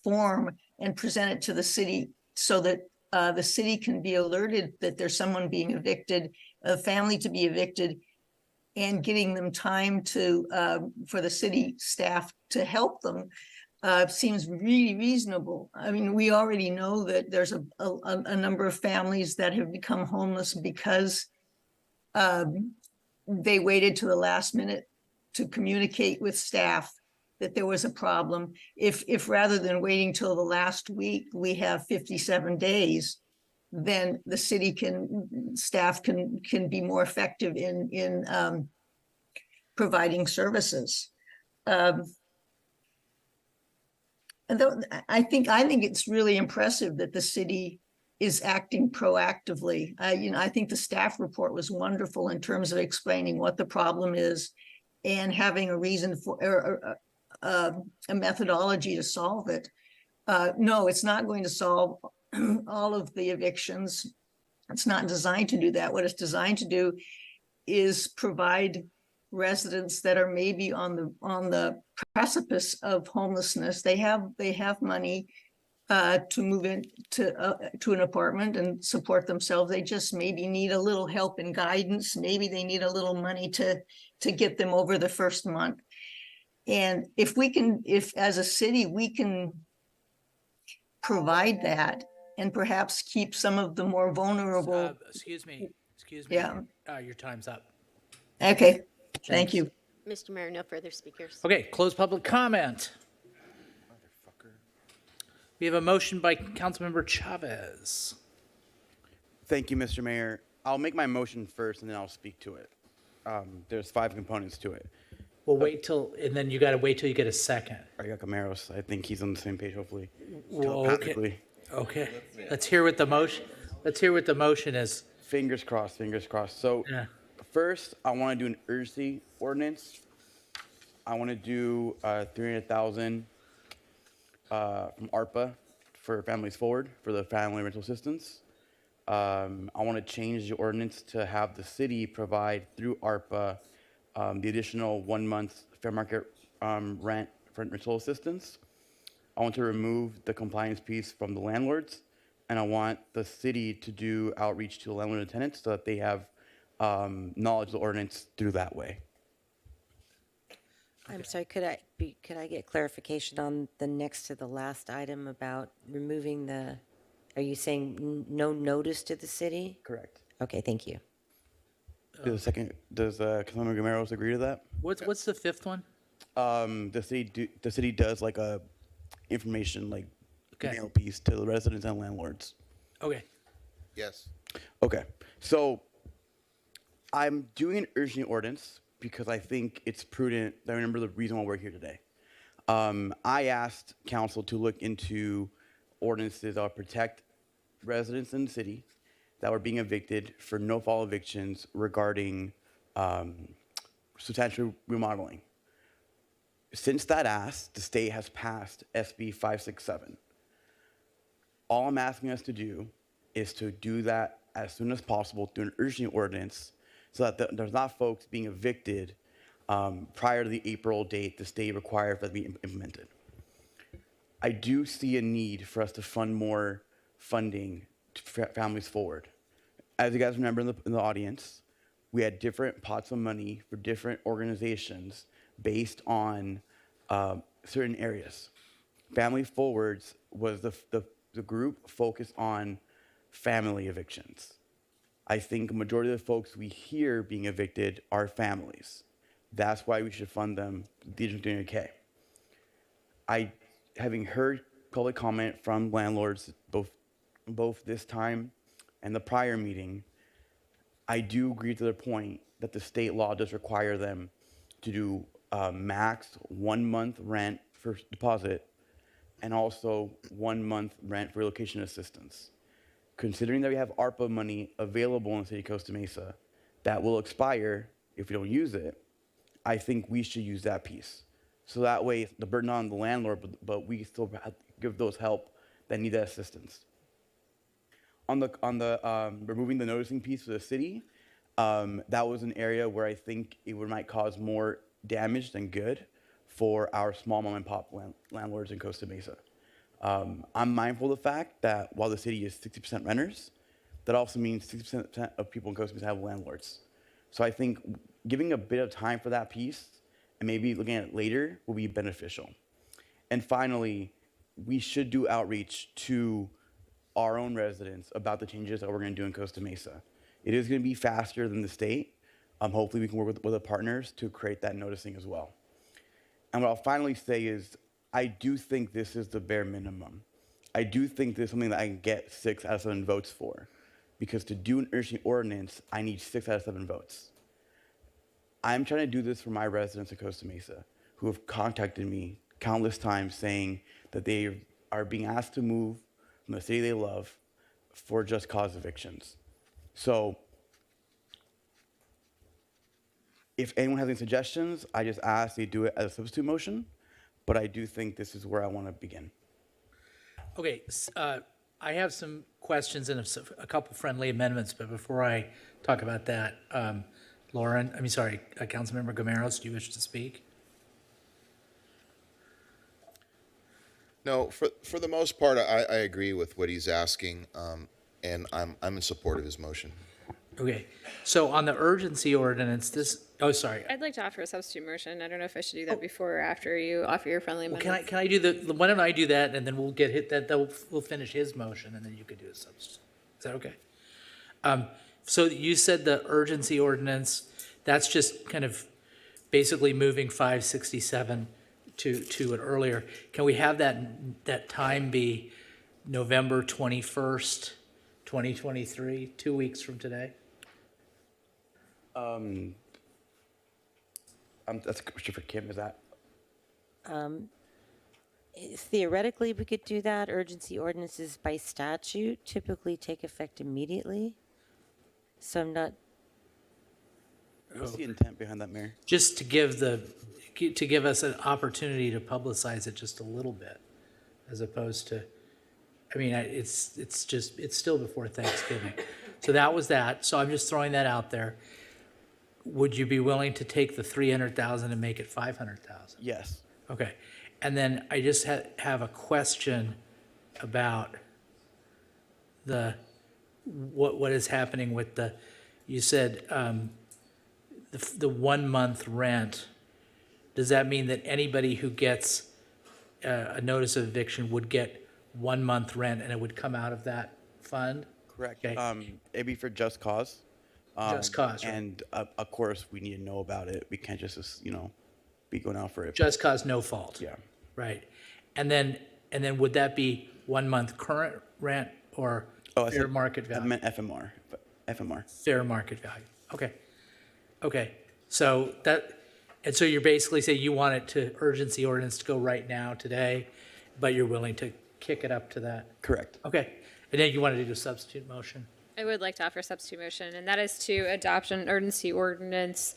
form and present it to the city so that the city can be alerted that there's someone being evicted, a family to be evicted, and getting them time to for the city staff to help them seems really reasonable. I mean, we already know that there's a number of families that have become homeless because they waited to the last minute to communicate with staff that there was a problem. If rather than waiting till the last week, we have 57 days, then the city staff can be more effective in providing services. And I think it's really impressive that the city is acting proactively. I think the staff report was wonderful in terms of explaining what the problem is and having a reason for a methodology to solve it. No, it's not going to solve all of the evictions. It's not designed to do that. What it's designed to do is provide residents that are maybe on the precipice of homelessness. They have money to move in to an apartment and support themselves. They just maybe need a little help and guidance. Maybe they need a little money to get them over the first month. And if as a city we can provide that and perhaps keep some of the more vulnerable. Excuse me. Yeah. Your time's up. Okay. Thank Thanks. you. Mr. Mayor, no further speakers. Okay, close public comment. We have a motion by Councilmember Chavez. Thank you, Mr. Mayor. I'll make my motion first and then I'll speak to it. There's 5 components to it. We'll wait till, and then you got to wait till you get a second. I got Camaros. I think he's on the same page, hopefully. Well, Telepathically. Okay. Let's hear what the motion. Let's hear what the motion is. Fingers crossed. Fingers crossed. So first, I want to do an urgency ordinance. I want to do 300,000 from ARPA for Families Forward for the family rental assistance. I want to change the ordinance to have the city provide through ARPA the additional 1 month fair market rent for rental assistance. I want to remove the compliance piece from the landlords, and I want the city to do outreach to the landlord and tenants so that they have knowledge of the ordinance through that way. I'm sorry, could I get clarification on the next to the last item about removing are you saying no notice to the city? Correct. Okay, thank you. Does Councilmember Gameros agree to that? What's the fifth one? The city does like a information mail piece to the residents and landlords. Okay. Yes. Okay. So I'm doing an urgent ordinance because I think it's prudent. I remember the reason why we're here today. I asked council to look into ordinances that will protect residents in the city that were being evicted for no-fault evictions regarding substantial remodeling. Since that ask, the state has passed SB 567. All I'm asking us to do is to do that as soon as possible through an urgent ordinance so that there's not folks being evicted prior to the April date the state required for that to be implemented. I do see a need for us to fund more funding to Families Forward. As you guys remember in the audience, we had different pots of money for different organizations based on certain areas. Family Forwards was the group focused on family evictions. I think a majority of the folks we hear being evicted are families. That's why we should fund them the additional 300K. Having heard public comment from landlords both this time and the prior meeting, I do agree to their point that the state law does require them to do max 1 month rent for deposit and also 1 month rent for relocation assistance. Considering that we have ARPA money available in the city of Costa Mesa that will expire if we don't use it, I think we should use that piece. So that way, the burden on the landlord, but we still have to give those help that need that assistance. On the removing the noticing piece for the city, that was an area where I think it might cause more damage than good for our small mom and pop landlords in Costa Mesa. I'm mindful of the fact that while the city is 60% renters, that also means 60% of people in Costa Mesa have landlords. So I think giving a bit of time for that piece and maybe looking at it later will be beneficial. And finally, we should do outreach to our own residents about the changes that we're going to do in Costa Mesa. It is going to be faster than the state. Hopefully we can work with the partners to create that noticing as well. And what I'll finally say is, I do think this is the bare minimum. I do think this is something that I can get 6 out of 7 votes for. Because to do an urgency ordinance, I need 6 out of 7 votes. I'm trying to do this for my residents of Costa Mesa who have contacted me countless times saying that they are being asked to move from the city they love for just cause evictions. So if anyone has any suggestions, I just ask they do it as a substitute motion, but I do think this is where I want to begin. Okay, I have some questions and a couple friendly amendments, but before I talk about that, Councilmember Gomeros, do you wish to speak? No, for the most part, I agree with what he's asking, and I'm in support of his motion. Okay, so on the urgency ordinance, I'd like to offer a substitute motion. I don't know if I should do that before or after you offer your friendly Well, amendment. can I do why don't I do that, and then we'll get hit, we'll finish his motion, and then you could do a substitute. Is that okay? So you said the urgency ordinance, that's just kind of basically moving 567 to it earlier. Can we have that time be November 21st, 2023, 2 weeks from today? That's a question for Kim, is that? Theoretically, we could do that. Urgency ordinances by statute typically take effect immediately. So I'm not. What's the intent behind that, Mayor? Just to give us an opportunity to publicize it just a little bit, as opposed to, I mean, it's still before Thanksgiving. So that was that. So I'm just throwing that out there. Would you be willing to take the 300,000 and make it 500,000? Yes. Okay. And then I just have a question about what is happening with you said the 1 month rent. Does that mean that anybody who gets a notice of eviction would get 1 month rent and it would come out of that fund? Correct. Okay. It'd be for just cause. Just cause, right? And of course, we need to know about it. We can't just, be going out for it. Just cause, no fault. Yeah. Right. And then would that be 1 month current rent or fair market value? I meant FMR. Fair market value. Okay. Okay. So so you're basically saying you want it to urgency ordinance to go right now today, but you're willing to kick it up to that? Correct. Okay. And then you wanted to do a substitute motion? I would like to offer a substitute motion, and that is to adopt an urgency ordinance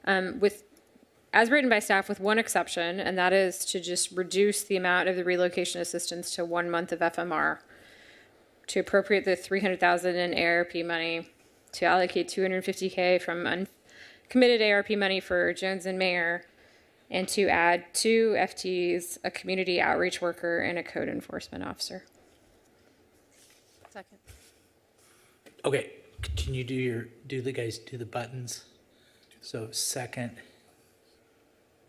as written by staff with one exception, and that is to just reduce the amount of the relocation assistance to 1 month of FMR, to appropriate the 300,000 in ARP money, to allocate 250K from uncommitted ARP money for Jones and Mayer, and to add 2 FTs, a community outreach worker, and a code enforcement officer. Second. Okay, can you do the buttons? So second,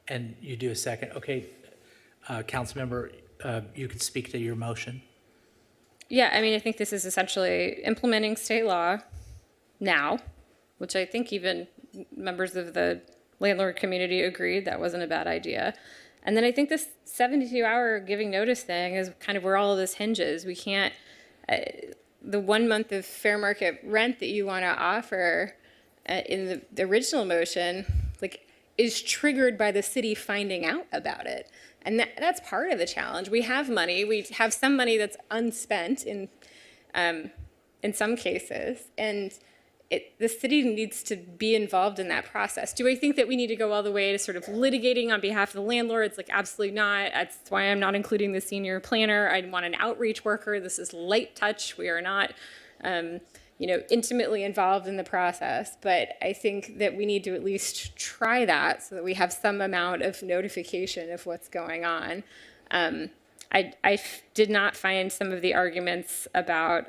and you do a second. Okay, Councilmember, you can speak to your motion. Yeah, I mean, I think this is essentially implementing state law now, which I think even members of the landlord community agreed that wasn't a bad idea. And then I think this 72-hour giving notice thing is kind of where all of this hinges. We can't, the 1 month of fair market rent that you want to offer in the original motion, like is triggered by the city finding out about it. And that's part of the challenge. We have money. We have some money that's unspent in some cases. And the city needs to be involved in that process. Do I think that we need to go all the way to sort of litigating on behalf of the landlords? Like, absolutely not. That's why I'm not including the senior planner. I want an outreach worker. This is light touch. We are not, intimately involved in the process. But I think that we need to at least try that so that we have some amount of notification of what's going on. I did not find some of the arguments about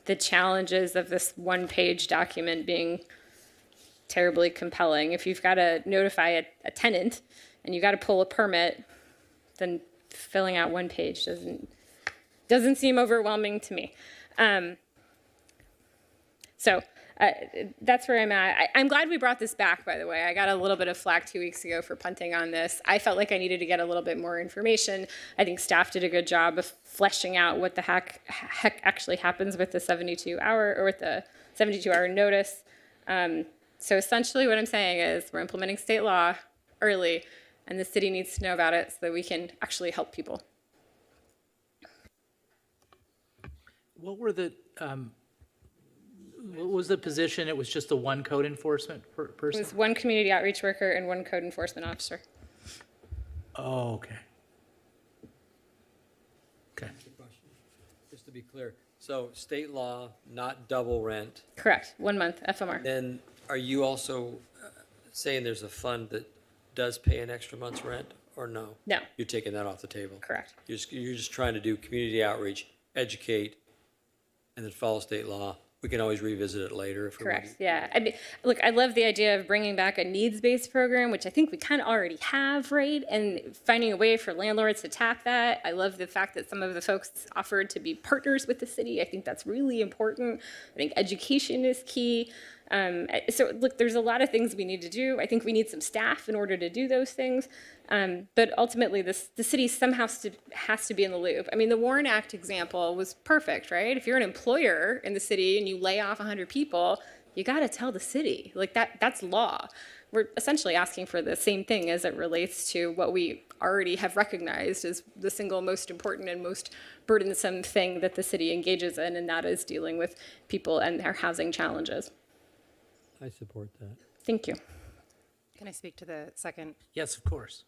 the challenges of this one-page document being terribly compelling. If you've got to notify a tenant and you've got to pull a permit, then filling out one page doesn't seem overwhelming to me. So that's where I'm at. I'm glad we brought this back, by the way. I got a little bit of flack 2 weeks ago for punting on this. I felt like I needed to get a little bit more information. I think staff did a good job of fleshing out what the heck actually happens with the 72-hour notice. So essentially what I'm saying is we're implementing state law early, and the city needs to know about it so that we can actually help people. What was the position? It was just the one code enforcement person? It was one community outreach worker and one code enforcement officer. Oh, okay. Okay. Just to be clear, so state law, not double rent. Correct. 1 month FMR. Then are you also saying there's a fund that does pay an extra month's rent, or no? No. You're taking that off the table? Correct. You're just trying to do community outreach, educate, and then follow state law. We can always revisit it later if we're ready. Correct, yeah. I mean, look, I love the idea of bringing back a needs-based program, which I think we kind of already have, right? And finding a way for landlords to tap that. I love the fact that some of the folks offered to be partners with the city. I think that's really important. I think education is key. So look, there's a lot of things we need to do. I think we need some staff in order to do those things. But ultimately, the city somehow has to be in the loop. I mean, the Warren Act example was perfect, right? If you're an employer in the city and you lay off 100 people, you got to tell the city. Like that's law. We're essentially asking for the same thing as it relates to what we already have recognized as the single most important and most burdensome thing that the city engages in, and that is dealing with people and their housing challenges. I support that. Thank you. Can I speak to the second? Yes, of course.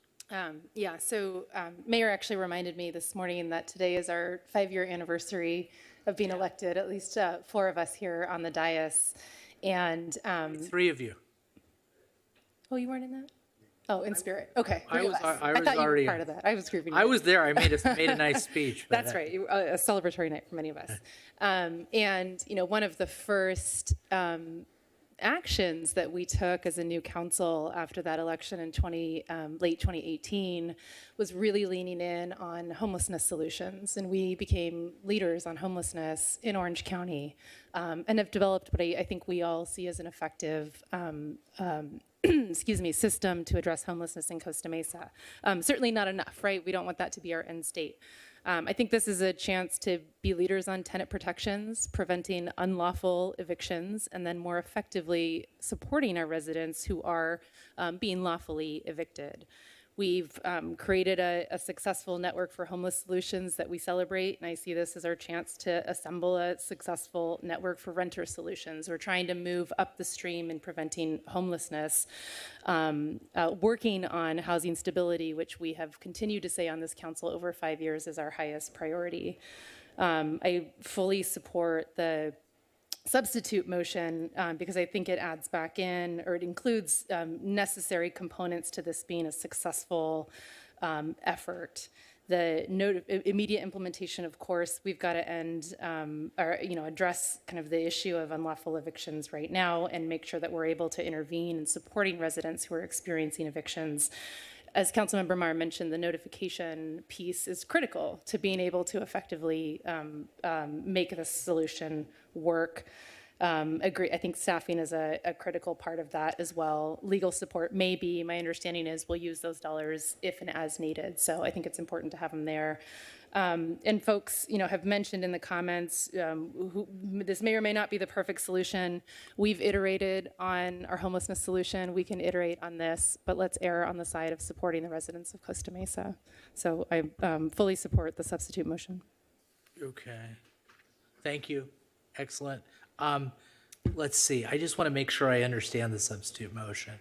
Mayor actually reminded me this morning that today is our 5-year anniversary of being elected, at least 4 of us here on the dais. And 3 of you. Oh, you weren't in that? Oh, in spirit. Okay. I was thought already you were part of that. I was grouping you. I was there. I made a nice speech. That's right. A celebratory night for many of us. And one of the first actions that we took as a new council after that election in late 2018 was really leaning in on homelessness solutions, and we became leaders on homelessness in Orange County, and have developed what I think we all see as an effective system to address homelessness in Costa Mesa. Certainly not enough, right? We don't want that to be our end state. I think this is a chance to be leaders on tenant protections, preventing unlawful evictions, and then more effectively supporting our residents who are being lawfully evicted. We've created a successful network for homeless solutions that we celebrate, and I see this as our chance to assemble a successful network for renter solutions. We're trying to move up the stream in preventing homelessness, working on housing stability, which we have continued to say on this council over 5 years is our highest priority. I fully support the substitute motion because I think it adds back in, or it includes necessary components to this being a successful effort. The immediate implementation, of course, we've got to end or address kind of the issue of unlawful evictions right now and make sure that we're able to intervene in supporting residents who are experiencing evictions. As Councilmember Marr mentioned, the notification piece is critical to being able to effectively make this solution work. agree. I think staffing is a critical part of that as well. Legal support may be, my understanding is we'll use those dollars if and as needed. So I think it's important to have them there. And folks, have mentioned in the comments, this may or may not be the perfect solution. We've iterated on our homelessness solution. We can iterate on this, but let's err on the side of supporting the residents of Costa Mesa. So I fully support the substitute motion. Okay. Thank you. Excellent. Let's see. I just want to make sure I understand the substitute motion.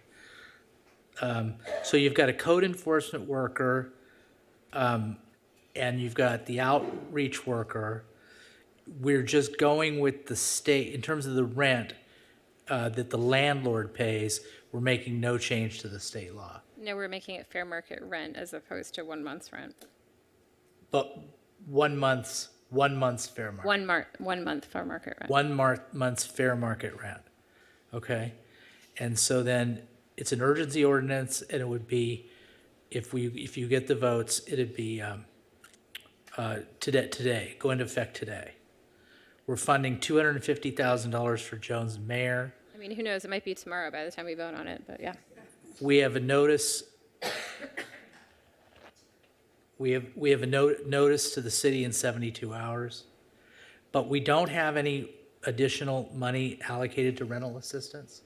So you've got a code enforcement worker, and you've got the outreach worker. We're just going with the state in terms of the rent that the landlord pays. We're making no change to the state law. No, we're making it fair market rent as opposed to 1 month's rent. But 1 month's fair market. 1 month fair market rent. 1 month's fair market rent. Okay. And so then it's an urgency ordinance, and it would be, if you get the votes, it'd be today, go into effect today. We're funding $250,000 for Jones Mayor. I mean, who knows? It might be tomorrow by the time we vote on it, but yeah. We have a notice. We have a notice to the city in 72 hours, but we don't have any additional money allocated to rental assistance.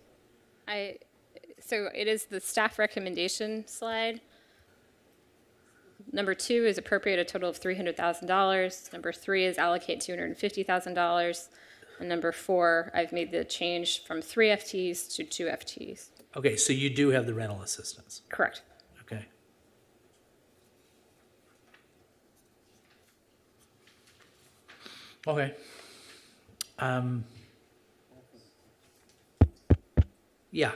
So it is the staff recommendation slide. Number 2 is appropriate a total of $300,000. Number 3 is allocate $250,000. And number 4, I've made the change from 3 FTs to 2 FTs. Okay, so you do have the rental assistance. Correct. Okay. Okay. Yeah.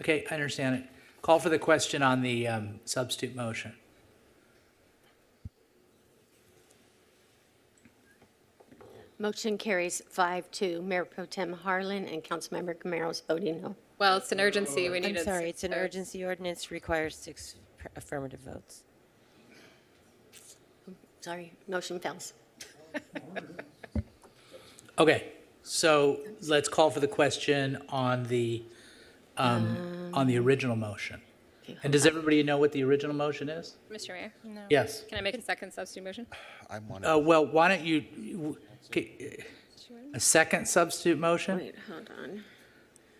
Okay, I understand it. Call for the question on the substitute motion. Motion carries 5-2. Mayor Pro Tem Harlan and Councilmember Gamero's voting no. Well, it's an urgency. We I'm needed sorry, 6 it's an votes. urgency ordinance, requires 6 affirmative votes. Sorry, motion fails. Okay, so let's call for the question on the original motion. And does everybody know what the original motion is? Mr. Mayor? No. Yes. Can I make a second substitute motion? I'm one. Well, why don't you, a second substitute motion? Wait, hold on.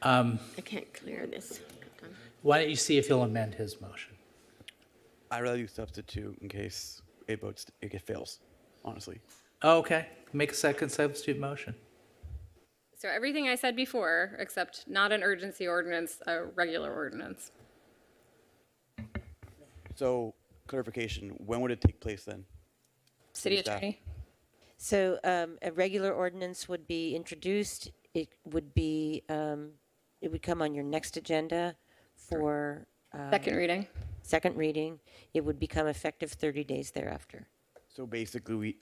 I can't clear this. Why don't you see if he'll amend his motion? I'd rather do substitute in case it fails, honestly. Oh, okay, make a second substitute motion. So everything I said before, except not an urgency ordinance, a regular ordinance. So, clarification, when would it take place then? City Staff. attorney? So a regular ordinance would be introduced. It would be, it would come on your next agenda for Second reading. second reading. It would become effective 30 days thereafter. So basically,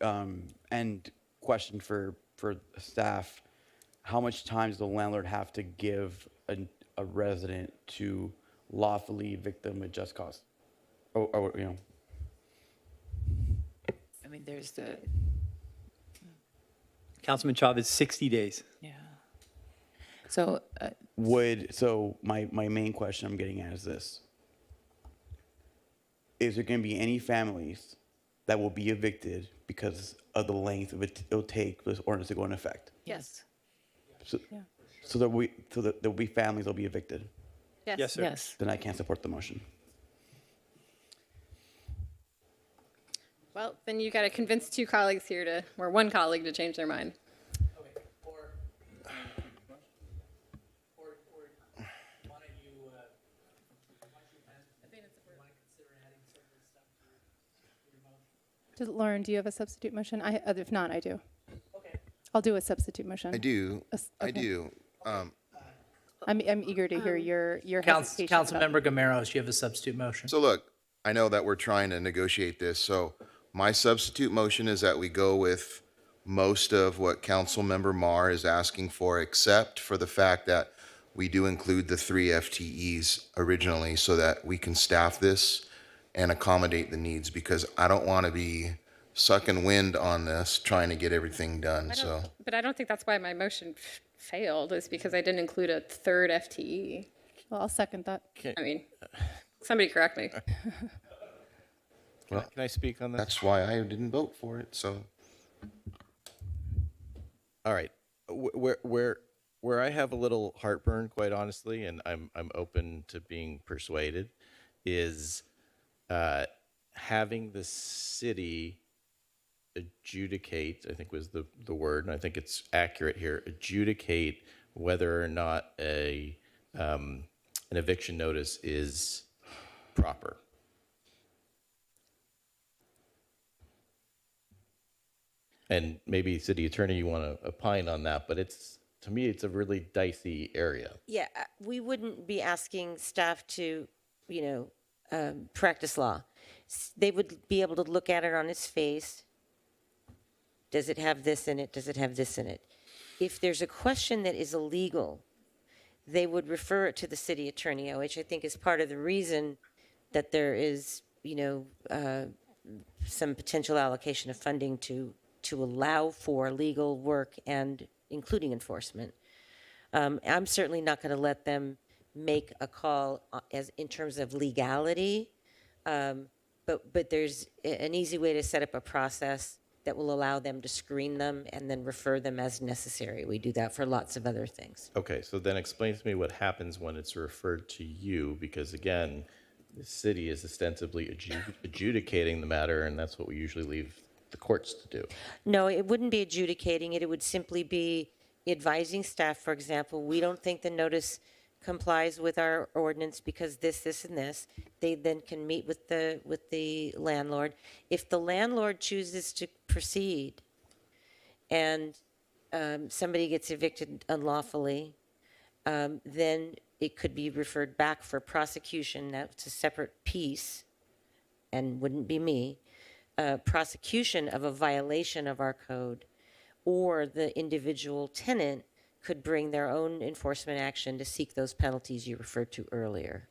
and question for staff, how much time does the landlord have to give a resident to lawfully evict them at just cause? Or I mean, there's the. Councilman Chavez, 60 days. Yeah. So. So my main question I'm getting at is this. Is there going to be any families that will be evicted because of the length of it'll take for this ordinance to go into effect? Yes. So there'll be families that'll be evicted. Yes. Yes, sir. Yes. Then I can't support the motion. Well, then you got to convince 2 colleagues here or 1 colleague to change their mind. Lauren, do you have a substitute motion? If not, I do. Okay. I'll do a substitute motion. I do. I Okay. do. I'm eager to hear your hesitation. Councilmember Gameros, you have a substitute motion? So look, I know that we're trying to negotiate this, so my substitute motion is that we go with most of what Councilmember Marr is asking for, except for the fact that we do include the 3 FTEs originally so that we can staff this and accommodate the needs, because I don't want to be sucking wind on this, trying to get everything done, so. But I don't think that's why my motion failed, is because I didn't include a third FTE. Well, I'll second that. I mean, somebody correct me. Well, Can I speak on this? that's why I didn't vote for it, so. All right. Where I have a little heartburn, quite honestly, and I'm open to being persuaded, is having the city adjudicate, I think was the word, and I think it's accurate here, adjudicate whether or not an eviction notice is proper. And maybe city attorney, you want to opine on that, but to me, it's a really dicey area. Yeah, we wouldn't be asking staff to, practice law. They would be able to look at it on its face. Does it have this in it? Does it have this in it? If there's a question that is illegal, they would refer it to the city attorney, which I think is part of the reason that there is, some potential allocation of funding to allow for legal work and including enforcement. I'm certainly not going to let them make a call as in terms of legality, but there's an easy way to set up a process that will allow them to screen them and then refer them as necessary. We do that for lots of other things. Okay, so then explain to me what happens when it's referred to you, because again, the city is ostensibly adjudicating the matter, and that's what we usually leave the courts to do. No, it wouldn't be adjudicating it. It would simply be advising staff, for example, we don't think the notice complies with our ordinance because this, and this. They then can meet with the landlord. If the landlord chooses to proceed and somebody gets evicted unlawfully, then it could be referred back for prosecution. That's a separate piece and wouldn't be me. Prosecution of a violation of our code, or the individual tenant could bring their own enforcement action to seek those penalties you referred to earlier.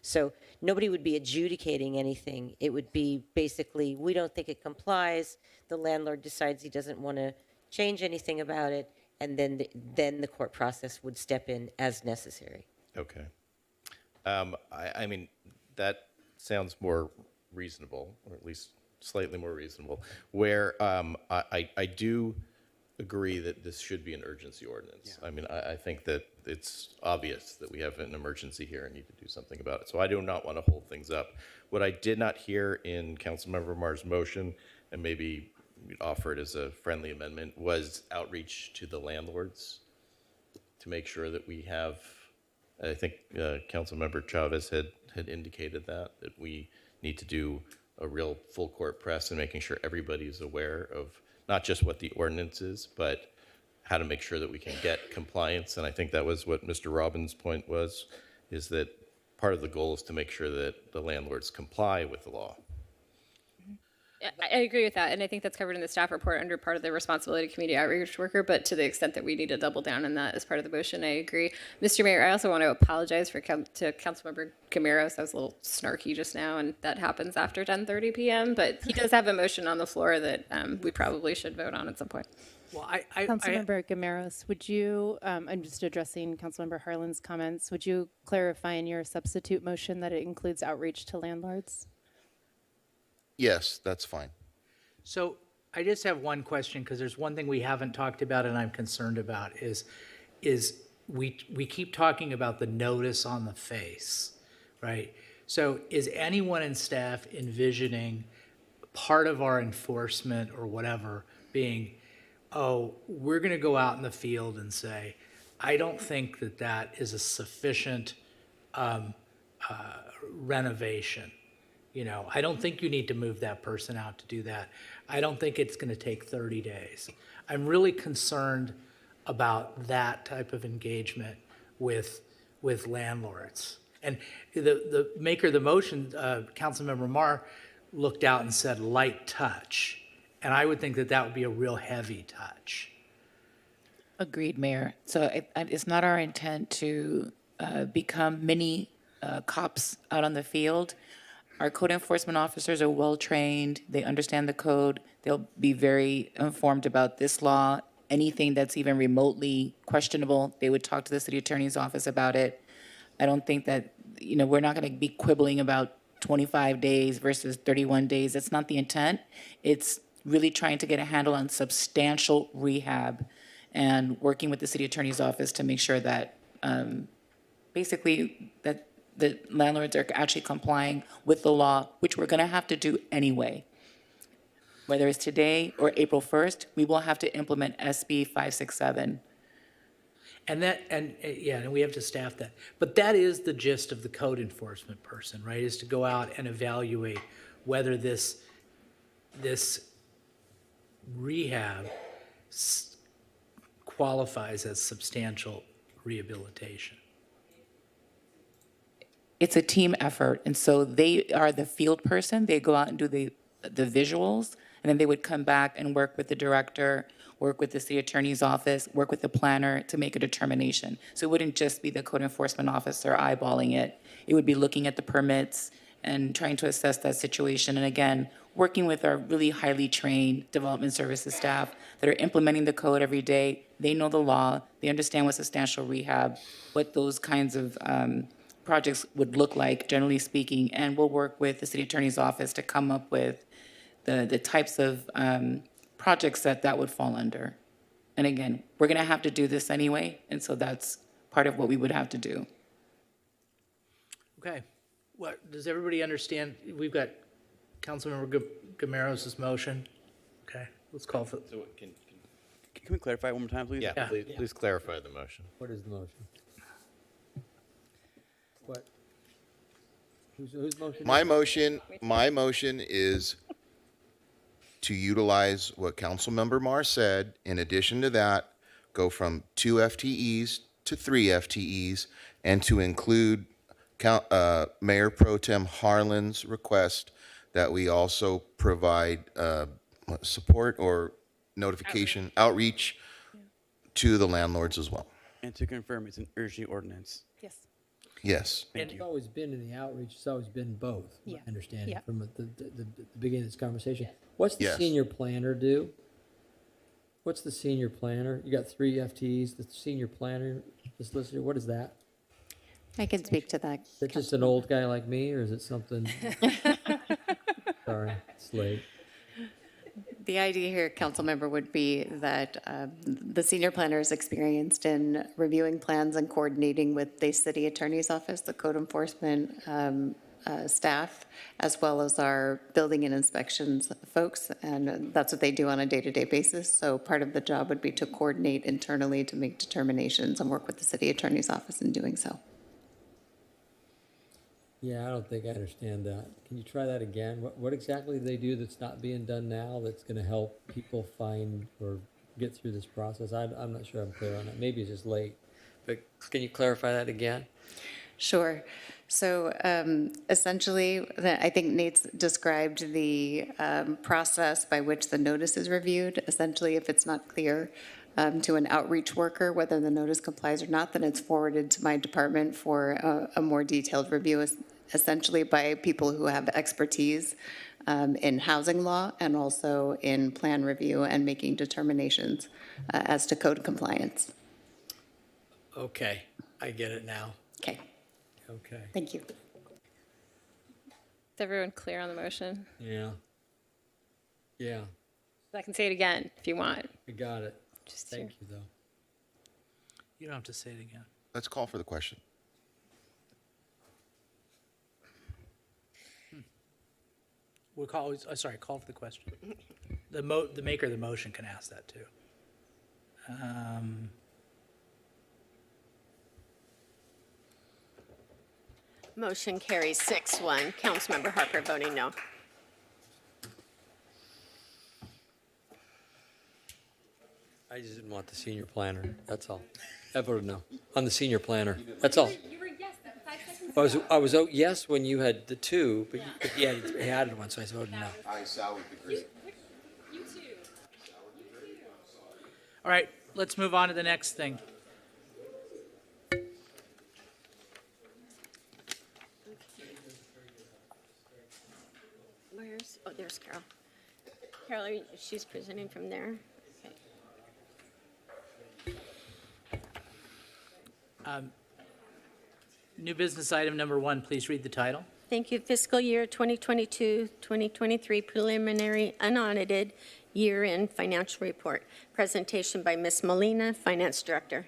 So nobody would be adjudicating anything. It would be basically, we don't think it complies. The landlord decides he doesn't want to change anything about it, and then the court process would step in as necessary. Okay. I mean, that sounds more reasonable, or at least slightly more reasonable, where I do agree that this should be an urgency ordinance. Yeah. I mean, I think that it's obvious that we have an emergency here and need to do something about it. So I do not want to hold things up. What I did not hear in Councilmember Marr's motion, and maybe we'd offer it as a friendly amendment, was outreach to the landlords to make sure that we have, I think Councilmember Chavez had indicated that we need to do a real full court press and making sure everybody's aware of not just what the ordinance is, but how to make sure that we can get compliance. And I think that was what Mr. Robbins' point was, is that part of the goal is to make sure that the landlords comply with the law. I agree with that, and I think that's covered in the staff report under part of the responsibility of community outreach worker, but to the extent that we need to double down on that as part of the motion, I agree. Mr. Mayor, I also want to apologize to Councilmember Camaros. I was a little snarky just now, and that happens after 10:30 p.m., but he does have a motion on the floor that we probably should vote on at some point. Well, Councilmember Gamaros, would you, I'm just addressing Councilmember Harlan's comments, would you clarify in your substitute motion that it includes outreach to landlords? Yes, that's fine. So I just have one question, because there's one thing we haven't talked about and I'm concerned about is we keep talking about the notice on the face, right? So is anyone in staff envisioning part of our enforcement or whatever being, oh, we're going to go out in the field and say, I don't think that is a sufficient renovation. I don't think you need to move that person out to do that. I don't think it's going to take 30 days. I'm really concerned about that type of engagement with landlords. And the maker of the motion, Councilmember Marr, looked out and said light touch. And I would think that would be a real heavy touch. Agreed, Mayor. So it's not our intent to become mini cops out on the field. Our code enforcement officers are well-trained, they understand the code, they'll be very informed about this law. Anything that's even remotely questionable, they would talk to the city attorney's office about it. I don't think that, we're not gonna be quibbling about 25 days versus 31 days. That's not the intent. It's really trying to get a handle on substantial rehab and working with the city attorney's office to make sure that, basically, that the landlords are actually complying with the law, which we're gonna have to do anyway. Whether it's today or April 1st, we will have to implement SB 567. And we have to staff that. But that is the gist of the code enforcement person, right? Is to go out and evaluate whether this rehab qualifies as substantial rehabilitation. It's a team effort, and so they are the field person. They go out and do the visuals, and then they would come back and work with the director, work with the city attorney's office, work with the planner to make a determination. So it wouldn't just be the code enforcement officer eyeballing it. It would be looking at the permits and trying to assess that situation. And again, working with our really highly trained development services staff that are implementing the code every day. They know the law. They understand what substantial rehab, what those kinds of projects would look like, generally speaking, and we'll work with the city attorney's office to come up with the types of projects that would fall under. And again, we're gonna have to do this anyway, and so that's part of what we would have to do. Okay. Does everybody understand? We've got Councilmember Gameros' motion. Okay, let's call for. So can we clarify one more time, please? Yeah, please clarify the motion. What is the motion? What? Whose motion? My motion is to utilize what Councilmember Mar said. In addition to that, go from 2 FTEs to 3 FTEs, and to include Mayor Pro Tem Harlan's request that we also provide support or notification, outreach to the landlords as well. And to confirm, it's an urgent ordinance. Yes. Yes. It's always been in the outreach, it's always been both, my Yeah. understanding, Yeah. from the beginning of this conversation. What's the Yes. senior planner do? What's the senior planner? You got 3 FTEs, the senior planner, the solicitor, what is that? I can speak to that. Is it just an old guy like me, or is it something? Sorry, it's late. The idea here, council member, would be that the senior planner is experienced in reviewing plans and coordinating with the city attorney's office, the code enforcement staff, as well as our building and inspections folks, and that's what they do on a day-to-day basis. So part of the job would be to coordinate internally to make determinations and work with the city attorney's office in doing so. Yeah, I don't think I understand that. Can you try that again? What exactly do they do that's not being done now that's gonna help people find or get through this process? I'm not sure I'm clear on that. Maybe it's just late. But can you clarify that again? Sure. So essentially, I think Nate's described the process by which the notice is reviewed. Essentially, if it's not clear to an outreach worker whether the notice complies or not, then it's forwarded to my department for a more detailed review, essentially by people who have expertise in housing law and also in plan review and making determinations as to code compliance. Okay, I get it now. Okay. Okay. Thank you. Is everyone clear on the motion? Yeah. Yeah, I can say it again if you want. I got it. Thank you, though. You don't have to say it again. Let's call for the question. We'll call for the question. The maker of the motion can ask that too. Motion carries 6-1. Councilmember Harper voting no. I just didn't want the senior planner, that's all. I voted no, on the senior planner, that's all. You were yes, 5 seconds. I was yes when you had the 2, but he added one, so I voted no. I would agree. You too. All right, let's move on to the next thing. Oh, there's Carol. Carol, she's presenting from there. Okay. New business item number 1, please read the title. Thank you. Fiscal year 2022-2023 preliminary unaudited year-end financial report. Presentation by Ms. Molina, Finance Director.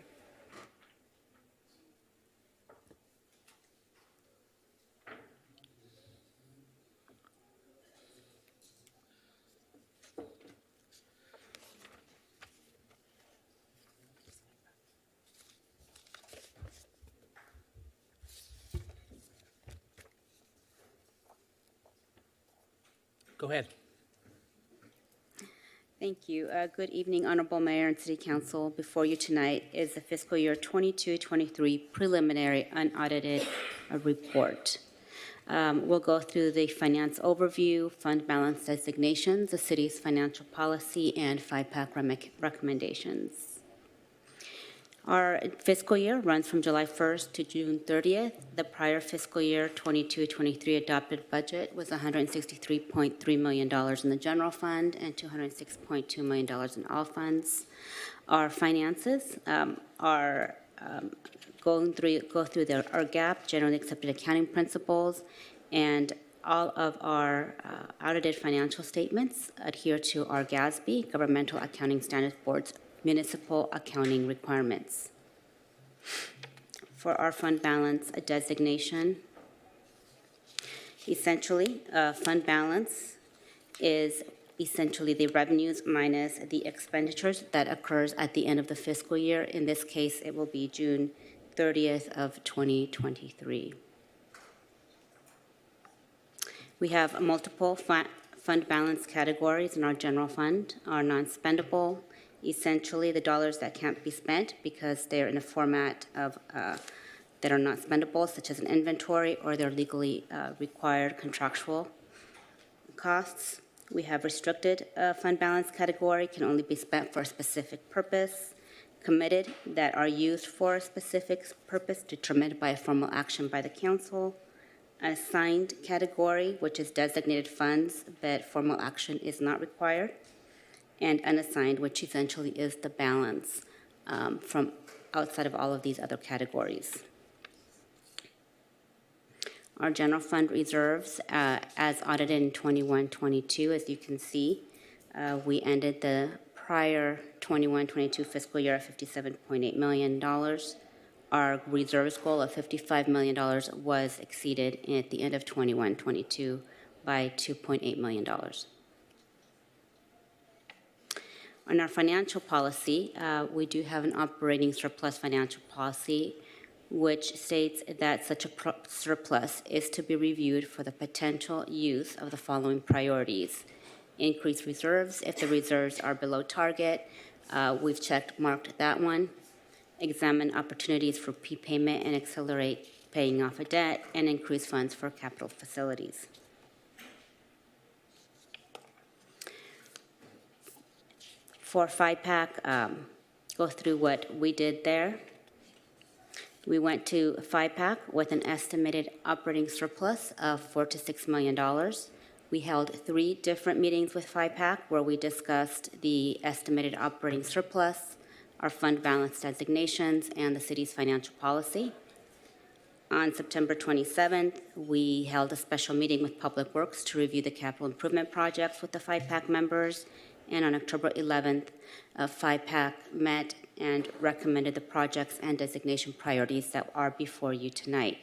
Go ahead. Thank you. Good evening, Honorable Mayor and City Council. Before you tonight is the fiscal year 22-23 preliminary unaudited report. We'll go through the finance overview, fund balance designations, the city's financial policy, and 5-pack recommendations. Our fiscal year runs from July 1st to June 30th. The prior fiscal year 22-23 adopted budget was $163.3 million in the general fund and $206.2 million in all funds. Our finances are go through our GAAP, generally accepted accounting principles, and all of our audited financial statements adhere to our GASB, Governmental Accounting Standards Board's municipal accounting requirements. For our fund balance designation, essentially, fund balance is essentially the revenues minus the expenditures that occurs at the end of the fiscal year. In this case, it will be June 30th of 2023. We have multiple fund balance categories in our general fund. Our non-spendable, essentially the dollars that can't be spent because they're in a format of that are not spendable, such as an inventory, or they're legally required contractual costs. We have restricted fund balance category, can only be spent for a specific purpose. Committed, that are used for a specific purpose determined by a formal action by the council. Assigned category, which is designated funds, but formal action is not required. And unassigned, which essentially is the balance from outside of all of these other categories. Our general fund reserves, as audited in 21-22, as you can see, we ended the prior 21-22 fiscal year at $57.8 million. Our reserves goal of $55 million was exceeded at the end of 21-22 by $2.8 million. On our financial policy, we do have an operating surplus financial policy, which states that such a surplus is to be reviewed for the potential use of the following priorities. Increase reserves if the reserves are below target. We've marked that one. Examine opportunities for prepayment and accelerate paying off a debt, and increase funds for capital facilities. For 5-pack, go through what we did there. We went to 5-pack with an estimated operating surplus of $4 to $6 million. We held 3 different meetings with 5-pack where we discussed the estimated operating surplus, our fund balance designations, and the city's financial policy. On September 27th, we held a special meeting with Public Works to review the capital improvement projects with the 5-pack members. And on October 11th, 5-pack met and recommended the projects and designation priorities that are before you tonight.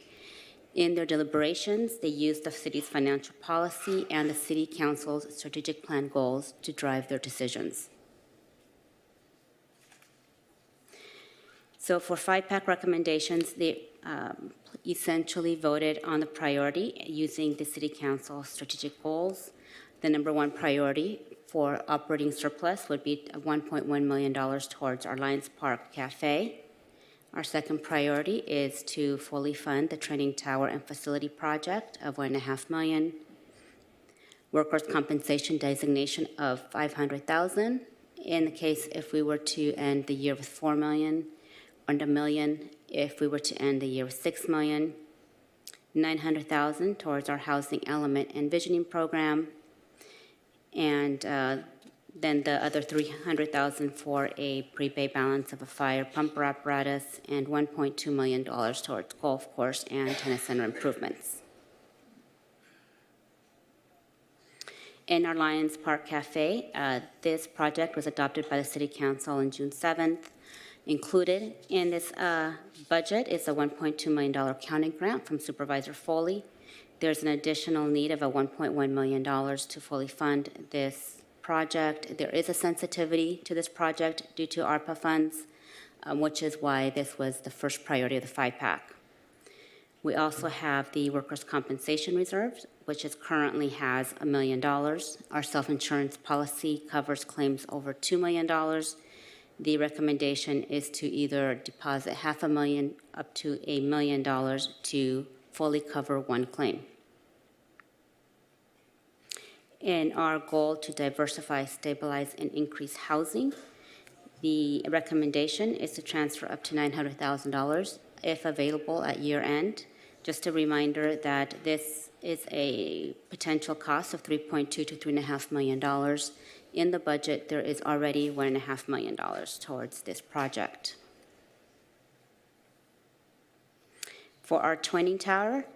In their deliberations, they used the city's financial policy and the city council's strategic plan goals to drive their decisions. So for 5-pack recommendations, they essentially voted on the priority using the city council strategic goals. The number 1 priority for operating surplus would be $1.1 million towards our Lions Park Cafe. Our second priority is to fully fund the training tower and facility project of $1.5 million. Workers' compensation designation of $500,000. In the case if we were to end the year with $4 million, and $1 million if we were to end the year with $6 million. $900,000 towards our housing element and visioning program, And then the other $300,000 for a prepaid balance of a fire pumper apparatus, and $1.2 million towards golf course and tennis center improvements. In our Lions Park Cafe, this project was adopted by the City Council on June 7th. Included in this budget is a $1.2 million county grant from Supervisor Foley. There's an additional need of a $1.1 million to fully fund this project. There is a sensitivity to this project due to ARPA funds, which is why this was the first priority of the 5-pack. We also have the workers' compensation reserve, which currently has $1 million. Our self-insurance policy covers claims over $2 million. The recommendation is to either deposit $500,000 up to $1 million to fully cover one claim. In our goal to diversify, stabilize, and increase housing, the recommendation is to transfer up to $900,000 if available at year end. Just a reminder that this is a potential cost of $3.2 to $3.5 million. In the budget, there is already $1.5 million towards this project. For our twinning tower,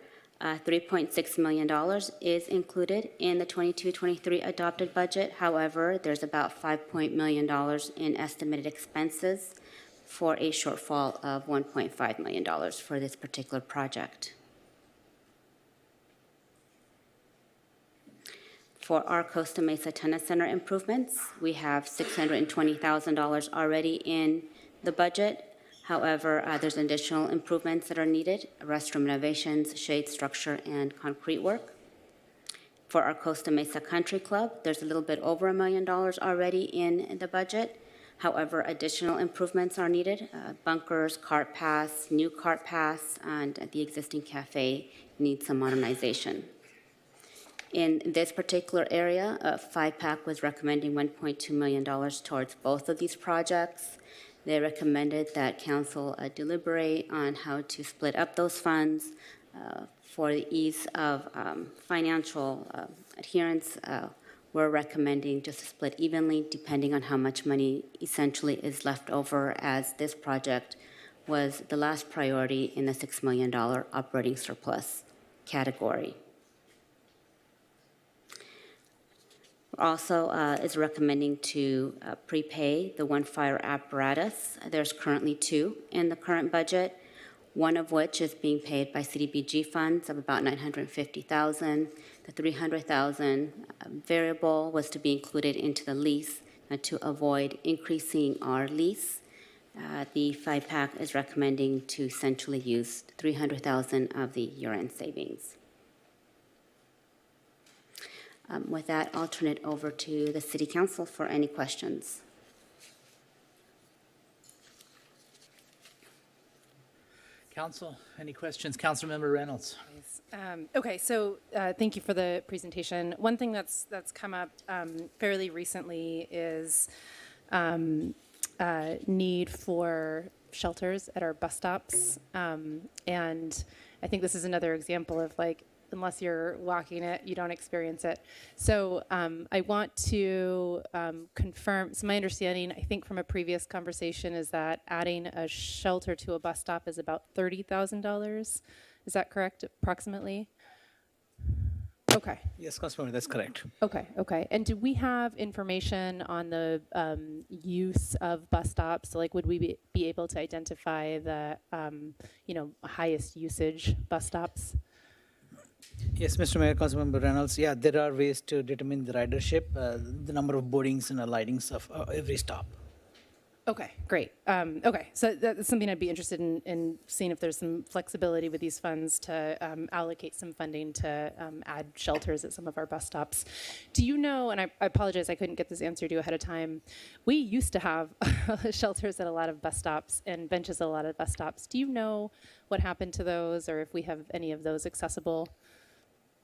$3.6 million is included in the 22-23 adopted budget. However, there's about $5 million in estimated expenses for a shortfall of $1.5 million for this particular project. For our Costa Mesa Tennis Center improvements, we have $620,000 already in the budget. However, there's additional improvements that are needed: restroom renovations, shade structure, and concrete work. For our Costa Mesa Country Club, there's a little bit over $1 million already in the budget. However, additional improvements are needed: bunkers, cart paths, new cart paths, and the existing cafe needs some modernization. In this particular area, 5-pack was recommending $1.2 million towards both of these projects. They recommended that council deliberate on how to split up those funds for the ease of financial adherence. We're recommending just to split evenly depending on how much money essentially is left over, as this project was the last priority in the $6 million operating surplus category. Also is recommending to prepay the one fire apparatus. There's currently 2 in the current budget, one of which is being paid by CDBG funds of about $950,000. The $300,000 variable was to be included into the lease to avoid increasing our lease. The 5-pack is recommending to essentially use $300,000 of the year-end savings. With that, I'll turn it over to the City Council for any questions. Council, any questions? Councilmember Reynolds. Okay, so thank you for the presentation. One thing that's come up fairly recently is need for shelters at our bus stops, and I think this is another example of, like, unless you're walking it, you don't experience it. So I want to confirm, so my understanding, I think from a previous conversation, is that adding a shelter to a bus stop is about $30,000. Is that correct, approximately? Okay. Yes, Councilmember, that's correct. Okay. And do we have information on the use of bus stops? So, like, would we be able to identify the, highest usage bus stops? Yes, Mr. Mayor, Councilmember Reynolds. Yeah, there are ways to determine the ridership, the number of boardings and lightings of every stop. Okay, great. Okay, so that's something I'd be interested in seeing if there's some flexibility with these funds to allocate some funding to add shelters at some of our bus stops. Do you know, and I apologize, I couldn't get this answer to you ahead of time, we used to have shelters at a lot of bus stops and benches at a lot of bus stops. Do you know what happened to those, or if we have any of those accessible?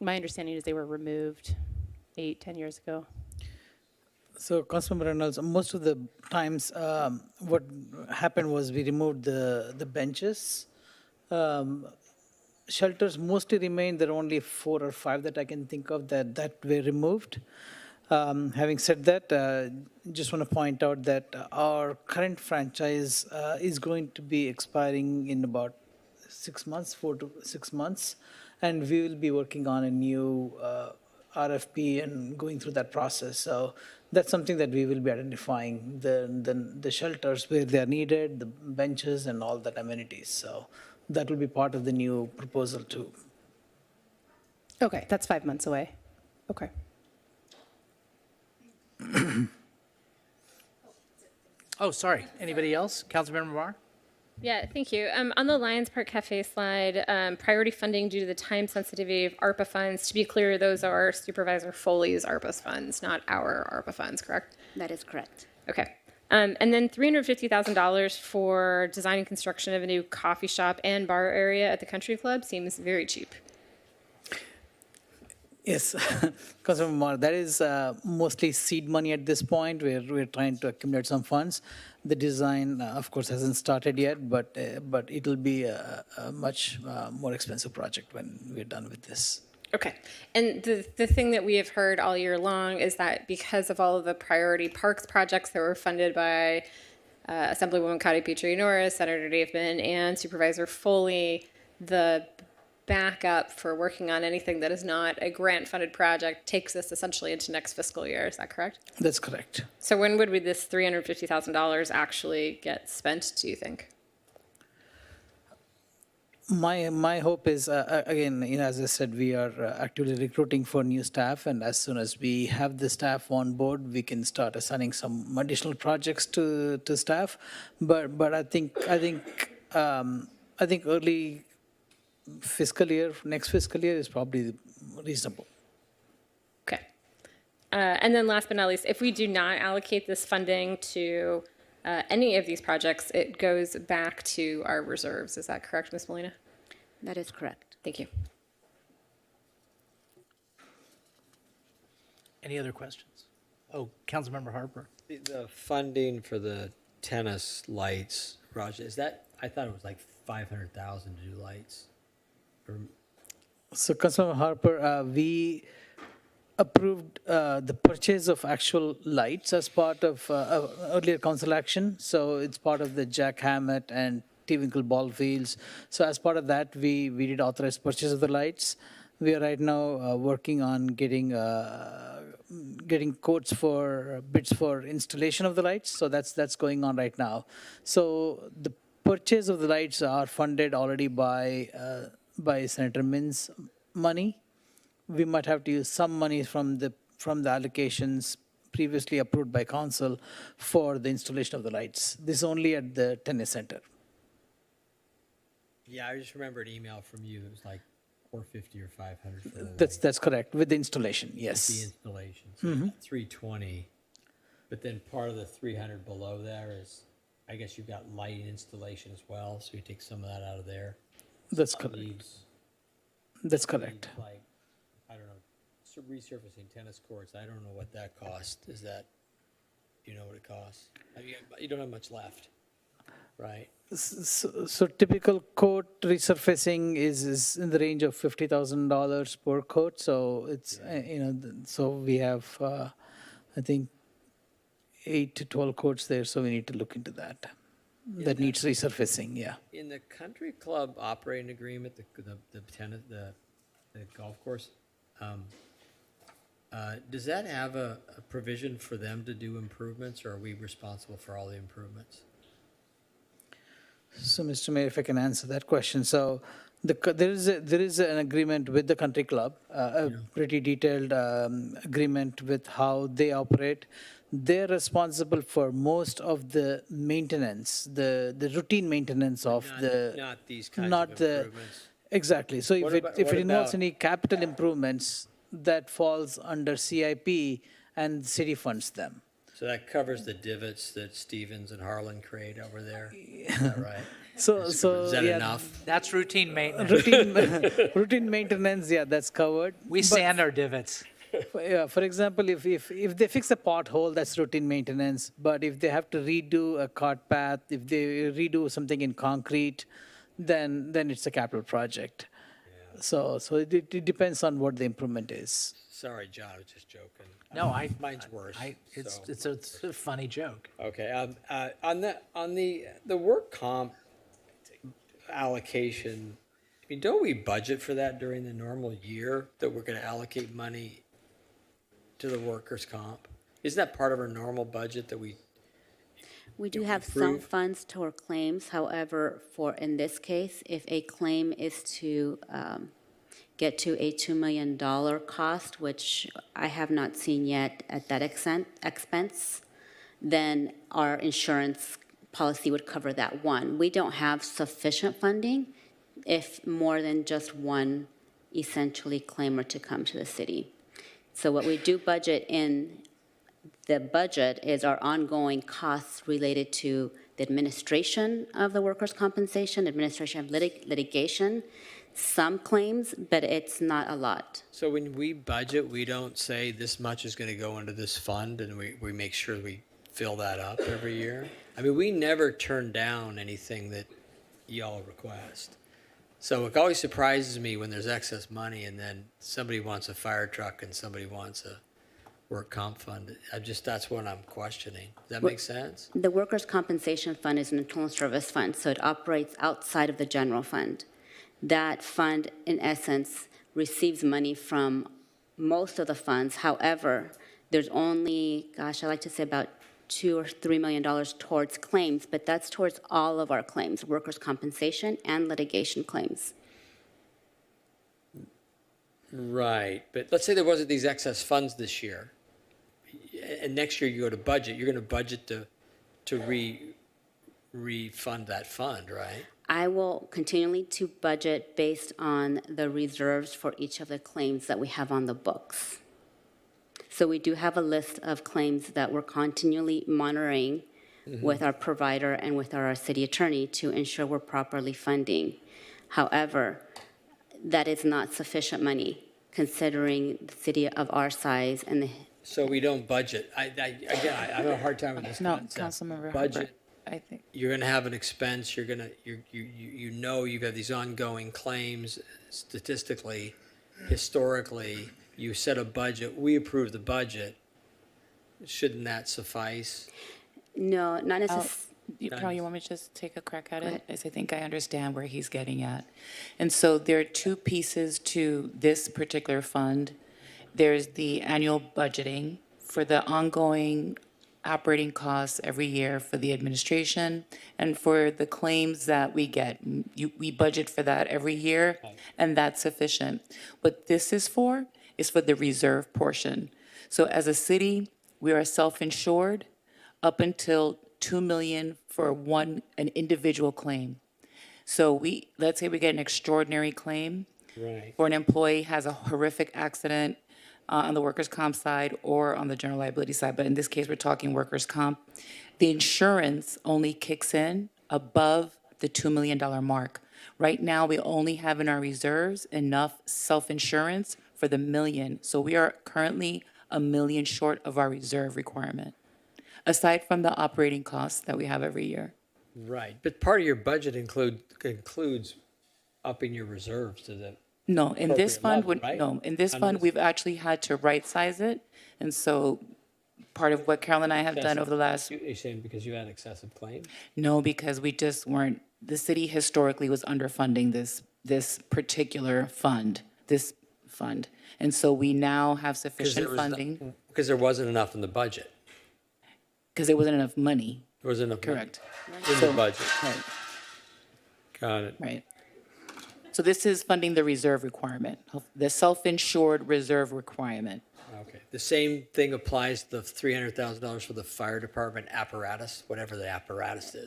My understanding is they were removed 8-10 years ago. So, Councilmember Reynolds, most of the times what happened was we removed the benches. Shelters mostly remained. There are only 4 or 5 that I can think of that were removed. Having said that, just want to point out that our current franchise is going to be expiring in about 6 months, 4 to 6 months, and we will be working on a new RFP and going through that process. So that's something that we will be identifying, the shelters where they are needed, the benches and all that amenities. So that will be part of the new proposal too. Okay, that's 5 months away. Okay. Oh, sorry. Anybody else? Councilmember Mar? Yeah, thank you. On the Lions Park Cafe slide, priority funding due to the time sensitivity of ARPA funds. To be clear, those are Supervisor Foley's ARPA funds, not our ARPA funds, correct? That is correct. Okay. And then $350,000 for design and construction of a new coffee shop and bar area at the country club seems very cheap. Yes, Councilmember Mar, that is mostly seed money at this point. We're trying to accumulate some funds. The design, of course, hasn't started yet, but it will be a much more expensive project when we're done with this. Okay. And the thing that we have heard all year long is that because of all of the priority parks projects that were funded by Assemblywoman Kari Petrie-Norris, Senator Daveman, and Supervisor Foley, the backup for working on anything that is not a grant-funded project takes us essentially into next fiscal year. Is that correct? That's correct. So when would this $350,000 actually get spent, do you think? My hope is, again, as I said, we are actively recruiting for new staff, and as soon as we have the staff on board, we can start assigning some additional projects to staff. But I think early fiscal year, next fiscal year is probably reasonable. Okay. And then last but not least, if we do not allocate this funding to any of these projects, it goes back to our reserves. Is that correct, Ms. Molina? That is correct. Thank you. Any other questions? Oh, Councilmember Harper. The funding for the tennis lights, Raj, is that, I thought it was like 500,000 to do lights. So, Councilmember Harper, we approved the purchase of actual lights as part of earlier council action. So it's part of the Jack Hammett and T. Winkle ball fields. So as part of that, we did authorize purchase of the lights. We are right now working on getting quotes for bids for installation of the lights. So that's going on right now. So the purchase of the lights are funded already by Senator Min's money. We might have to use some money from the allocations previously approved by council for the installation of the lights. This is only at the tennis center. Yeah, I just remember an email from you. It was like 450 or 500 for the That's correct, with the installation, yes. the installation. So 320. But then part of the 300 below there is, I guess you've got light installation as well. So you take some of that out of there. That's Some correct. leaves- That's correct. leaves like, I don't know, resurfacing tennis courts. I don't know what that cost. Is that, you know what it costs? You don't have much left, right? So typical court resurfacing is in the range of $50,000 per coat. So it's, so we have, I think, 8 to 12 courts there. So we need to look into that. That needs resurfacing, yeah. In the country club operating agreement, the tennis, the golf course, does that have a provision for them to do improvements, or are we responsible for all the improvements? So, Mr. Mayor, if I can answer that question. So there is an agreement with the country club, a pretty detailed agreement with how they operate. They're responsible for most of the maintenance, the routine maintenance of Not these kinds of improvements. Exactly. So if it involves about- any capital improvements, that falls under CIP and the city funds them. So that covers the divots that Stevens and Harlan create over there. Is that right? So Is that yeah, enough? That's routine maintenance. Routine maintenance, yeah, that's covered. We sand our divots. Yeah, for example, if they fix a pothole, that's routine maintenance. But if they have to redo a cart path, if they redo something in concrete, then it's a capital project. So it depends on what the improvement is. Sorry, John, I was just joking. No, Mine's worse. so. It's a funny joke. Okay, on the work comp allocation, I mean, don't we budget for that during the normal year, that we're gonna allocate money to the workers' comp? Isn't that part of our normal budget that we? We do have some Improve. funds toward claims. However, in this case, if a claim is to get to a $2 million cost, which I have not seen yet at that expense, then our insurance policy would cover that one. We don't have sufficient funding if more than just one essentially claim were to come to the city. So what we do budget in the budget is our ongoing costs related to the administration of the workers' compensation, administration of litigation, some claims, but it's not a lot. So when we budget, we don't say this much is gonna go into this fund, and we make sure we fill that up every year? I mean, we never turn down anything that y'all request. So it always surprises me when there's excess money and then somebody wants a fire truck and somebody wants a work comp fund. That's what I'm questioning. Does that make sense? The workers' compensation fund is an internal service fund, so it operates outside of the general fund. That fund, in essence, receives money from most of the funds. However, there's only, I like to say about $2 or $3 million towards claims, but that's towards all of our claims, workers' compensation and litigation claims. Right, but let's say there wasn't these excess funds this year, and next year you go to budget, you're gonna budget to refund that fund, right? I will continually to budget based on the reserves for each of the claims that we have on the books. So we do have a list of claims that we're continually monitoring with our provider and with our city attorney to ensure we're properly funding. However, that is not sufficient money considering the city of our size and the. So we don't budget. Again, I have a hard time with this No, concept. Councilmember Budget. Hubbard, I think. You're gonna have an expense, you know you've got these ongoing claims statistically, historically, you set a budget, we approve the budget. Shouldn't that suffice? No, not necessarily. Carl, you want me to just take a crack at it? As I think I understand where he's getting at. And so there are two pieces to this particular fund. There's the annual budgeting for the ongoing operating costs every year for the administration and for the claims that we get. We budget for that every year, and that's sufficient. What this is for the reserve portion. So as a city, we are self-insured up until $2 million for an individual claim. So let's say we get an extraordinary claim. Right. Or an employee has a horrific accident on the workers' comp side or on the general liability side, but in this case, we're talking workers' comp. The insurance only kicks in above the $2 million mark. Right now, we only have in our reserves enough self-insurance for the million. So we are currently $1 million short of our reserve requirement, aside from the operating costs that we have every year. Right, but part of your budget includes upping your reserves to the. No, in this fund, appropriate level, right? in this fund, we've actually had to right-size it. And so part of what Carol and I have done over the last. You're saying because you had excessive claims? No, because we just weren't, the city historically was underfunding this particular fund, this fund. And so we now have sufficient funding. Because there wasn't enough in the budget. Because there wasn't enough money. There wasn't enough money Correct. in the budget. Right. Got it. Right. So this is funding the reserve requirement, the self-insured reserve requirement. Okay. The same thing applies to the $300,000 for the fire department apparatus, whatever the apparatus is.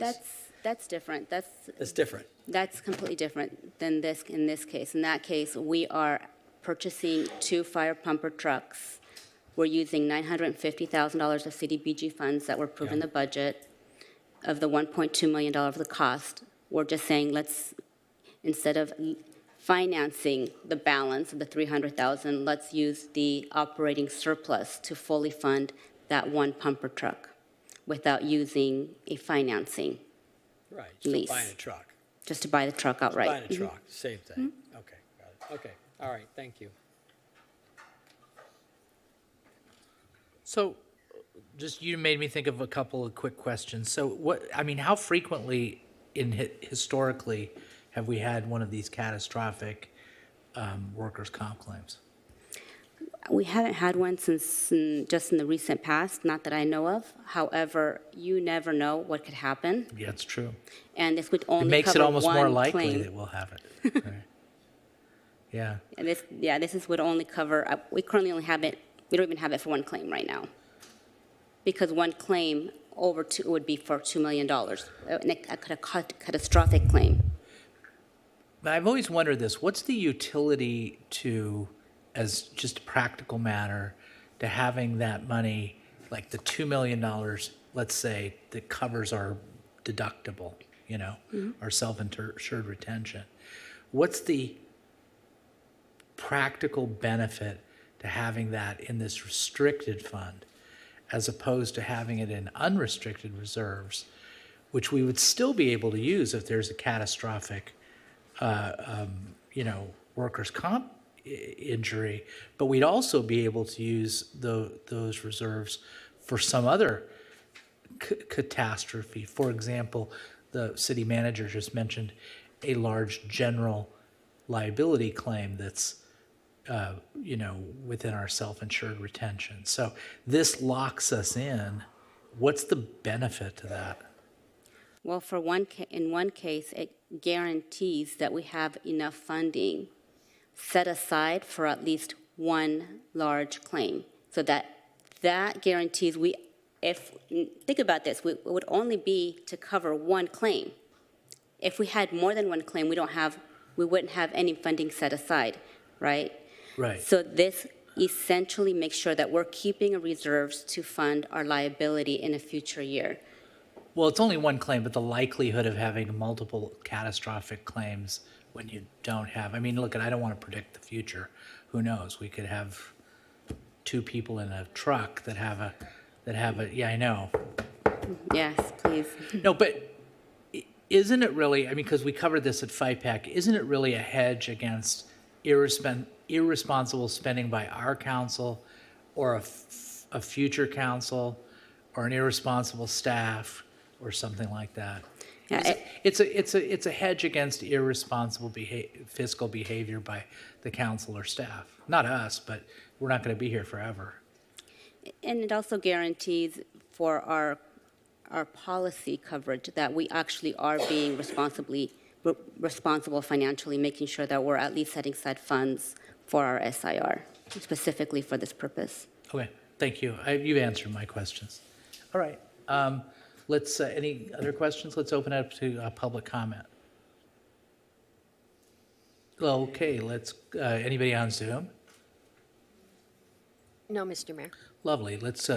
That's different. That's different. That's completely different than this in this case. In that case, we are purchasing 2 fire pumper trucks. We're using $950,000 of CDBG funds that were approved in the budget of the $1.2 million of the cost. We're just saying instead of financing the balance of the $300,000, let's use the operating surplus to fully fund that 1 pumper truck without using a financing Right. lease. Buying a truck. Just to buy the truck outright. Buying a truck, same thing. Okay, got it. Okay, all right, thank you. So, just you made me think of a couple of quick questions. So, how frequently historically have we had one of these catastrophic workers' comp claims? We haven't had one since just in the recent past, not that I know of. However, you never know what could happen, Yeah, it's true. and this would only It makes it cover almost more one likely claim. that we'll have it. Right. Yeah. And would only cover. We currently only have it. We don't even have it for one claim right now, because one claim over two would be for $2 million, a catastrophic claim. But I've always wondered this: what's the utility to, as just a practical matter, to having that money, like the $2 million, let's say, that covers our deductible, our self-insured retention? What's the practical benefit to having that in this restricted fund as opposed to having it in unrestricted reserves, which we would still be able to use if there's a catastrophic, workers' comp injury, but we'd also be able to use those reserves for some other catastrophe. For example, the city manager just mentioned a large general liability claim that's within our self-insured retention. So this locks us in. What's the benefit to that? Well, in one case, it guarantees that we have enough funding set aside for at least one large claim. So that guarantees think about this, it would only be to cover one claim. If we had more than one claim, we wouldn't have any funding set aside, right? Right. So this essentially makes sure that we're keeping reserves to fund our liability in a future year. Well, it's only one claim, but the likelihood of having multiple catastrophic claims when you don't have, look, I don't want to predict the future. Who knows? We could have two people in a truck that have a, yeah, I know. Yes, please. No, but isn't it really, because we covered this at FIPAC, isn't it really a hedge against irresponsible spending by our council or a future council or an irresponsible staff or something like that? Yeah, It's a hedge against irresponsible fiscal behavior by the council or staff. Not us, but we're not going to be here forever. And it also guarantees for our policy coverage that we actually are being responsible financially, making sure that we're at least setting aside funds for our SIR, specifically for this purpose. Okay, thank you. You've answered my questions. All right. Let's, any other questions? Let's open it up to public comment. Okay, anybody on Zoom? No, Mr. Mayor. Lovely. Let's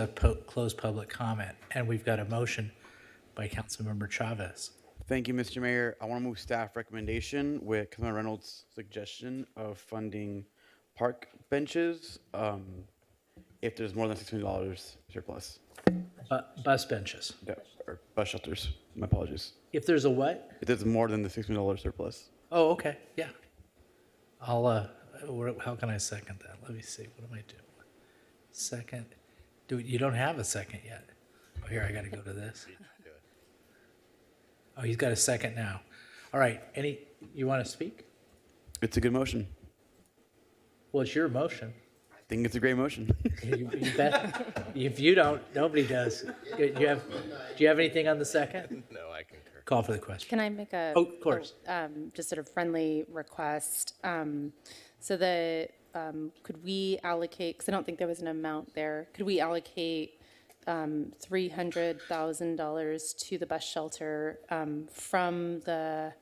close public comment. And we've got a motion by Councilmember Chavez. Thank you, Mr. Mayor. I want to move staff recommendation with Councilmember Reynolds' suggestion of funding park benches if there's more than $6 million surplus. Bus benches. Yeah, or bus shelters. My apologies. If there's a what? If there's more than the $6 million surplus. Oh, okay. Yeah. I'll, how can I second that? Let me see. What am I doing? Second. You don't have a second yet. Oh, here, I got to go to this. Oh, he's got a second now. All right. You want to speak? It's a good motion. Well, it's your motion. I think it's a great motion. You bet. If you don't, nobody does. Do you have anything on the second? No, I concur. Call for the question. Can I make of course. Just sort of friendly request? Could we allocate, because I don't think there was an amount there, could we allocate $300,000 to the bus shelter from the,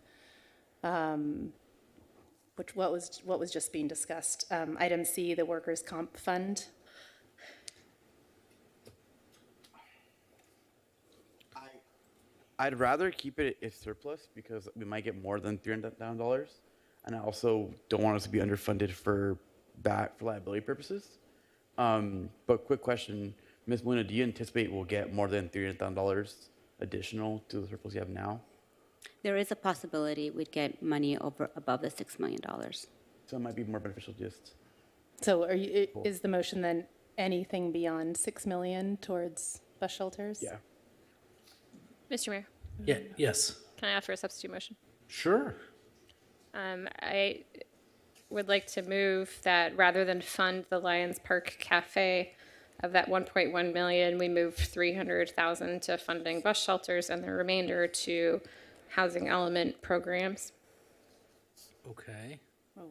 what was just being discussed? Item C, the workers' comp fund. I'd rather keep it as surplus because we might get more than $300,000, and I also don't want us to be underfunded for liability purposes. But quick question, Ms. Molina, do you anticipate we'll get more than $300,000 additional to the surplus you have now? There is a possibility we'd get money above the $6 million. So it might be more beneficial just. So is the motion then anything beyond 6 million towards bus shelters? Yeah. Mr. Mayor, Yeah, yes. can I ask for a substitute motion? Sure. I would like to move that rather than fund the Lions Park Cafe of that 1.1 million, we move 300,000 to funding bus shelters and the remainder to housing element programs. Okay. Oh,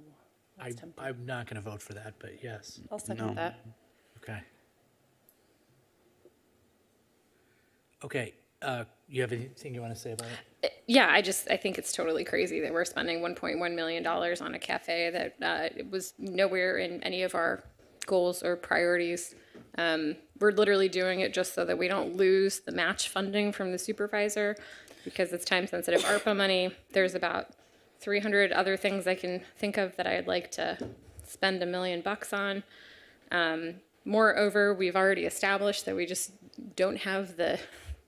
I'm not going to vote for that, but yes. I'll second that. Okay. Okay, you have anything you want to say about it? Yeah, I think it's totally crazy that we're spending $1.1 million on a cafe that it was nowhere in any of our goals or priorities. We're literally doing it just so that we don't lose the match funding from the supervisor because it's time-sensitive ARPA money. There's about 300 other things I can think of that I'd like to spend $1 million on. Moreover, we've already established that we just don't have the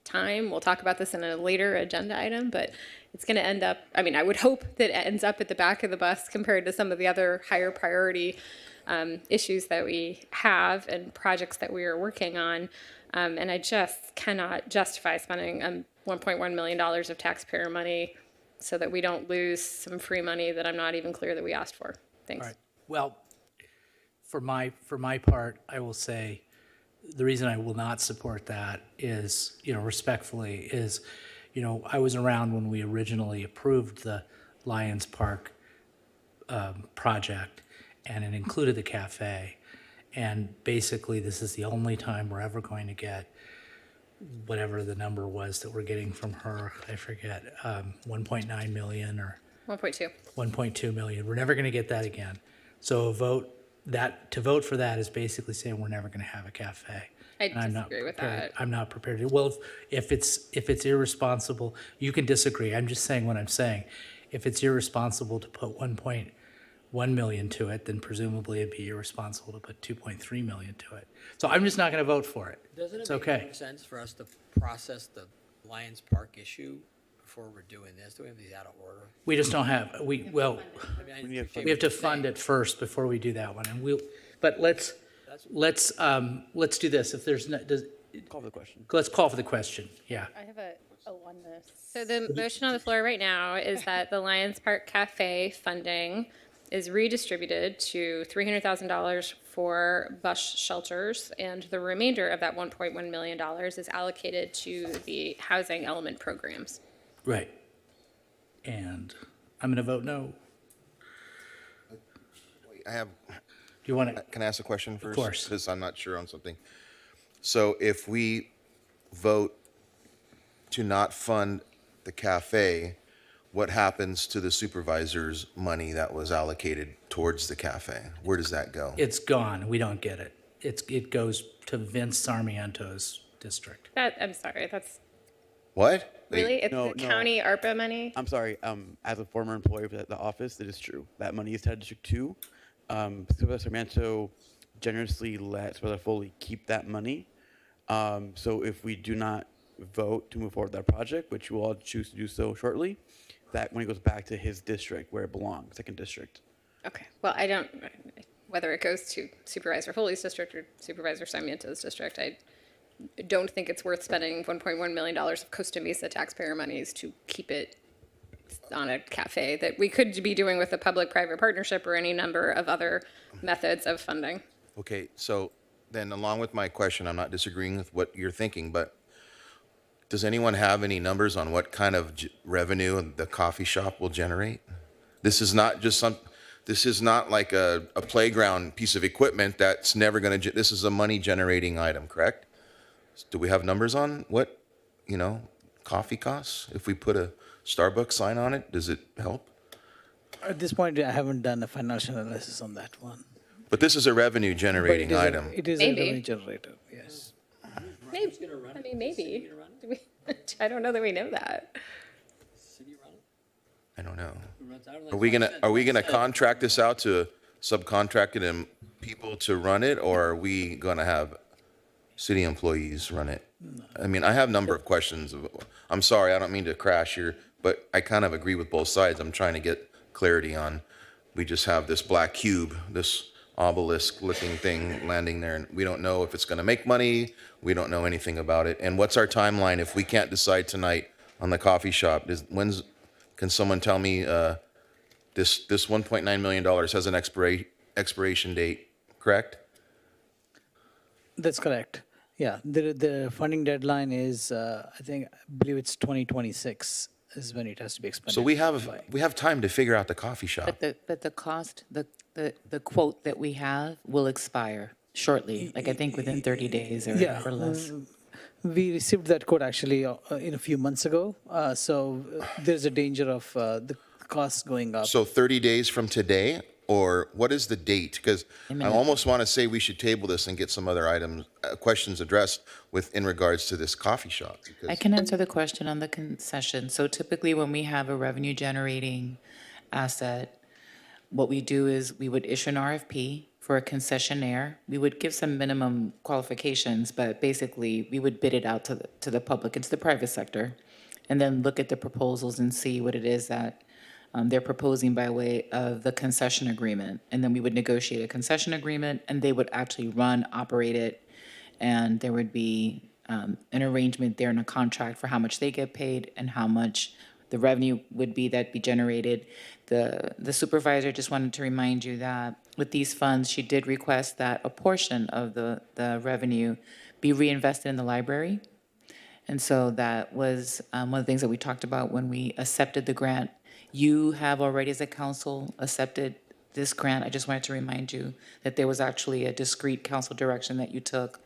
time. We'll talk about this in a later agenda item, but it's going to end up, I mean, I would hope that it ends up at the back of the bus compared to some of the other higher priority issues that we have and projects that we are working on. And I just cannot justify spending $1.1 million of taxpayer money so that we don't lose some free money that I'm not even clear that we asked for. Thanks. All right. Well, for my part, I will say the reason I will not support that is, respectfully, is, I was around when we originally approved the Lions Park project, and it included the cafe. And basically, this is the only time we're ever going to get whatever the number was that we're getting from her. I forget, 1.9 million or 1.2. 1.2 million. We're never going to get that again. So to vote for that is basically saying we're never going to have a cafe. I And I'm not disagree with prepared- that. I'm not prepared to. Well, if it's irresponsible, you can disagree. I'm just saying what I'm saying. If it's irresponsible to put 1.1 million to it, then presumably it'd be irresponsible to put 2.3 million to it. So I'm just not going to vote for it. Doesn't It's it make okay. more sense for us to process the Lions Park issue before we're doing this? Do we have these out of order? We just don't have, well, I mean, we have to fund it first before we do that one. And but let's do this. If there's not, Call for the question. let's call for the question. Yeah. I have a oneness. So the motion on the floor right now is that the Lions Park Cafe funding is redistributed to $300,000 for bus shelters, and the remainder of that $1.1 million is allocated to the housing element programs. Right. And I'm going to vote no. I have, Do you want to? can I ask a question first? course. Because I'm not sure on something. So if we vote to not fund the cafe, what happens to the supervisor's money that was allocated towards the cafe? Where does that go? It's gone. We don't get it. It goes to Vince Sarmiento's district. I'm sorry, that's What? really, it's No, the no. county ARPA money? I'm sorry. As a former employee of the office, it is true. That money is to District 2. Supervisor Sarmiento generously let Supervisor Foley keep that money. So if we do not vote to move forward with that project, which we'll all choose to do so shortly, that money goes back to his district where it belongs, second district. Okay, well, whether it goes to Supervisor Foley's district or Supervisor Sarmiento's district, I don't think it's worth spending $1.1 million of Costa Mesa taxpayer monies to keep it on a cafe that we could be doing with a public-private partnership or any number of other methods of funding. Okay, so then along with my question, I'm not disagreeing with what you're thinking, but does anyone have any numbers on what kind of revenue the coffee shop will generate? This is not this is not like a playground piece of equipment that's never going to, this is a money generating item, correct? Do we have numbers on what, coffee costs? If we put a Starbucks sign on it, does it help? At this point, I haven't done a financial analysis on that one. But this is a revenue generating But item. it is Maybe. a revenue generator, yes. Maybe, I mean, maybe. Do we, I don't know that we know that. I don't know. Are we gonna contract this out to subcontracted people to run it, or are we gonna have city employees run it? I mean, I have a number of questions. I'm sorry, I don't mean to crash here, but I kind of agree with both sides. I'm trying to get clarity on we just have this black cube, this obelisk-looking thing landing there, and we don't know if it's going to make money. We don't know anything about it. And what's our timeline if we can't decide tonight on the coffee shop? Can someone tell me this $1.9 million has an expiration date, correct? That's correct. Yeah, the funding deadline is, I believe it's 2026 is when it has to be expended. So we have time to figure out the coffee shop. But the cost, the quote that we have will expire shortly, like I think within 30 days or less. We received that quote actually in a few months ago. So there's a danger of the costs going up. So 30 days from today, or what is the date? Because I almost want to say we should table this and get some other items, questions addressed in regards to this coffee shop. I can answer the question on the concession. So typically when we have a revenue generating asset, what we do is we would issue an RFP for a concessionaire. We would give some minimum qualifications, but basically we would bid it out to the public, into the private sector, and then look at the proposals and see what it is that they're proposing by way of the concession agreement. And then we would negotiate a concession agreement, and they would actually run, operate it, and there would be an arrangement there in a contract for how much they get paid and how much the revenue would be that be generated. The supervisor just wanted to remind you that with these funds, she did request that a portion of the revenue be reinvested in the library. And so that was one of the things that we talked about when we accepted the grant. You have already, as a council, accepted this grant. I just wanted to remind you that there was actually a discrete council direction that you took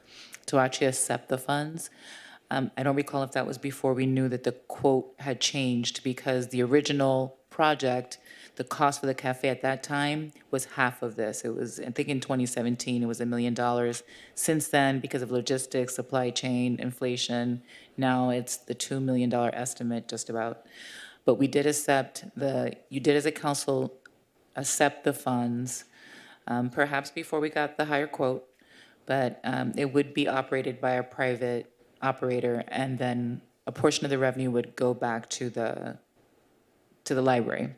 to actually accept the funds. I don't recall if that was before we knew that the quote had changed, because the original project, the cost for the cafe at that time was half of this. It was, I think in 2017, it was $1 million. Since then, because of logistics, supply chain, inflation, now it's the $2 million estimate just about. But we did accept you did as a council accept the funds, perhaps before we got the higher quote, but it would be operated by a private operator, and then a portion of the revenue would go back to the library.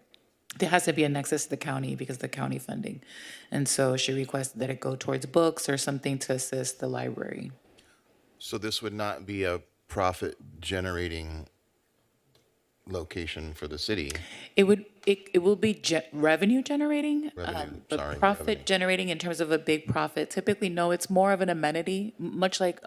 There has to be a nexus to the county because of the county funding. And so she requested that it go towards books or something to assist the library. So this would not be a profit-generating location for the city. It will be revenue generating. Revenue. Profit generating in terms of a big profit, typically no, it's more of an amenity, much like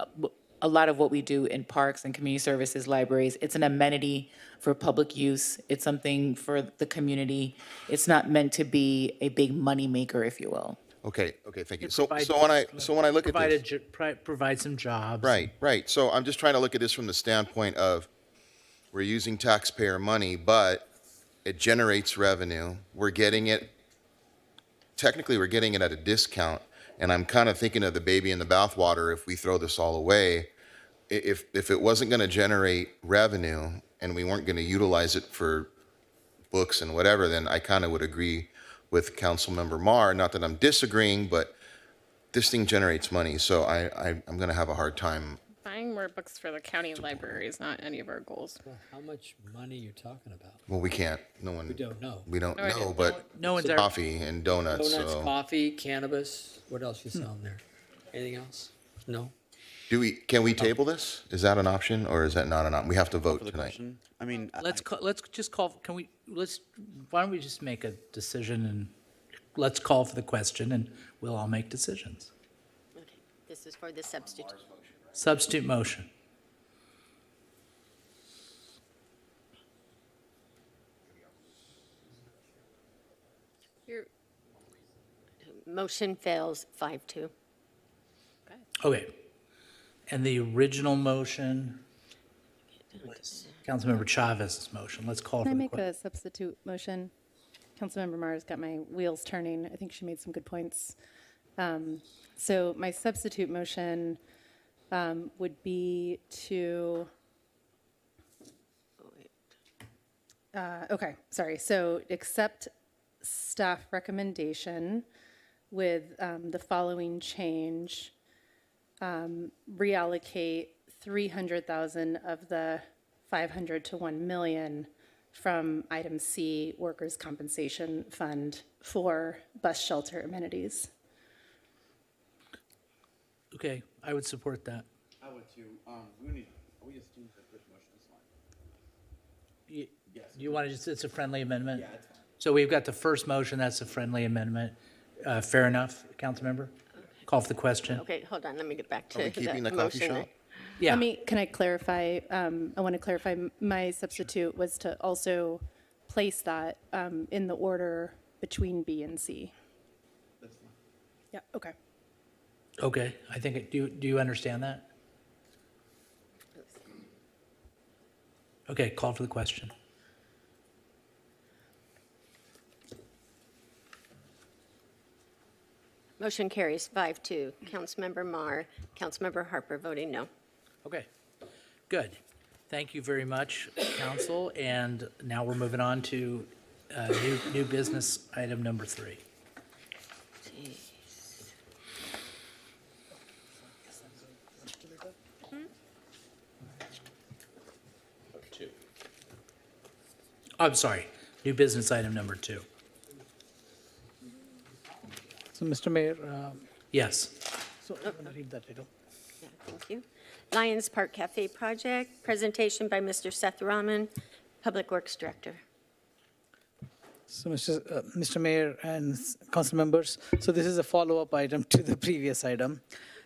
a lot of what we do in parks and community services, libraries. It's an amenity for public use. It's something for the community. It's not meant to be a big money maker, if you will. Okay, thank you. So when I look at this, provide some jobs. right. So I'm just trying to look at this from the standpoint of, we're using taxpayer money, but it generates revenue. Technically we're getting it at a discount. And I'm kind of thinking of the baby in the bathwater if we throw this all away. If it wasn't going to generate revenue and we weren't going to utilize it for books and whatever, then I kind of would agree with Councilmember Mar. Not that I'm disagreeing, but this thing generates money. So I'm going to have a hard time. Buying more books for the county library is not any of our goals. Well, how much money are you talking about? Well, we can't. No one. We don't know. We don't No idea. know, but No one's ever- coffee and donuts. Donuts, So coffee, cannabis. What else you selling there? Anything else? No. can we table this? Is that an option or is that not an option? We have to vote For the tonight. question, I mean, Why don't we just make a decision, and let's call for the question and we'll all make decisions. Okay, this is for the substitute. Substitute motion. Motion fails 5-2. Okay. And the original motion, Councilmember Chavez's motion. Let's call for Can I the make question. a substitute motion? Councilmember Mars got my wheels turning. I think she made some good points. So my substitute motion would be to, so accept staff recommendation with the following change. Reallocate 300,000 of the 500 to 1 million from item C, workers' compensation fund for bus shelter amenities. Okay, I would support that. I would too. We just do the first motion, it's fine. You want to just, it's a friendly amendment? Yeah, it's fine. So we've got the first motion, that's a friendly amendment. Fair enough, Councilmember? Call for the question. Okay, hold on, let me get back Are we to keeping the the coffee motion. shop? Yeah. Can I clarify? I want to clarify, my substitute was to also place that in the order between B and C. That's fine. Yeah, okay. Okay, I think, do you understand that? Okay, call for the question. Motion carries 5-2. Councilmember Mar, Councilmember Harper voting no. Okay, good. Thank you very much, council. And now we're moving on to new business item number 3. I'm sorry, new business item number 2. So, Mr. Mayor, Yes. so I'm going to read that title. Yeah, thank you. Lions Park Cafe Project, presentation by Mr. Seth Rahman, Public Works Director. So, Mr. Mayor and council members, so this is a follow-up item to the previous item,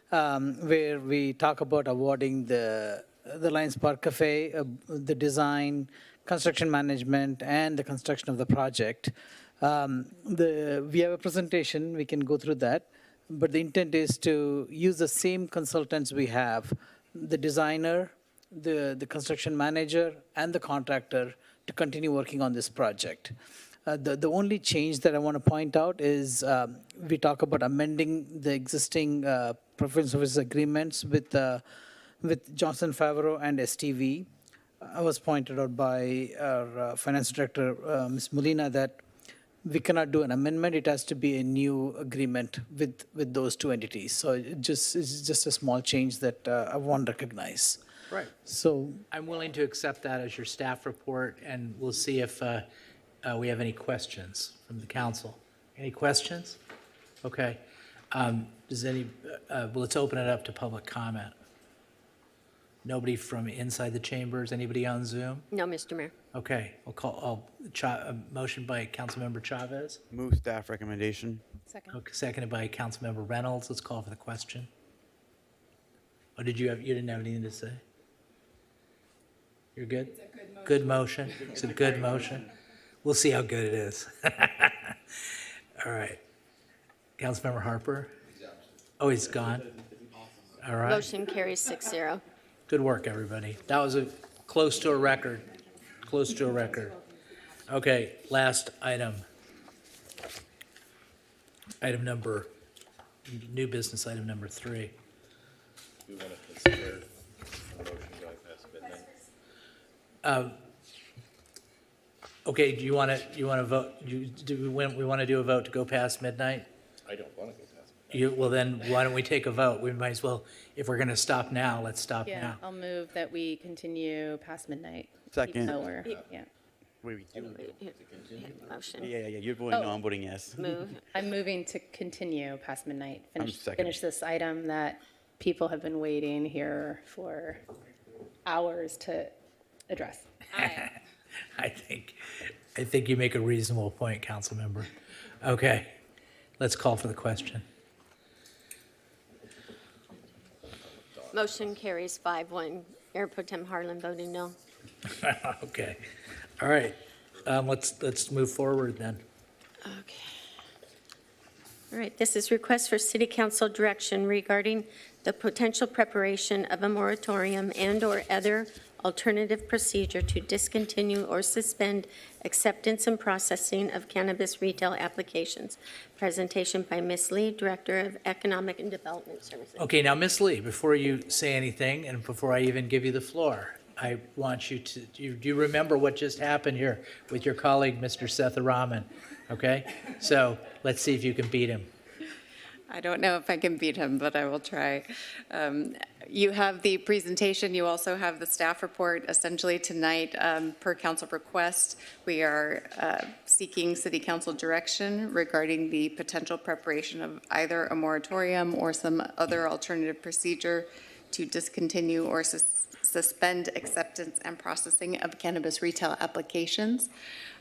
where we talk about awarding the Lions Park Cafe, the design, construction management, and the construction of the project. We have a presentation, we can go through that, but the intent is to use the same consultants we have, the designer, the construction manager, and the contractor to continue working on this project. The only change that I want to point out is we talk about amending the existing professional services agreements with Johnson Favreau and STV. I was pointed out by our finance director, Ms. Molina, that we cannot do an amendment. It has to be a new agreement with those two entities. So it's just a small change that I want to recognize. Right. So I'm willing to accept that as your staff report, and we'll see if we have any questions from the council. Any questions? Okay. Well, let's open it up to public comment. Nobody from inside the chambers? Anybody on Zoom? No, Mr. Mayor. Okay, a motion by Councilmember Chavez. Move staff recommendation. Second. Okay, seconded by Councilmember Reynolds. Let's call for the question. Oh, you didn't have anything to say? You're good? It's a good motion. Good motion. It's a good motion. We'll see how good it is. All right. Councilmember Harper? Oh, he's gone? All right. Motion carries 6-0. Good work, everybody. That was close to a record. Close to a record. Okay, last item. New business item number 3. We want to consider a motion going past midnight. Okay, do you want to vote, we want to do a vote to go past midnight? I don't want to go past midnight. Well, then, why don't we take a vote? We might as well, if we're going to stop now, let's stop Yeah, now. I'll move that we continue past midnight. Second. Even though we're, yeah. Wait, Motion. yeah, you're voting no, I'm voting yes. Move. I'm moving to continue past midnight. second. Finish this item that people have been waiting here for hours to address. I think you make a reasonable point, council member. Okay, let's call for the question. Motion carries 5-1. Mayor Pro Tem Harlan voting no. Okay, all right. Let's move forward then. Okay. All right, this is request for city council direction regarding the potential preparation of a moratorium and/or other alternative procedure to discontinue or suspend acceptance and processing of cannabis retail applications. Presentation by Ms. Lee, Director of Economic and Development Services. Okay, now, Ms. Lee, before you say anything, and before I even give you the floor, I want you to, do you remember what just happened here with your colleague, Mr. Seth Rahman? Okay, so let's see if you can beat him. I don't know if I can beat him, but I will try. You have the presentation, you also have the staff report. Essentially tonight, per council request, we are seeking city council direction regarding the potential preparation of either a moratorium or some other alternative procedure to discontinue or suspend acceptance and processing of cannabis retail applications.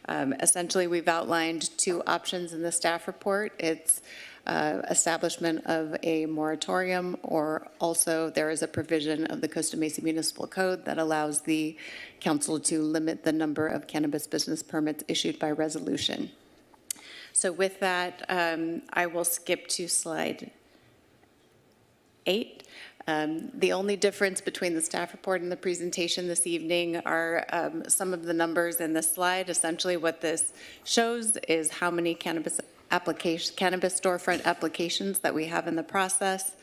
Essentially, we've outlined two options in the staff report. It's establishment of a moratorium, or also there is a provision of the Costa Mesa Municipal Code that allows the council to limit the number of cannabis business permits issued by resolution. So with that, I will skip to slide 8. The only difference between the staff report and the presentation this evening are some of the numbers in this slide. Essentially, what this shows is how many cannabis storefront applications that we have in the process.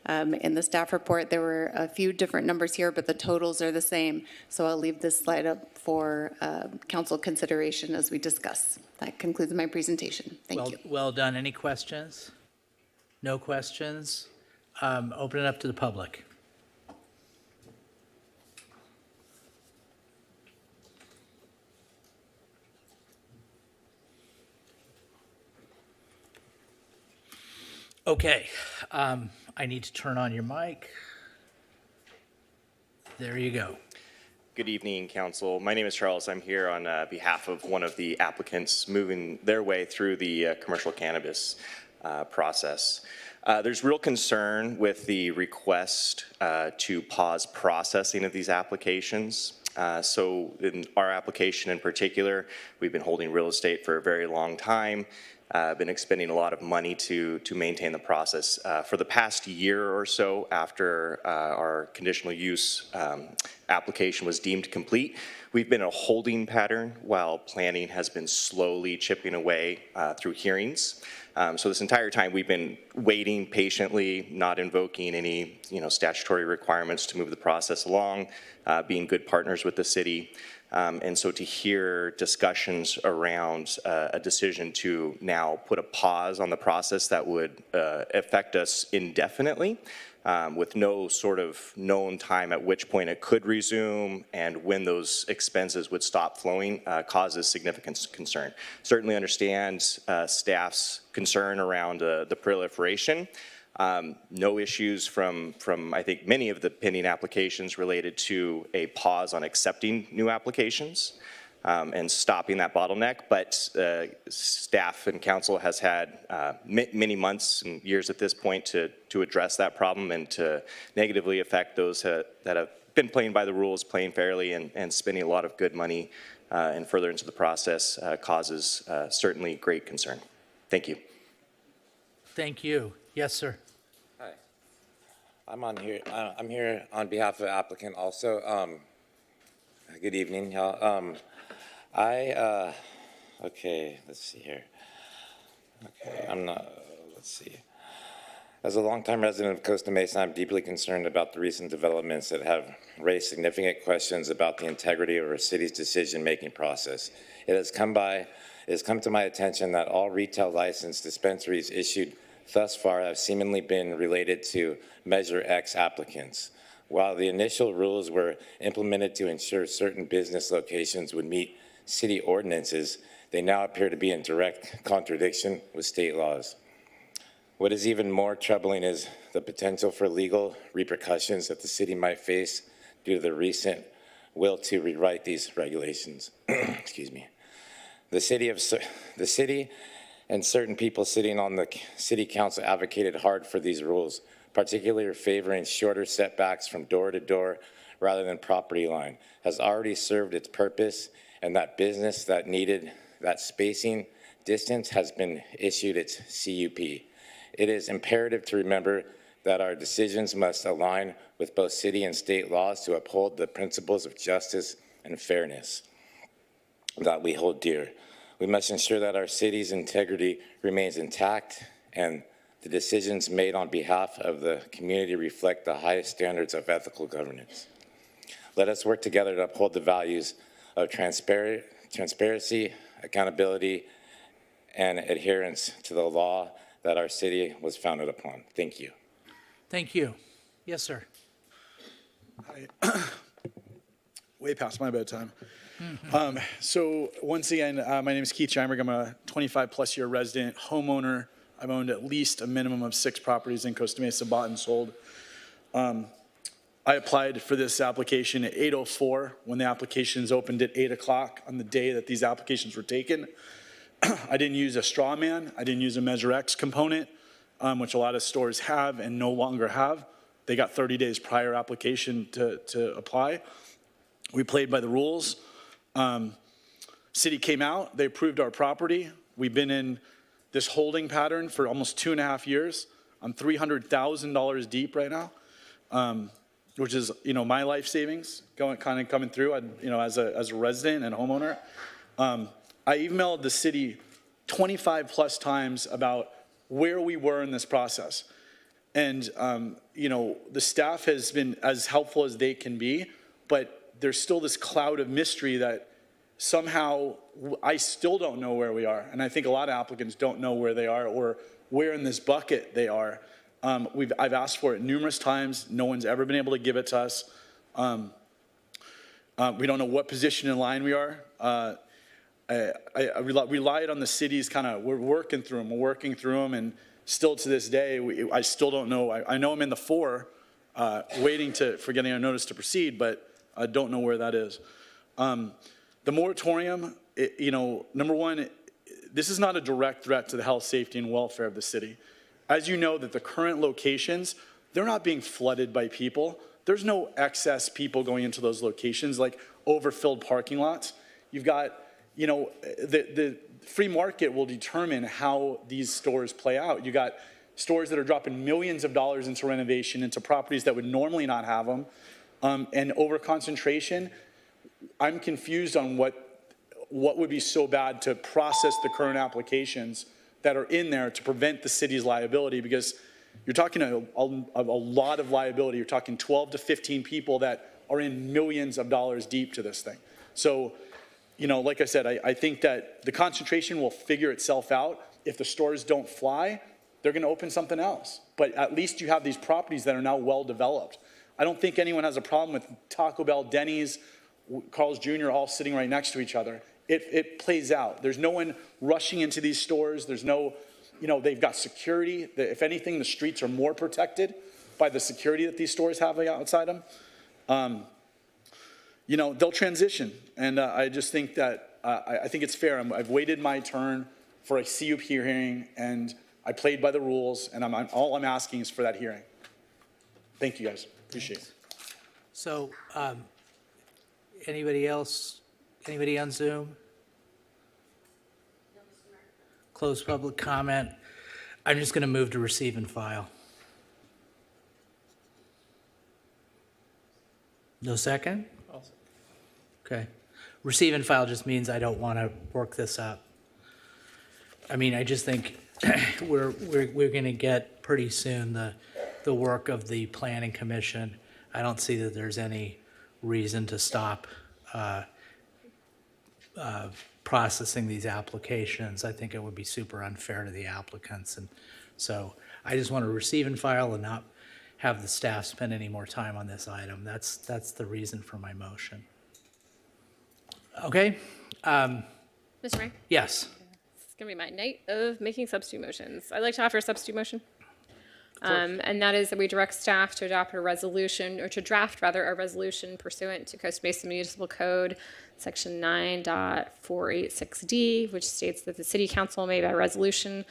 In the staff report, there were a few different numbers here, but the totals are the same. So I'll leave this slide up for council consideration as we discuss. That concludes my presentation. Thank you. Well done. Any questions? No questions? Open it up to the public. Okay, I need to turn on your mic. There you go. Good evening, Council. My name is Charles. I'm here on behalf of one of the applicants moving their way through the commercial cannabis process. There's real concern with the request to pause processing of these applications. So in our application in particular, we've been holding real estate for a very long time. Been expending a lot of money to maintain the process. For the past year or so after our conditional use application was deemed complete, we've been in a holding pattern while planning has been slowly chipping away through hearings. So this entire time we've been waiting patiently, not invoking any statutory requirements to move the process along, being good partners with the city. And so to hear discussions around a decision to now put a pause on the process that would affect us indefinitely, with no sort of known time at which point it could resume and when those expenses would stop flowing, causes significant concern. Certainly understand staff's concern around the proliferation. No issues from I think many of the pending applications related to a pause on accepting new applications and stopping that bottleneck, but staff and council has had many months and years at this point to address that problem and to negatively affect those that have been playing by the rules, playing fairly, and spending a lot of good money and further into the process causes certainly great concern. Thank you. Thank you. Yes, sir. Hi. I'm here on behalf of the applicant also. Good evening, y'all. Okay, let's see here. Okay, let's see. As a longtime resident of Costa Mesa, I'm deeply concerned about the recent developments that have raised significant questions about the integrity of our city's decision-making process. It has come to my attention that all retail license dispensaries issued thus far have seemingly been related to Measure X applicants. While the initial rules were implemented to ensure certain business locations would meet city ordinances, they now appear to be in direct contradiction with state laws. What is even more troubling is the potential for legal repercussions that the city might face due to the recent will to rewrite these regulations. Excuse me. The city and certain people sitting on the city council advocated hard for these rules, particularly favoring shorter setbacks from door to door rather than property line, has already served its purpose, and that business that needed that spacing distance has been issued its CUP. It is imperative to remember that our decisions must align with both city and state laws to uphold the principles of justice and fairness that we hold dear. We must ensure that our city's integrity remains intact and the decisions made on behalf of the community reflect the highest standards of ethical governance. Let us work together to uphold the values of transparency, accountability, and adherence to the law that our city was founded upon. Thank you. Thank you. Yes, sir. Way past my bedtime. So once again, my name is Keith Scheinberg. I'm a 25-plus year resident, homeowner. I've owned at least a minimum of 6 properties in Costa Mesa, bought and sold. I applied for this application at 8:04 when the applications opened at 8 o'clock on the day that these applications were taken. I didn't use a straw man. I didn't use a Measure X component, which a lot of stores have and no longer have. They got 30 days prior application to apply. We played by the rules. City came out, they approved our property. We've been in this holding pattern for almost 2.5 years. I'm $300,000 deep right now, which is, my life savings coming through, as a resident and homeowner. I emailed the city 25 plus times about where we were in this process. And, the staff has been as helpful as they can be, but there's still this cloud of mystery that somehow I still don't know where we are. And I think a lot of applicants don't know where they are or where in this bucket they are. I've asked for it numerous times. No one's ever been able to give it to us. We don't know what position in line we are. I relied on the city's we're working through them, and still to this day, I still don't know. I know I'm in the 4, waiting for getting a notice to proceed, but I don't know where that is. The moratorium, number one, this is not a direct threat to the health, safety, and welfare of the city. As you know, that the current locations, they're not being flooded by people. There's no excess people going into those locations, like overfilled parking lots. You've got, the free market will determine how these stores play out. You got stores that are dropping millions of dollars into renovation, into properties that would normally not have them. And over concentration, I'm confused on what would be so bad to process the current applications that are in there to prevent the city's liability, because you're talking a lot of liability. You're talking 12 to 15 people that are in millions of dollars deep to this thing. So, like I said, I think that the concentration will figure itself out. If the stores don't fly, they're going to open something else. But at least you have these properties that are now well developed. I don't think anyone has a problem with Taco Bell, Denny's, Carl's Jr. all sitting right next to each other. It plays out. There's no one rushing into these stores. There's no, they've got security. If anything, the streets are more protected by the security that these stores have outside them. They'll transition. And I just think that, I think it's fair. I've waited my turn for a CUP hearing, and I played by the rules, and all I'm asking is for that hearing. Thank you, guys. Appreciate it. So, anybody else? Anybody on Zoom? Close public comment. I'm just going to move to receive and file. No second? Okay. Receive and file just means I don't want to work this up. I mean, I just think we're going to get pretty soon the work of the Planning Commission. I don't see that there's any reason to stop processing these applications. I think it would be super unfair to the applicants. And so I just want to receive and file and not have the staff spend any more time on this item. That's the reason for my motion. Okay. Mr. Mayor? Yes. It's going to be my night of making substitute motions. I'd like to offer a substitute motion. And that is that we direct staff to adopt a resolution, or to draft rather a resolution pursuant to Costa Mesa Municipal Code, section 9.486D, which states that the city council may by resolution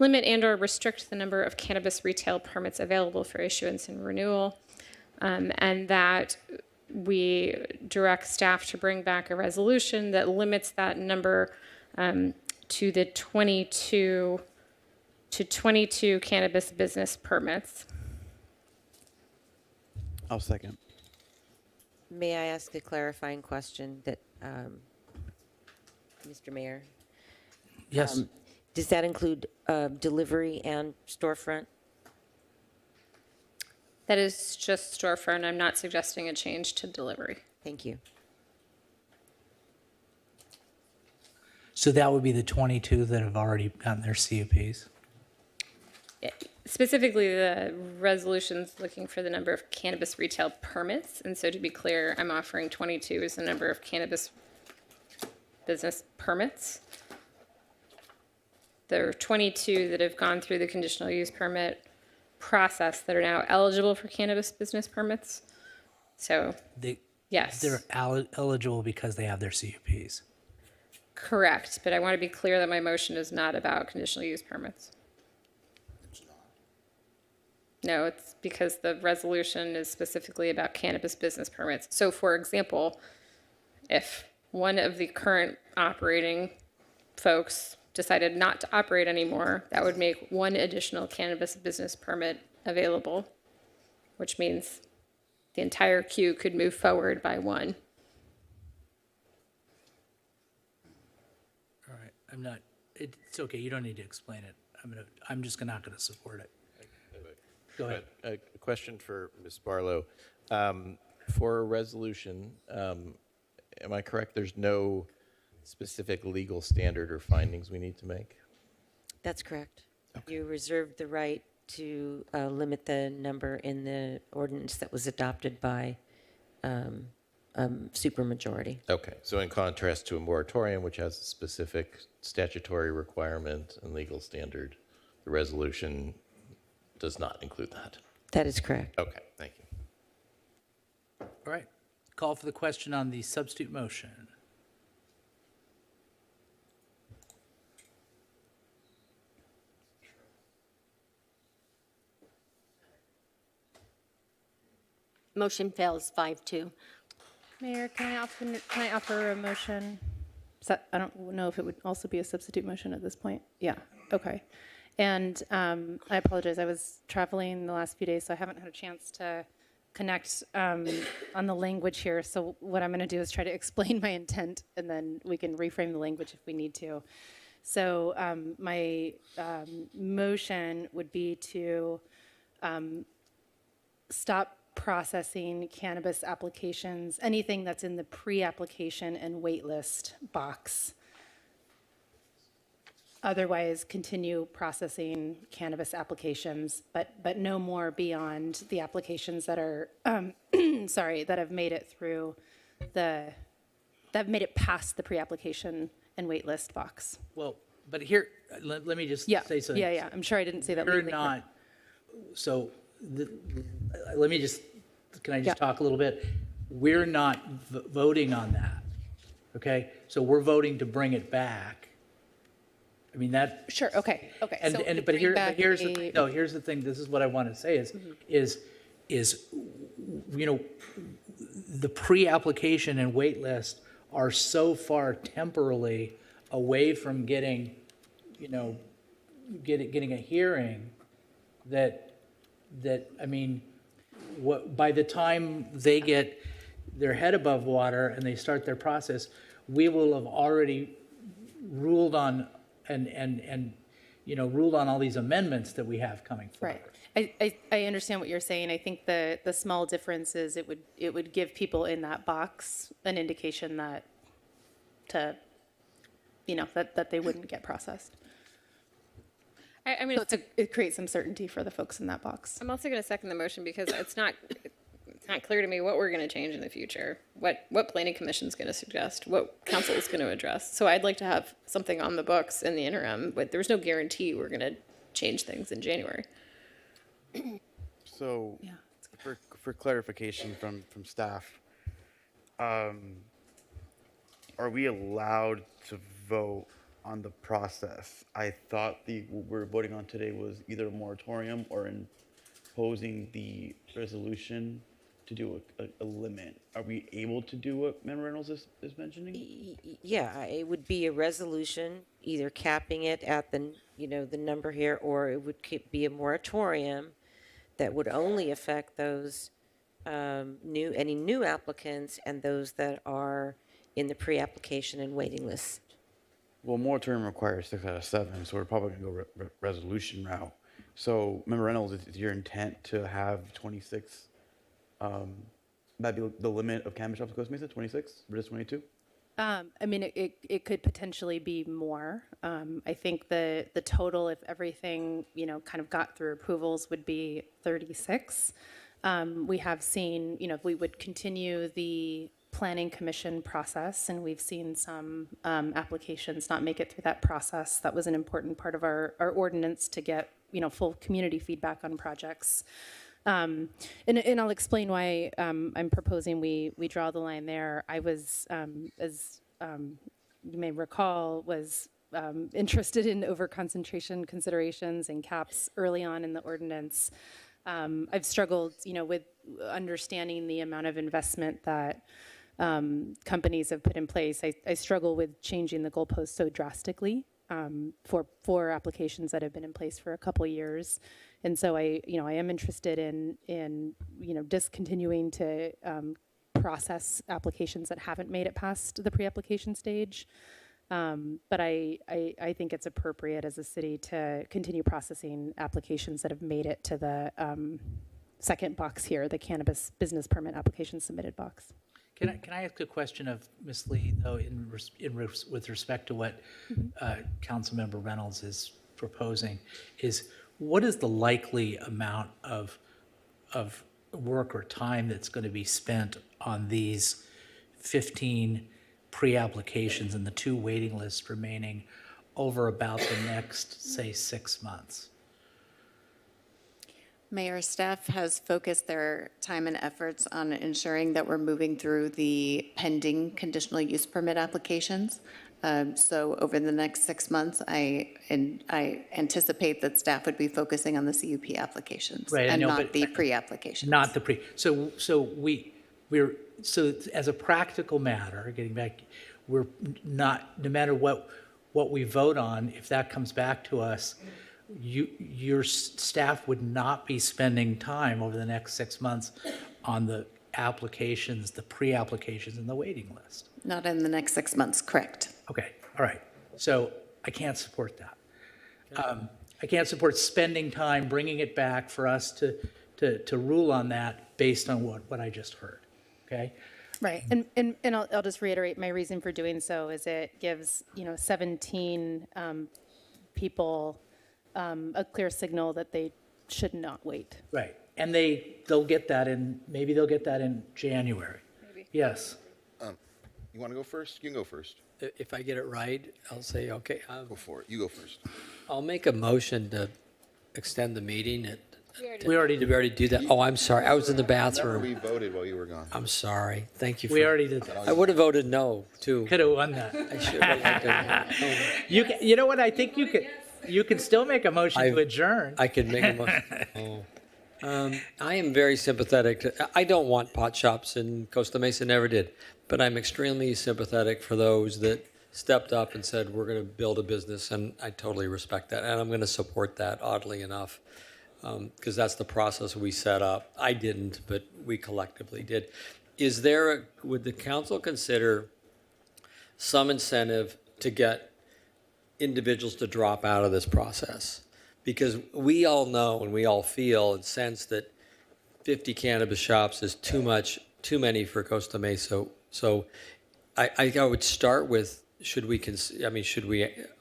limit and or restrict the number of cannabis retail permits available for issuance and renewal. And that we direct staff to bring back a resolution that limits that number to the 22 cannabis business permits. I'll second. May I ask a clarifying question that, Mr. Mayor? Yes. Does that include delivery and storefront? That is just storefront. I'm not suggesting a change to delivery. Thank you. So that would be the 22 that have already gotten their CUPs. Specifically, the resolution's looking for the number of cannabis retail permits. And so to be clear, I'm offering 22 as the number of cannabis business permits. There are 22 that have gone through the conditional use permit process that are now eligible for cannabis business permits. So, yes. They're eligible because they have their CUPs. Correct, but I want to be clear that my motion is not about conditional use permits. No, it's because the resolution is specifically about cannabis business permits. So for example, if one of the current operating folks decided not to operate anymore, that would make one additional cannabis business permit available, which means the entire queue could move forward by one. All right, it's okay, you don't need to explain it. I'm just not gonna support it. Go ahead. A question for Ms. Barlow. For a resolution, am I correct, there's no specific legal standard or findings we need to make? That's correct. You reserve the right to limit the number in the ordinance that was adopted by supermajority. Okay, so in contrast to a moratorium, which has a specific statutory requirement and legal standard, the resolution does not include that. That is correct. Okay, thank you. All right, call for the question on the substitute motion. Motion fails 5-2. Mayor, can I offer a motion? I don't know if it would also be a substitute motion at this point. Yeah, okay. And I apologize, I was traveling the last few days, so I haven't had a chance to connect on the language here. So what I'm going to do is try to explain my intent, and then we can reframe the language if we need to. So my motion would be to stop processing cannabis applications, anything that's in the pre-application and waitlist box. Otherwise, continue processing cannabis applications, but no more beyond the applications that are, that have made it through that have made it past the pre-application and waitlist box. Well, but here, let me just say something. Yeah, I'm sure I didn't say that. You're not, so, let me just, can I just talk a little bit? We're not voting on that, okay? So we're voting to bring it back. I mean, that. Sure, okay. But here's the thing, no, here's the thing, this is what I want to say is, you know, the pre-application and wait list are so far temporally away from getting, you know, getting a hearing that, I mean, by the time they get their head above water and they start their process, we will have already ruled on and you know, ruled on all these amendments that we have coming forward. Right. I understand what you're saying. I think the small difference is it would give people in that box an indication that that they wouldn't get processed. I mean, So it creates some certainty for the folks in that box. I'm also going to second the motion because it's not clear to me what we're going to change in the future, what planning commission's going to suggest, what council is going to address. So I'd like to have something on the books in the interim, but there's no guarantee we're going to change things in January. So, for clarification from staff, are we allowed to vote on the process? I thought what we're voting on today was either a moratorium or imposing the resolution to do a limit. Are we able to do what Member Reynolds is mentioning? Yeah, it would be a resolution, either capping it at the number here, or it would be a moratorium that would only affect those any new applicants and those that are in the pre-application and waiting list. Well, moratorium requires 6 out of 7, so we're probably going to go resolution route. So, Member Reynolds, is your intent to have 26? That'd be the limit of cannabis shops in Costa Mesa, 26 versus 22? I mean, it could potentially be more. I think the total, if everything, kind of got through approvals, would be 36. We have seen, if we would continue the planning commission process, and we've seen some applications not make it through that process. That was an important part of our ordinance to get, full community feedback on projects. And I'll explain why I'm proposing we draw the line there. I was, as you may recall, was interested in overconcentration considerations and caps early on in the ordinance. I've struggled, with understanding the amount of investment that companies have put in place. I struggle with changing the goalposts so drastically for applications that have been in place for a couple of years. And so I am interested in discontinuing to process applications that haven't made it past the pre-application stage. But I think it's appropriate as a city to continue processing applications that have made it to the second box here, the cannabis business permit application submitted box. Can I ask a question of Ms. Lee, though, with respect to what Councilmember Reynolds is proposing? Is what is the likely amount of work or time that's going to be spent on these 15 pre-applications and the 2 waiting lists remaining over about the next, say, 6 months? Mayor, staff has focused their time and efforts on ensuring that we're moving through the pending conditional use permit applications. So over the next 6 months, I anticipate that staff would be focusing on the CUP applications, Right, and I know, not but the pre-applications. Not the pre. So as a practical matter, getting back, we're not, no matter what we vote on, if that comes back to us, your staff would not be spending time over the next 6 months on the applications, the pre-applications, and the waiting list. Not in the next 6 months, correct. Okay, all right. So I can't support that. I can't support spending time, bringing it back for us to rule on that based on what I just heard, okay? Right, and I'll just reiterate my reason for doing so is it gives 17 people a clear signal that they should not wait. Right, and they'll get that maybe they'll get that in January. Maybe. Yes. You want to go first? You can go first. If I get it right, I'll say, okay. Go for it. You go first. I'll make a motion to extend the meeting. Did we already do that? Oh, I'm sorry. I was in the bathroom. We voted while you were gone. I'm sorry. Thank you. We already did that. I would have voted no, too. Could have won that. I should have. You know what? I think you can still make a motion to adjourn. I could make a motion. I am very sympathetic. I don't want pot shops in Costa Mesa, never did. But I'm extremely sympathetic for those that stepped up and said, we're going to build a business, and I totally respect that. And I'm going to support that, oddly enough, because that's the process we set up. I didn't, but we collectively did. Would the council consider some incentive to get individuals to drop out of this process? Because we all know and we all feel and sense that 50 cannabis shops is too many for Costa Mesa. So I would start with, should we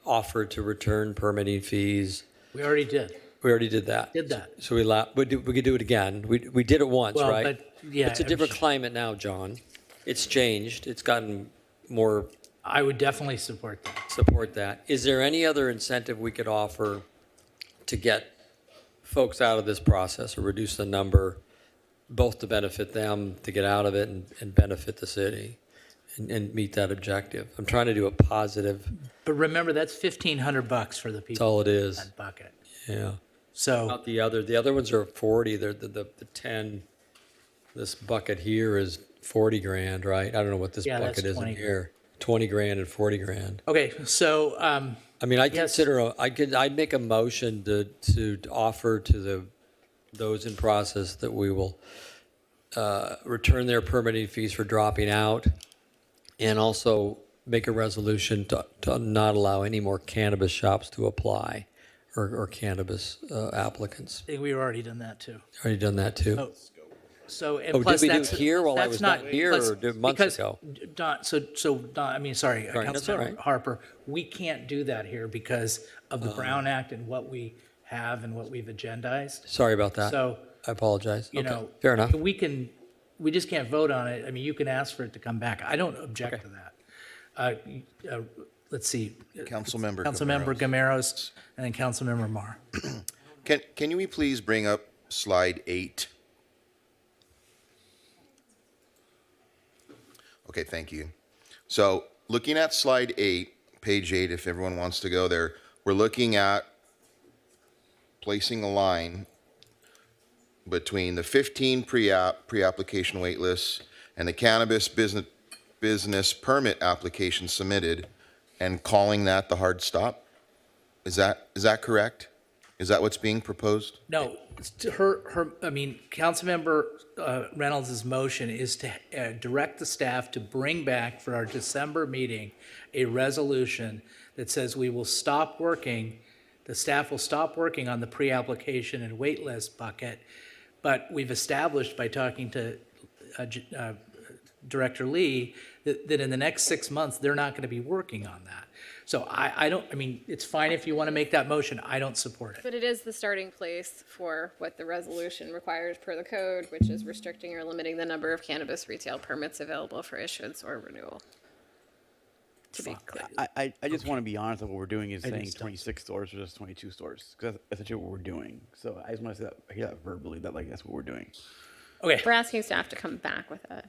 offer to return permitting fees? We already did. We already did that. So we could do it again. We did it once, Well, right? but, yeah, It's a different climate now, John. It's changed. It's gotten more. I would definitely support that. Support that. Is there any other incentive we could offer to get folks out of this process or reduce the number, both to benefit them, to get out of it, and benefit the city and meet that objective? I'm trying to do a positive. But remember, that's $1,500 for the people. That's all it is. In that bucket. Yeah. So Not the other ones are 40. They're the 10. This bucket here is 40 grand, right? I don't know what this Yeah, that's bucket is in 20 here. 20 grand and 40 grand. Okay, so I mean, I'd make a motion to offer to those in process that we will return their permitting fees for dropping out, and also make a resolution to not allow any more cannabis shops to apply, or cannabis applicants. I think we've already done that too. Already done that too. So, and Oh, did plus we do that's. it here while I that's was not- not here, plus- or did months because, ago? Don, Don, I mean, sorry, Sorry, that's all Councilmember right. Harper, we can't do that here because of the Brown Act and what we have and what we've agendized. Sorry about that. So, I apologize. you Okay, know. fair enough. We just can't vote on it. I mean, you can ask for it to come back. I don't object to that. Let's see. Councilmember Councilmember Gameros and then Councilmember Mar. Can you please bring up slide 8? Okay, thank you. So looking at slide 8, page 8, if everyone wants to go there, we're looking at placing a line between the 15 pre-application wait lists and the cannabis business permit application submitted and calling that the hard stop? Is that correct? Is that what's being proposed? No, it's to I mean, Councilmember Reynolds' motion is to direct the staff to bring back for our December meeting a resolution that says we will stop working, the staff will stop working on the pre-application and wait list bucket, but we've established by talking to Director Lee that in the next 6 months, they're not going to be working on that. So I mean, it's fine if you want to make that motion. I don't support it. But it is the starting place for what the resolution requires per the code, which is restricting or limiting the number of cannabis retail permits available for issuance or renewal. To be clear. I just want to be honest with what we're doing is saying 26 stores versus 22 stores, because that's essentially what we're doing. So I just want to say that, hear that verbally, that like that's what we're doing. Okay. We're asking staff to come back with it.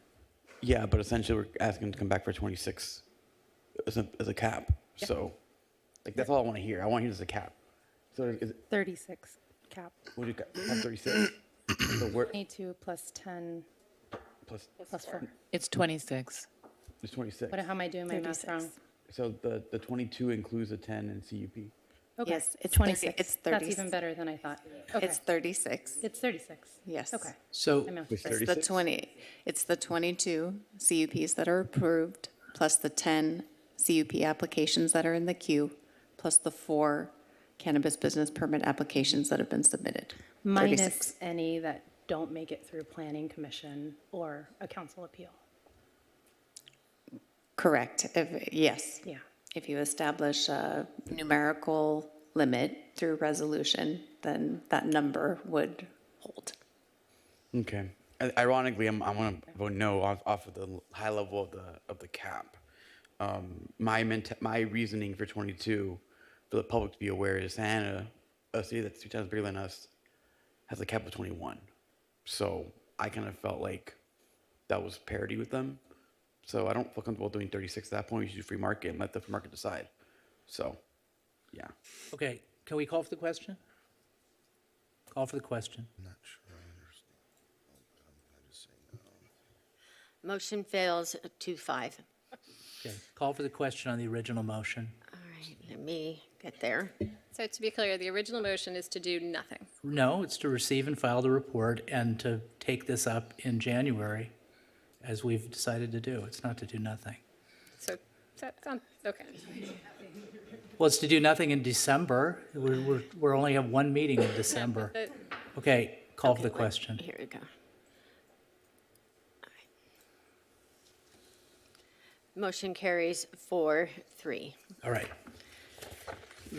Yeah, but essentially we're asking them to come back for 26 as a cap. Yeah. So, like that's all I want to hear. I want to hear as a cap. So is it, 36 cap. what do you got? Cap 36. So we're 22 plus 10 plus 4. It's 26. it's 26. How am I doing my math wrong? So the 22 includes the 10 and CUP. Okay. Yes, it's 26. 30 it's That's 30. even better than I thought. Okay. It's 36. It's 36. Yes. Okay. So My math It's is right. It's the 22 CUPs that are approved, plus the 10 CUP applications that are in the queue, plus the 4 cannabis business permit applications that have been submitted. Minus 36. any that don't make it through planning commission or a council appeal. Correct. Yes. Yeah. If you establish a numerical limit through resolution, then that number would hold. Okay. Ironically, I want to vote no off of the high level of the cap. My reasoning for 22, for the public to be aware, is Santa, a city that's 2 times bigger than us, has a cap of 21. So I kind of felt like that was parity with them. So I don't feel comfortable doing 36 at that point. We should do free market and let the free market decide. So, yeah. okay, can we call for the question? Call for the question. Not sure I understand. I'm just saying no. Motion fails 2-5. Okay, call for the question on the original motion. All right, let me get there. So to be clear, the original motion is to do nothing. No, it's to receive and file the report and to take this up in January, as we've decided to do. It's not to do nothing. So that sounds, okay. Well, it's to do nothing in December. We're only have one meeting in December. But Okay, call for the question. Here we go. All right. Motion carries 4-3. All right.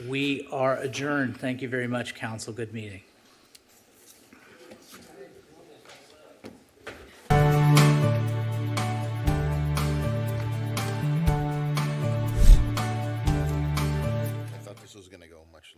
We are adjourned. Thank you very much, council. Good meeting. I thought this was going to go much